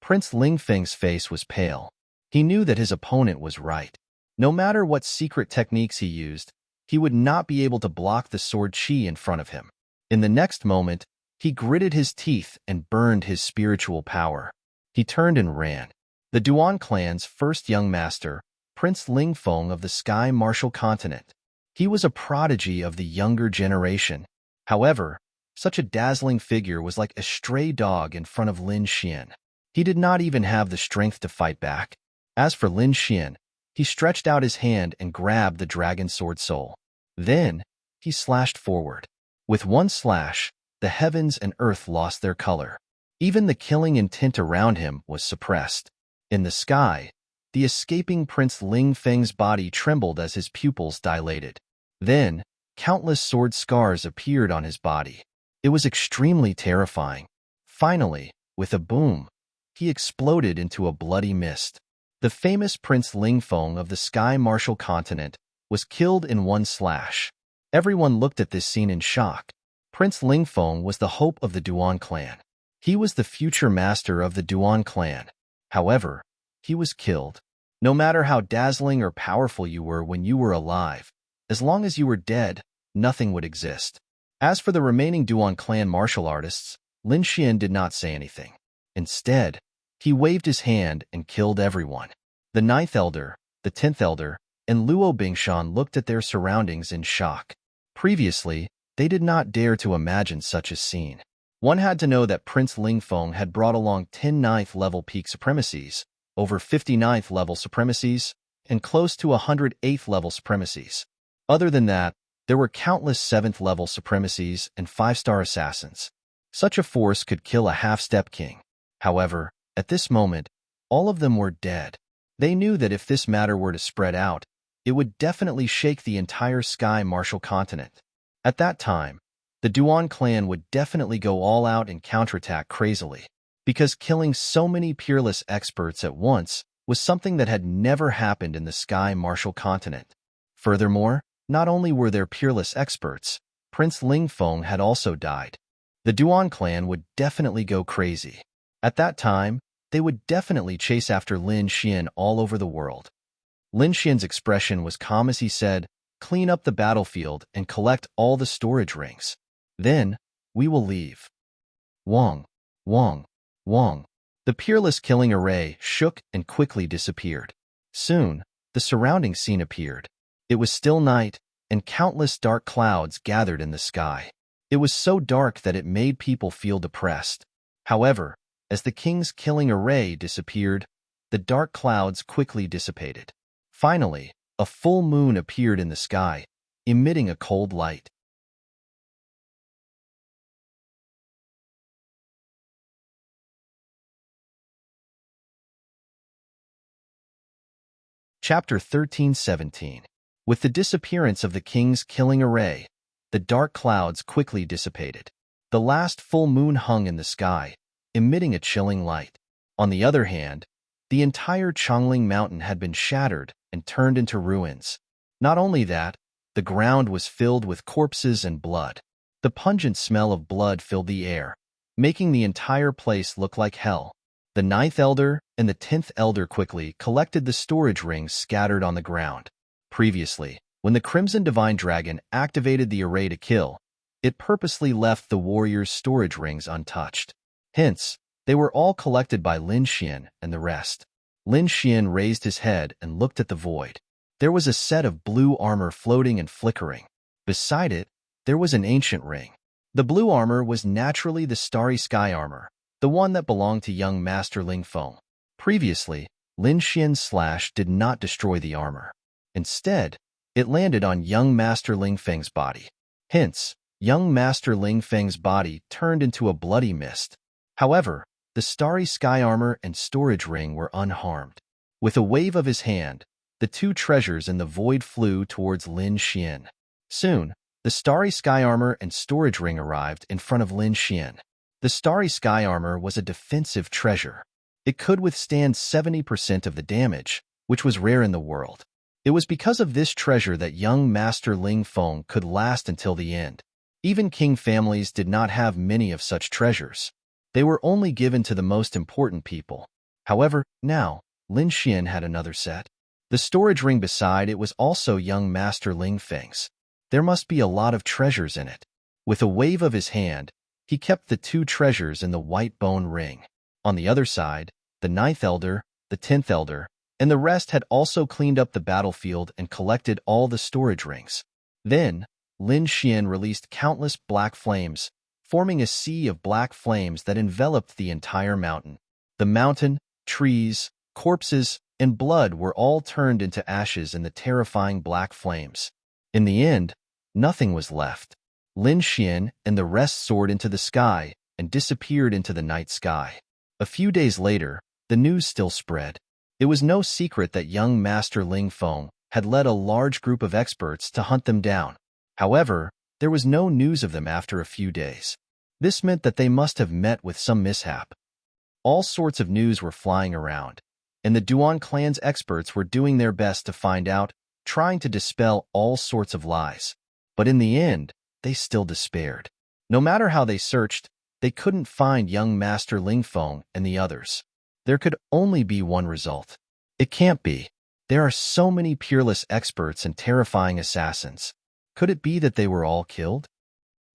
Prince Ling Feng's face was pale. He knew that his opponent was right. No matter what secret techniques he used, he would not be able to block the sword chi in front of him. In the next moment, he gritted his teeth and burned his spiritual power. He turned and ran. The Duan clan's first young master, Prince Ling Feng of the Sky Martial Continent. He was a prodigy of the younger generation. However, such a dazzling figure was like a stray dog in front of Lin Xian. He did not even have the strength to fight back. As for Lin Xian, he stretched out his hand and grabbed the dragon sword soul. Then, he slashed forward. With one slash, the heavens and earth lost their color. Even the killing intent around him was suppressed. In the sky, the escaping Prince Ling Feng's body trembled as his pupils dilated. Then, countless sword scars appeared on his body. It was extremely terrifying. Finally, with a boom, he exploded into a bloody mist. The famous Prince Ling Feng of the Sky Martial Continent was killed in one slash. Everyone looked at this scene in shock. Prince Ling Feng was the hope of the Duan clan. He was the future master of the Duan clan. However, he was killed. No matter how dazzling or powerful you were when you were alive, as long as you were dead, nothing would exist. As for the remaining Duan clan martial artists, Lin Xian did not say anything. Instead, he waved his hand and killed everyone. The 9th elder, the 10th elder, and Luo Bingshan looked at their surroundings in shock. Previously, they did not dare to imagine such a scene. One had to know that Prince Lingfeng had brought along 10 9th level peak supremacies, over 50 9th level supremacies, and close to 100 8th level supremacies. Other than that, there were countless 7th level supremacies and 5-star assassins. Such a force could kill a half-step king. However, at this moment, all of them were dead. They knew that if this matter were to spread out, it would definitely shake the entire Sky Martial continent. At that time, the Duan clan would definitely go all out and counterattack crazily, because killing so many peerless experts at once was something that had never happened in the Sky Martial continent. Furthermore, not only were there peerless experts, Prince Lingfeng had also died. The Duan clan would definitely go crazy. At that time, they would definitely chase after Lin Xian all over the world. Lin Xian's expression was calm as he said, "Clean up the battlefield and collect all the storage rings. Then, we will leave." Wong, Wong, Wong. The peerless killing array shook and quickly disappeared. Soon, the surrounding scene appeared. It was still night, and countless dark clouds gathered in the sky. It was so dark that it made people feel depressed. However, as the king's killing array disappeared, the dark clouds quickly dissipated. Finally, a full moon appeared in the sky, emitting a cold light. Chapter 13:17. With the disappearance of the king's killing array, the dark clouds quickly dissipated. The last full moon hung in the sky, emitting a chilling light. On the other hand, the entire Chongling Mountain had been shattered and turned into ruins. Not only that, the ground was filled with corpses and blood. The pungent smell of blood filled the air, making the entire place look like hell. The 9th elder and the 10th elder quickly collected the storage rings scattered on the ground. Previously, when the Crimson Divine Dragon activated the array to kill, it purposely left the warriors' storage rings untouched. Hence, they were all collected by Lin Xian and the rest. Lin Xian raised his head and looked at the void. There was a set of blue armor floating and flickering. Beside it, there was an ancient ring. The blue armor was naturally the Starry Sky armor, the one that belonged to young Master Lingfeng. Previously, Lin Xian's slash did not destroy the armor. Instead, it landed on young Master Lingfeng's body. Hence, young Master Lingfeng's body turned into a bloody mist. However, the Starry Sky armor and storage ring were unharmed. With a wave of his hand, the two treasures in the void flew towards Lin Xian. Soon, the Starry Sky armor and storage ring arrived in front of Lin Xian. The Starry Sky armor was a defensive treasure. It could withstand 70% of the damage, which was rare in the world. It was because of this treasure that young Master Lingfeng could last until the end. Even king families did not have many of such treasures. They were only given to the most important people. However, now, Lin Xian had another set. The storage ring beside it was also young Master Lingfeng's. There must be a lot of treasures in it. With a wave of his hand, he kept the two treasures in the white bone ring. On the other side, the 9th elder, the 10th elder, and the rest had also cleaned up the battlefield and collected all the storage rings. Then, Lin Xian released countless black flames, forming a sea of black flames that enveloped the entire mountain. The mountain, trees, corpses, and blood were all turned into ashes in the terrifying black flames. In the end, nothing was left. Lin Xian and the rest soared into the sky and disappeared into the night sky. A few days later, the news still spread. It was no secret that young Master Lingfeng had led a large group of experts to hunt them down. However, there was no news of them after a few days. This meant that they must have met with some mishap. All sorts of news were flying around, and the Duan clan's experts were doing their best to find out, trying to dispel all sorts of lies. But in the end, they still despaired. No matter how they searched, They couldn't find young Master Lingfeng and the others. There could only be one result. It can't be. There are so many peerless experts and terrifying assassins. Could it be that they were all killed?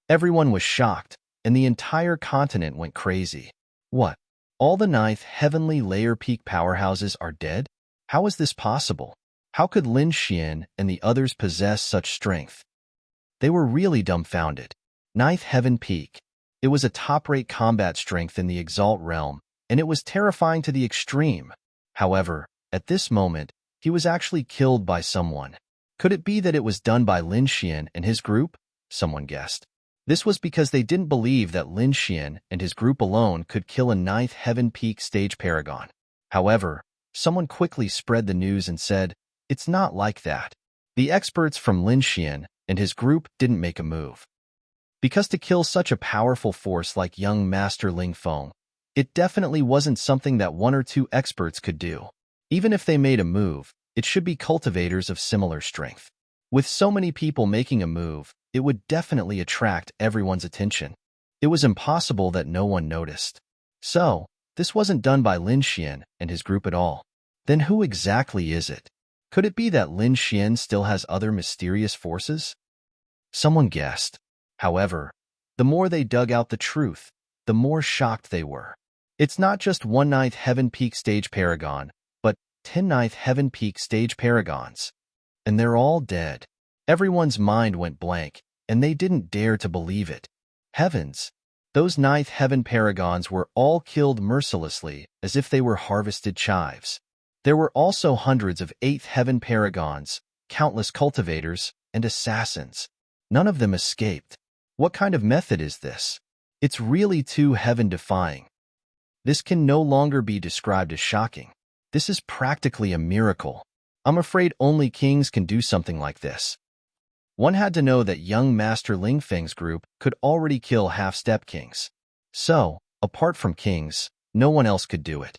Everyone was shocked, and the entire continent went crazy. What? All the ninth heavenly layer peak powerhouses are dead? How is this possible? How could Lin Xian and the others possess such strength? They were really dumbfounded. Ninth heaven peak. It was a top-rate combat strength in the Exalt realm, and it was terrifying to the extreme. However, at this moment, he was actually killed by someone. Could it be that it was done by Lin Xian and his group? Someone guessed. This was because they didn't believe that Lin Xian and his group alone could kill a ninth heaven peak stage paragon. However, someone quickly spread the news and said, "It's not like that." The experts from Lin Xian and his group didn't make a move. Because to kill such a powerful force like young Master Lingfeng, it definitely wasn't something that one or two experts could do. Even if they made a move, it should be cultivators of similar strength. With so many people making a move, it would definitely attract everyone's attention. It was impossible that no one noticed. So, this wasn't done by Lin Xian and his group at all. Then who exactly is it? Could it be that Lin Xian still has other mysterious forces? Someone guessed. However, the more they dug out the truth, the more shocked they were. It's not just one ninth heaven peak stage paragon, but 10 ninth heaven peak stage paragons. And they're all dead. Everyone's mind went blank, and they didn't dare to believe it. Heavens! Those ninth heaven paragons were all killed mercilessly, as if they were harvested chives. There were also hundreds of eighth heaven paragons, countless cultivators, and assassins. None of them escaped. What kind of method is this? It's really too heaven-defying. This can no longer be described as shocking. This is practically a miracle. I'm afraid only kings can do something like this. One had to know that young Master Lingfeng's group could already kill half-step kings. So, apart from kings, no one else could do it.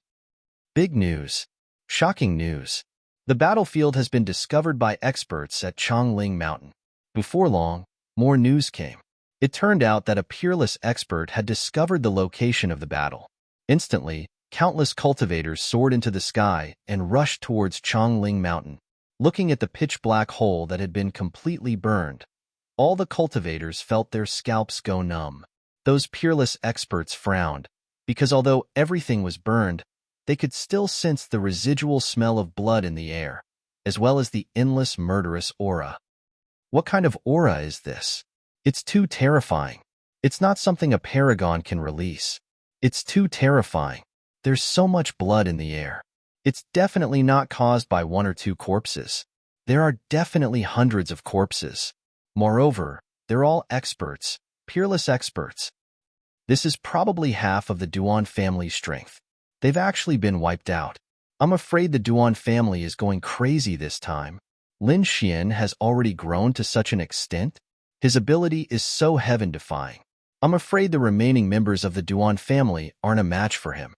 Big news. Shocking news. The battlefield has been discovered by experts at Chongling Mountain. Before long, more news came. It turned out that a peerless expert had discovered the location of the battle. Instantly, countless cultivators soared into the sky and rushed towards Chongling Mountain. Looking at the pitch-black hole that had been completely burned, all the cultivators felt their scalps go numb. Those peerless experts frowned, because although everything was burned, they could still sense the residual smell of blood in the air, as well as the endless murderous aura. What kind of aura is this? It's too terrifying. It's not something a paragon can release. It's too terrifying. There's so much blood in the air. It's definitely not caused by one or two corpses. There are definitely hundreds of corpses. Moreover, they're all experts, peerless experts. This is probably half of the Duan family's strength. They've actually been wiped out. I'm afraid the Duan family is going crazy this time. Lin Xian has already grown to such an extent. His ability is so heaven-defying. I'm afraid the remaining members of the Duan family aren't a match for him.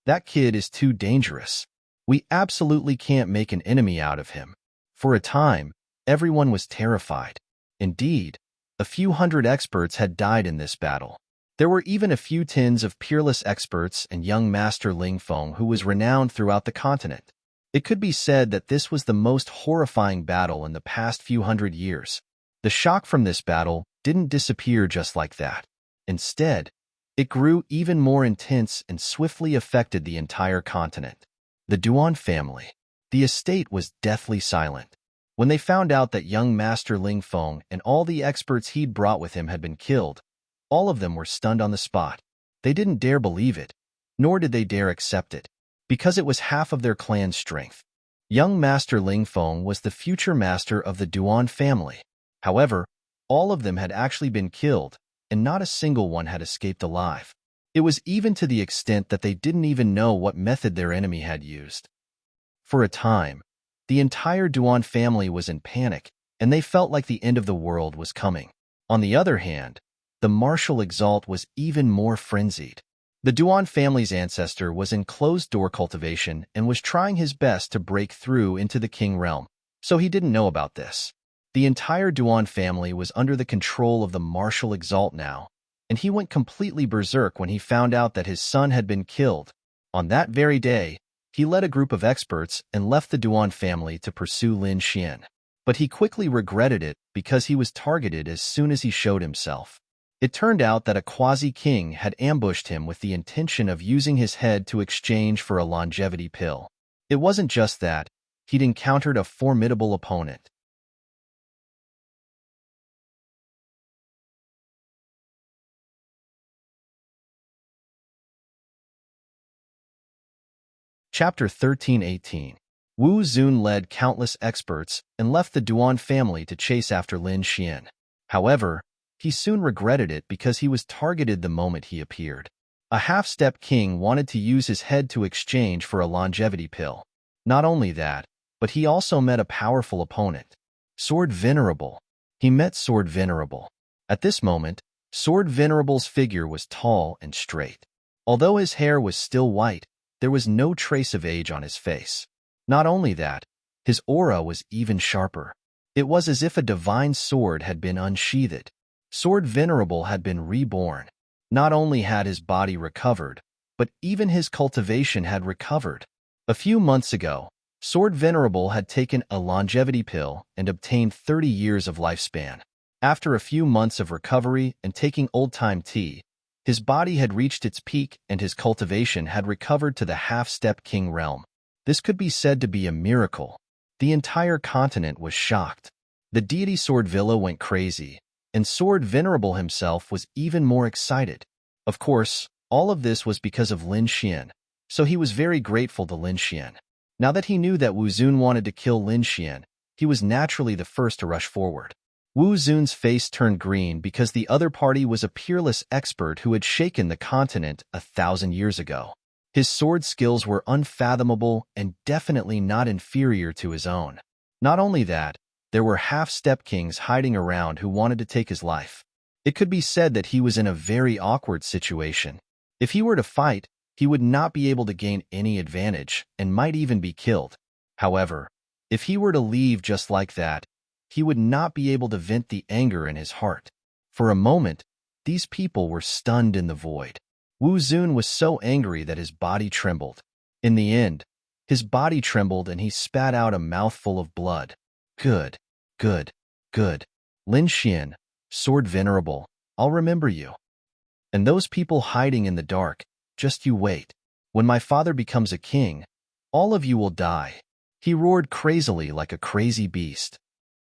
That kid is too dangerous. We absolutely can't make an enemy out of him. For a time, everyone was terrified. Indeed, a few hundred experts had died in this battle. There were even a few tens of peerless experts and young Master Lingfeng who was renowned throughout the continent. It could be said that this was the most horrifying battle in the past few hundred years. The shock from this battle didn't disappear just like that. Instead, it grew even more intense and swiftly affected the entire continent. The Duan family. The estate was deathly silent. When they found out that young Master Lingfeng and all the experts he'd brought with him had been killed, all of them were stunned on the spot. They didn't dare believe it, nor did they dare accept it, because it was half of their clan's strength. Young Master Lingfeng was the future master of the Duan family. However, all of them had actually been killed, and not a single one had escaped alive. It was even to the extent that they didn't even know what method their enemy had used. For a time, the entire Duan family was in panic, and they felt like the end of the world was coming. On the other hand, the martial exalt was even more frenzied. The Duan family's ancestor was in closed-door cultivation and was trying his best to break through into the king realm, so he didn't know about this. The entire Duan family was under the control of the martial exalt now, and he went completely berserk when he found out that his son had been killed. On that very day, he led a group of experts and left the Duan family to pursue Lin Xian. But he quickly regretted it because he was targeted as soon as he showed himself. It turned out that a quasi-king had ambushed him with the intention of using his head to exchange for a longevity pill. It wasn't just that, he'd encountered a formidable opponent. Chapter 13-18. Wu Zun led countless experts and left the Duan family to chase after Lin Xian. However, he soon regretted it because he was targeted the moment he appeared. A half-step king wanted to use his head to exchange for a longevity pill. Not only that, but he also met a powerful opponent. Sword Venerable. He met Sword Venerable. At this moment, Sword Venerable's figure was tall and straight. Although his hair was still white, there was no trace of age on his face. Not only that, his aura was even sharper. It was as if a divine sword had been unsheathed. Sword Venerable had been reborn. Not only had his body recovered, but even his cultivation had recovered. A few months ago, Sword Venerable had taken a longevity pill and obtained 30 years of lifespan. After a few months of recovery and taking old-time tea, his body had reached its peak and his cultivation had recovered to the half-step king realm. This could be said to be a miracle. The entire continent was shocked. The deity Sword Villa went crazy, and Sword Venerable himself was even more excited. Of course, all of this was because of Lin Xian, so he was very grateful to Lin Xian. Now that he knew that Wu Zun wanted to kill Lin Xian, he was naturally the first to rush forward. Wu Zun's face turned green because the other party was a peerless expert who had shaken the continent 1,000 years ago. His sword skills were unfathomable and definitely not inferior to his own. Not only that, there were half-step kings hiding around who wanted to take his life. It could be said that he was in a very awkward situation. If he were to fight, he would not be able to gain any advantage and might even be killed. However, if he were to leave just like that, he would not be able to vent the anger in his heart. For a moment, these people were stunned in the void. Wu Zun was so angry that his body trembled. In the end, his body trembled and he spat out a mouthful of blood. Good, good, good. Lin Xian, Sword Venerable, I'll remember you. And those people hiding in the dark, just you wait. When my father becomes a king, all of you will die. He roared crazily like a crazy beast.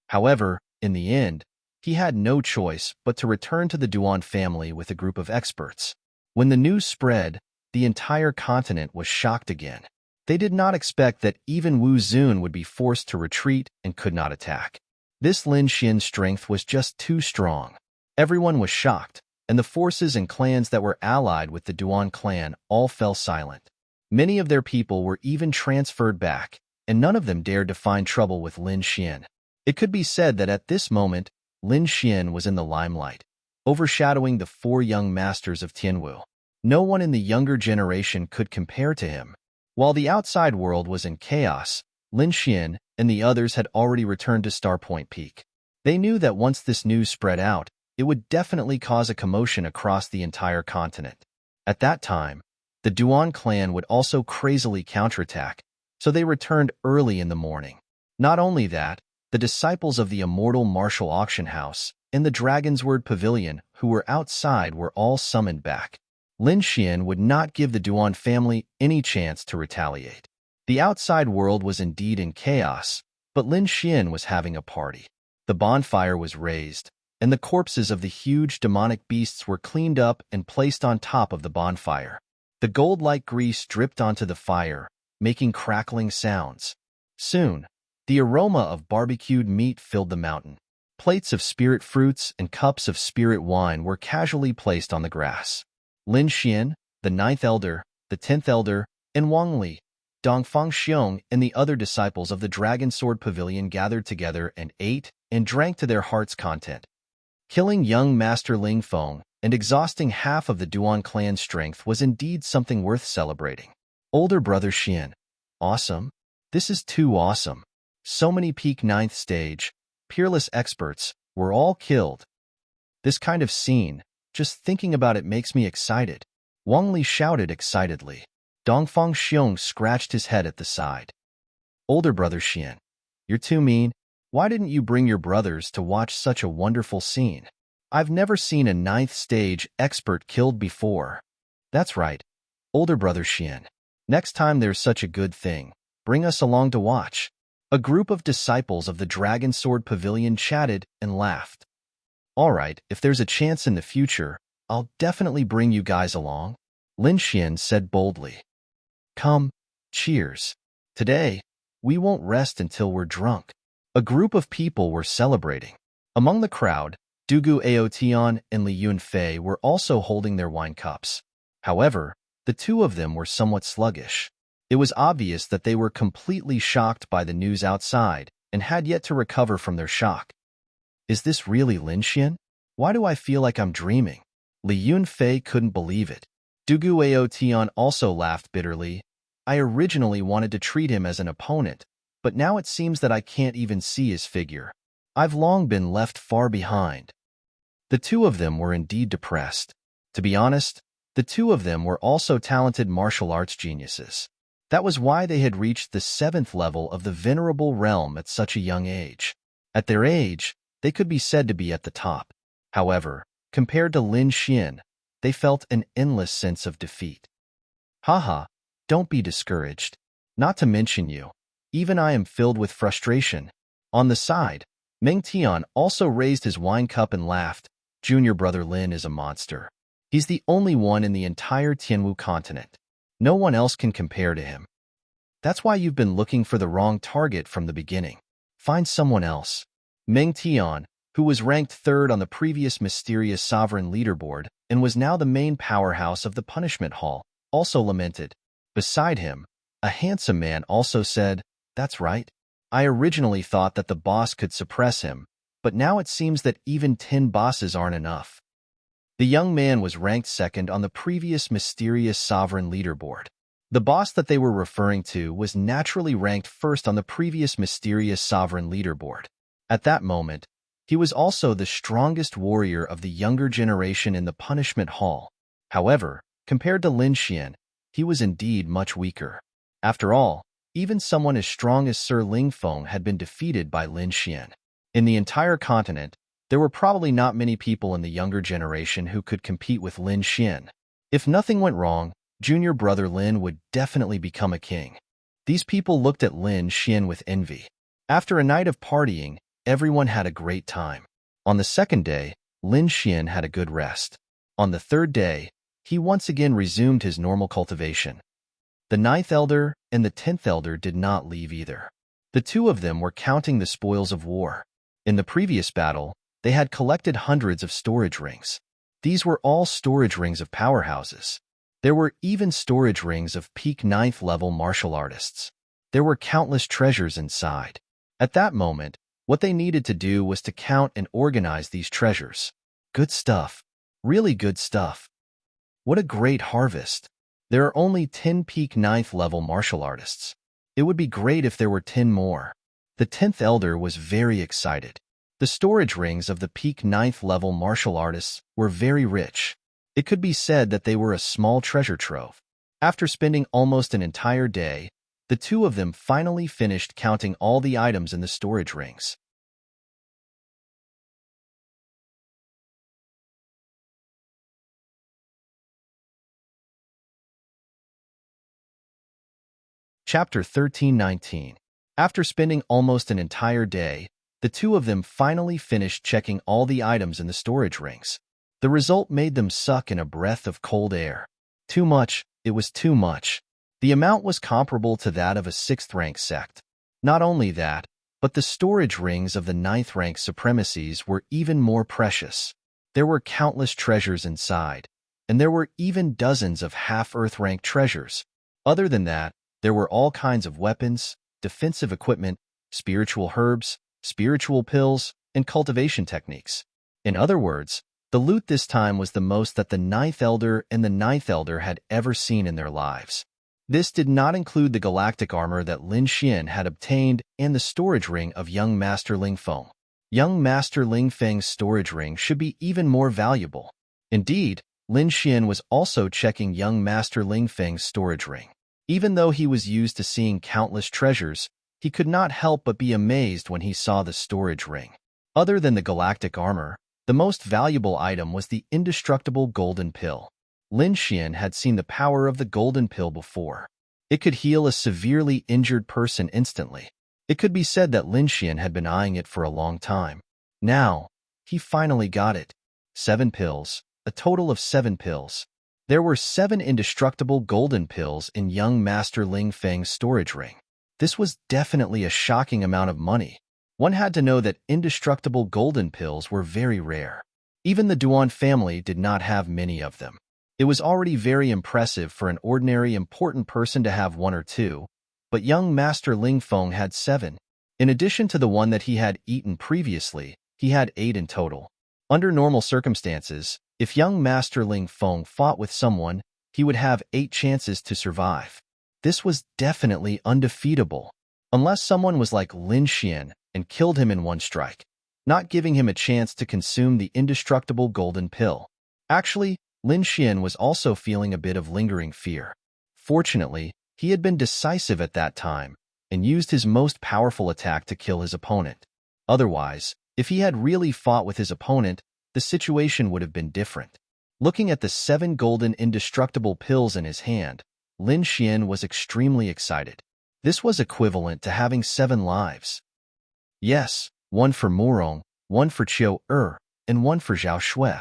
However, in the end, he had no choice but to return to the Duan family with a group of experts. When the news spread, the entire continent was shocked again. They did not expect that even Wu Zun would be forced to retreat and could not attack. This Lin Xian's strength was just too strong. Everyone was shocked, and the forces and clans that were allied with the Duan clan all fell silent. Many of their people were even transferred back, and none of them dared to find trouble with Lin Xian. It could be said that at this moment, Lin Xian was in the limelight, overshadowing the four young masters of Tianwu. No one in the younger generation could compare to him. While the outside world was in chaos, Lin Xian and the others had already returned to Starpoint Peak. They knew that once this news spread out, it would definitely cause a commotion across the entire continent. At that time, the Duan clan would also crazily counterattack, so they returned early in the morning. Not only that, the disciples of the immortal martial auction house and the Dragon's Word Pavilion who were outside were all summoned back. Lin Xian would not give the Duan family any chance to retaliate. The outside world was indeed in chaos, but Lin Xian was having a party. The bonfire was raised, and the corpses of the huge demonic beasts were cleaned up and placed on top of the bonfire. The gold-like grease dripped onto the fire, making crackling sounds. Soon, the aroma of barbecued meat filled the mountain. Plates of spirit fruits and cups of spirit wine were casually placed on the grass. Lin Xian, the 9th elder, the 10th elder, and Wang Li, Dongfang Xiong, and the other disciples of the Dragon Sword Pavilion gathered together and ate and drank to their heart's content. Killing young Master Ling Feng and exhausting half of the Duan clan's strength was indeed something worth celebrating. Older brother Xian. Awesome. This is too awesome. So many peak 9th stage, peerless experts, were all killed. This kind of scene, Just thinking about it makes me excited. Wang Li shouted excitedly. Dongfang Xiong scratched his head at the side. Older brother Xian, you're too mean. Why didn't you bring your brothers to watch such a wonderful scene? I've never seen a ninth stage expert killed before. That's right, older brother Xian. Next time there's such a good thing, bring us along to watch. A group of disciples of the Dragon Sword Pavilion chatted and laughed. All right, if there's a chance in the future, I'll definitely bring you guys along, Lin Xian said boldly. Come, cheers. Today, we won't rest until we're drunk. A group of people were celebrating. Among the crowd, Dugu Aotian and Li Yunfei were also holding their wine cups. However, the two of them were somewhat sluggish. It was obvious that they were completely shocked by the news outside and had yet to recover from their shock. Is this really Lin Xian? Why do I feel like I'm dreaming? Li Yunfei couldn't believe it. Dugu Aotian also laughed bitterly. I originally wanted to treat him as an opponent, but now it seems that I can't even see his figure. I've long been left far behind. The two of them were indeed depressed. To be honest, the two of them were also talented martial arts geniuses. That was why they had reached the 7th level of the Venerable Realm at such a young age. At their age, they could be said to be at the top. However, compared to Lin Xian, they felt an endless sense of defeat. Haha, don't be discouraged. Not to mention you. Even I am filled with frustration. On the side, Meng Tian also raised his wine cup and laughed. Junior brother Lin is a monster. He's the only one in the entire Tianwu continent. No one else can compare to him. That's why you've been looking for the wrong target from the beginning. Find someone else. Meng Tian, who was ranked 3rd on the previous mysterious sovereign leaderboard and was now the main powerhouse of the punishment hall, also lamented. Beside him, a handsome man also said, That's right. I originally thought that the boss could suppress him, but now it seems that even 10 bosses aren't enough. The young man was ranked 2nd on the previous mysterious sovereign leaderboard. The boss that they were referring to was naturally ranked 1st on the previous mysterious sovereign leaderboard. At that moment, he was also the strongest warrior of the younger generation in the punishment hall. However, compared to Lin Xian, he was indeed much weaker. After all, even someone as strong as Sir Lingfeng had been defeated by Lin Xian. In the entire continent, there were probably not many people in the younger generation who could compete with Lin Xian. If nothing went wrong, junior brother Lin would definitely become a king. These people looked at Lin Xian with envy. After a night of partying, everyone had a great time. On the 2nd day, Lin Xian had a good rest. On the 3rd day, he once again resumed his normal cultivation. The 9th elder and the 10th elder did not leave either. The two of them were counting the spoils of war. In the previous battle, they had collected hundreds of storage rings. These were all storage rings of powerhouses. There were even storage rings of peak 9th level martial artists. There were countless treasures inside. At that moment, what they needed to do was to count and organize these treasures. Good stuff. Really good stuff. What a great harvest. There are only 10 peak 9th level martial artists. It would be great if there were 10 more. The 10th elder was very excited. The storage rings of the peak 9th level martial artists were very rich. It could be said that they were a small treasure trove. After spending almost an entire day, the two of them finally finished counting all the items in the storage rings. Chapter 13:19. After spending almost an entire day, the two of them finally finished checking all the items in the storage rings. The result made them suck in a breath of cold air. Too much, it was too much. The amount was comparable to that of a 6th-rank sect. Not only that, but the storage rings of the 9th-rank supremacies were even more precious. There were countless treasures inside, and there were even dozens of half-Earth-rank treasures. Other than that, there were all kinds of weapons, defensive equipment, spiritual herbs, spiritual pills, and cultivation techniques. In other words, the loot this time was the most that the 9th Elder and the 9th Elder had ever seen in their lives. This did not include the galactic armor that Lin Xian had obtained and the storage ring of young Master Lingfeng. Young Master Lingfeng's storage ring should be even more valuable. Indeed, Lin Xian was also checking young Master Ling Feng's storage ring. Even though he was used to seeing countless treasures, he could not help but be amazed when he saw the storage ring. Other than the galactic armor, the most valuable item was the indestructible golden pill. Lin Xian had seen the power of the golden pill before. It could heal a severely injured person instantly. It could be said that Lin Xian had been eyeing it for a long time. Now, he finally got it. 7 pills, a total of 7 pills. There were 7 indestructible golden pills in young Master Ling Feng's storage ring. This was definitely a shocking amount of money. One had to know that indestructible golden pills were very rare. Even the Duan family did not have many of them. It was already very impressive for an ordinary important person to have 1 or 2, but young Master Ling Feng had 7. In addition to the one that he had eaten previously, he had 8 in total. Under normal circumstances, if young Master Ling Feng fought with someone, he would have 8 chances to survive. This was definitely undefeatable, unless someone was like Lin Xian and killed him in one strike, not giving him a chance to consume the indestructible golden pill. Actually, Lin Xian was also feeling a bit of lingering fear. Fortunately, he had been decisive at that time and used his most powerful attack to kill his opponent. Otherwise, if he had really fought with his opponent, the situation would have been different. Looking at the 7 golden indestructible pills in his hand, Lin Xian was extremely excited. This was equivalent to having 7 lives. Yes, 1 for Murong, 1 for Qiu and 1 for Zhao Shui.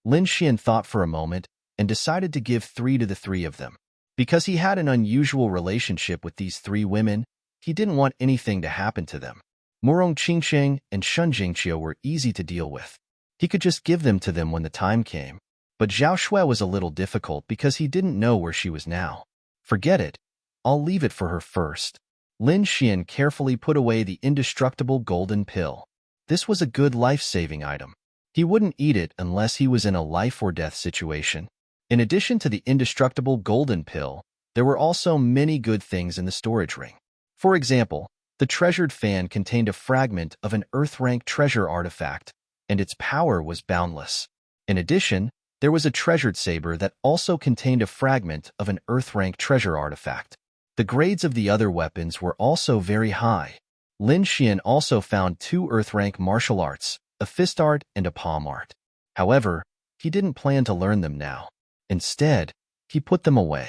Lin Xian thought for a moment and decided to give 3 to the 3 of them. Because he had an unusual relationship with these 3 women, he didn't want anything to happen to them. Murong Qingsheng and Shun Jingqiu were easy to deal with. He could just give them to them when the time came. But Zhao Shui was a little difficult because he didn't know where she was now. Forget it. I'll leave it for her first. Lin Xian carefully put away the indestructible golden pill. This was a good life-saving item. He wouldn't eat it unless he was in a life-or-death situation. In addition to the indestructible golden pill, there were also many good things in the storage ring. For example, the treasured fan contained a fragment of an Earth-rank treasure artifact, and its power was boundless. In addition, there was a treasured saber that also contained a fragment of an Earth-rank treasure artifact. The grades of the other weapons were also very high. Lin Xian also found 2 Earth-rank martial arts, a fist art and a palm art. However, he didn't plan to learn them now. Instead, he put them away.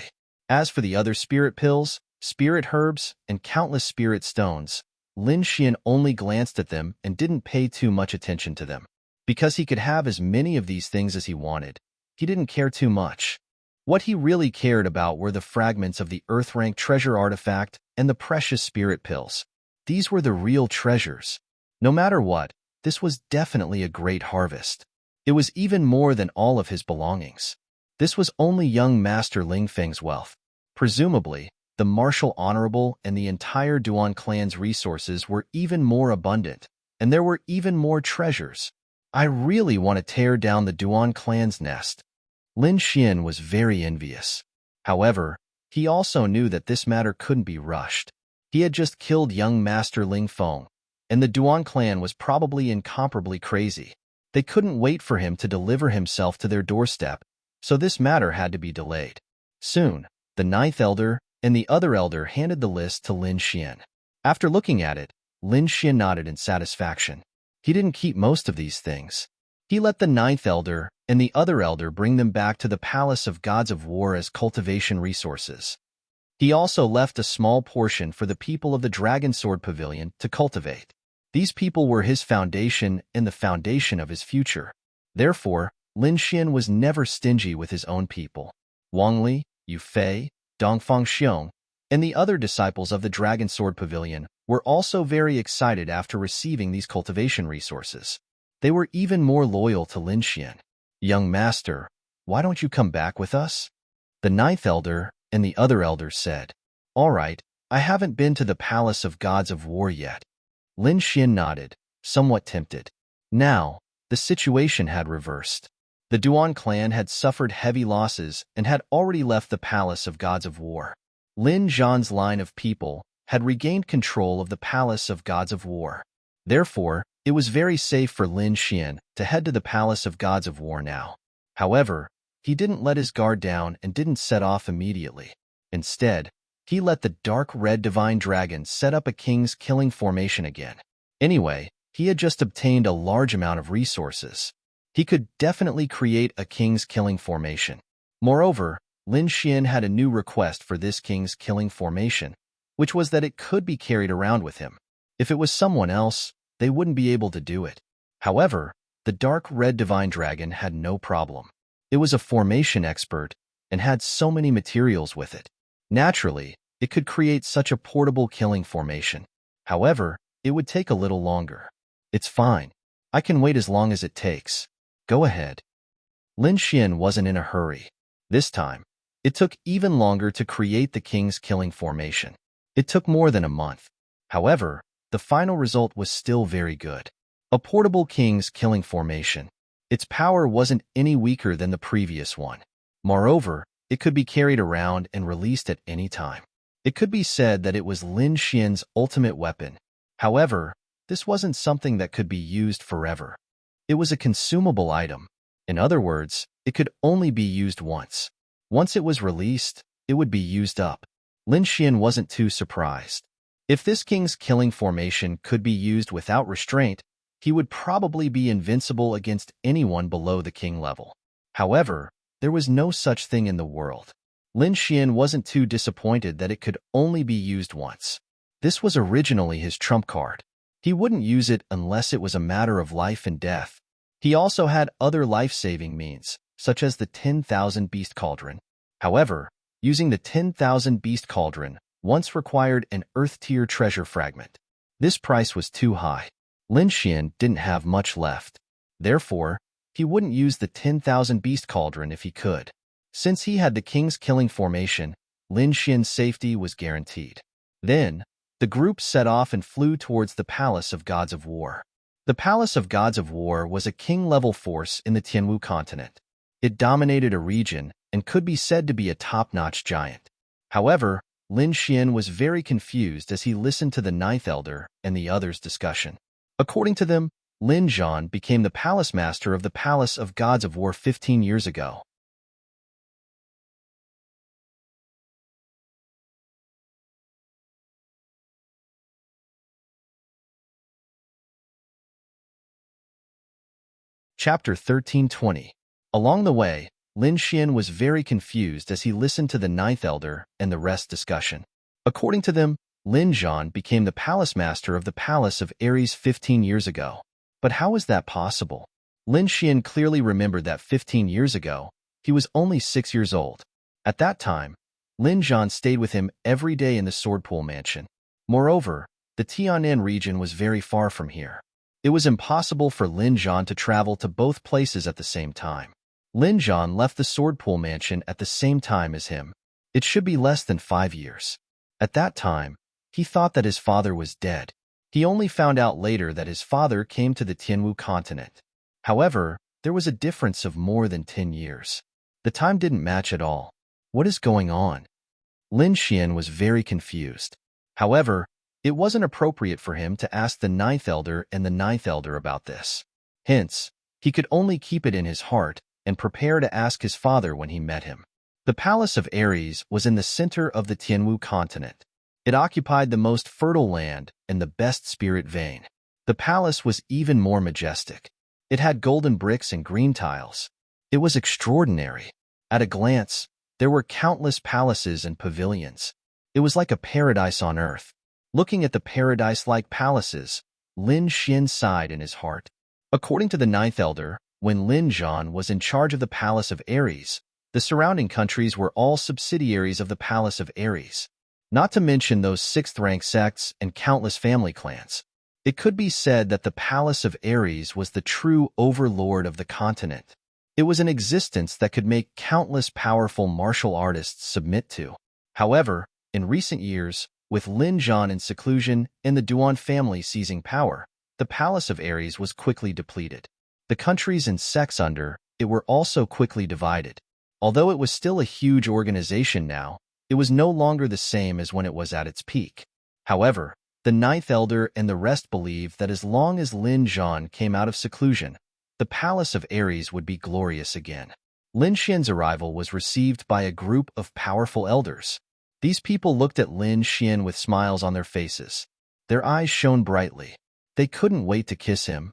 As for the other spirit pills, spirit herbs, and countless spirit stones, Lin Xian only glanced at them and didn't pay too much attention to them. Because he could have as many of these things as he wanted, he didn't care too much. What he really cared about were the fragments of the Earth-rank treasure artifact and the precious spirit pills. These were the real treasures. No matter what, this was definitely a great harvest. It was even more than all of his belongings. This was only young Master Ling Feng's wealth. Presumably, the martial honorable and the entire Duan clan's resources were even more abundant, and there were even more treasures. I really want to tear down the Duan clan's nest. Lin Xian was very envious. However, he also knew that this matter couldn't be rushed. He had just killed young Master Ling Feng, and the Duan clan was probably incomparably crazy. They couldn't wait for him to deliver himself to their doorstep, so this matter had to be delayed. Soon, the 9th elder and the other elder handed the list to Lin Xian. After looking at it, Lin Xian nodded in satisfaction. He didn't keep most of these things. He let the 9th elder and the other elder bring them back to the Palace of Gods of War as cultivation resources. He also left a small portion for the people of the Dragon Sword Pavilion to cultivate. These people were his foundation and the foundation of his future. Therefore, Lin Xian was never stingy with his own people. Wang Li, Yu Fei, Dongfang Xiong, and the other disciples of the Dragon Sword Pavilion were also very excited after receiving these cultivation resources. They were even more loyal to Lin Xian. Young master, why don't you come back with us? The 9th elder and the other elders said. All right, I haven't been to the Palace of Gods of War yet. Lin Xian nodded, somewhat tempted. Now, the situation had reversed. The Duan clan had suffered heavy losses and had already left the Palace of Gods of War. Lin Zhan's line of people had regained control of the Palace of Gods of War. Therefore, it was very safe for Lin Xian to head to the Palace of Gods of War now. However, he didn't let his guard down and didn't set off immediately. Instead, he let the dark red divine dragon set up a king's killing formation again. Anyway, he had just obtained a large amount of resources. He could definitely create a king's killing formation. Moreover, Lin Xian had a new request for this king's killing formation, which was that it could be carried around with him. If it was someone else, they wouldn't be able to do it. However, the dark red divine dragon had no problem. It was a formation expert and had so many materials with it. Naturally, it could create such a portable killing formation. However, it would take a little longer. It's fine. I can wait as long as it takes. Go ahead. Lin Xian wasn't in a hurry. This time, it took even longer to create the king's killing formation. It took more than a month. However, the final result was still very good. A portable king's killing formation. Its power wasn't any weaker than the previous one. Moreover, it could be carried around and released at any time. It could be said that it was Lin Xian's ultimate weapon. However, this wasn't something that could be used forever. It was a consumable item. In other words, it could only be used once. Once it was released, it would be used up. Lin Xian wasn't too surprised. If this king's killing formation could be used without restraint, he would probably be invincible against anyone below the king level. However, there was no such thing in the world. Lin Xian wasn't too disappointed that it could only be used once. This was originally his trump card. He wouldn't use it unless it was a matter of life and death. He also had other life-saving means, such as the 10,000 Beast Cauldron. However, using the 10,000 Beast Cauldron once required an Earth-tier treasure fragment. This price was too high. Lin Xian didn't have much left. Therefore, he wouldn't use the 10,000 Beast Cauldron if he could. Since he had the king's killing formation, Lin Xian's safety was guaranteed. Then, the group set off and flew towards the Palace of Gods of War. The Palace of Gods of War was a king-level force in the Tianwu continent. It dominated a region and could be said to be a top-notch giant. However, Lin Xian was very confused as he listened to the Ninth Elder and the others' discussion. According to them, Lin Zhan became the palace master of the Palace of Gods of War 15 years ago. Chapter 1320. Along the way, Lin Xian was very confused as he listened to the Ninth Elder and the rest discussion. According to them, Lin Zhan became the palace master of the Palace of Ares 15 years ago. But how is that possible? Lin Xian clearly remembered that 15 years ago, he was only 6 years old. At that time, Lin Zhan stayed with him every day in the Swordpool Mansion. Moreover, the Tianan region was very far from here. It was impossible for Lin Zhan to travel to both places at the same time. Lin Zhan left the Swordpool Mansion at the same time as him. It should be less than 5 years. At that time, he thought that his father was dead. He only found out later that his father came to the Tianwu continent. However, there was a difference of more than 10 years. The time didn't match at all. What is going on? Lin Xian was very confused. However, it wasn't appropriate for him to ask the Ninth Elder and the Ninth Elder about this. Hence, he could only keep it in his heart and prepare to ask his father when he met him. The Palace of Ares was in the center of the Tianwu continent. It occupied the most fertile land and the best spirit vein. The palace was even more majestic. It had golden bricks and green tiles. It was extraordinary. At a glance, there were countless palaces and pavilions. It was like a paradise on earth. Looking at the paradise-like palaces, Lin Xian sighed in his heart. According to the Ninth Elder, when Lin Zhan was in charge of the Palace of Ares, the surrounding countries were all subsidiaries of the Palace of Ares, not to mention those sixth-rank sects and countless family clans. It could be said that the Palace of Ares was the true overlord of the continent. It was an existence that could make countless powerful martial artists submit to. However, in recent years, with Lin Zhan in seclusion and the Duan family seizing power, the Palace of Ares was quickly depleted. The countries and sects under it were also quickly divided. Although it was still a huge organization now, it was no longer the same as when it was at its peak. However, the Ninth Elder and the rest believed that as long as Lin Zhan came out of seclusion, the Palace of Ares would be glorious again. Lin Xian's arrival was received by a group of powerful elders. These people looked at Lin Xian with smiles on their faces. Their eyes shone brightly. They couldn't wait to kiss him.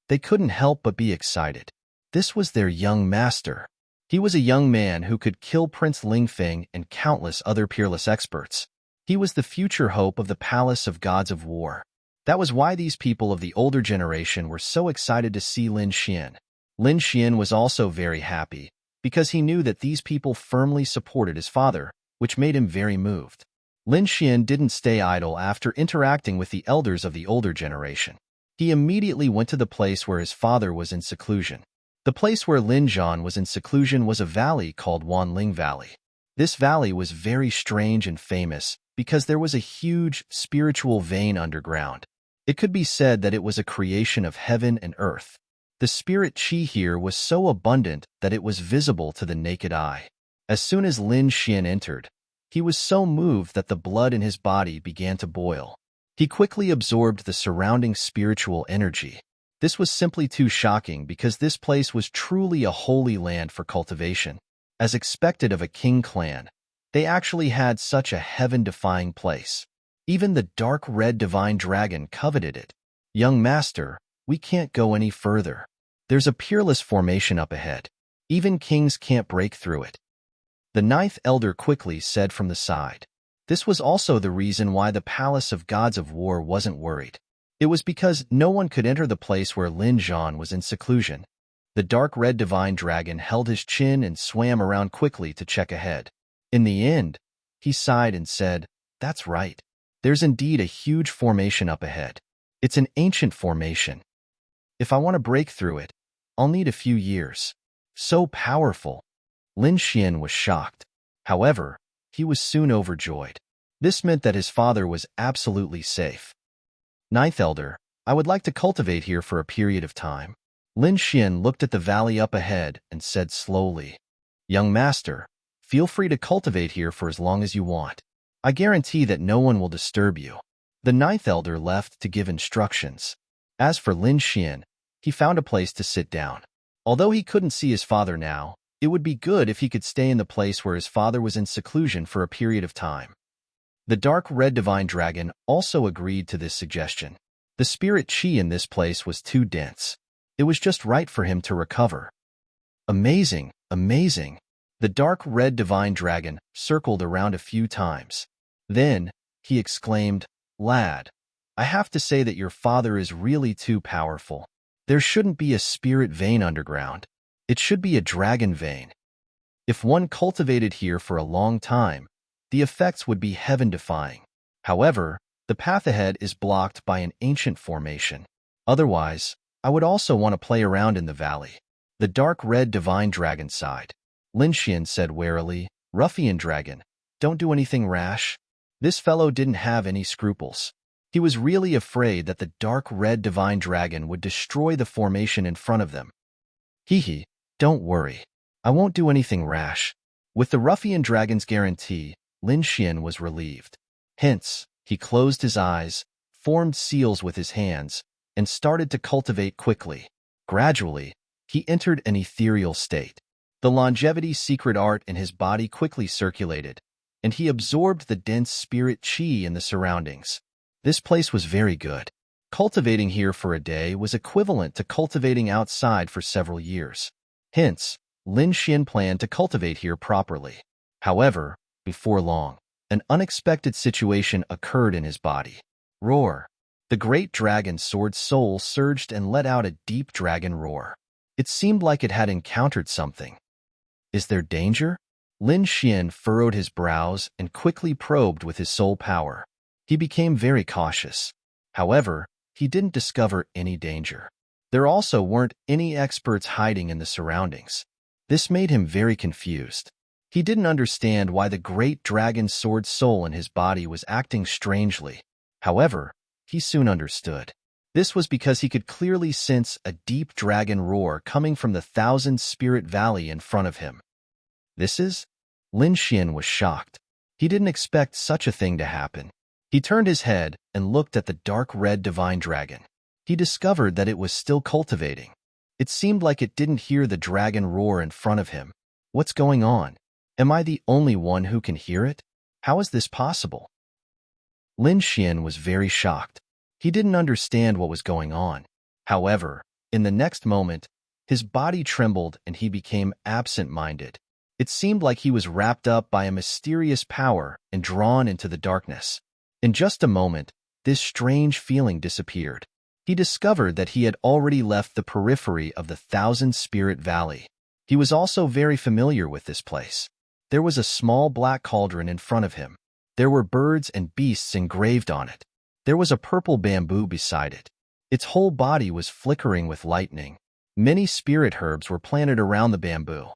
They couldn't help but be excited. This was their young master. He was a young man who could kill Prince Lingfeng and countless other peerless experts. He was the future hope of the Palace of Gods of War. That was why these people of the older generation were so excited to see Lin Xian. Lin Xian was also very happy, because he knew that these people firmly supported his father, which made him very moved. Lin Xian didn't stay idle after interacting with the elders of the older generation. He immediately went to the place where his father was in seclusion. The place where Lin Zhan was in seclusion was a valley called Wanling Valley. This valley was very strange and famous because there was a huge spiritual vein underground. It could be said that it was a creation of heaven and earth. The spirit qi here was so abundant that it was visible to the naked eye. As soon as Lin Xian entered, he was so moved that the blood in his body began to boil. He quickly absorbed the surrounding spiritual energy. This was simply too shocking because this place was truly a holy land for cultivation. As expected of a king clan, they actually had such a heaven-defying place. Even the dark red divine dragon coveted it. Young master, we can't go any further. There's a peerless formation up ahead. Even kings can't break through it. The ninth elder quickly said from the side. This was also the reason why the Palace of Gods of War wasn't worried. It was because no one could enter the place where Lin Zhan was in seclusion. The dark red divine dragon held his chin and swam around quickly to check ahead. In the end, he sighed and said, "That's right. There's indeed a huge formation up ahead. It's an ancient formation. If I want to break through it, I'll need a few years." So powerful. Lin Xian was shocked. However, he was soon overjoyed. This meant that his father was absolutely safe. Ninth Elder, I would like to cultivate here for a period of time. Lin Xian looked at the valley up ahead and said slowly, "Young master, feel free to cultivate here for as long as you want. I guarantee that no one will disturb you." The ninth elder left to give instructions. As for Lin Xian, he found a place to sit down. Although he couldn't see his father now, it would be good if he could stay in the place where his father was in seclusion for a period of time. The dark red divine dragon also agreed to this suggestion. The spirit qi in this place was too dense. It was just right for him to recover. Amazing, amazing. The dark red divine dragon circled around a few times. Then, he exclaimed, "Lad, I have to say that your father is really too powerful. There shouldn't be a spirit vein underground. It should be a dragon vein. If one cultivated here for a long time, the effects would be heaven-defying. However, the path ahead is blocked by an ancient formation. Otherwise, I would also want to play around in the valley." The dark red divine dragon sighed. Lin Xian said warily, "Ruffian dragon, don't do anything rash." This fellow didn't have any scruples. He was really afraid that the dark red divine dragon would destroy the formation in front of them. "Hee, don't worry. I won't do anything rash." With the ruffian dragon's guarantee, Lin Xian was relieved. Hence, he closed his eyes, formed seals with his hands, and started to cultivate quickly. Gradually, he entered an ethereal state. The longevity secret art in his body quickly circulated, and he absorbed the dense spirit qi in the surroundings. This place was very good. Cultivating here for a day was equivalent to cultivating outside for several years. Hence, Lin Xian planned to cultivate here properly. However, before long, an unexpected situation occurred in his body. Roar! The great dragon sword's soul surged and let out a deep dragon roar. It seemed like it had encountered something. Is there danger? Lin Xian furrowed his brows and quickly probed with his soul power. He became very cautious. However, he didn't discover any danger. There also weren't any experts hiding in the surroundings. This made him very confused. He didn't understand why the great dragon sword soul in his body was acting strangely. However, he soon understood. This was because he could clearly sense a deep dragon roar coming from the Thousand Spirit Valley in front of him. Lin Xian was shocked. He didn't expect such a thing to happen. He turned his head and looked at the dark red divine dragon. He discovered that it was still cultivating. It seemed like it didn't hear the dragon roar in front of him. What's going on? Am I the only one who can hear it? How is this possible? Lin Xian was very shocked. He didn't understand what was going on. However, in the next moment, his body trembled and he became absent-minded. It seemed like he was wrapped up by a mysterious power and drawn into the darkness. In just a moment, this strange feeling disappeared. He discovered that he had already left the periphery of the Thousand Spirit Valley. He was also very familiar with this place. There was a small black cauldron in front of him. There were birds and beasts engraved on it. There was a purple bamboo beside it. Its whole body was flickering with lightning. Many spirit herbs were planted around the bamboo.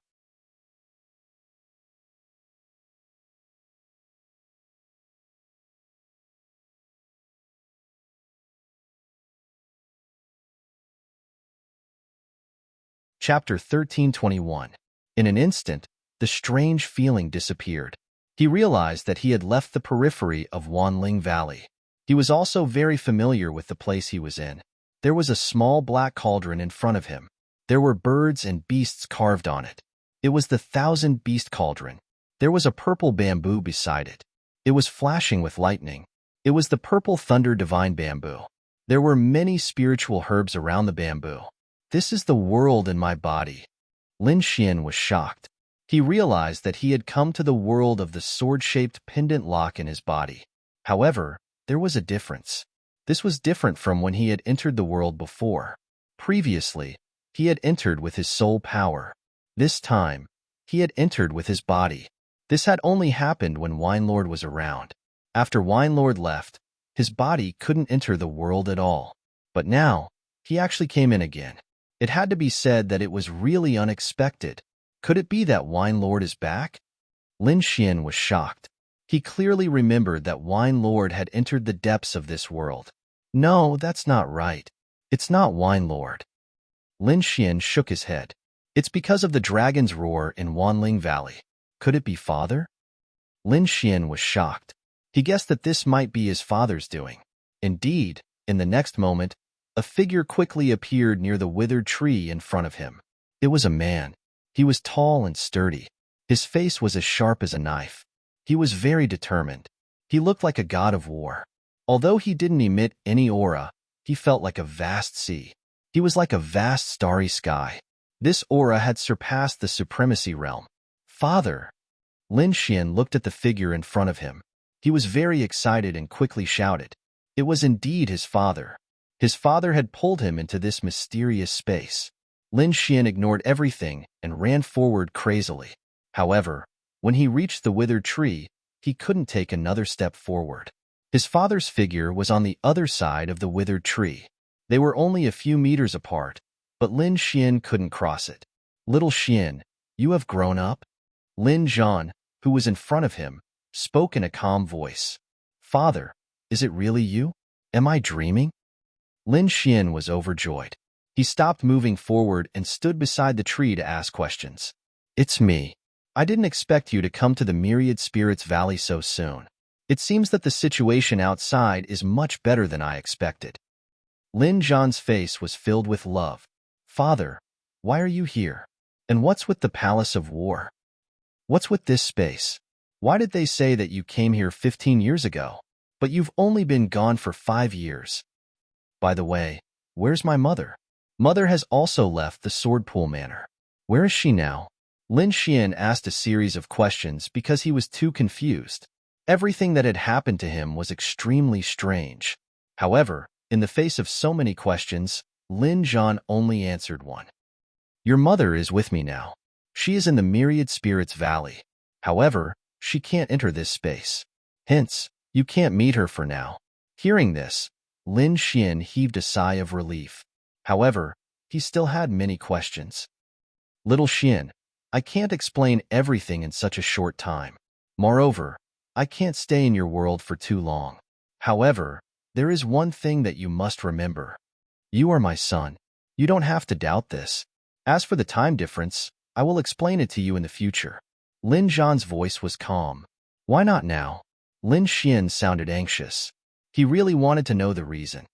Chapter 1321. In an instant, the strange feeling disappeared. He realized that he had left the periphery of Wanling Valley. He was also very familiar with the place he was in. There was a small black cauldron in front of him. There were birds and beasts carved on it. It was the Thousand Beast Cauldron. There was a purple bamboo beside it. It was flashing with lightning. It was the purple thunder divine bamboo. There were many spiritual herbs around the bamboo. This is the world in my body. Lin Xian was shocked. He realized that he had come to the world of the sword-shaped pendant lock in his body. However, there was a difference. This was different from when he had entered the world before. Previously, he had entered with his soul power. This time, he had entered with his body. This had only happened when Winelord was around. After Winelord left, his body couldn't enter the world at all. But now, he actually came in again. It had to be said that it was really unexpected. Could it be that Winelord is back? Lin Xian was shocked. He clearly remembered that Winelord had entered the depths of this world. No, that's not right. It's not Winelord. Lin Xian shook his head. It's because of the dragon's roar in Wanling Valley. Could it be father? Lin Xian was shocked. He guessed that this might be his father's doing. Indeed, in the next moment, a figure quickly appeared near the withered tree in front of him. It was a man. He was tall and sturdy. His face was as sharp as a knife. He was very determined. He looked like a god of war. Although he didn't emit any aura, he felt like a vast sea. He was like a vast starry sky. This aura had surpassed the supremacy realm. Father! Lin Xian looked at the figure in front of him. He was very excited and quickly shouted. It was indeed his father. His father had pulled him into this mysterious space. Lin Xian ignored everything and ran forward crazily. However, when he reached the withered tree, he couldn't take another step forward. His father's figure was on the other side of the withered tree. They were only a few meters apart, but Lin Xian couldn't cross it. Little Xian, you have grown up? Lin Zhan, who was in front of him, spoke in a calm voice. Father, is it really you? Am I dreaming? Lin Xian was overjoyed. He stopped moving forward and stood beside the tree to ask questions. It's me. I didn't expect you to come to the Myriad Spirits Valley so soon. It seems that the situation outside is much better than I expected. Lin Zhan's face was filled with love. Father, why are you here? And what's with the Palace of War? What's with this space? Why did they say that you came here 15 years ago, but you've only been gone for 5 years? By the way, where's my mother? Mother has also left the Swordpool Manor. Where is she now? Lin Xian asked a series of questions because he was too confused. Everything that had happened to him was extremely strange. However, in the face of so many questions, Lin Zhan only answered one. Your mother is with me now. She is in the Myriad Spirits Valley. However, she can't enter this space. Hence, you can't meet her for now. Hearing this, Lin Xian heaved a sigh of relief. However, he still had many questions. Little Xian, I can't explain everything in such a short time. Moreover, I can't stay in your world for too long. However, there is one thing that you must remember. You are my son. You don't have to doubt this. As for the time difference, I will explain it to you in the future. Lin Zhan's voice was calm. Why not now? Lin Xian sounded anxious. He really wanted to know the reason.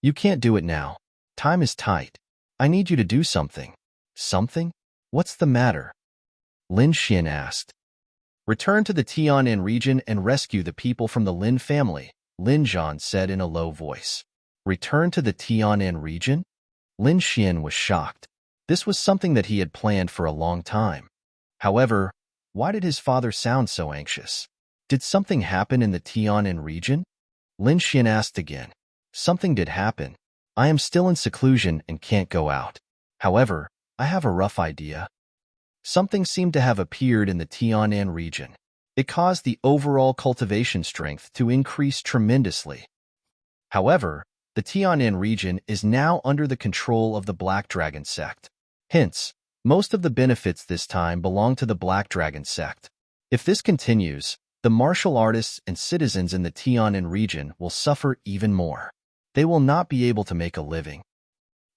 You can't do it now. Time is tight. I need you to do something. Something? What's the matter? Lin Xian asked. Return to the Tianan region and rescue the people from the Lin family, Lin Zhan said in a low voice. Return to the Tianan region? Lin Xian was shocked. This was something that he had planned for a long time. However, why did his father sound so anxious? Did something happen in the Tianan region? Lin Xian asked again. Something did happen. I am still in seclusion and can't go out. However, I have a rough idea. Something seemed to have appeared in the Tianan region. It caused the overall cultivation strength to increase tremendously. However, the Tianan region is now under the control of the Black Dragon sect. Hence, most of the benefits this time belong to the Black Dragon sect. If this continues, the martial artists and citizens in the Tianan region will suffer even more. They will not be able to make a living.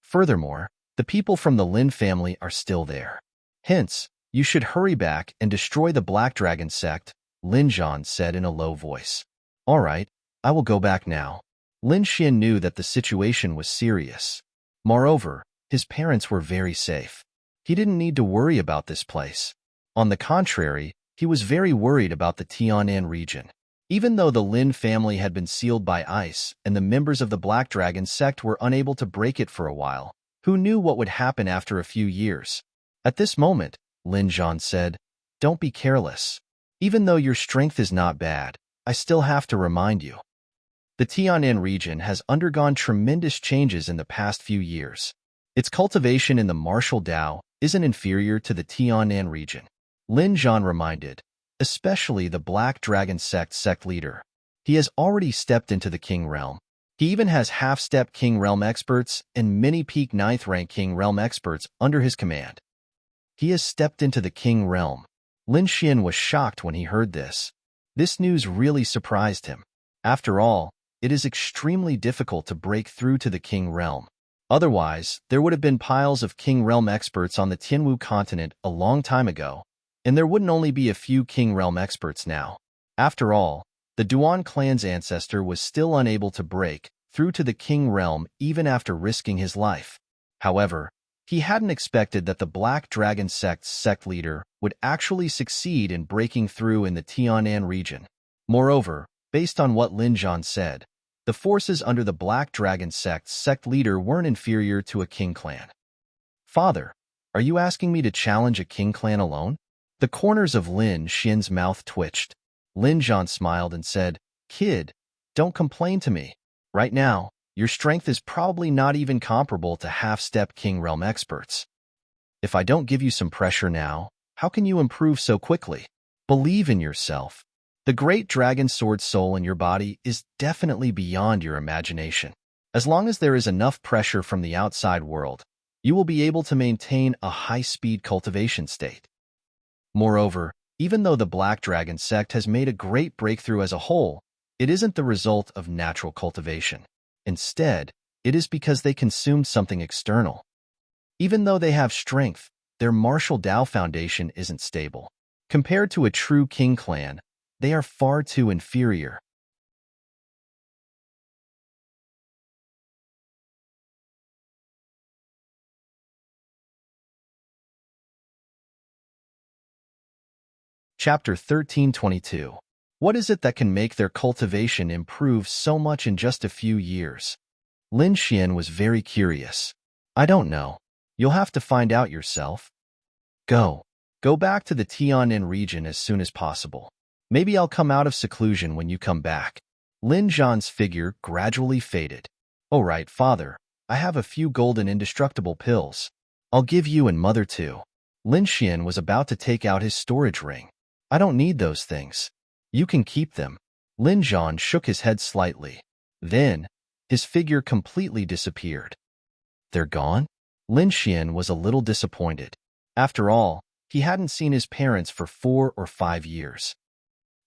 Furthermore, the people from the Lin family are still there. Hence, you should hurry back and destroy the Black Dragon sect, Lin Zhan said in a low voice. All right, I will go back now. Lin Xian knew that the situation was serious. Moreover, his parents were very safe. He didn't need to worry about this place. On the contrary, he was very worried about the Tianan region. Even though the Lin family had been sealed by ice and the members of the Black Dragon sect were unable to break it for a while, who knew what would happen after a few years? At this moment, Lin Zhan said, don't be careless. Even though your strength is not bad, I still have to remind you. The Tianan region has undergone tremendous changes in the past few years. Its cultivation in the martial Dao isn't inferior to the Tianan region. Lin Zhan reminded, especially the Black Dragon sect leader. He has already stepped into the King Realm. He even has half-step King Realm experts and many peak 9th rank King Realm experts under his command. He has stepped into the King Realm. Lin Xian was shocked when he heard this. This news really surprised him. After all, it is extremely difficult to break through to the King Realm. Otherwise, there would have been piles of King Realm experts on the Tianwu continent a long time ago, and there wouldn't only be a few King Realm experts now. After all, the Duan clan's ancestor was still unable to break through to the King Realm even after risking his life. However, he hadn't expected that the Black Dragon sect leader would actually succeed in breaking through in the Tianan region. Moreover, based on what Lin Zhan said, the forces under the Black Dragon sect leader weren't inferior to a king clan. Father, are you asking me to challenge a king clan alone? The corners of Lin Xian's mouth twitched. Lin Zhan smiled and said, Kid, don't complain to me. Right now, your strength is probably not even comparable to half-step King Realm experts. If I don't give you some pressure now, how can you improve so quickly? Believe in yourself. The great dragon sword soul in your body is definitely beyond your imagination. As long as there is enough pressure from the outside world, you will be able to maintain a high-speed cultivation state. Moreover, even though the Black Dragon sect has made a great breakthrough as a whole, it isn't the result of natural cultivation. Instead, it is because they consumed something external. Even though they have strength, their martial Dao foundation isn't stable. Compared to a true king clan, they are far too inferior. Chapter 1322. What is it that can make their cultivation improve so much in just a few years? Lin Xian was very curious. I don't know. You'll have to find out yourself. Go. Go back to the Tianan region as soon as possible. Maybe I'll come out of seclusion when you come back. Lin Zhan's figure gradually faded. All right, father. I have a few golden indestructible pills. I'll give you and mother too. Lin Xian was about to take out his storage ring. I don't need those things. You can keep them. Lin Zhan shook his head slightly. Then, his figure completely disappeared. They're gone? Lin Xian was a little disappointed. After all, he hadn't seen his parents for 4 or 5 years.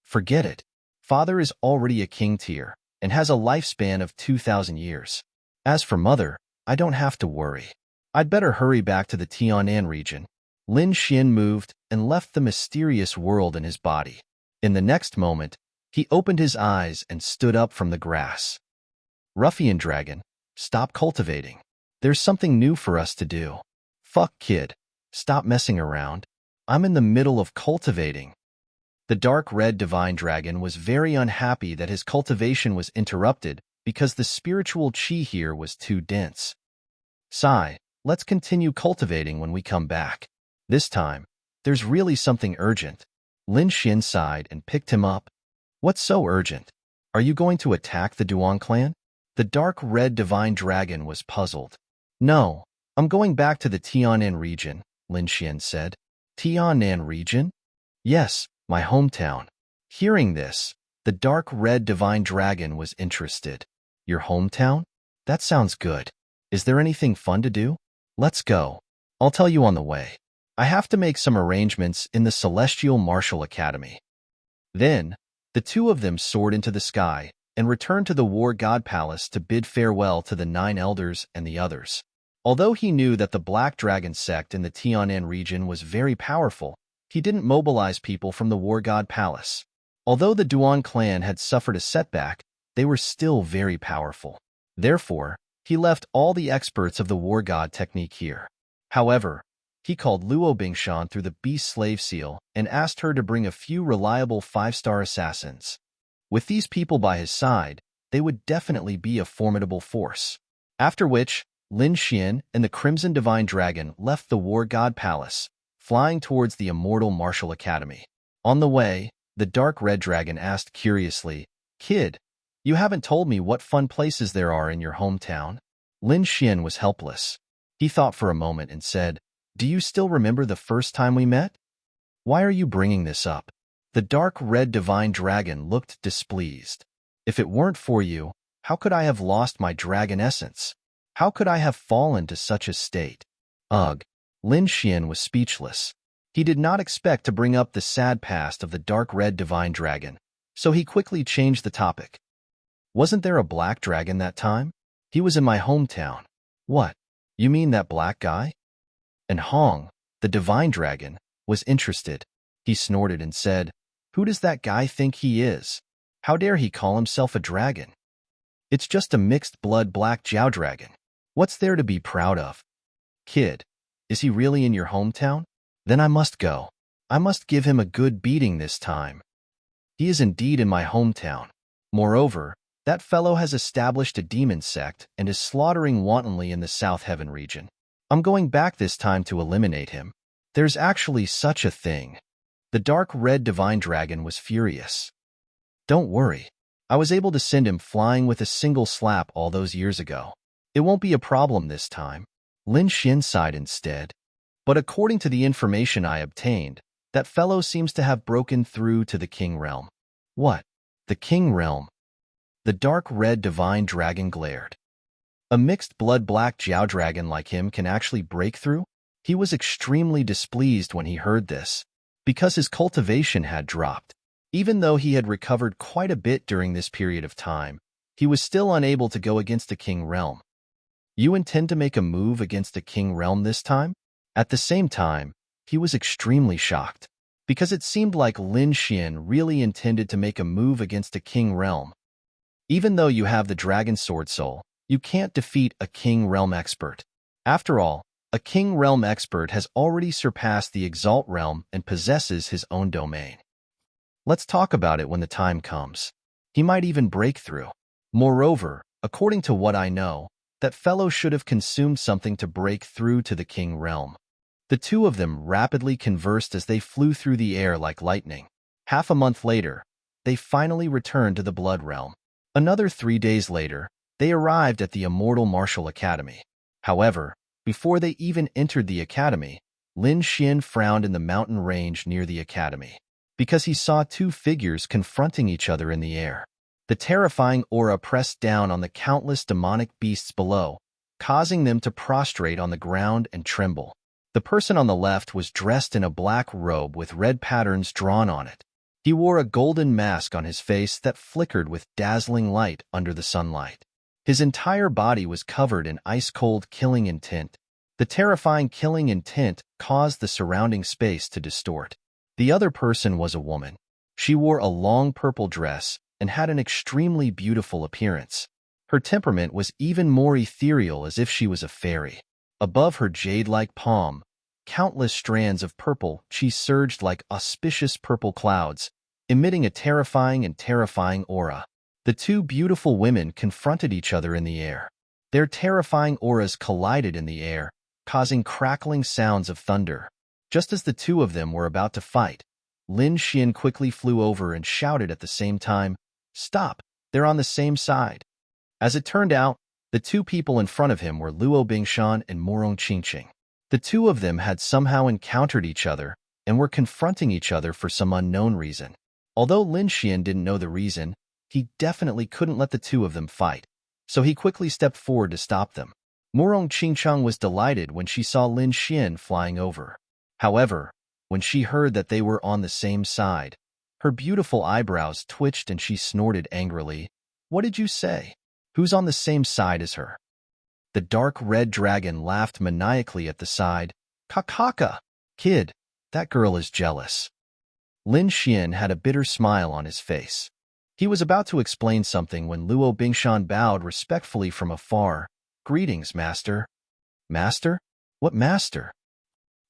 Forget it. Father is already a king tier and has a lifespan of 2,000 years. As for mother, I don't have to worry. I'd better hurry back to the Tianan region. Lin Xian moved and left the mysterious world in his body. In the next moment, he opened his eyes and stood up from the grass. Ruffian dragon, stop cultivating. There's something new for us to do. Fuck kid, stop messing around. I'm in the middle of cultivating. The dark red divine dragon was very unhappy that his cultivation was interrupted because the spiritual chi here was too dense. Sigh, let's continue cultivating when we come back. This time, there's really something urgent. Lin Xian sighed and picked him up. What's so urgent? Are you going to attack the Duan clan? The dark red divine dragon was puzzled. No, I'm going back to the Tianan region, Lin Xian said. Tianan region? Yes, my hometown. Hearing this, the dark red divine dragon was interested. Your hometown? That sounds good. Is there anything fun to do? Let's go. I'll tell you on the way. I have to make some arrangements in the Celestial Martial Academy. Then, the two of them soared into the sky and returned to the War God Palace to bid farewell to the 9 elders and the others. Although he knew that the Black Dragon sect in the Tianan region was very powerful, he didn't mobilize people from the War God Palace. Although the Duan clan had suffered a setback, they were still very powerful. Therefore, he left all the experts of the War God technique here. However, he called Luo Bingshan through the Beast Slave Seal and asked her to bring a few reliable 5-star assassins. With these people by his side, they would definitely be a formidable force. After which, Lin Xian and the Crimson Divine Dragon left the War God Palace, flying towards the Immortal Martial Academy. On the way, the Dark Red Dragon asked curiously, "Kid, you haven't told me what fun places there are in your hometown?" Lin Xian was helpless. He thought for a moment and said, "Do you still remember the first time we met? Why are you bringing this up?" The dark red divine dragon looked displeased. "If it weren't for you, how could I have lost my dragon essence? How could I have fallen to such a state?" Ugh. Lin Xian was speechless. He did not expect to bring up the sad past of the dark red divine dragon, so he quickly changed the topic. "Wasn't there a black dragon that time? He was in my hometown." "What? You mean that black guy?" And Hong, the divine dragon, was interested. He snorted and said, "Who does that guy think he is? How dare he call himself a dragon? It's just a mixed blood black Jiao dragon. What's there to be proud of?" "Kid, is he really in your hometown? Then I must go. I must give him a good beating this time. He is indeed in my hometown. Moreover, that fellow has established a demon sect and is slaughtering wantonly in the South Heaven region. I'm going back this time to eliminate him. There's actually such a thing." The dark red divine dragon was furious. "Don't worry. I was able to send him flying with a single slap all those years ago. It won't be a problem this time." Lin Xian sighed instead. "But according to the information I obtained, that fellow seems to have broken through to the King Realm." "What? The King Realm?" The dark red divine dragon glared. "A mixed blood black Jiao dragon like him can actually break through?" He was extremely displeased when he heard this, because his cultivation had dropped. Even though he had recovered quite a bit during this period of time, he was still unable to go against the King Realm. "You intend to make a move against the King Realm this time?" At the same time, he was extremely shocked, because it seemed like Lin Xian really intended to make a move against the King Realm. Even though you have the Dragon Sword Soul, you can't defeat a King Realm expert. After all, a King Realm expert has already surpassed the Exalt Realm and possesses his own domain. Let's talk about it when the time comes. He might even break through. Moreover, according to what I know, that fellow should have consumed something to break through to the King Realm. The two of them rapidly conversed as they flew through the air like lightning. Half a month later, they finally returned to the Blood Realm. Another 3 days later, they arrived at the Immortal Martial Academy. However, before they even entered the academy, Lin Xian frowned in the mountain range near the academy, because he saw 2 figures confronting each other in the air. The terrifying aura pressed down on the countless demonic beasts below, causing them to prostrate on the ground and tremble. The person on the left was dressed in a black robe with red patterns drawn on it. He wore a golden mask on his face that flickered with dazzling light under the sunlight. His entire body was covered in ice-cold killing intent. The terrifying killing intent caused the surrounding space to distort. The other person was a woman. She wore a long purple dress and had an extremely beautiful appearance. Her temperament was even more ethereal, as if she was a fairy. Above her jade-like palm, countless strands of purple chi surged like auspicious purple clouds, emitting a terrifying aura. The two beautiful women confronted each other in the air. Their terrifying auras collided in the air, causing crackling sounds of thunder. Just as the two of them were about to fight, Lin Xian quickly flew over and shouted at the same time, "Stop! They're on the same side." As it turned out, the two people in front of him were Luo Bingshan and Morong Qingqing. The two of them had somehow encountered each other and were confronting each other for some unknown reason. Although Lin Xian didn't know the reason, he definitely couldn't let the two of them fight, so he quickly stepped forward to stop them. Morong Qingqing was delighted when she saw Lin Xian flying over. However, when she heard that they were on the same side, her beautiful eyebrows twitched and she snorted angrily. "What did you say? Who's on the same side as her?" The dark red dragon laughed maniacally at the side. "Kakaka! Kid, that girl is jealous." Lin Xian had a bitter smile on his face. He was about to explain something when Luo Bingshan bowed respectfully from afar. "Greetings, master." "Master? What master?"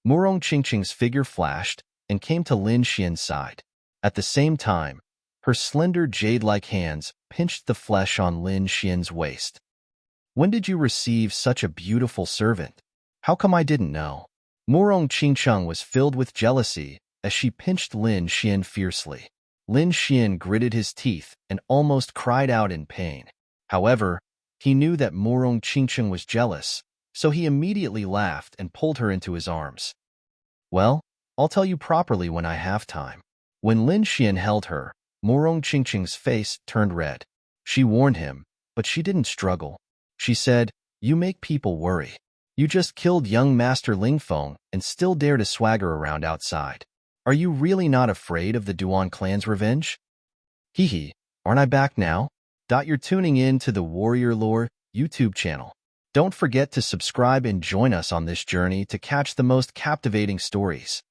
Morong Qingqing's figure flashed and came to Lin Xian's side. At the same time, her slender jade-like hands pinched the flesh on Lin Xian's waist. "When did you receive such a beautiful servant? How come I didn't know?" Morong Qingqing was filled with jealousy as she pinched Lin Xian fiercely. Lin Xian gritted his teeth and almost cried out in pain. However, he knew that Morong Qingqing was jealous, so he immediately laughed and pulled her into his arms. "Well, I'll tell you properly when I have time." When Lin Xian held her, Morong Qingqing's face turned red. She warned him, but she didn't struggle. She said, "You make people worry. You just killed young Master Lingfeng and still dare to swagger around outside. Are you really not afraid of the Duan clan's revenge?" "Hee, aren't I back now?" You're tuning in to the Warrior Lore YouTube channel. Don't forget to subscribe and join us on this journey to catch the most captivating stories.